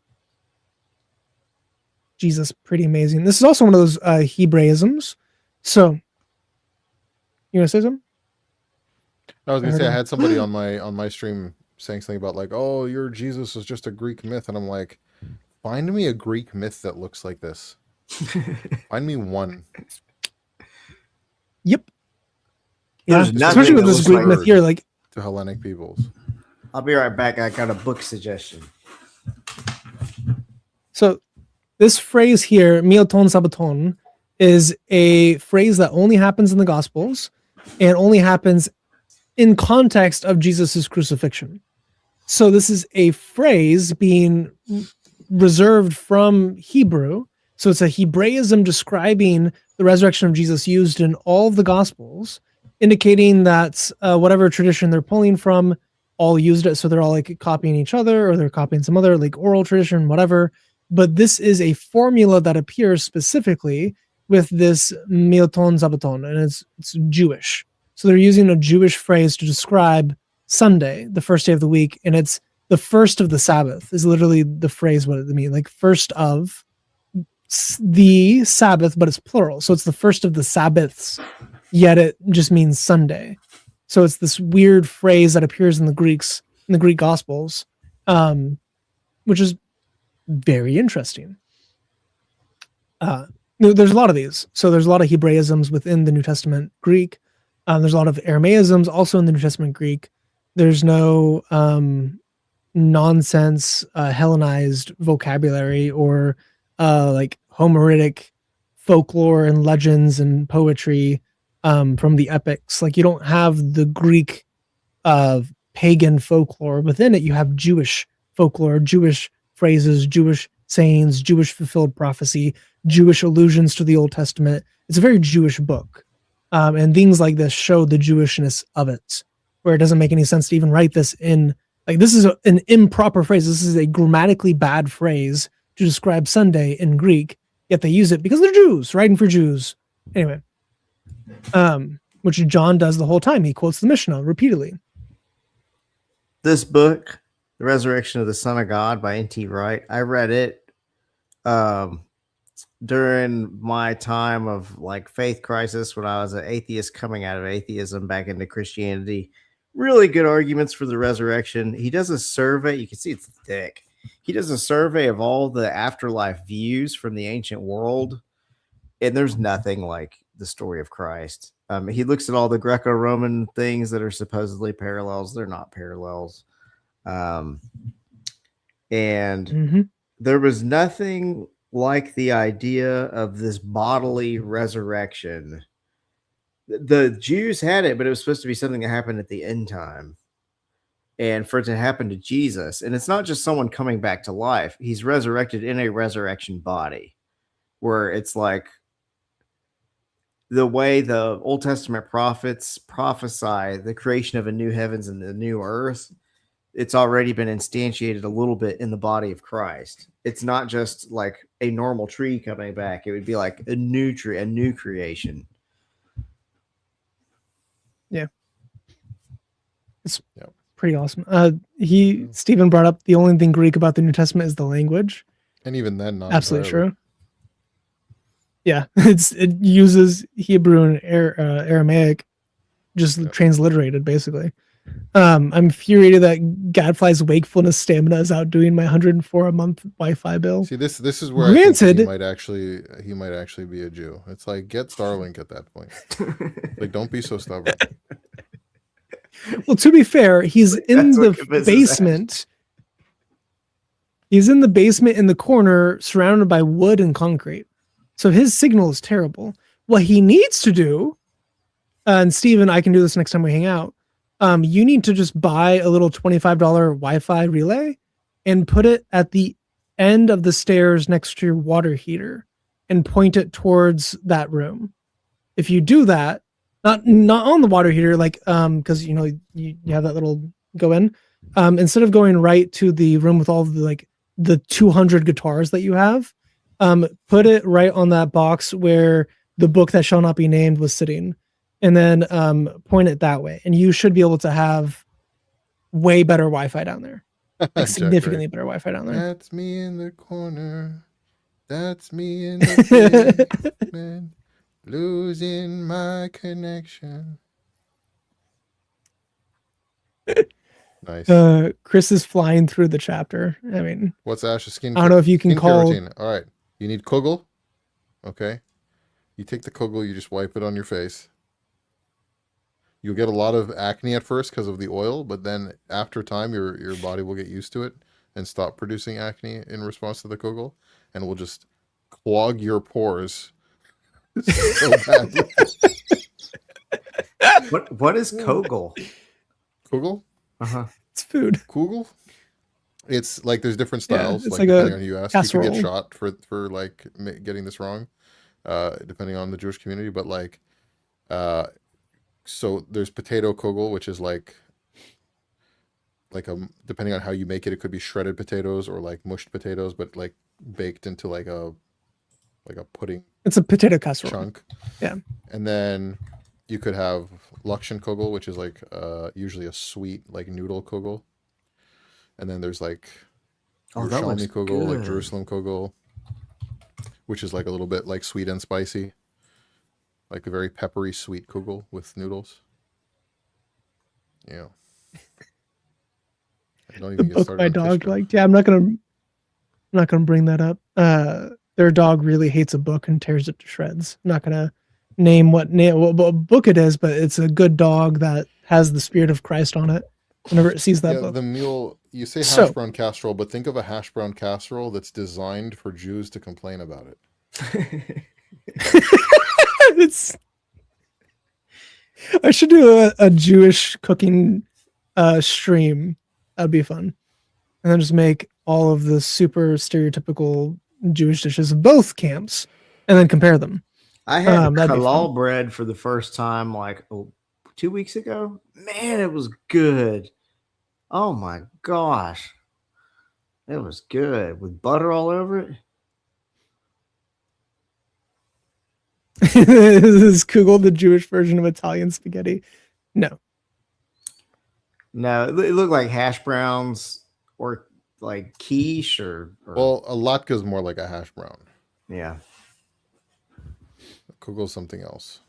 Jesus, pretty amazing. This is also one of those Hebraisms. So, you gonna say something? I was gonna I say I heard had somebody on my stream saying something about like, oh, your Jesus is just a Greek myth, and I'm like, find me a Greek myth that looks like this. Find me one. Yep. There's Yeah, nothing especially with that this looks Greek like myth here, like To Hellenic peoples. I'll be right back. I got a book suggestion. so. This phrase here, mioton sabaton, is a phrase that only happens in the Gospels and only happens in context of Jesus's crucifixion. So this is a phrase being reserved from Hebrew. So it's a Hebraism describing the resurrection of Jesus used in all of the Gospels, indicating that whatever tradition they're pulling from all used it. So they're all like copying each other, or they're copying some other like oral tradition, whatever. But this is a formula that appears specifically with this mioton zabaton, and it's Jewish. So they're using a Jewish phrase to describe Sunday, the first day of the week, and it's the first of the Sabbath is literally the phrase what it means, like first of the Sabbath, but it's plural. So it's the first of the Sabbaths, yet it just means Sunday. So it's this weird phrase that appears in the Greek Gospels, which is very interesting. There's a lot of these. So there's a lot of Hebraisms within the New Testament Greek. There's a lot of Aramaisms also in the New Testament Greek. There's no nonsense Hellenized vocabulary or like Homeritic folklore and legends and poetry from the epics. Like you don't have the Greek pagan folklore within it. You have Jewish folklore, Jewish phrases, Jewish sayings, Jewish fulfilled prophecy, Jewish allusions to the Old Testament. It's a very Jewish book. And things like this show the Jewishness of it, where it doesn't make any sense to even write this in, like, this is an improper phrase. This is a grammatically bad phrase to describe Sunday in Greek, yet they use it because they're Jews, writing for Jews. Anyway, which John does the whole time. He quotes the Mishnah repeatedly. This book, The Resurrection of the Son of God by N.T. Wright, I read it during my time of like faith crisis when I was an atheist coming out of atheism back into Christianity. Really good arguments for the resurrection. He does a survey. You can see it's thick. He does a survey of all the afterlife views from the ancient world, and there's nothing like the story of Christ. He looks at all the Greco-Roman things that are supposedly parallels. They're not parallels. And there was nothing like the idea of this bodily resurrection. The Jews had it, but it was supposed to be something that happened at the end time. And for it to happen to Jesus, and it's not just someone coming back to life, he's resurrected in a resurrection body, where it's like the way the Old Testament prophets prophesy the creation of a new heavens and the new earth. It's already been instantiated a little bit in the body of Christ. It's not just like a normal tree coming back. It would be like a new tree, a new creation. Yeah. It's pretty awesome. Stephen brought up the only thing Greek about the New Testament is the language. And even then, not absolutely entirely. true. Yeah, it uses Hebrew and Aramaic, just transliterated basically. I'm infuriated that Gadfly's wakefulness stamina is outdoing my 104 a month Wi-Fi bill. See, this is where I think Granted, that he might actually be a Jew. It's like, get Starlink at that point. Like, don't be so stubborn. Well, to be fair, he's in That's what the convinces basement. He's in the basement in the corner, surrounded by wood and concrete. So his signal is terrible. What he needs to do, and Steven, I can do this next time we hang out. You need to just buy a little $25 Wi-Fi relay and put it at the end of the stairs next to your water heater and point it towards that room. If you do that, not on the water heater, like because you know you have that little go in. Instead of going right to the room with all the 200 guitars that you have, put it right on that box where the book that shall not be named was sitting, and then point it that way, and you should be able to have way better Wi-Fi down there, like Jack significantly Ray. better Wi-Fi down there. That's me in the corner. That's me in the basement. Losing my connection. Nice. Chris is flying through the chapter. I mean, What's Ash's skin? I don't know if you can skincare call. routine? All right. You need Kugel. Okay. You take the Kugel, you just wipe it on your face. You'll get a lot of acne at first because of the oil, but then after time, your body will get used to it and stop producing acne in response to the Kugel, and will just clog your pores so badly. What is Kogel? Kugel? Uh-huh. It's food. Kugel? It's like there's different Yeah, styles. it's like like a depending on who you ask, you could get casserole. shot for like getting this wrong, depending on the Jewish community. But like, so there's potato kugel, which is like a, depending on how you make it, it could be shredded potatoes or like mushed potatoes, but like baked into like a pudding It's a potato casserole. chunk. Yeah. And then you could have Lakshan kugel, which is like usually a sweet like noodle kugel. And then there's like that looks Yerushalmi kugel, like good. Jerusalem kugel, which is like a little bit like sweet and spicy, like a very peppery sweet kugel with noodles. Yeah. Don't The even get book started my on dog Kishka. like, yeah, I'm not gonna bring that up. Their dog really hates a book and tears it to shreds. I'm not gonna name what book it is, but it's a good dog that has the spirit of Christ on it. Whenever it sees that Yeah, book. the meal, you say hash So- brown casserole, but think of a hash brown casserole that's designed for Jews to complain about it. It's. I should do a Jewish cooking stream. That'd be fun, and then just make all of the super stereotypical Jewish dishes of both camps, and then compare them. I had That'd be halal fun. bread for the first time like 2 weeks ago. Man, it was good. Oh my gosh. It was good with butter all over it. Is Kugel the Jewish version of Italian spaghetti? No. No, it looked like hash browns or like quiche or Well, a latke is more like a hash brown. yeah. Kugel's something else.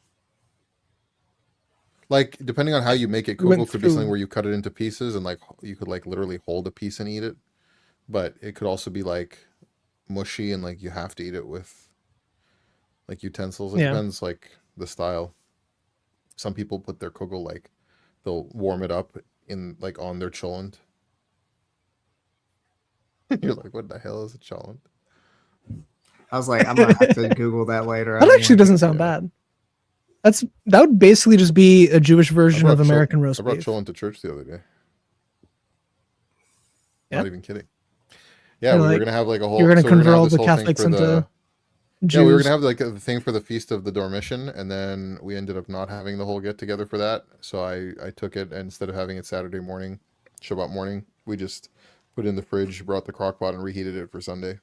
Like, depending on how you make it, We went kugel could be something through- where you cut it into pieces and like you could like literally hold a piece and eat it. But it could also be like mushy and like you have to eat it with like utensils. It Yeah. depends like the style. Some people put their kugel like they'll warm it up in like on their cholent. You're like, what the hell is a cholent? I was like, I'm gonna have to Google that later. I That don't actually want- doesn't sound bad. That would basically just be a Jewish version of American roast I brought beef. cholent to church the other day. Yeah. Not even kidding. Yeah, You're we were like- gonna have like a whole. You're gonna so we were convert all have this the whole thing Catholics for into Jews. Yeah, we were gonna have like a thing for the Feast of the Dormition, and then we ended up not having the whole get together for that. So I took it, and instead of having it Saturday morning, Shabbat morning, we just put it in the fridge, brought the crock pot, and reheated it for Sunday.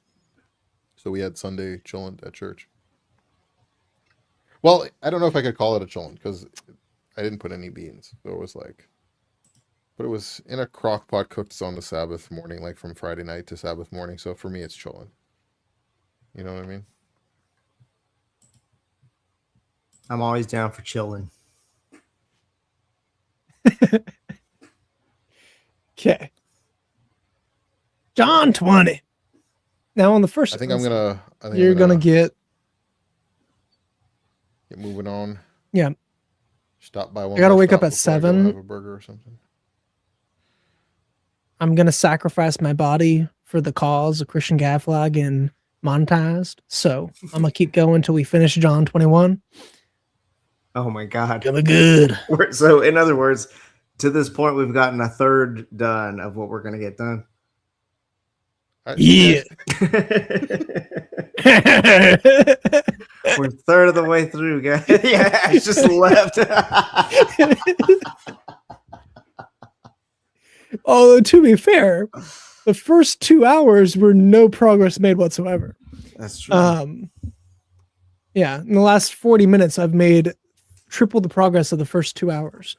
So we had Sunday cholent at church. Well, I don't know if I could call it a cholent because I didn't put any beans. So it was like, but it was in a crock pot cooked on the Sabbath morning, like from Friday night to Sabbath morning. So for me, it's cholent. You know what I mean? I'm always down for chilling. Okay. John 20. Now on the first I think I'm sentence, gonna. you're gonna get get moving on. Yeah. Stop by one. I gotta more wake up stop at before I go 7. Have a burger or something. I'm gonna sacrifice my body for the cause of Christian Gay Flag and monetized. So I'm gonna keep going until we finish John 21. Oh my God. Gonna be good. So, in other words, to this point, we've gotten a third done of what we're going to get done. Yeah. We're a third of the way through, guys. Yeah, it's just left. Although, to be fair, the first 2 hours were no progress made whatsoever. That's true. Yeah, in the last 40 minutes, I've made triple the progress of the first 2 hours.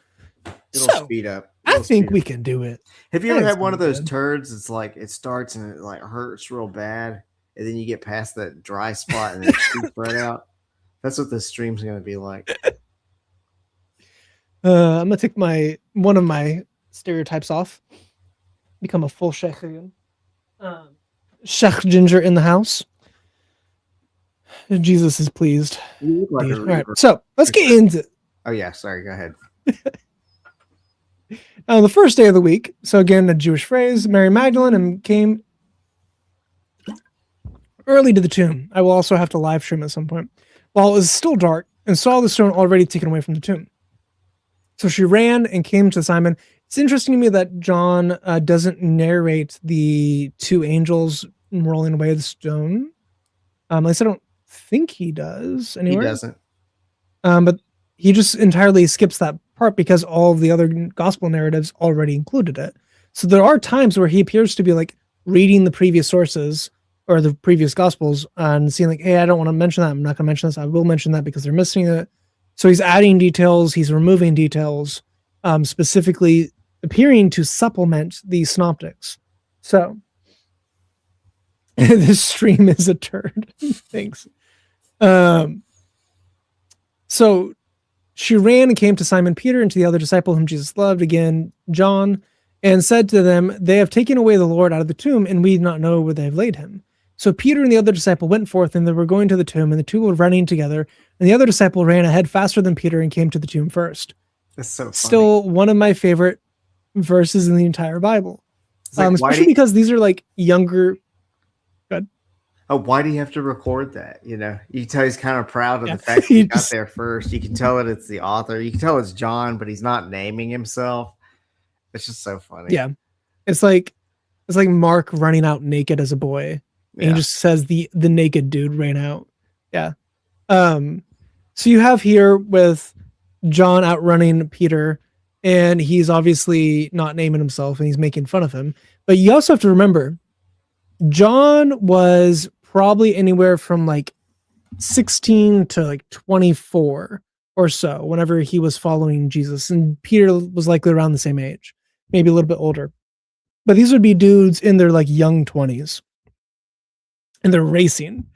It'll So, speed up. I It'll think speed we up. can do it. Have you ever That's had one of gonna those be turds? It's like it starts and it like hurts real bad, and then you get past that dry spot and it shoots right out. That's what this stream's going to be like. I'm gonna take one of my stereotypes off. Become a full sheikh again. Sheikh Ginger in the house. Jesus is pleased. You look like a All right, reaper. so let's get into Oh yeah, sorry. Go ahead. the first day of the week. So again, a Jewish phrase. Mary Magdalene and came early to the tomb. I will also have to live stream at some point. While it was still dark, and saw the stone already taken away from the tomb. So she ran and came to Simon. It's interesting to me that John doesn't narrate the two angels rolling away the stone. At least I don't think he does anywhere. He doesn't. But he just entirely skips that part because all of the other gospel narratives already included it. So there are times where he appears to be like reading the previous sources or the previous gospels and seeing like, hey, I don't want to mention that. I'm not going to mention this. I will mention that because they're missing it. So he's adding details. He's removing details, specifically appearing to supplement the synoptics. So this stream is a turd. Thanks. So she ran and came to Simon Peter and to the other disciple whom Jesus loved, again, John, and said to them, they have taken away the Lord out of the tomb, and we do not know where they have laid him. So Peter and the other disciple went forth, and they were going to the tomb, and the two were running together, and the other disciple ran ahead faster than Peter and came to the tomb first. That's so funny. Still one of my favorite verses in the entire Bible. It's like, Especially because these are like younger. Oh, why do you have to record that? You know, you can tell he's kind of proud of Yeah. the fact that he He got just- there first. You can tell that it's the author. You can tell it's John, but he's not naming himself. It's just so funny. Yeah. It's like Mark running out naked as a boy. And Yeah. he just says the naked dude ran out. Yeah. So you have here with John outrunning Peter, and he's obviously not naming himself and he's making fun of him. But you also have to remember, John was probably anywhere from like 16 to like 24 or so whenever he was following Jesus. And Peter was likely around the same age, maybe a little bit older. But these would be dudes in their like young 20s. And they're racing.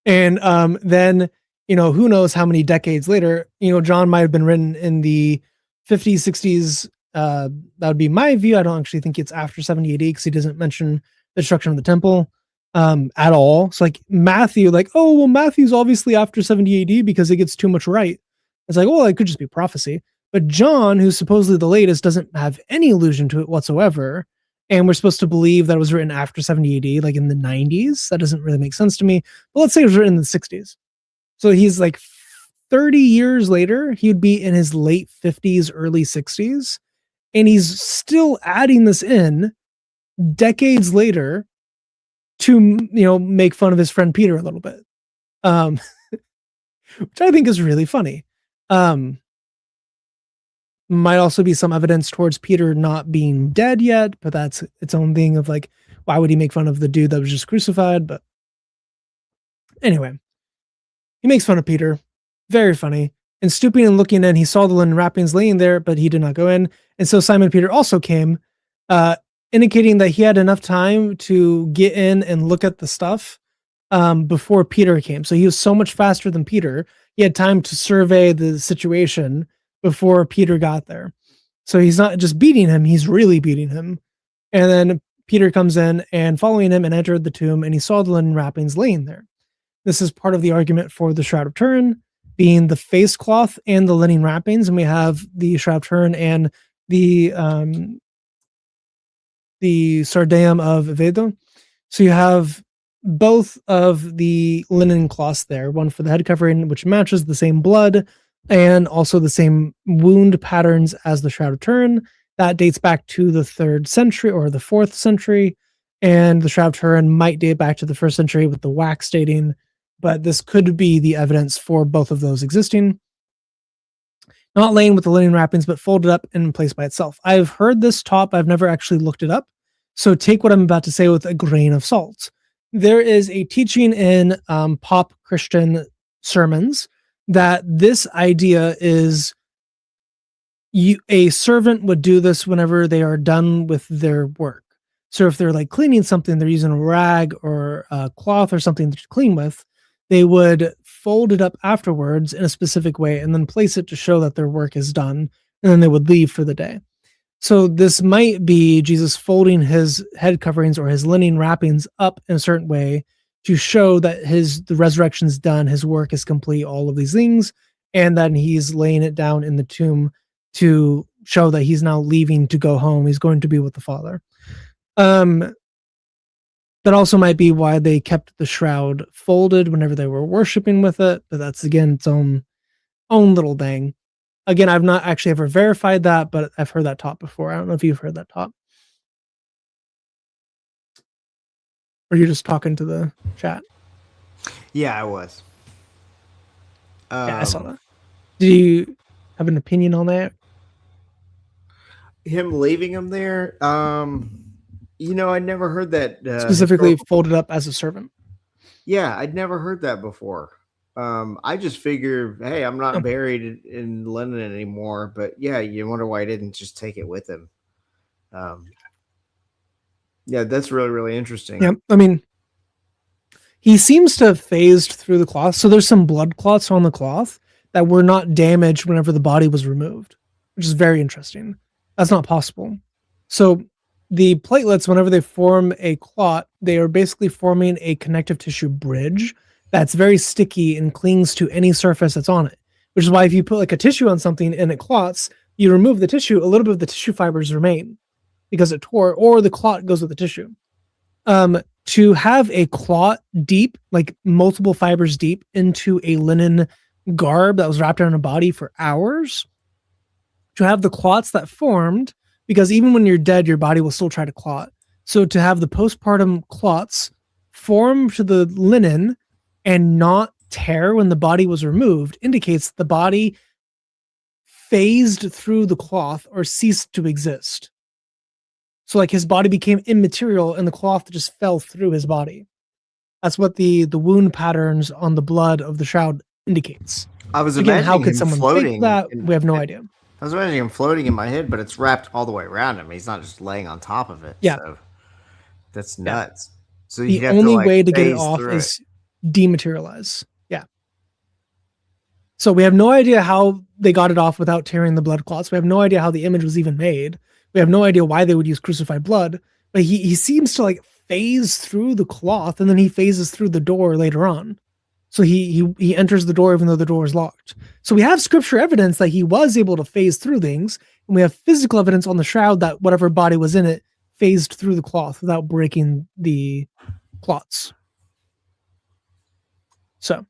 And then, you know, who knows how many decades later, you know, John might have been written in the 50s, 60s. That would be my view. I don't actually think it's after 70 AD because he doesn't mention the destruction of the temple at all. So like Matthew, like, oh, well, Matthew's obviously after 70 AD because it gets too much right. It's like, well, it could just be prophecy. But John, who's supposedly the latest, doesn't have any allusion to it whatsoever. And we're supposed to believe that it was written after 70 AD, like in the 90s. That doesn't really make sense to me. But let's say it was written in the 60s. So he's like 30 years later, he would be in his late 50s, early 60s. And he's still adding this in decades later to, you know, make fun of his friend Peter a little bit. Which I think is really funny. Might also be some evidence towards Peter not being dead yet, but that's its own thing of like, why would he make fun of the dude that was just crucified? But anyway, he makes fun of Peter. Very funny. And stooping and looking in, he saw the linen wrappings laying there, but he did not go in. And so Simon Peter also came, indicating that he had enough time to get in and look at the stuff before Peter came. So he was so much faster than Peter. He had time to survey the situation before Peter got there. So he's not just beating him, he's really beating him. And then Peter comes in and following him and entered the tomb, and he saw the linen wrappings laying there. This is part of the argument for the Shroud of Turin. being the face cloth and the linen wrappings, and we have the shroud turn and the sardaeum of Vedo. So you have both of the linen cloths there, one for the head covering, which matches the same blood and also the same wound patterns as the Shroud of Turin. That dates back to the 3rd century or the 4th century, and the Shroud of Turin might date back to the 1st century with the wax dating, but this could be the evidence for both of those existing. Not laying with the linen wrappings, but folded up and placed by itself. I've heard this taught, I've never actually looked it up. So take what I'm about to say with a grain of salt. There is a teaching in pop Christian sermons that this idea is a servant would do this whenever they are done with their work. So if they're like cleaning something, they're using a rag or a cloth or something to clean with, they would fold it up afterwards in a specific way and then place it to show that their work is done, and then they would leave for the day. So this might be Jesus folding his head coverings or his linen wrappings up in a certain way to show that the resurrection's done, his work is complete, all of these things, and then he's laying it down in the tomb to show that he's now leaving to go home. He's going to be with the Father. That also might be why they kept the shroud folded whenever they were worshiping with it, but that's again its own little thing. Again, I've not actually ever verified that, but I've heard that taught before. I don't know if you've heard that taught. Or you're just talking to the chat. Yeah, I was. Yeah, I saw that. Do you have an opinion on that? Him leaving him there. I never heard that Specifically folded up as a servant. Yeah, I'd never heard that before. I just figure, hey, I'm not buried in London anymore. But yeah, you wonder why he didn't just take it with him. Yeah, that's really, really interesting. Yeah, I mean, he seems to have phased through the cloth. So there's some blood clots on the cloth that were not damaged whenever the body was removed, which is very interesting. That's not possible. So the platelets, whenever they form a clot, they are basically forming a connective tissue bridge that's very sticky and clings to any surface that's on it, which is why if you put like a tissue on something and it clots, you remove the tissue, a little bit of the tissue fibers remain because it tore, or the clot goes with the tissue. To have a clot deep, like multiple fibers deep into a linen garb that was wrapped around a body for hours, to have the clots that formed, because even when you're dead, your body will still try to clot. So to have the postpartum clots form to the linen and not tear when the body was removed indicates the body phased through the cloth or ceased to exist. So like his body became immaterial and the cloth just fell through his body. That's what the wound patterns on the blood of the shroud indicates. I was Again, imagining how could him someone floating. fake that? We have no idea. I was imagining him floating in my head, but it's wrapped all the way around him. He's not just laying on top of it. Yeah. So that's nuts. So The you have only to, way to get it phase off through is dematerialize. Yeah. So we have no idea how they got it off without tearing the blood clots. We have no idea how the image was even made. We have no idea why they would use crucified blood. But he seems to like phase through the cloth and then he phases through the door later on. So he enters the door even though the door is locked. So we have scripture evidence that he was able to phase through things, and we have physical evidence on the shroud that whatever body was in it phased through the cloth without breaking the clots. So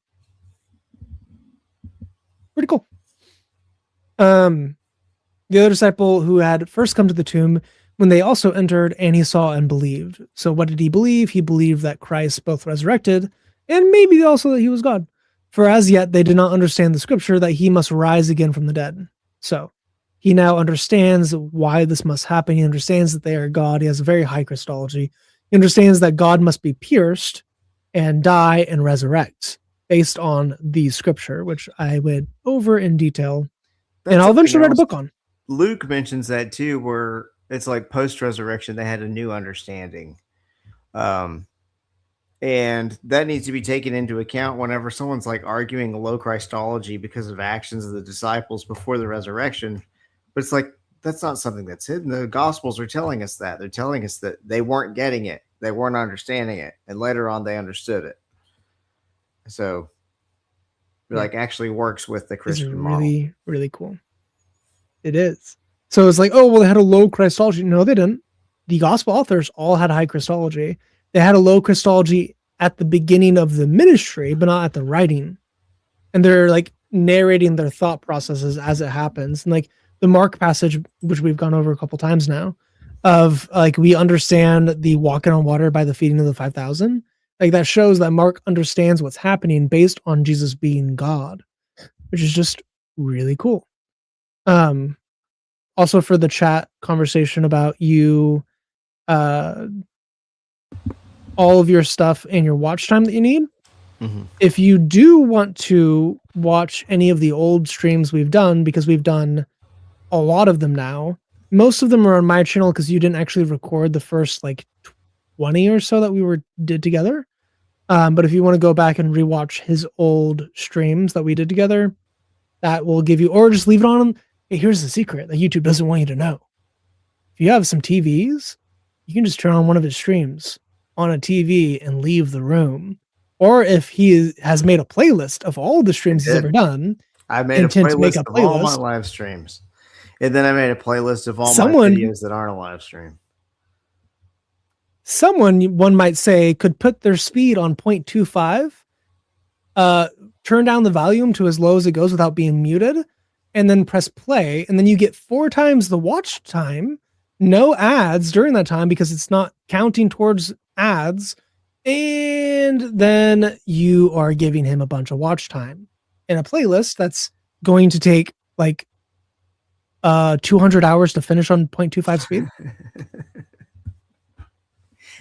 pretty cool. The other disciple who had first come to the tomb when they also entered, and he saw and believed. So what did he believe? He believed that Christ both resurrected and maybe also that he was God. For as yet they did not understand the scripture that he must rise again from the dead. So he now understands why this must happen. He understands that they are God. He has a very high Christology. He understands that God must be pierced and die and resurrect based on the scripture, which I went over in detail. And I'll eventually write a book on. Luke mentions that too, where it's like post-resurrection, they had a new understanding. And that needs to be taken into account whenever someone's like arguing low Christology because of actions of the disciples before the resurrection. But it's like, that's not something that's hidden. The Gospels are telling us that. They're telling us that they weren't getting it. They weren't understanding it. And later on, they understood it. So like actually works with the It's Christian model. really, really cool. It is. So it's like, oh, well, they had a low Christology. No, they didn't. The gospel authors all had high Christology. They had a low Christology at the beginning of the ministry, but not at the writing. And they're like narrating their thought processes as it happens. And like the Mark passage, which we've gone over a couple times now, of like we understand the walking on water by the feeding of the 5,000. Like that shows that Mark understands what's happening based on Jesus being God, which is just really cool. Also for the chat conversation about you, all of your stuff and your watch time that you need. Mhm. If you do want to watch any of the old streams we've done, because we've done a lot of them now, most of them are on my channel because you didn't actually record the first like 20 or so that we did together. But if you want to go back and rewatch his old streams that we did together, that will give you, or just leave it on. Hey, here's the secret that YouTube doesn't want you to know. If you have some TVs, you can just turn on one of his streams on a TV and leave the room. Or if he has made a playlist of all the streams he's did. ever done, I made a intent to make playlist a of all my playlist. live streams. And then I made a playlist of all Someone- my videos that aren't a live stream. one might say, could put their speed on 0.25, turn down the volume to as low as it goes without being muted, and then press play, and then you get 4 times the watch time, no ads during that time because it's not counting towards ads, and then you are giving him a bunch of watch time in a playlist that's going to take like 200 hours to finish on 0.25 speed.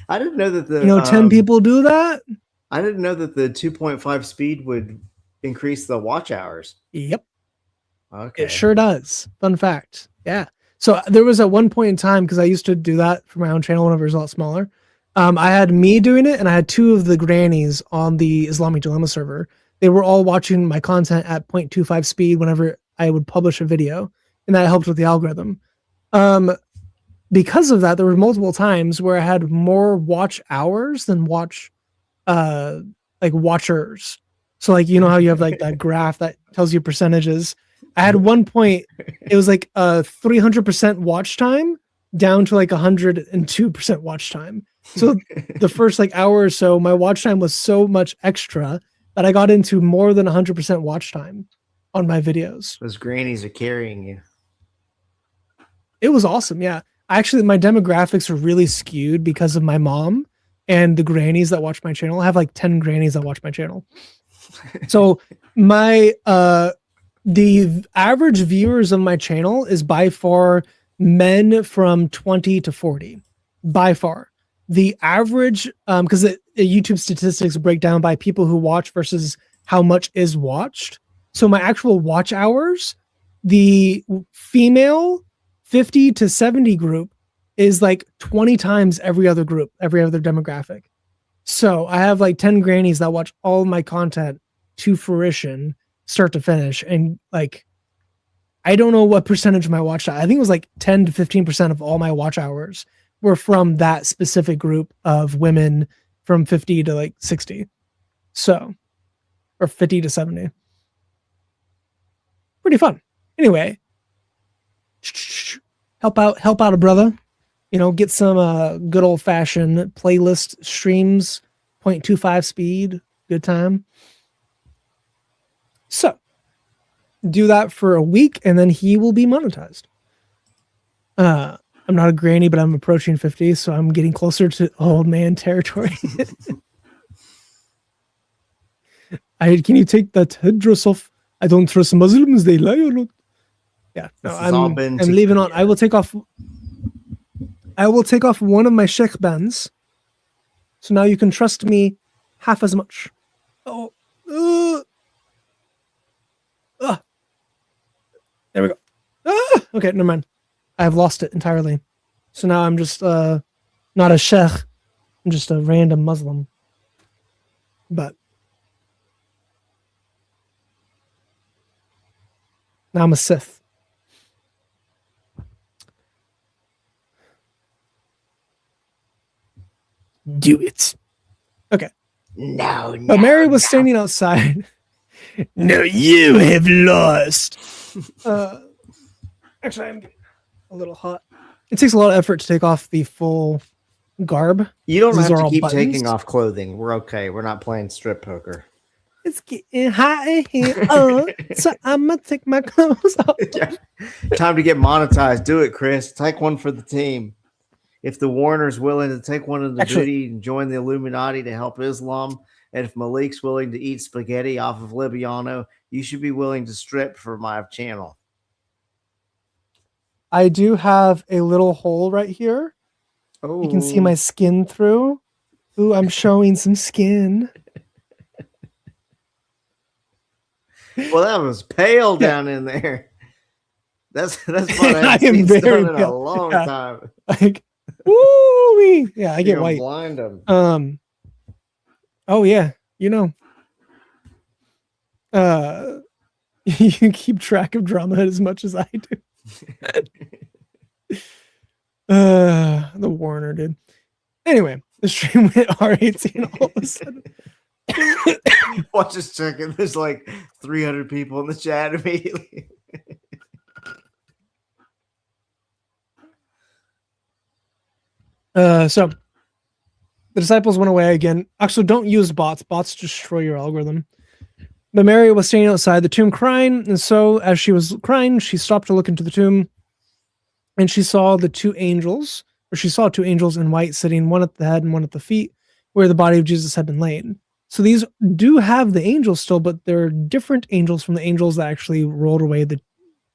I didn't know that the 10 people do that. I didn't know that the 2.5 speed would increase the watch hours. Yep. Okay. It sure does. Fun fact. Yeah. So there was at one point in time, because I used to do that for my own channel whenever it was a lot smaller. I had me doing it, and I had 2 of the grannies on the Islamic Dilemma server. They were all watching my content at 0.25 speed whenever I would publish a video, and that helped with the algorithm. Because of that, there were multiple times where I had more watch hours than watchers. So like, you know how you have like that graph that tells you percentages. I had one point, it was like 300% watch time down to like 102% watch time. So the first like hour or so, my watch time was so much extra that I got into more than 100% watch time on my videos. Those grannies are carrying you. It was awesome. Yeah. Actually, my demographics are really skewed because of my mom and the grannies that watch my channel. I have like 10 grannies that watch my channel. So my the average viewers of my channel is by far men from 20 to 40. By far. The average, because YouTube statistics break down by people who watch versus how much is watched. So my actual watch hours, the female 50 to 70 group is like 20 times every other group, every other demographic. So I have like 10 grannies that watch all my content to fruition, start to finish. And like, I don't know what percentage of my watch time. I think it was like 10 to 15% of all my watch hours were from that specific group of women from 50 to like 60. So, or 50 to 70. Pretty fun. Anyway, help out a brother. You know, get some good old fashioned playlist streams, 0.25 speed, good time. So, do that for a week and then he will be monetized. I'm not a granny, but I'm approaching 50, so I'm getting closer to old man territory. Can you take that headdress off? I don't trust Muslims, they lie a lot. Yeah, no, This has all I'm been leaving on. together. I will take off one of my sheikh bands. So now you can trust me half as much. Oh, there we go. Okay, never mind. I've lost it entirely. So now I'm just not a sheikh. I'm just a random Muslim. But now I'm a Sith. Do it. Okay. No, But Mary was standing outside. No, you have lost. Actually, I'm getting a little hot. It takes a lot of effort to take off the full garb. You don't These have are to all keep buttons. taking off clothing. We're okay. We're not playing strip poker. It's getting hot in here, so I'm gonna take my clothes off. Yeah. Time to get monetized. Do it, Chris. Take one for the team. If the Warner's willing to take one of the Actually- booty and join the Illuminati to help Islam, and if Malik's willing to eat spaghetti off of Libiano, you should be willing to strip for my channel. I do have a little hole right here. Oh, You can see my skin through. Ooh, I'm showing some skin. Well, that was pale down in there. That's what I I am haven't seen very done in a pale. long Yeah. time. Like, woo! Yeah, I You're get gonna white. blind them. Oh yeah, you know. You keep track of drama as much as I do. The Warner did. Anyway, the stream went R18 all of a sudden. Watch this second. There's like 300 people in the chat immediately. So the disciples went away again. Actually, don't use bots. Bots destroy your algorithm. But Mary was standing outside the tomb crying, and so as she was crying, she stopped to look into the tomb, and she saw two angels in white sitting, one at the head and one at the feet, where the body of Jesus had been laid. So these do have the angels still, but they're different angels from the angels that actually rolled away the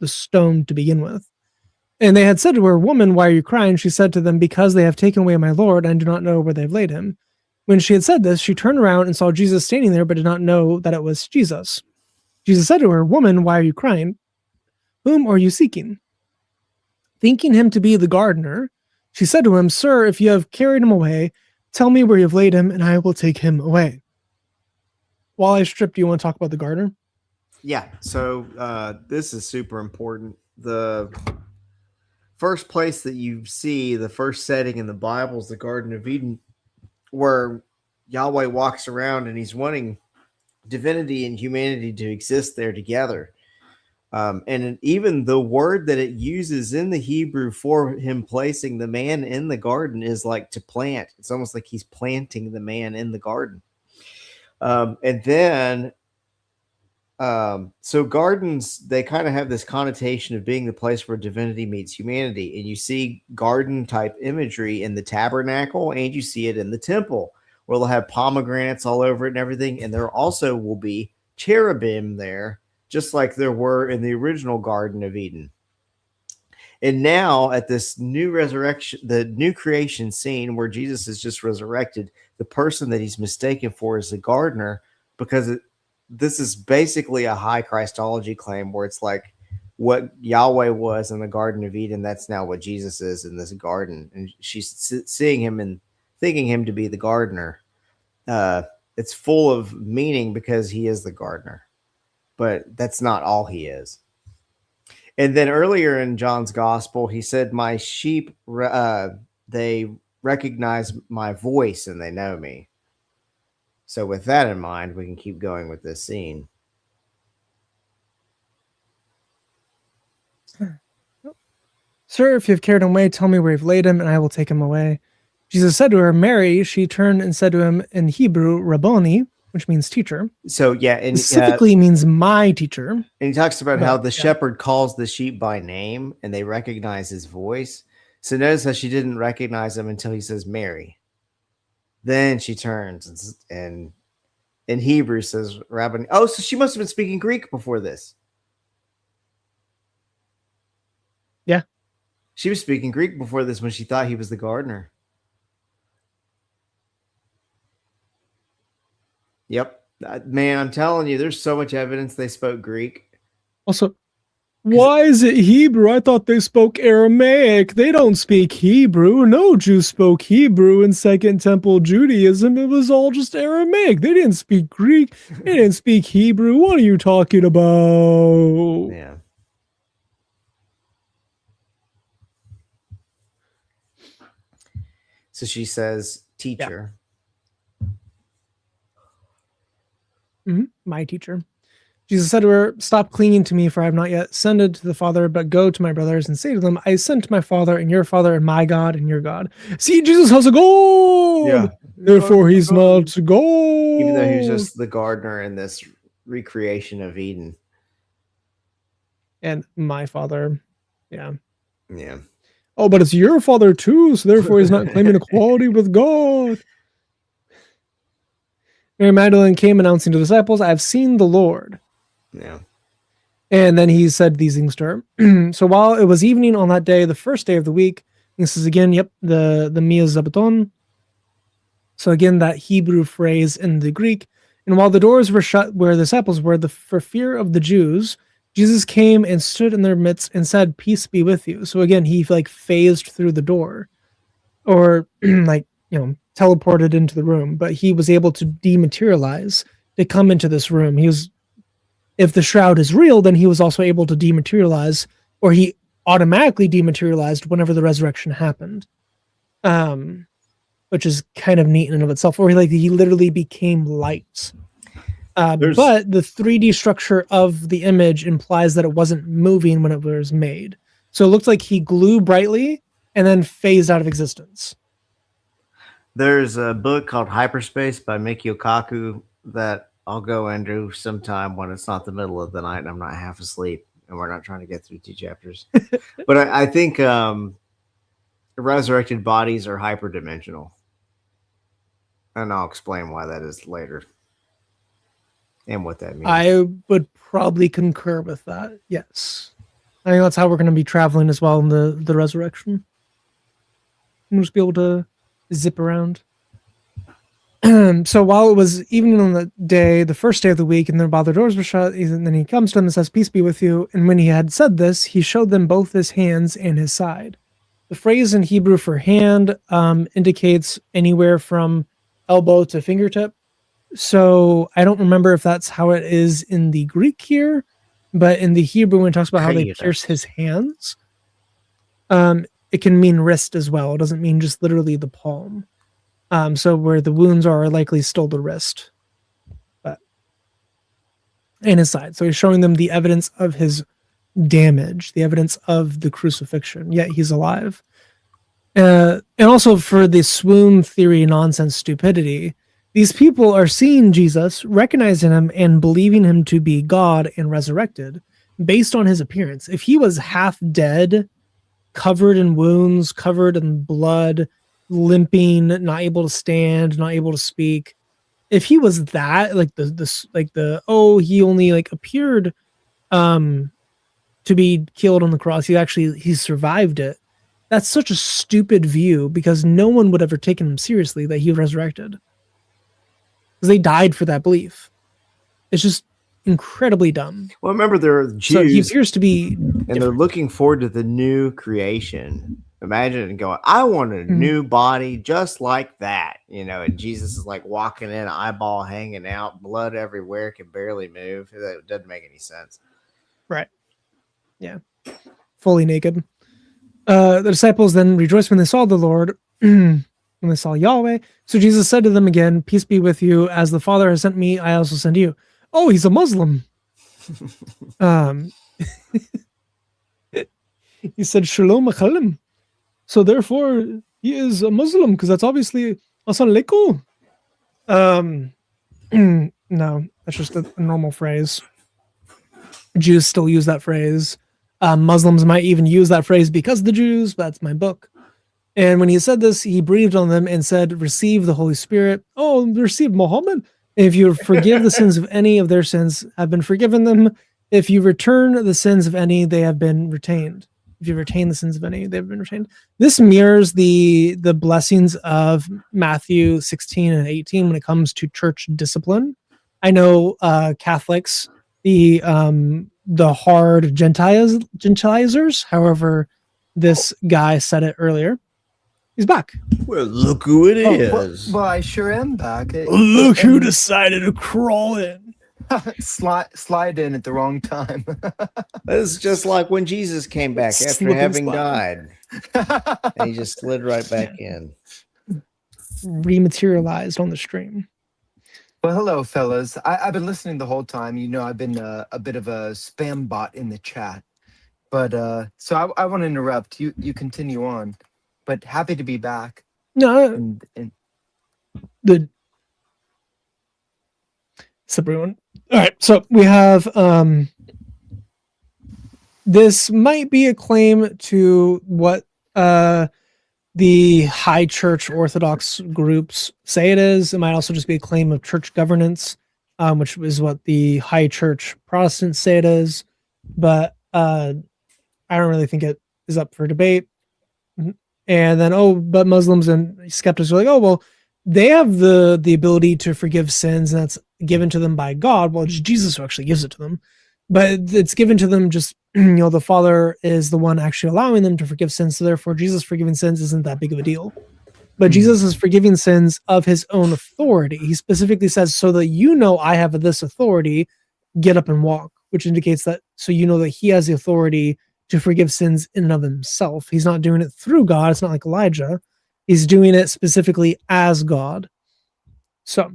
stone to begin with. And they had said to her, "Woman, why are you crying?" She said to them, "Because they have taken away my Lord, and I do not know where they have laid him." When she had said this, she turned around and saw Jesus standing there, but did not know that it was Jesus. Jesus said to her, "Woman, why are you crying? Whom are you seeking?" Thinking him to be the gardener, she said to him, "Sir, if you have carried him away, tell me where you have laid him, and I will take him away." While I strip, do you want to talk about the gardener? Yeah. So this is super important. The first place that you see, the first setting in the Bible is the Garden of Eden, where Yahweh walks around and he's wanting divinity and humanity to exist there together. And even the word that it uses in the Hebrew for him placing the man in the garden is like to plant. It's almost like he's planting the man in the garden. And then, so gardens, they kind of have this connotation of being the place where divinity meets humanity. And you see garden type imagery in the tabernacle, and you see it in the temple, where they'll have pomegranates all over it and everything. And there also will be cherubim there, just like there were in the original Garden of Eden. And now at this new resurrection, the new creation scene where Jesus is just resurrected, the person that he's mistaken for is the gardener, because this is basically a high Christology claim where it's like what Yahweh was in the Garden of Eden, that's now what Jesus is in this garden. And she's seeing him and thinking him to be the gardener. It's full of meaning because he is the gardener, but that's not all he is. And then earlier in John's gospel, he said, "My sheep, they recognize my voice and they know me." So with that in mind, we can keep going with this scene. "Sir, if you have carried him away, tell me where you've laid him, and I will take him away." Jesus said to her, "Mary." She turned and said to him in Hebrew, "Rabboni," which means teacher. So yeah, and Specifically means my teacher. and he talks about how the Yeah. shepherd calls the sheep by name and they recognize his voice. So notice how she didn't recognize him until he says Mary. Then she turns and in Hebrew says Rabboni. Oh, so she must have been speaking Greek before this. Yeah. She was speaking Greek before this when she thought he was the gardener. Yep. Man, I'm telling you, there's so much evidence they spoke Greek. Also, why is it Hebrew? I thought they spoke Aramaic. They don't speak Hebrew. No Jew spoke Hebrew in Second Temple Judaism. It was all just Aramaic. They didn't speak Greek. They didn't speak Hebrew. What are you talking about? Yeah. So she says, "Teacher." My teacher. Jesus said to her, "Stop clinging to me, for I have not yet ascended to the Father, but go to my brothers and say to them, I ascend to my Father and your Father, and my God and your God." See, Jesus has a God. Therefore, he's not God. Even though he was just the gardener in this recreation of Eden. And my Father. Yeah. Yeah. Oh, but it's your Father too, so therefore he's not claiming equality with God. Mary Magdalene came announcing to the disciples, "I have seen the Lord." Yeah. And then he said these things to her. So while it was evening on that day, the first day of the week, this is again, the Mia Zabaton. So again, that Hebrew phrase in the Greek. And while the doors were shut where the disciples were, for fear of the Jews, Jesus came and stood in their midst and said, "Peace be with you." So again, he like phased through the door, or teleported into the room, but he was able to dematerialize to come into this room. If the shroud is real, then he was also able to dematerialize, or he automatically dematerialized whenever the resurrection happened. Which is kind of neat in and of itself, or he literally became light. But the 3D structure of the image implies that it wasn't moving when it was made. So it looked like he glowed brightly and then phased out of existence. There's a book called Hyperspace by Mikio Kaku that I'll go into sometime when it's not the middle of the night and I'm not half asleep and we're not trying to get through 2 chapters. But I think resurrected bodies are hyperdimensional. And I'll explain why that is later and what that means. I would probably concur with that. Yes. I think that's how we're going to be traveling as well in the resurrection. We'll just be able to zip around. So while it was evening on the day, the first day of the week, and while the doors were shut, and then he comes to them and says, "Peace be with you." And when he had said this, he showed them both his hands and his side. The phrase in Hebrew for hand indicates anywhere from elbow to fingertip. So I don't remember if that's how it is in the Greek here, but in the Hebrew, when it talks about how they pierce his hands, it can mean wrist as well. It doesn't mean just literally the palm. So where the wounds are likely still the wrist, but and his side. So he's showing them the evidence of his damage, the evidence of the crucifixion, yet he's alive. And also for the swoon theory nonsense stupidity, these people are seeing Jesus, recognizing him, and believing him to be God and resurrected based on his appearance. If he was half dead, covered in wounds, covered in blood, limping, not able to stand, not able to speak, if he was that, he only appeared to be killed on the cross, he survived it. That's such a stupid view, because no one would ever take him seriously that he resurrected, because they died for that belief. It's just incredibly dumb. Well, remember, there are Jews, so he appears to be and they're looking forward to the new creation. Imagine and going, "I want a new body just like that," and Jesus is walking in, eyeball hanging out, blood everywhere, can barely move. It doesn't make any sense. Right. Yeah. Fully naked. The disciples then rejoiced when they saw the Lord, when they saw Yahweh. So Jesus said to them again, "Peace be with you. As the Father has sent me, I also send you." Oh, he's a Muslim. He said, "Shalom Achalim." So therefore, he is a Muslim, because that's obviously Assalamu alaikum. No, that's just a normal phrase. Jews still use that phrase. Muslims might even use that phrase because of the Jews. That's my book. And when he said this, he breathed on them and said, "Receive the Holy Spirit." Oh, receive Muhammad. "If you forgive the sins of any, of their sins have been forgiven them. If you return the sins of any, they have been retained." If you retain the sins of any, they've been retained. This mirrors the blessings of Matthew 16 and 18 when it comes to church discipline. I know Catholics, the hard Gentilisers. However, this guy said it earlier. He's back. Well, look who it is. Well, I sure am back. Look who decided to crawl in. slide in at the wrong time. It's just like when Jesus came back after Slip and having slide. died. And he just slid right back in. Rematerialized on the stream. Well, hello, fellas. I've been listening the whole time. You know, I've been a bit of a spam bot in the chat, but so I want to interrupt. You continue on, but happy to be back. No, And the separate one. All right, so we have this might be a claim to what the high church Orthodox groups say it is. It might also just be a claim of church governance, which is what the high church Protestants say it is. But I don't really think it is up for debate. And then, but Muslims and skeptics are like, oh, well, they have the ability to forgive sins, and that's given to them by God. Well, it's Jesus who actually gives it to them, but it's given to them just, the Father is the one actually allowing them to forgive sins. So therefore, Jesus forgiving sins isn't that big of a deal. But Jesus is forgiving sins of his own authority. He specifically says, so that I have this authority, get up and walk, which indicates that so that he has the authority to forgive sins in and of himself. He's not doing it through God. It's not like Elijah. He's doing it specifically as God. So,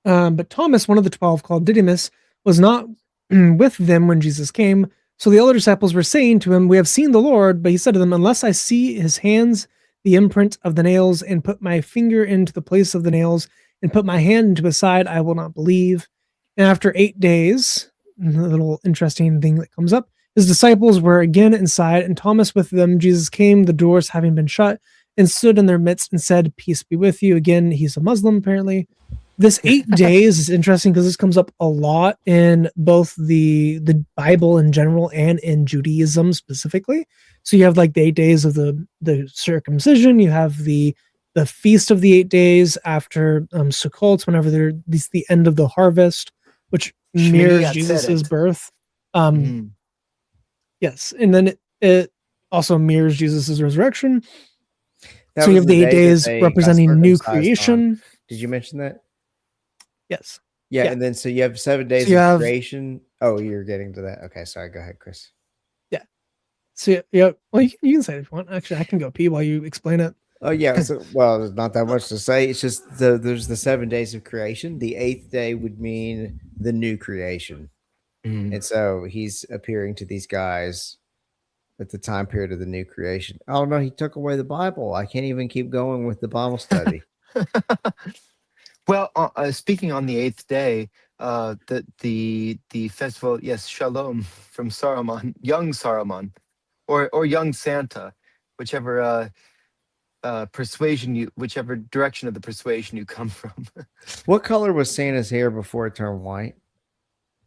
but Thomas, one of the 12, called Didymus, was not with them when Jesus came. So the other disciples were saying to him, we have seen the Lord, but he said to them, unless I see his hands, the imprint of the nails, and put my finger into the place of the nails, and put my hand into his side, I will not believe. And after 8 days, a little interesting thing that comes up, his disciples were again inside, and Thomas with them. Jesus came, the doors having been shut, and stood in their midst and said, peace be with you. Again, he's a Muslim, apparently. This 8 days is interesting because this comes up a lot in both the Bible in general and in Judaism specifically. So you have like the 8 days of the circumcision. You have the feast of the 8 days after Sukkot, whenever it's the end of the harvest, which mirrors Jesus's birth. Yes, and then it also mirrors Jesus's resurrection. That So you was have the 8 day that days they got representing new circumcised on. creation. Did you mention that? Yes. Yeah, Yeah. and then so you have 7 days you of have- creation. Oh, you're getting to that. Okay, sorry. Go ahead, Chris. So yeah, well, you can say it if you want. Actually, I can go pee while you explain it. Oh yeah. So, well, there's not that much to say. It's just there's the 7 days of creation. The 8th day would mean the new creation, and so he's appearing to these guys at the time period of the new creation. Oh no, he took away the Bible. I can't even keep going with the Bible study. well, speaking on the 8th day, the festival, yes, Shalom from Saruman, young Saruman, or young Santa, whichever whichever direction of the persuasion you come from. What color was Santa's hair before it turned white?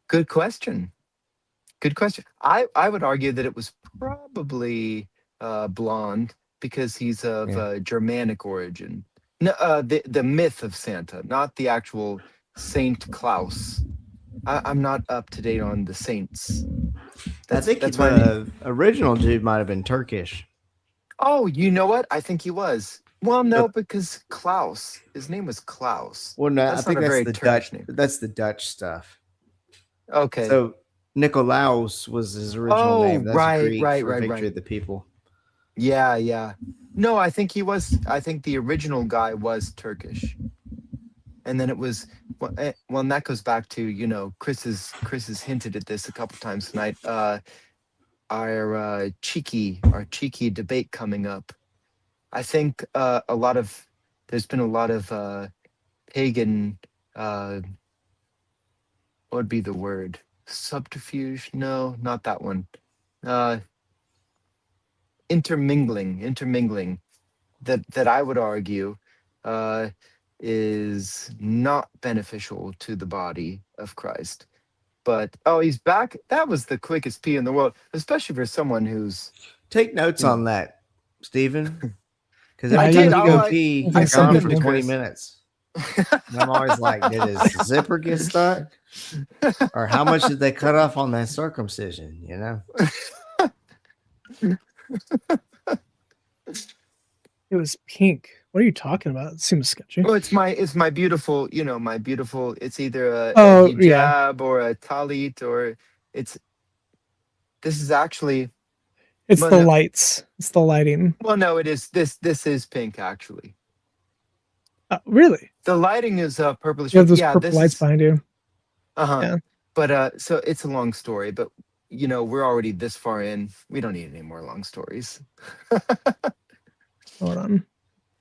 Good question. Good question. I would argue that it was probably blonde because he's of Germanic origin. No, the myth of Santa, not the actual Saint Claus. I'm not up to date on the saints. I think that's the original dude might have been Turkish. Oh, you know what? I think he was. Well, no, because Klaus, his name was Klaus. Well, no, That's I think not a that's very the Turkish Dutch. name. That's the Dutch stuff. Okay. So Nicolaus was his original name. That's Greek for victory of the people. Yeah. No, I think he was. I think the original guy was Turkish, and then it was. Well, and that goes back to Chris has hinted at this a couple times tonight. Our cheeky debate coming up. I think there's been a lot of pagan. What would be the word? Subterfuge? No, not that one. Intermingling that I would argue is not beneficial to the body of Christ. But he's back. That was the quickest pee in the world, especially for someone who's Take notes on that, Stephen. Because I every did. time you go pee, I you're sent gone it for to 20 Chris. minutes. And I'm always like, did his zipper get stuck? Or how much did they cut off on that circumcision? It was pink. What are you talking about? It seems sketchy. Well, it's my beautiful, my beautiful. It's either a yeah. hijab or a talit or it's. This is actually. It's Well, the no. lights. It's the lighting. Well, no, it is this. This is pink actually. Really? The lighting is purplish. You have those Yeah, purple this lights is behind you. uh-huh. Yeah. But so it's a long story, but we're already this far in. We don't need any more long stories. Hold on.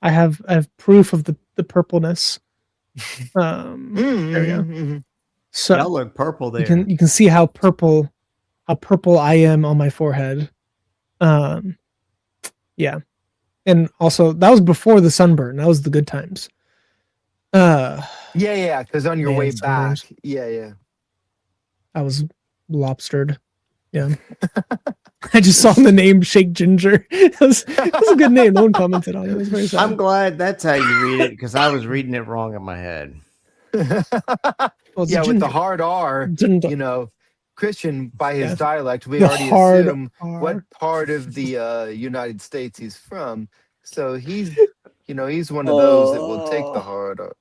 I have proof of the purpleness. There we go. Mm-hmm. So Y'all look purple there. you can see how purple I am on my forehead. Yeah. And also that was before the sunburn. That was the good times. Yeah, because on your Man, way sunburns. back, yeah. I was lobstered. Yeah. I just saw the name Shake Ginger. That was a good name. No one commented on it. It was very sad. I'm glad that's how you read it because I was reading it wrong in my head. Well, it's Yeah, with ginger. the hard R, Ginger. Christian, by his Yeah. dialect, we The already hard assume R. what part of the United States he's from. So he's one of those that will take the hard R.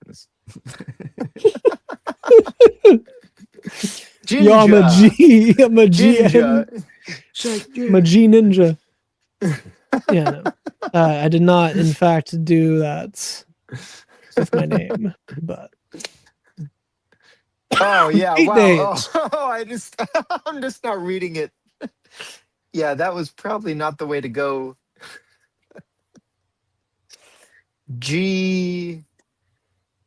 Yo, I'm a G. I'm a Ginger. GN. I'm a G ninja. Yeah, no. I did not, in fact, do that with my name, but Oh yeah, Eight wow. days. Oh, I'm just not reading it. Yeah, that was probably not the way to go. G,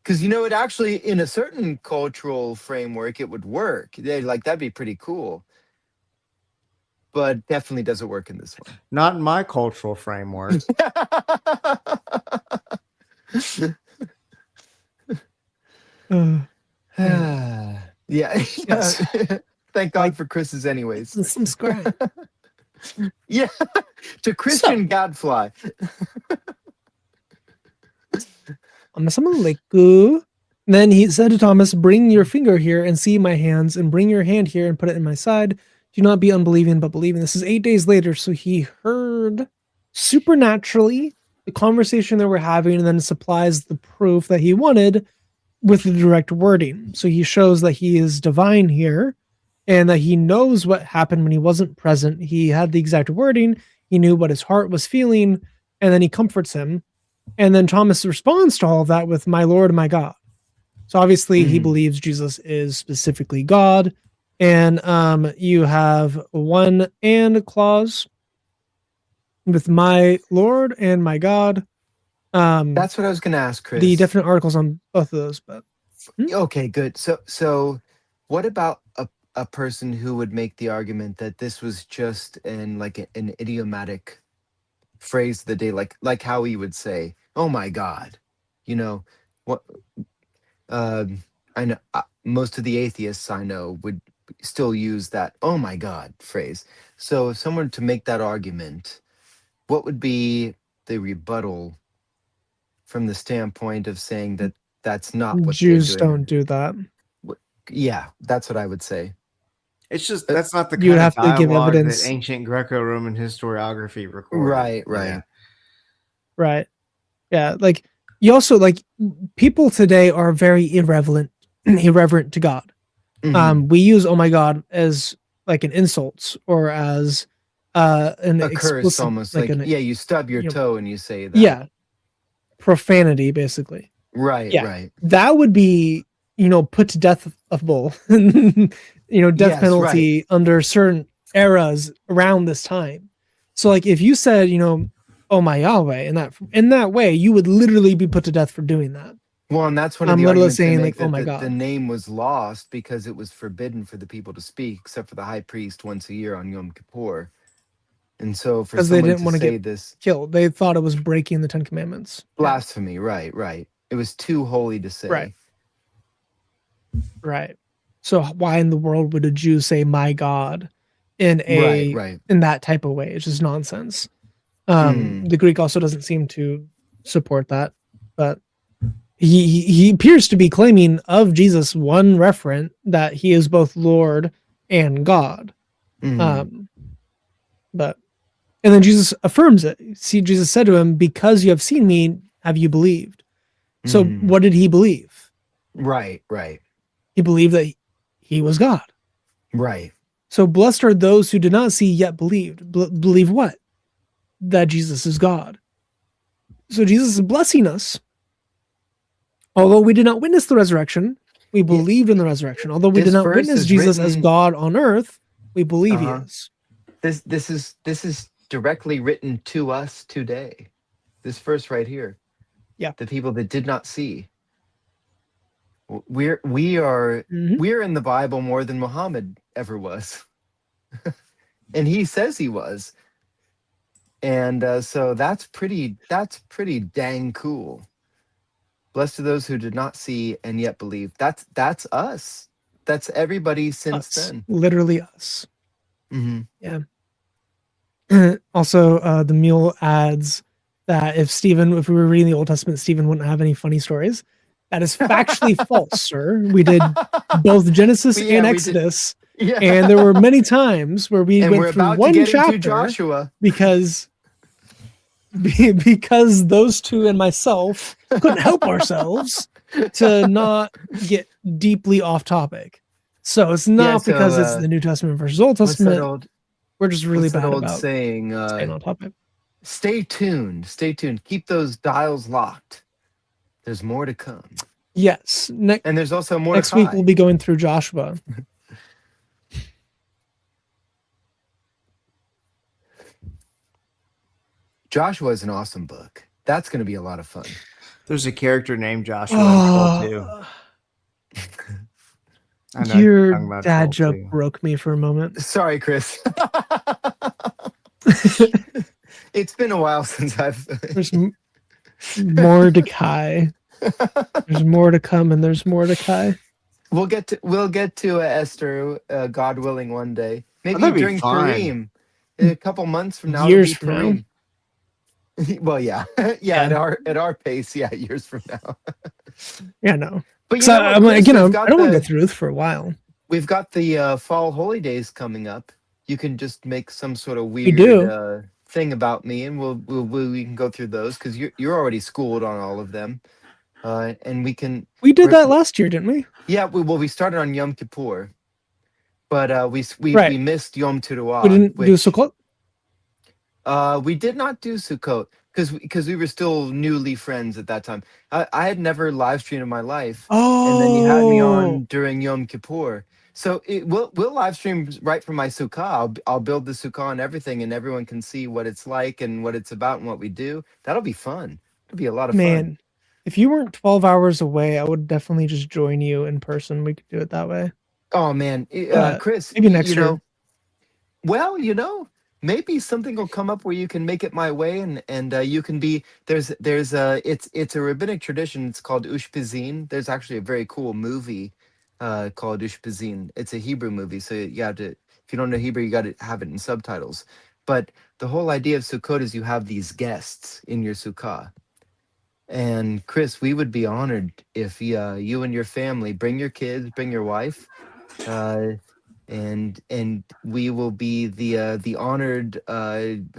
because it actually in a certain cultural framework it would work. That'd be pretty cool. But definitely doesn't work in this one. Not in my cultural framework. uh, Yeah. Yes. Thank God for Chris's anyways. subscribe. Yeah. To Christian Gadfly. Assalamualaikum. Then he said to Thomas, "Bring your finger here and see my hands, and bring your hand here and put it in my side. Do not be unbelieving, but believing." This is 8 days later, so he heard supernaturally the conversation that we're having, and then supplies the proof that he wanted with the direct wording. So he shows that he is divine here, and that he knows what happened when he wasn't present. He had the exact wording. He knew what his heart was feeling, and then he comforts him. And then Thomas responds to all of that with, "My Lord, my God." So obviously he believes Jesus is specifically God. And you have one "and" clause with "my Lord" and "my God." That's what I was going to ask, Chris. The definite articles on both of those, but Okay, good. So what about a person who would make the argument that this was just an idiomatic phrase of the day, like how he would say, "Oh my God," what? I know most of the atheists I know would still use that "Oh my God" phrase. So if someone to make that argument, what would be the rebuttal from the standpoint of saying that that's not what Jews they're doing? don't do that. Yeah, that's what I would say. It's just that's not the You kind would of have to give dialogue evidence. that ancient Greco-Roman historiography recorded. Right. Yeah. Right. Yeah. Like you also people today are very irreverent to God. Mhm. We use "Oh my God" as like an insult or as an A curse, explicit, almost an you stub your you know, toe and you say that. yeah, profanity basically. Right. Yeah. Right. That would be put to death of bull. Death Yes, penalty under certain eras around this time. So like if you said "Oh my Yahweh" in that way, you would literally be put to death for doing that. Well, and that's one of I'm the literally arguments they saying, make, like, "Oh my that God." the name was lost because it was forbidden for the people to speak, except for the high priest once a year on Yom Kippur. And so for 'Cause they someone didn't to wanna say get this Killed. They thought it was breaking the 10 Commandments. Yeah. blasphemy, right. It was too holy to say. Right. Right. So why in the world would a Jew say "my God" in Right. in that type of way? It's just nonsense. Hmm. The Greek also doesn't seem to support that, but he appears to be claiming of Jesus one referent that he is both Lord and God. Mhm. But and then Jesus affirms it. See, Jesus said to him, "Because you have seen me, have you believed?" So Mhm. what did he believe? Right. He believed that he was God. Right. So blessed are those who did not see yet believed. Believe what? That Jesus is God. So Jesus is blessing us Although we did not witness the resurrection, we believed in the resurrection. Although we This did not verse witness is Jesus as written- God on earth, we believe Uh-huh. he is. This is directly written to us today. This verse right here. Yeah. The people that did not see. We are Mhm. we're in the Bible more than Muhammad ever was. And he says he was. And so that's pretty dang cool. Blessed are those who did not see and yet believe. That's us. That's everybody since Us. then. Literally us. Hmm. Also, the mule adds that if we were reading the Old Testament, Stephen wouldn't have any funny stories. That is factually false, sir. We did both Genesis Yeah, and we did. Exodus, Yeah. and there were many times where we And we're went through about to one get chapter into Joshua. because those two and myself couldn't help ourselves to not get deeply off topic. So it's not so, because it's the New Testament versus Old What's that Testament. old, We're just really what's that bad old about saying? staying on topic. Stay tuned. Stay tuned. Keep those dials locked. There's more to come. Yes. And there's also more Next week we'll be going through Joshua. Joshua is an awesome book. That's going to be a lot of fun. There's a character named Joshua in Troll 2. I know you're talking Your about dad Troll joke 2. broke me for a moment. Sorry, Chris. It's been a while since I've. There's Mordecai. There's more to come, and there's Mordecai. We'll get to Esther, God willing, one day. Maybe that'd be during fun. Purim, a couple months from now. Years it'll be from now. Purim. Well, yeah, at our pace, yeah, years from now. Yeah, no. But So what, I'm like, Chris, you know, we've got I don't want to the- go through this for a while. We've got the fall holidays coming up. You can just make some sort of weird do. thing about me, and we can go through those because you're already schooled on all of them, and we can. We did that last year, didn't we? Yeah, we started on Yom Kippur, but we Right. missed Yom Teruah. We didn't do which- Sukkot. We did not do Sukkot because we were still newly friends at that time. I had never live streamed in my life. Oh, And then you had me on during Yom Kippur. So we'll live stream right from my sukkah. I'll build the sukkah and everything, and everyone can see what it's like and what it's about and what we do. That'll be fun. It'll be a lot of fun. Man. If you weren't 12 hours away, I would definitely just join you in person. We could do it that way. Oh man, Chris, maybe next you year. know, well, maybe something will come up where you can make it my way, and you can be there's it's a rabbinic tradition. It's called Ushpizin. There's actually a very cool movie called Ushpizin. It's a Hebrew movie, so you have to. If you don't know Hebrew, you got to have it in subtitles. But the whole idea of Sukkot is you have these guests in your sukkah. And Chris, we would be honored if you and your family bring your kids, bring your wife, and we will be the honored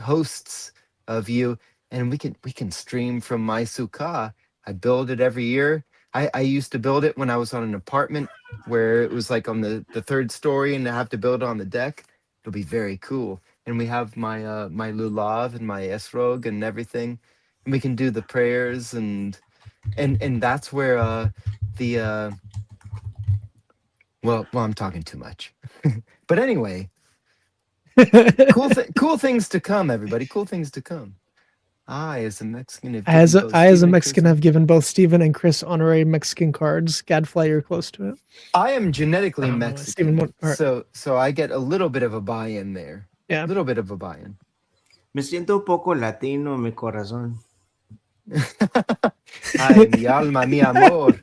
hosts of you, and we can stream from my sukkah. I build it every year. I used to build it when I was on an apartment where it was like on the third story, and I have to build it on the deck. It'll be very cool. And we have my my lulav and my esrog and everything, and we can do the prayers and that's where well, I'm talking too much. But anyway, cool things to come, everybody. Cool things to come. I, as a Mexican, have As given both a Stephen and Mexican, Chris- have given both Stephen and Chris honorary Mexican cards. Gadfly, you're close to it. I am genetically I don't know, Mexican, Stephen, what part? so I get a little bit of a buy-in there. Yeah. A little bit of a buy-in. Me siento un poco latino en mi corazón. Ay, mi alma, mi amor.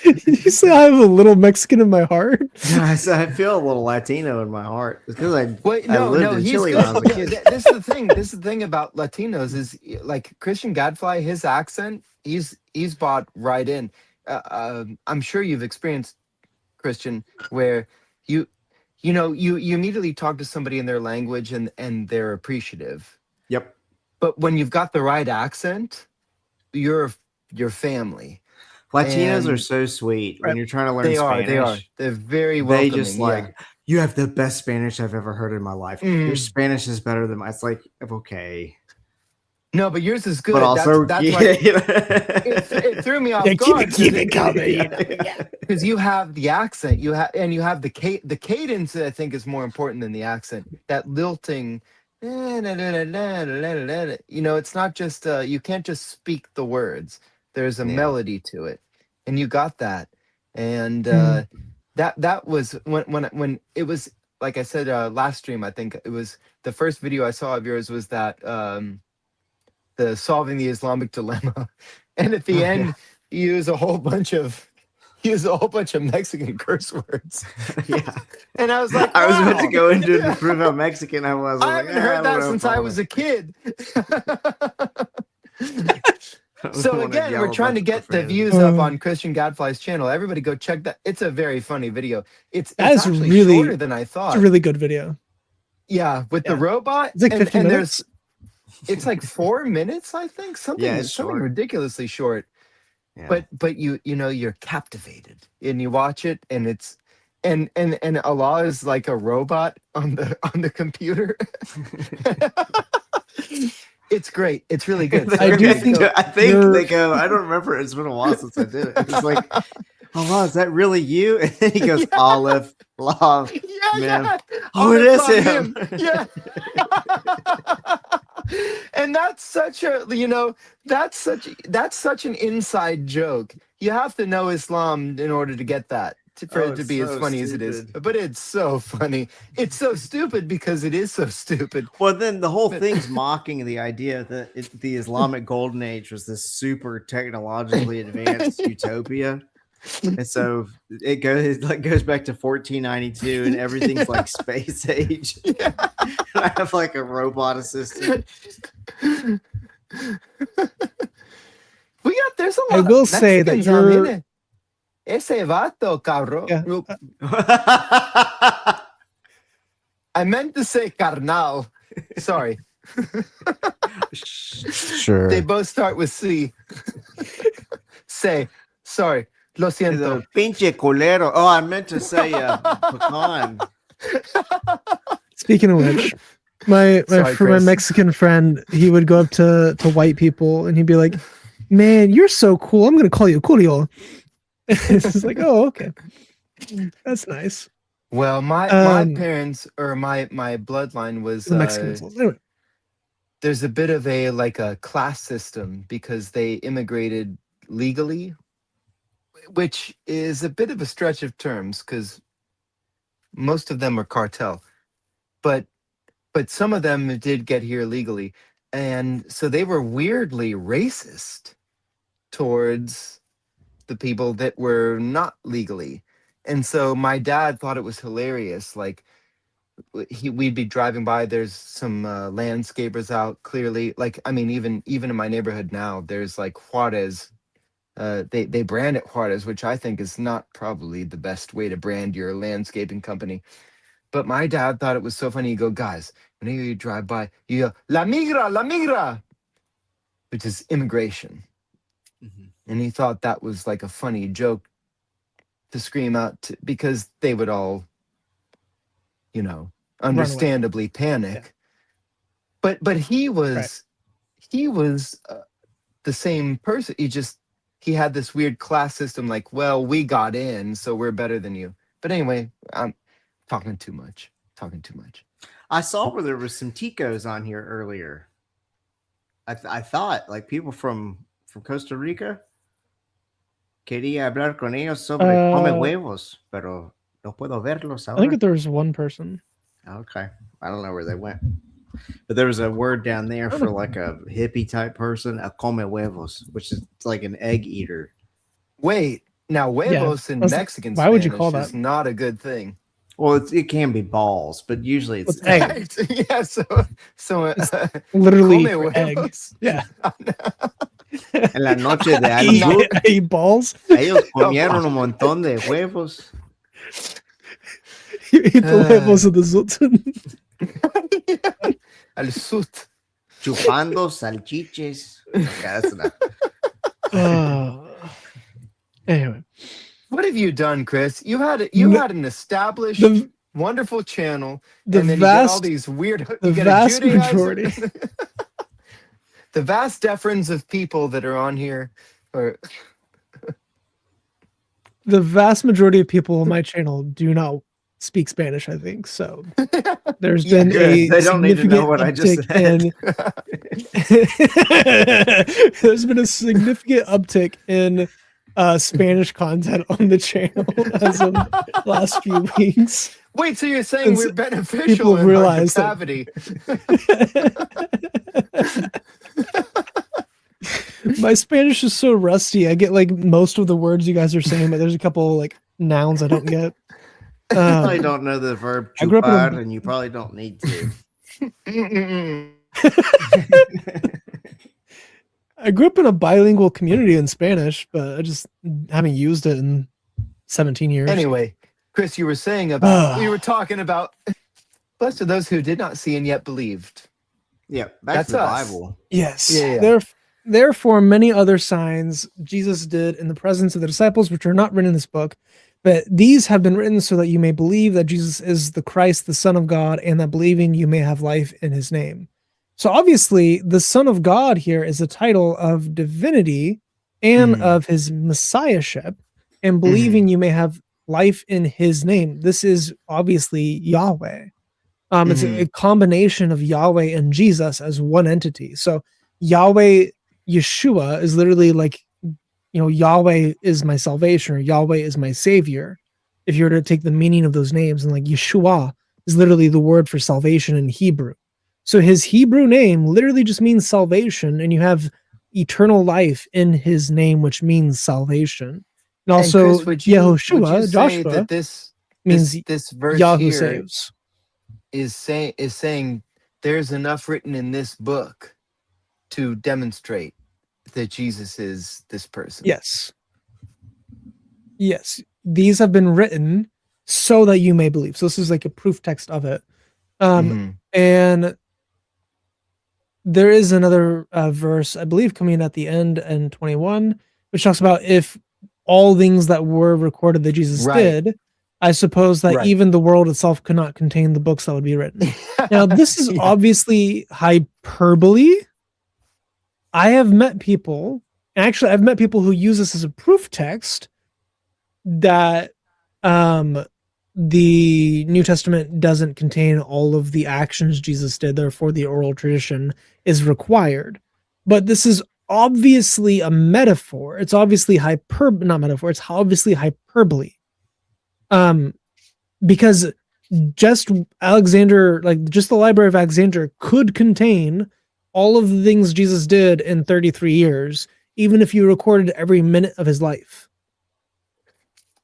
You say I have a little Mexican in my heart? Guys, I feel a little Latino in my heart. It's because I Wait, I no, lived no, in he's Chile good. when I was a kid. This is the thing. This is the thing about Latinos is like Christian Gadfly. His accent, he's bought right in. I'm sure you've experienced, Christian, where you immediately talk to somebody in their language and they're appreciative. Yep. But when you've got the right accent, you're your family. Latinos are And- so sweet when you're trying to learn They are. Spanish. They are. They're very They welcoming. just like, you have the best Spanish I've ever heard in my life. Your Mm. Spanish is better than mine. It's like, okay. No, but yours is good. but also that's why it threw me off Yeah, guard. keep it coming. You know? Yeah. Because you have the accent, you have the cadence. I think is more important than the accent. That lilting, you know, it's not just you can't just speak the words. There's a Yeah. melody to it, and you got that. And that was when it was, like I said last stream. I think it was the first video I saw of yours was that the solving the Islamic dilemma, and at the end you use a whole bunch of Mexican curse words. Yeah. And I was like, I was about to wow. go into to prove how Mexican I was. I was haven't like, heard I that don't know since if I I'm was a- a kid. I don't So wanna again, yell we're a trying to bunch get of the profanity. views up on Christian Gadfly's channel. Everybody go check that. It's a very funny video. It's That is actually really- shorter than I It's thought. a really good video. Yeah, with the Yeah. robot. It's like 50 and minutes. it's like 4 minutes, I think. Something it's something short. ridiculously short. Yeah. But you know you're captivated and you watch it and it's and Allah is like a robot on the computer. It's great. It's really good. So I do everybody think- go- I think you're- they go. I don't remember. It's been a while since I did it. It's like, oh wow, is that really you? And then he goes, Yeah. Olive, love. yeah, Man. yeah. Oh, it it's is on him. Yeah. And that's such a, you know, that's such an inside joke. You have to know Islam in order to get that, for Oh, it to it's be as so funny as it is. stupid. But it's so funny. It's so stupid because it is so stupid. Well, then the whole thing's mocking the idea that the Islamic Golden Age was this super technologically advanced utopia, and so it goes back to 1492, and everything's like space age. Yeah. I have like a robot assistant. There's a lot I of will say that Mexicans on you're- it. Ese vato, cabrón. Yeah. I meant to say carnal. Sorry. Sure. They both start with C. Say, sorry. Lo He's a siento. pinche culero. Oh, I meant to say pecan. Speaking of which, my Sorry, for my Chris. Mexican friend, he would go up to white people and he'd be like, "Man, you're so cool. I'm gonna call you Julio." It's just like, oh, okay, that's nice. Well, my Um, parents or my bloodline was The Mexicans. Anyway, there's a bit of a like a class system because they immigrated legally, which is a bit of a stretch of terms because most of them are cartel, but some of them did get here legally, and so they were weirdly racist towards the people that were not legally. And so my dad thought it was hilarious. Like we'd be driving by, there's some landscapers out clearly. Like, I mean, even in my neighborhood now, there's like Juarez. They brand it Juarez, which I think is not probably the best way to brand your landscaping company. But my dad thought it was so funny. You go, guys, whenever you drive by, you go, La migra, which is immigration. And he thought that was like a funny joke to scream out to, because they would all, you know, understandably panic. Yeah. But he was the same person. He had this weird class system. Like, well, we got in, so we're better than you. But anyway, I'm talking too much. I saw where there was some ticos on here earlier. I thought like people from Costa Rica. Quería hablar con ellos sobre come huevos, pero no puedo verlos I ahora. think there was one person. Okay. I don't know where they went. But there was a word down there for like a hippie type person, a come huevos, which is like an egg eater. Wait, now huevos in I was like, Mexican why would you Spanish call is that? not a good thing. Well, it can be balls, but usually it's What's egg? Right? Yeah, so Literally come for egg. huevos. Yeah. En la noche de I Alibut, ate balls. ellos comieron un montón de huevos. You eat the huevos of the Sultan. Al sut. Chupando salchiches. Okay, that's enough. Anyway, What have you done, Chris? You had an established, the wonderful channel, the and then you get all vast these weird. the You get a vast Judaizer. majority. the vast deference of people that are on here are The vast majority of people on my channel do not speak Spanish, I think. So there's Yeah, been good. a They don't need to know significant what I just uptick in there's been a significant uptick in Spanish content on the channel as of last few weeks. Wait, so you're saying Since we're beneficial people in realize our that- depravity? My Spanish is so rusty. I get like most of the words you guys are saying, but there's a couple like nouns I don't get. You probably Um, don't know the verb I grew up in a- chupar, and you probably don't need to. Mm-mm-mm. I grew up in a bilingual community in Spanish, but I just haven't used it in 17 years. Anyway, Chris, you were saying about we were talking about blessed are those who did not see and yet believed. Yeah, back That's to the us. Bible. Yes. Yeah. Therefore, many other signs Jesus did in the presence of the disciples, which are not written in this book, but these have been written so that you may believe that Jesus is the Christ, the Son of God, and that believing you may have life in his name. So obviously, the Son of God here is a title of divinity and of his messiahship, and believing you may have life in his name. This is obviously Yahweh. It's a combination of Yahweh and Jesus as one entity. So Yahweh Yeshua is literally like, Yahweh is my salvation or Yahweh is my savior. If you were to take the meaning of those names, and like Yeshua is literally the word for salvation in Hebrew. So his Hebrew name literally just means salvation, and you have eternal life in his name, which means salvation. And also, Chris, would you Yehoshua, say Joshua, that this means this verse Yahweh here saves. is saying there's enough written in this book to demonstrate that Jesus is this person. Yes. Yes. These have been written so that you may believe. So this is like a proof text of it. And there is another verse, I believe, coming at the end in 21, which talks about if all things that were recorded that Jesus did, I suppose that even the world itself could not contain the books that would be written. Now, this is obviously hyperbole. I have met people, and actually I've met people who use this as a proof text that the New Testament doesn't contain all of the actions Jesus did, therefore the oral tradition is required. But this is obviously a metaphor. It's obviously not metaphor, it's obviously hyperbole. Because just Alexander, like just the Library of Alexandria could contain all of the things Jesus did in 33 years, even if you recorded every minute of his life.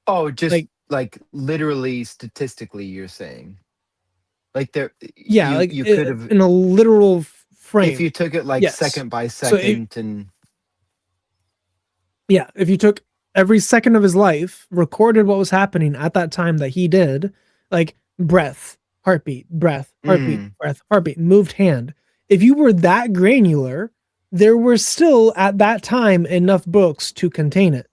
Oh, just like literally statistically, you're saying. Like there, Yeah, you could have in a literal frame. if you took it like Yes. second by So second, and Yeah, if you took every second of his life, recorded what was happening at that time that he did, like breath, heartbeat, breath, heartbeat, breath, heartbeat, moved hand. If you were that granular, there were still at that time enough books to contain it.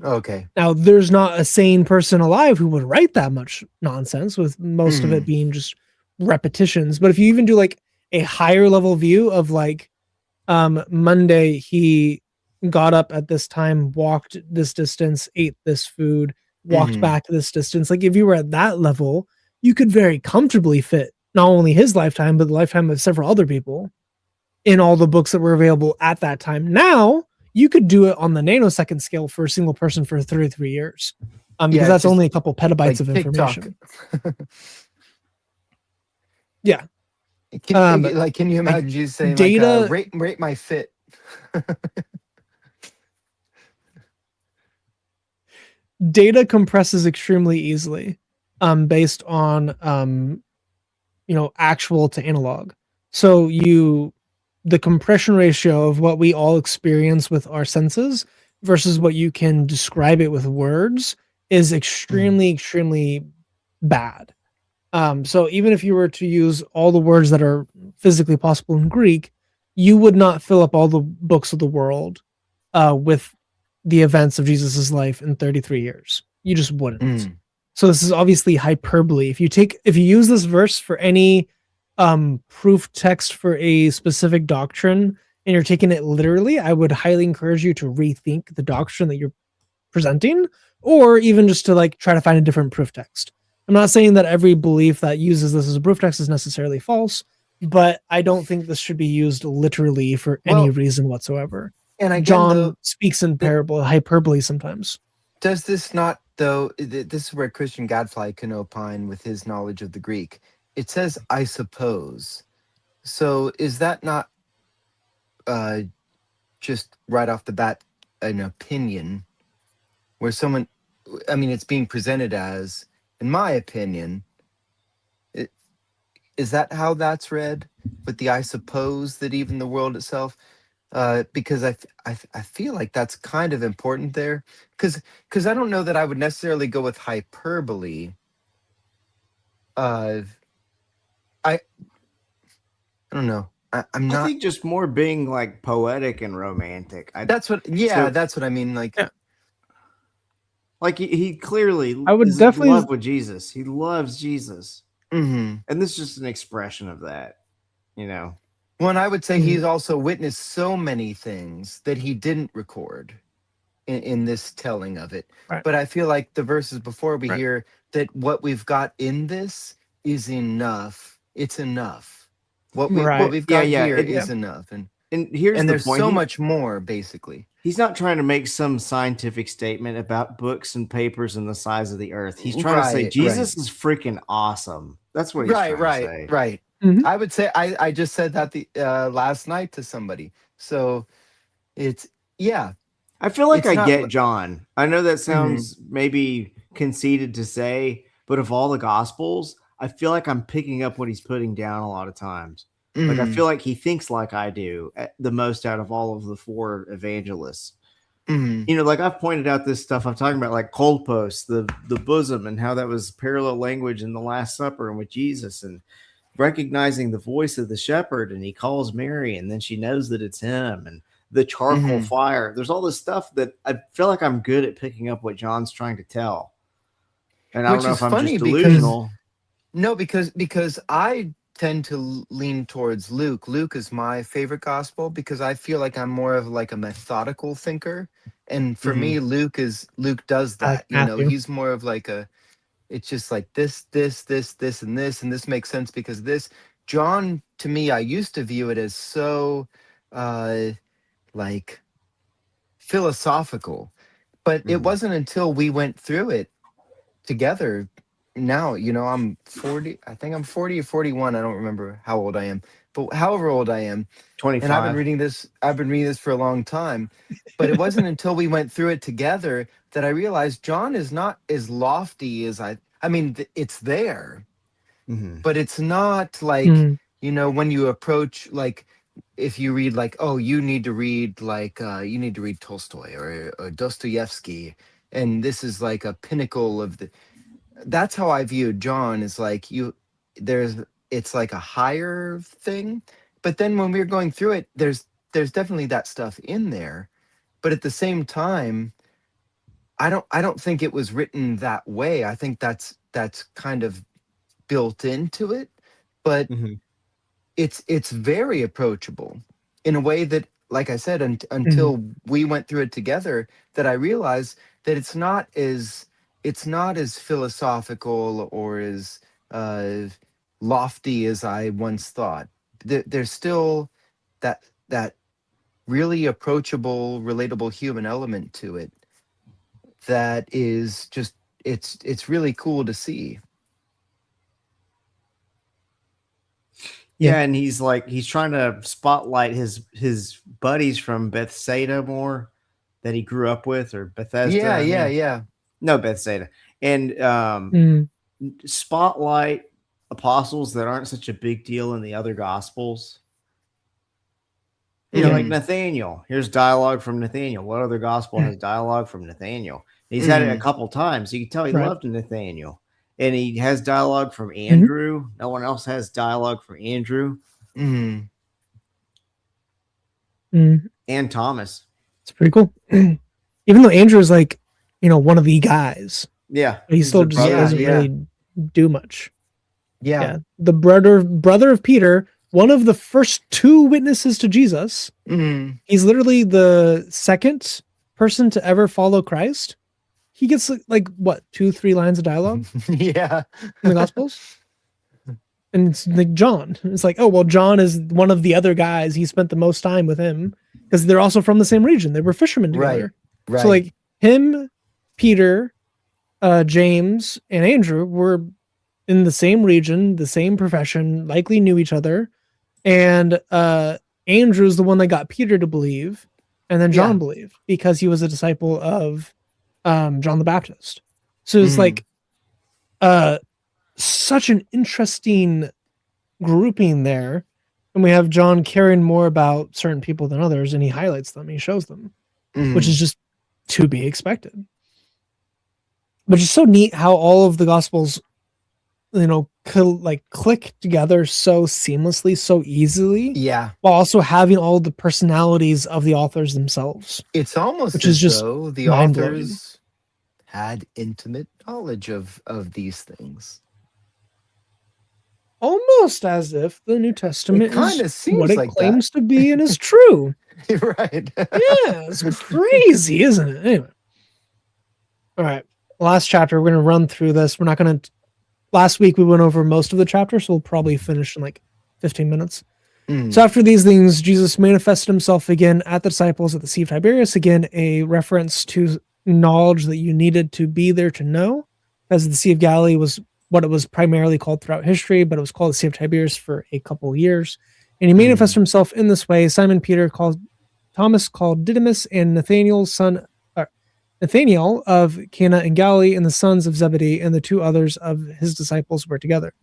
okay, Now, there's not a sane person alive who would write that much nonsense, with most of it being just repetitions. But if you even do like a higher level view of like Monday, he got up at this time, walked this distance, ate this food, walked back this distance. Like if you were at that level, you could very comfortably fit not only his lifetime, but the lifetime of several other people in all the books that were available at that time. Now, you could do it on the nanosecond scale for a single person for 33 years. Because Yeah, that's just only a couple petabytes like of TikTok. information. Yeah. Can you imagine you saying data- like, rate my fit? Data compresses extremely easily based on actual to analog. So the compression ratio of what we all experience with our senses versus what you can describe it with words is extremely bad. So even if you were to use all the words that are physically possible in Greek, you would not fill up all the books of the world with the events of Jesus's life in 33 years. You just wouldn't. So this is obviously hyperbole. If you use this verse for any proof text for a specific doctrine, and you're taking it literally, I would highly encourage you to rethink the doctrine that you're presenting, or even just to like try to find a different proof text. I'm not saying that every belief that uses this as a proof text is necessarily false, but I don't think this should be used literally for any Well, reason whatsoever. And again, John though, speaks in hyperbole sometimes. does this not, though? This is where Christian Gadfly can opine with his knowledge of the Greek. It says, I suppose. So is that not just right off the bat an opinion where someone, I mean, it's being presented as, in my opinion, is that how that's read with the I suppose that even the world itself? Because I feel like that's kind of important there, because I don't know that I would necessarily go with hyperbole. I don't know. I'm I not. think just more being like poetic and romantic. That's what. Yeah, So- that's what I mean. Like, Yeah. Like he clearly I would is definitely- in love with Jesus. He loves Jesus, mhm. and this is just an expression of that. You know, Well, and I would say Mhm. he's also witnessed so many things that he didn't record in this telling of it. Right. But I feel like the verses before we Right. hear that what we've got in this is enough. It's enough. What Right. we've Yeah, got yeah, here it- is enough. and here's And the there's point. so much more, basically. He's not trying to make some scientific statement about books and papers and the size of the earth. He's trying to say Right, Jesus right. is freaking awesome. That's what he's Right, trying to say. right. Mhm. I would say I just said that the last night to somebody. So it's yeah. I feel like It's I not get li- John. I know that sounds maybe conceited to say, but of all the gospels, I feel like I'm picking up what he's putting down a lot of times. Like I Mhm, feel like he thinks like I do the most out of all of the four evangelists. mhm. You know, like I've pointed out this stuff. I'm talking about like cold posts, the bosom, and how that was parallel language in the Last Supper and with Jesus, and recognizing the voice of the shepherd, and he calls Mary, and then she knows that it's him, and the charcoal Mhm. fire. There's all this stuff that I feel like I'm good at picking up what John's trying to tell. And I Which don't know is if I'm funny just because- delusional. No, because I tend to lean towards Luke. Luke is my favorite gospel because I feel like I'm more of like a methodical thinker. And for me, Luke does I like that. You know, Matthew. he's more of like it's just like this, and this makes sense because this. John, to me, I used to view it as so like philosophical. But it Mhm. wasn't until we went through it together. Now, you know, I'm 40, I think I'm 40 or 41. I don't remember how old I am, but however old I am. 25. And I've been reading this for a long time, but it wasn't until we went through it together that I realized John is not as lofty as I mean, it's there, Mhm. but it's not like, Mhm. you know, when you approach, like, if you read like, oh, you need to read like, you need to read Tolstoy or Dostoevsky. And this is like a pinnacle of that's how I view John, is like it's like a higher thing. But then when we were going through it, there's definitely that stuff in there. But at the same time, I don't think it was written that way. I think that's kind of built into it. But Mhm. it's very approachable in a way that, like I said, until we went through it together, that I realized that it's not as philosophical or as lofty as I once thought. There's still that really approachable, relatable human element to it that is just it's really cool to see. Yeah, and he's trying to spotlight his buddies from Bethsaida more that he grew up with, or Bethesda. Yeah, I mean. yeah. No, Bethsaida. And Mhm. spotlight apostles that aren't such a big deal in the other gospels. You know, like Mhm. Nathaniel. Here's dialogue from Nathaniel. What other gospel has dialogue from Nathaniel? He's had it a couple times. You can tell he Right. loved Nathaniel. And he has dialogue from Andrew. No one else has dialogue from Andrew Mhm. Mhm. and Thomas. It's pretty cool. Even though Andrew is like, you know, one of the guys, Yeah. he he's still the just brother. doesn't Yeah. really do much. Yeah. Yeah. The brother of Peter, one of the first 2 witnesses to Jesus. Mm. He's literally the second person to ever follow Christ. He gets like what, 2-3 lines of dialogue Yeah. in the Gospels, and it's like John. It's like, oh well, John is one of the other guys. He spent the most time with him because they're also from the same region. They were fishermen together. Right. So like him, Peter, James, and Andrew were in the same region, the same profession, likely knew each other. And Andrew's the one that got Peter to believe, and then John Yeah. believed because he was a disciple of John the Baptist. So it's like such an interesting grouping there. And we have John caring more about certain people than others, and he highlights them, he shows them, which is just to be expected. But it's so neat how all of the Gospels, you know, click together so seamlessly, so easily, Yeah. while also having all the personalities of the authors themselves. It's almost Which as is just though the mind-blowing. authors had intimate knowledge of these things. Almost as if the New Testament kinda is seems what it like that. claims to be and is true. Right. Yeah, it's crazy, isn't it? Anyway. All right. Last chapter. We're going to run through this. We're not going to. Last week we went over most of the chapter, so we'll probably finish in like 15 minutes. So after these things, Jesus manifested himself again at the disciples at the Sea of Tiberias. Again, a reference to knowledge that you needed to be there to know, because the Sea of Galilee was what it was primarily called throughout history, but it was called the Sea of Tiberias for a couple of years. And he manifested himself in this way. Simon Peter called Thomas called Didymus, and Nathaniel of Cana in Galilee, and the sons of Zebedee, and the 2 others of his disciples were together.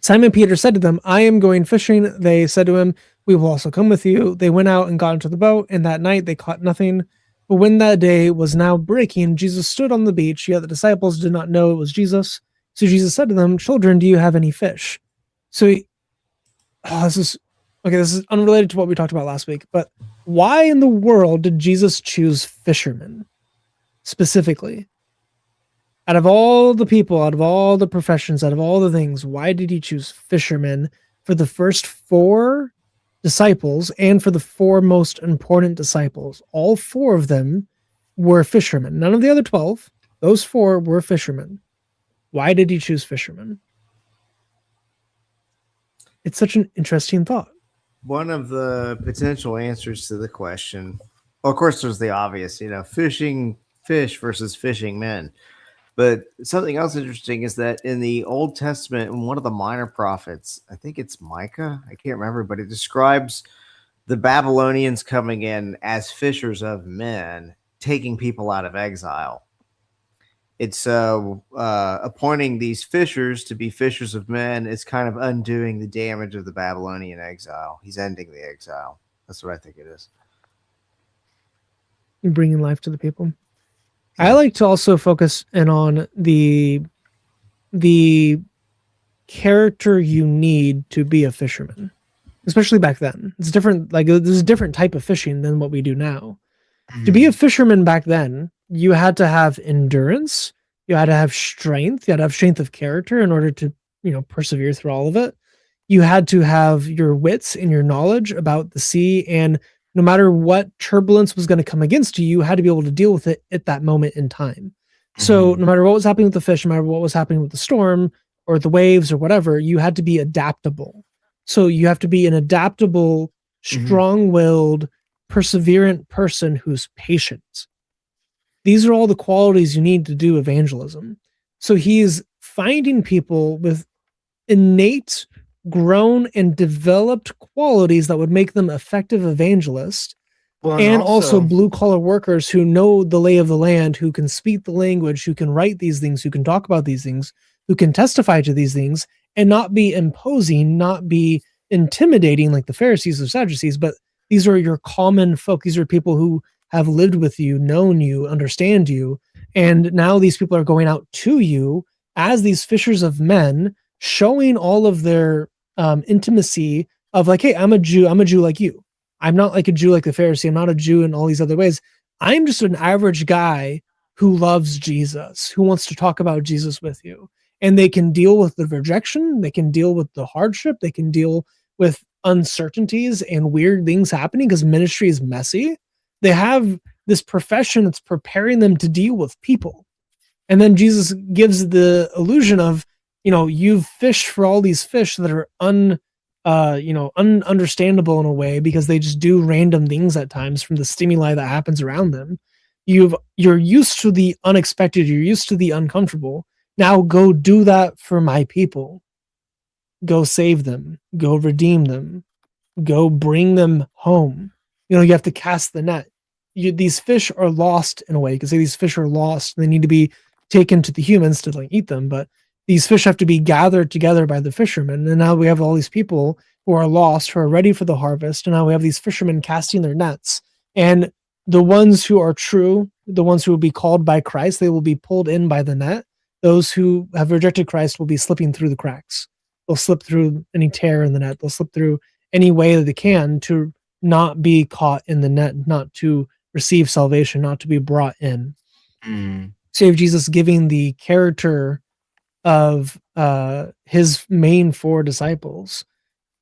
Simon Peter said to them, I am going fishing. They said to him, we will also come with you. They went out and got into the boat, and that night they caught nothing. But when that day was now breaking, Jesus stood on the beach, yet the disciples did not know it was Jesus. So Jesus said to them, children, do you have any fish? So this is unrelated to what we talked about last week, but why in the world did Jesus choose fishermen specifically? Out of all the people, out of all the professions, out of all the things, why did he choose fishermen for the first 4 disciples and for the 4 most important disciples? All 4 of them were fishermen. None of the other 12. Those 4 were fishermen. Why did he choose fishermen? It's such an interesting thought. One of the potential answers to the question, well, of course, there's the obvious, fishing fish versus fishing men. But something else interesting is that in the Old Testament, in one of the minor prophets, I think it's Micah, I can't remember, but it describes the Babylonians coming in as fishers of men, taking people out of exile. It's appointing these fishers to be fishers of men is kind of undoing the damage of the Babylonian exile. He's ending the exile. That's what I think it is. Bringing life to the people. I like to also focus in on the character you need to be a fisherman, especially back then. It's different. Like there's a different type of fishing than what we do now. To be a fisherman back then, you had to have endurance. You had to have strength. You had to have strength of character in order to, persevere through all of it. You had to have your wits and your knowledge about the sea, and no matter what turbulence was going to come against you, you had to be able to deal with it at that moment in time. So no matter what was happening with the fish, no matter what was happening with the storm or the waves or whatever, you had to be adaptable. So you have to be an adaptable, strong-willed, perseverant person who's patient. These are all the qualities you need to do evangelism. So he's finding people with innate, grown, and developed qualities that would make them effective evangelists, and also blue-collar workers who know the lay of the land, who can speak the language, who can write these things, who can talk about these things, who can testify to these things, and not be imposing, not be intimidating like the Pharisees or Sadducees, but these are your common folk. These are people who have lived with you, known you, understand you, and now these people are going out to you as these fishers of men, showing all of their intimacy of like, hey, I'm a Jew like you. I'm not like a Jew like the Pharisee. I'm not a Jew in all these other ways. I'm just an average guy who loves Jesus, who wants to talk about Jesus with you. and they can deal with the rejection, they can deal with the hardship, they can deal with uncertainties and weird things happening because ministry is messy. They have this profession that's preparing them to deal with people. And then Jesus gives the illusion of, you've fished for all these fish that are ununderstandable in a way because they just do random things at times from the stimuli that happens around them. You're used to the unexpected, you're used to the uncomfortable. Now go do that for my people. Go save them, go redeem them, go bring them home. You have to cast the net. These fish are lost in a way. You can say these fish are lost. They need to be taken to the humans to eat them, but these fish have to be gathered together by the fishermen. And now we have all these people who are lost, who are ready for the harvest. And now we have these fishermen casting their nets. And the ones who are true, the ones who will be called by Christ, they will be pulled in by the net. Those who have rejected Christ will be slipping through the cracks. They'll slip through any tear in the net. They'll slip through any way that they can to not be caught in the net, not to receive salvation, not to be brought in. So you have Jesus giving the character of his main 4 disciples.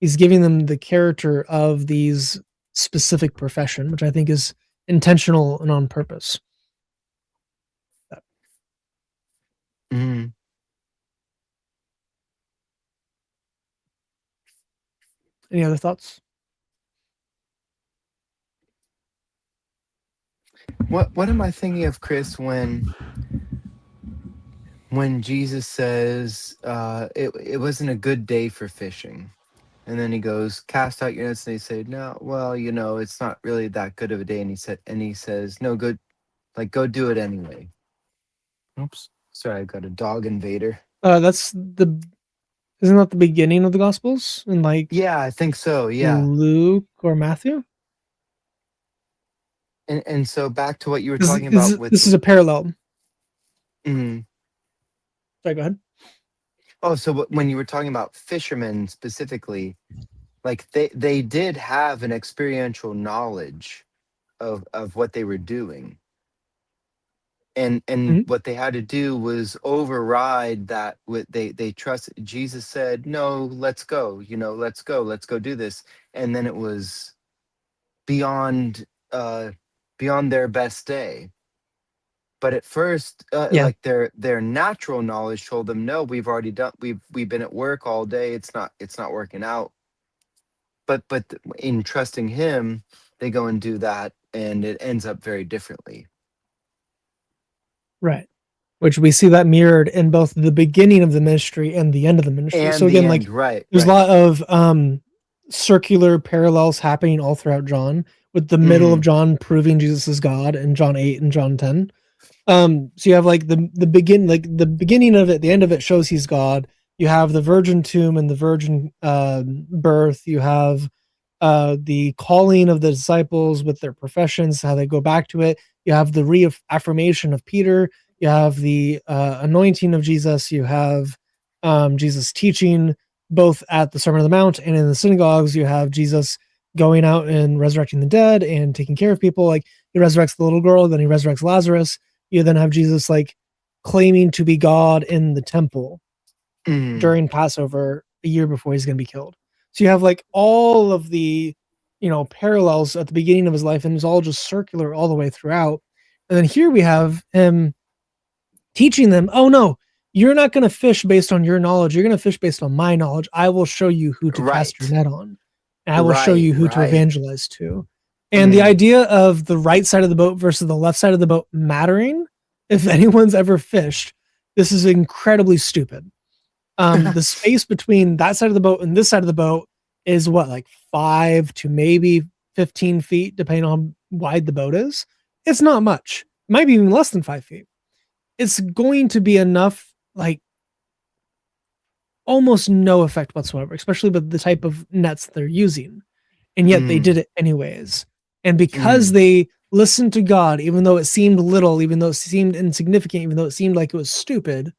He's giving them the character of these specific profession, which I think is intentional and on purpose. Any other thoughts? What am I thinking of, Chris, when Jesus says it wasn't a good day for fishing, and then he goes, cast out your nets, and they say, no, well, it's not really that good of a day, and he says, no, good, go do it anyway. Oops, sorry, I got a dog invader. Isn't that the beginning of the Gospels? In yeah, I think so. Yeah, Luke or Matthew. And so back to what you were talking about. This is a parallel. Mm-hmm. Sorry, go ahead. Oh, so when you were talking about fishermen specifically, they did have an experiential knowledge of what they were doing. And what they had to do was override that. They trusted. Jesus said, no, let's go, let's go do this. And then it was beyond their best day. But at first, their natural knowledge told them, no, we've been at work all day. It's not working out. But in trusting him, they go and do that, and it ends up very differently. Right. Which we see that mirrored in both the beginning of the ministry and the end of the ministry. And so again, there's a lot of circular parallels happening all throughout John, with the middle of John proving Jesus is God in John 8 and John 10. So you have the beginning of it, the end of it shows he's God. You have the virgin tomb and the virgin birth. You have the calling of the disciples with their professions, how they go back to it. You have the reaffirmation of Peter. You have the anointing of Jesus. You have Jesus teaching both at the Sermon on the Mount and in the synagogues. You have Jesus going out and resurrecting the dead and taking care of people. He resurrects the little girl, then he resurrects Lazarus. You then have Jesus claiming to be God in the temple during Passover a year before he's going to be killed. So you have all of the parallels at the beginning of his life, and it's all just circular all the way throughout. And then here we have him teaching them, oh no, you're not going to fish based on your knowledge. You're going to fish based on my knowledge. I will show you who to cast your net on. And I will show you who to evangelize to. And the idea of the right side of the boat versus the left side of the boat mattering, if anyone's ever fished, this is incredibly stupid. The space between that side of the boat and this side of the boat is 5 to maybe 15 feet, depending on how wide the boat is. It's not much. It might be even less than 5 feet. It's going to be enough, almost no effect whatsoever, especially with the type of nets they're using. And yet they did it anyways. And because they listened to God, even though it seemed little, even though it seemed insignificant, even though it seemed like it was stupid,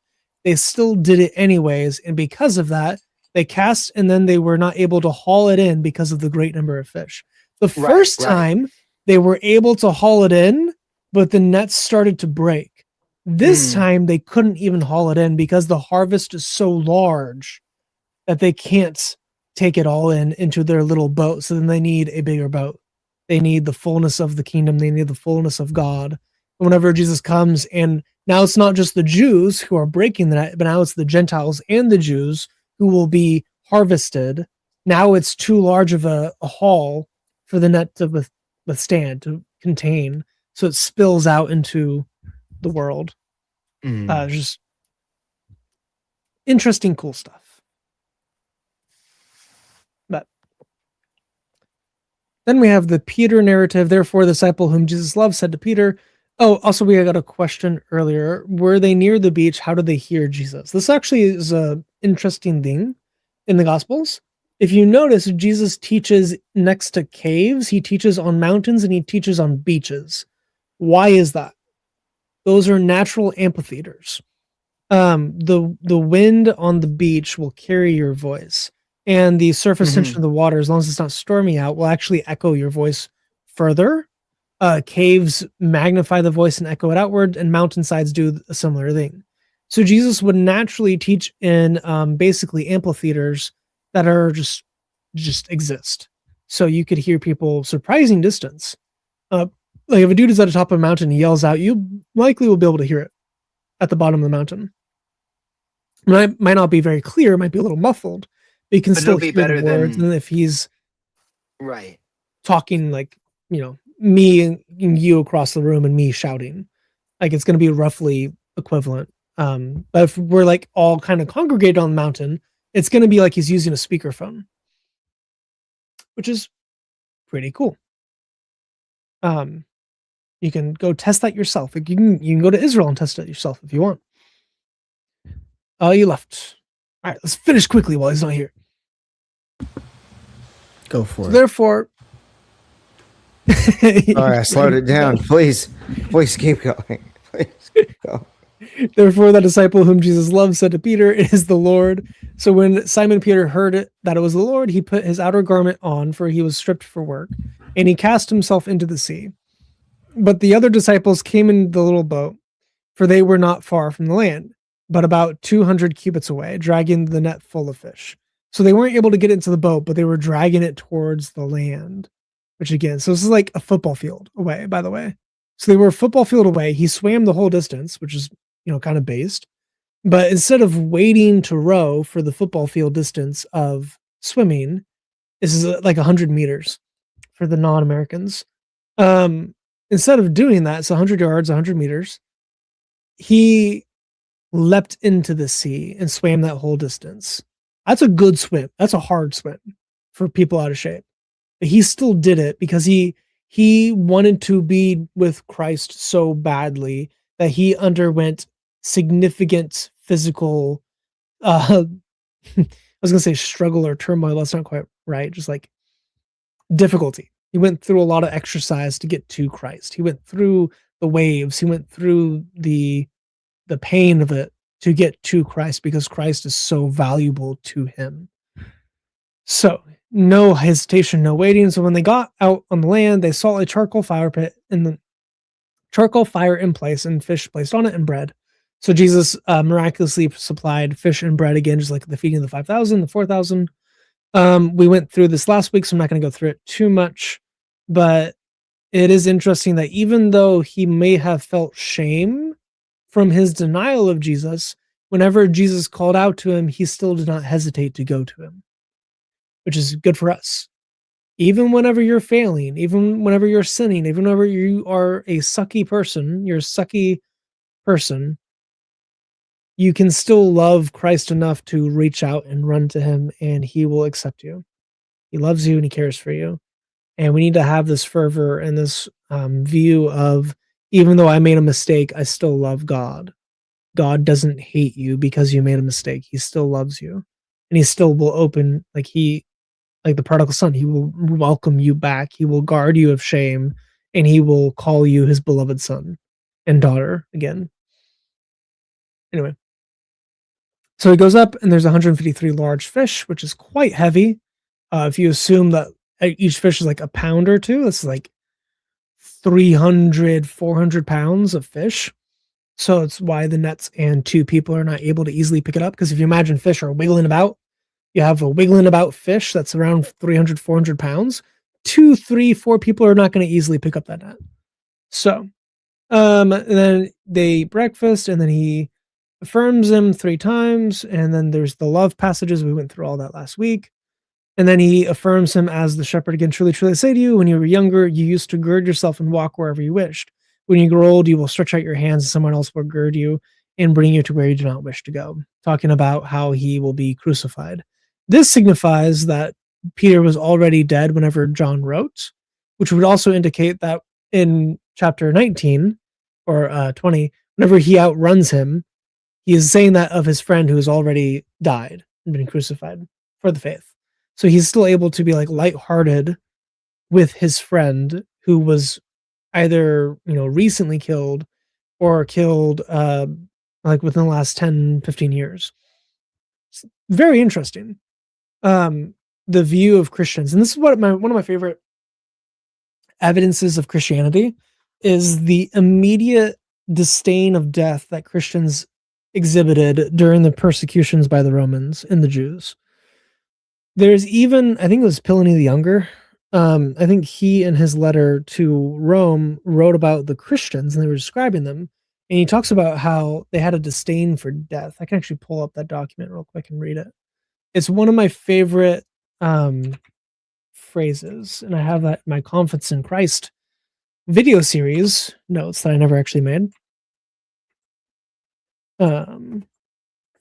they still did it anyways. And because of that, they cast, and then they were not able to haul it in because of the great number of fish. The first time they were able to haul it in, but the nets started to break. This time they couldn't even haul it in because the harvest is so large that they can't take it all into their little boat. So then they need a bigger boat. They need the fullness of the kingdom. They need the fullness of God. And whenever Jesus comes, and now it's not just the Jews who are breaking the net, but now it's the Gentiles and the Jews who will be harvested. Now it's too large of a haul for the net to withstand, to contain. So it spills out into the world. Just interesting, cool stuff. But then we have the Peter narrative. Therefore, the disciple whom Jesus loved said to Peter, oh, also we got a question earlier. Were they near the beach? How did they hear Jesus? This actually is a interesting thing in the Gospels. If you notice, Jesus teaches next to caves, he teaches on mountains, and he teaches on beaches. Why is that? Those are natural amphitheaters. The wind on the beach will carry your voice, and the surface tension of the water, as long as it's not stormy out, will actually echo your voice further. Caves magnify the voice and echo it outward, and mountainsides do a similar thing. So Jesus would naturally teach in basically amphitheaters that are just exist. So you could hear people surprising distance. Like if a dude is at the top of a mountain and he yells out, you likely will be able to hear it at the bottom of the mountain. It might not be very clear, it might be a little muffled, but you can still hear the words. And if he's talking like, me and you across the room and me shouting, like it's going to be roughly equivalent. But if we're like all kind of congregated on the mountain, it's going to be like he's using a speakerphone, which is pretty cool. You can go test that yourself. You can go to Israel and test it yourself if you want. You left. All right, let's finish quickly while he's not here. Go for it. Therefore, all right, I slowed it down. Please keep going. Please keep going. Therefore, the disciple whom Jesus loved said to Peter, "It is the Lord." So when Simon Peter heard that it was the Lord, he put his outer garment on, for he was stripped for work, and he cast himself into the sea. But the other disciples came in the little boat, for they were not far from the land, but about 200 cubits away, dragging the net full of fish. So they weren't able to get into the boat, but they were dragging it towards the land, which again, so this is like a football field away, by the way. So they were a football field away. He swam the whole distance, which is, kind of based. But instead of waiting to row for the football field distance of swimming, this is like 100 meters for the non-Americans. Instead of doing that, so 100 yards, 100 meters, he leapt into the sea and swam that whole distance. That's a good swim. That's a hard swim for people out of shape. But he still did it because he wanted to be with Christ so badly that he underwent significant physical, I was going to say struggle or turmoil. That's not quite right. Just like difficulty. He went through a lot of exercise to get to Christ. He went through the waves. He went through the pain of it to get to Christ because Christ is so valuable to him. So no hesitation, no waiting. So when they got out on the land, they saw a charcoal fire pit and the charcoal fire in place and fish placed on it and bread. So Jesus miraculously supplied fish and bread again, just like the feeding of the 5,000, the 4,000. We went through this last week, so I'm not going to go through it too much, but it is interesting that even though he may have felt shame from his denial of Jesus, whenever Jesus called out to him, he still did not hesitate to go to him, which is good for us. Even whenever you're failing, even whenever you're sinning, even whenever you are a sucky person, you can still love Christ enough to reach out and run to him, and he will accept you. He loves you and he cares for you. And we need to have this fervor and this view of, even though I made a mistake, I still love God. God doesn't hate you because you made a mistake. He still loves you. And he still will open, like the prodigal son, he will welcome you back. He will guard you of shame, and he will call you his beloved son and daughter again. Anyway. So he goes up, and there's 153 large fish, which is quite heavy. If you assume that each fish is like a pound or two, it's like 300, 400 pounds of fish. So it's why the nets and 2 people are not able to easily pick it up. Because if you imagine fish are wiggling about, you have a wiggling about fish that's around 300, 400 pounds. 2, 3, 4 people are not going to easily pick up that net. So, and then they eat breakfast, and then he affirms him 3 times, and then there's the love passages. We went through all that last week. And then he affirms him as the shepherd again. Truly, truly, I say to you, when you were younger, you used to gird yourself and walk wherever you wished. When you grow old, you will stretch out your hands, and someone else will gird you and bring you to where you do not wish to go. Talking about how he will be crucified. This signifies that Peter was already dead whenever John wrote, which would also indicate that in chapter 19 or 20, whenever he outruns him, he is saying that of his friend who has already died and been crucified for the faith. So he's still able to be like lighthearted with his friend who was either, recently killed or killed like within the last 10, 15 years. It's very interesting. The view of Christians, and this is what one of my favorite evidences of Christianity is the immediate disdain of death that Christians exhibited during the persecutions by the Romans and the Jews. There's even, I think it was Pliny the Younger. I think he in his letter to Rome wrote about the Christians and they were describing them. And he talks about how they had a disdain for death. I can actually pull up that document real quick and read it. It's one of my favorite phrases. And I have that in my Confidence in Christ video series notes that I never actually made.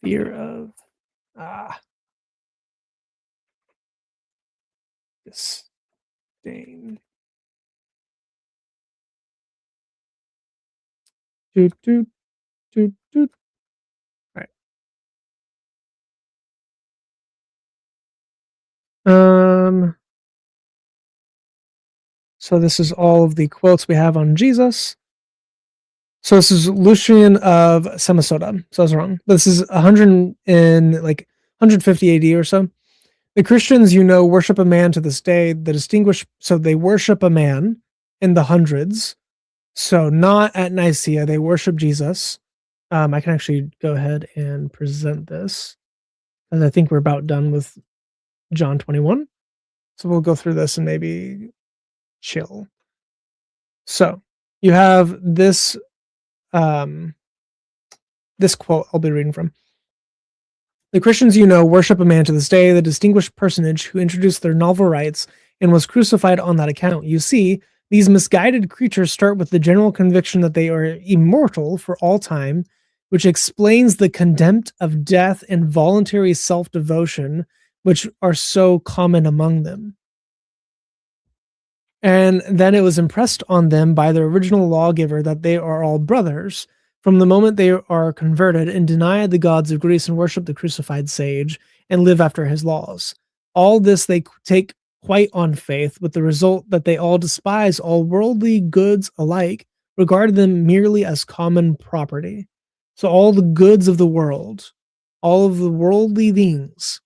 Fear of disdain. Doot, doot, doot, doot. All right. So this is all of the quotes we have on Jesus. So this is Lucian of Samosata. So I was wrong. This is 150 AD or so. The Christians, worship a man to this day. So they worship a man in the hundreds. So not at Nicaea. They worship Jesus. I can actually go ahead and present this, and I think we're about done with John 21. So we'll go through this and maybe chill. So you have this this quote I'll be reading from. The Christians, worship a man to this day, the distinguished personage who introduced their novel rites and was crucified on that account. You see, these misguided creatures start with the general conviction that they are immortal for all time, which explains the contempt of death and voluntary self-devotion, which are so common among them. And then it was impressed on them by their original lawgiver that they are all brothers from the moment they are converted and deny the gods of Greece and worship the crucified sage and live after his laws. All this they take quite on faith, with the result that they all despise all worldly goods alike, regard them merely as common property. So all the goods of the world, all of the worldly things,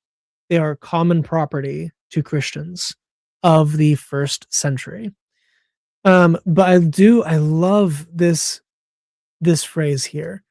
they are common property to Christians of the first century. But I love this phrase here.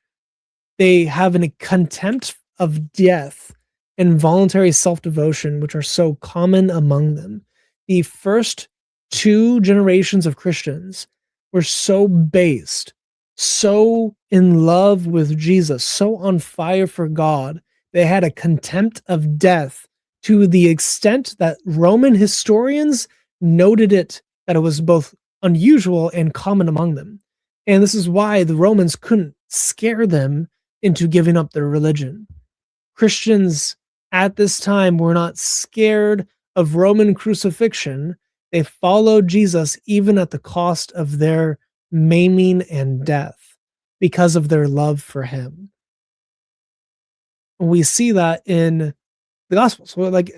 They have a contempt of death and voluntary self-devotion, which are so common among them. The first 2 generations of Christians were so based, so in love with Jesus, so on fire for God, they had a contempt of death to the extent that Roman historians noted that it was both unusual and common among them. And this is why the Romans couldn't scare them into giving up their religion. Christians at this time were not scared of Roman crucifixion. They followed Jesus even at the cost of their maiming and death because of their love for him. We see that in the Gospels. So like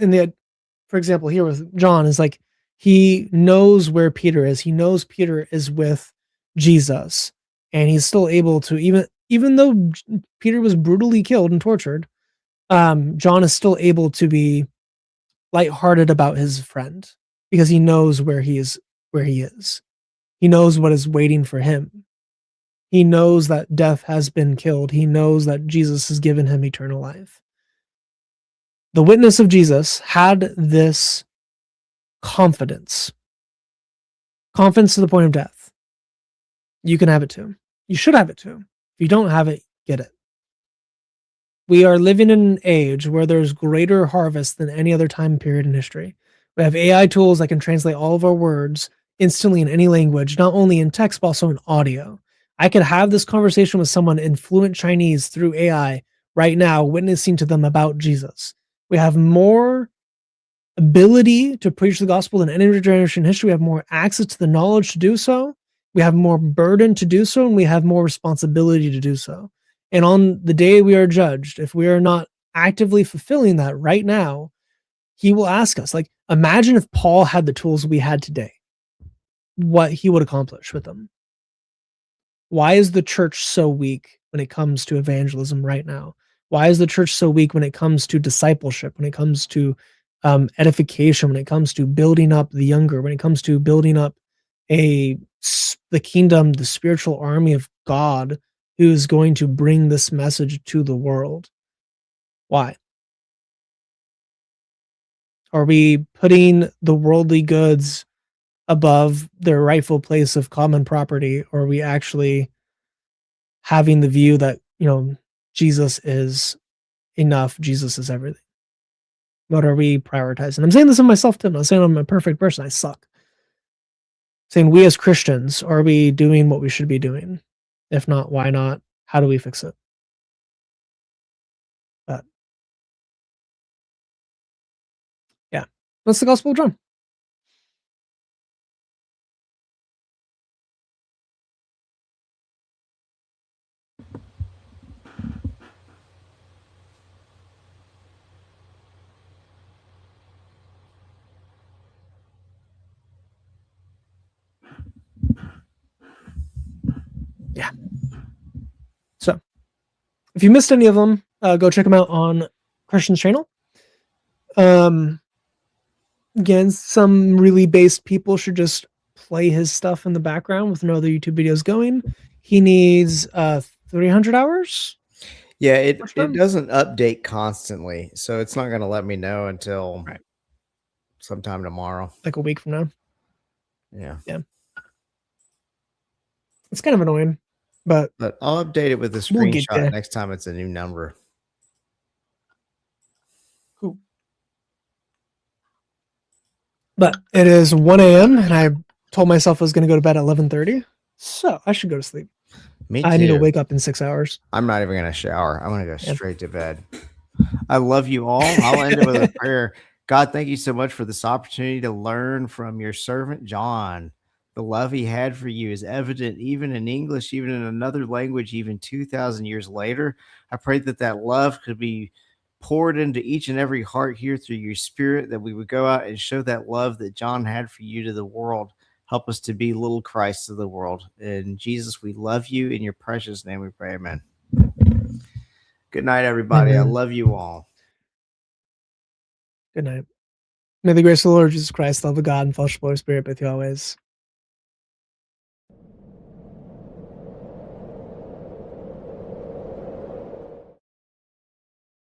for example, here with John is like, he knows where Peter is. He knows Peter is with Jesus, and he's still able to, even though Peter was brutally killed and tortured, John is still able to be lighthearted about his friend because he knows where he is. He knows what is waiting for him. He knows that death has been killed. He knows that Jesus has given him eternal life. The witness of Jesus had this confidence. Confidence to the point of death. You can have it too. You should have it too. If you don't have it, get it. We are living in an age where there's greater harvest than any other time period in history. We have AI tools that can translate all of our words instantly in any language, not only in text, but also in audio. I could have this conversation with someone in fluent Chinese through AI right now, witnessing to them about Jesus. We have more ability to preach the gospel than any other generation in history. We have more access to the knowledge to do so. We have more burden to do so, and we have more responsibility to do so. And on the day we are judged, if we are not actively fulfilling that right now, he will ask us. Like, imagine if Paul had the tools we had today, what he would accomplish with them. Why is the church so weak when it comes to evangelism right now? Why is the church so weak when it comes to discipleship, when it comes to edification, when it comes to building up the younger, when it comes to building up the kingdom, the spiritual army of God who is going to bring this message to the world? Why? Are we putting the worldly goods above their rightful place of common property, or are we actually having the view that, Jesus is enough, Jesus is everything? What are we prioritizing? I'm saying this of myself too. I'm not saying I'm a perfect person. I suck. Saying we as Christians, are we doing what we should be doing? If not, why not? How do we fix it? But yeah, that's the Gospel of John. Yeah. So, if you missed any of them, go check them out on Christian's channel. Again, some really based people should just play his stuff in the background with no other YouTube videos going. He needs 300 hours. Yeah, it doesn't update constantly, so it's not going to let me know until sometime tomorrow. Like a week from now. Yeah. It's kind of annoying, but I'll update it with a we'll get screenshot there. next time it's a new number. Cool. But it is 1 a.m. and I told myself I was going to go to bed at 11:30, so I should go to sleep. Me too. I need to wake up in 6 hours. I'm not even going to shower. I'm going to go straight to bed. I love you all. I'll end it with a prayer. God, thank you so much for this opportunity to learn from your servant, John. The love he had for you is evident even in English, even in another language, even 2,000 years later. I pray that that love could be poured into each and every heart here through your spirit, that we would go out and show that love that John had for you to the world. Help us to be little Christ of the world. And Jesus, we love you. In your precious name we pray, amen. Good night, everybody. Amen. I love you all. Good night. May the grace of the Lord Jesus Christ, love of God, and fellowship of the Holy Spirit be with you always.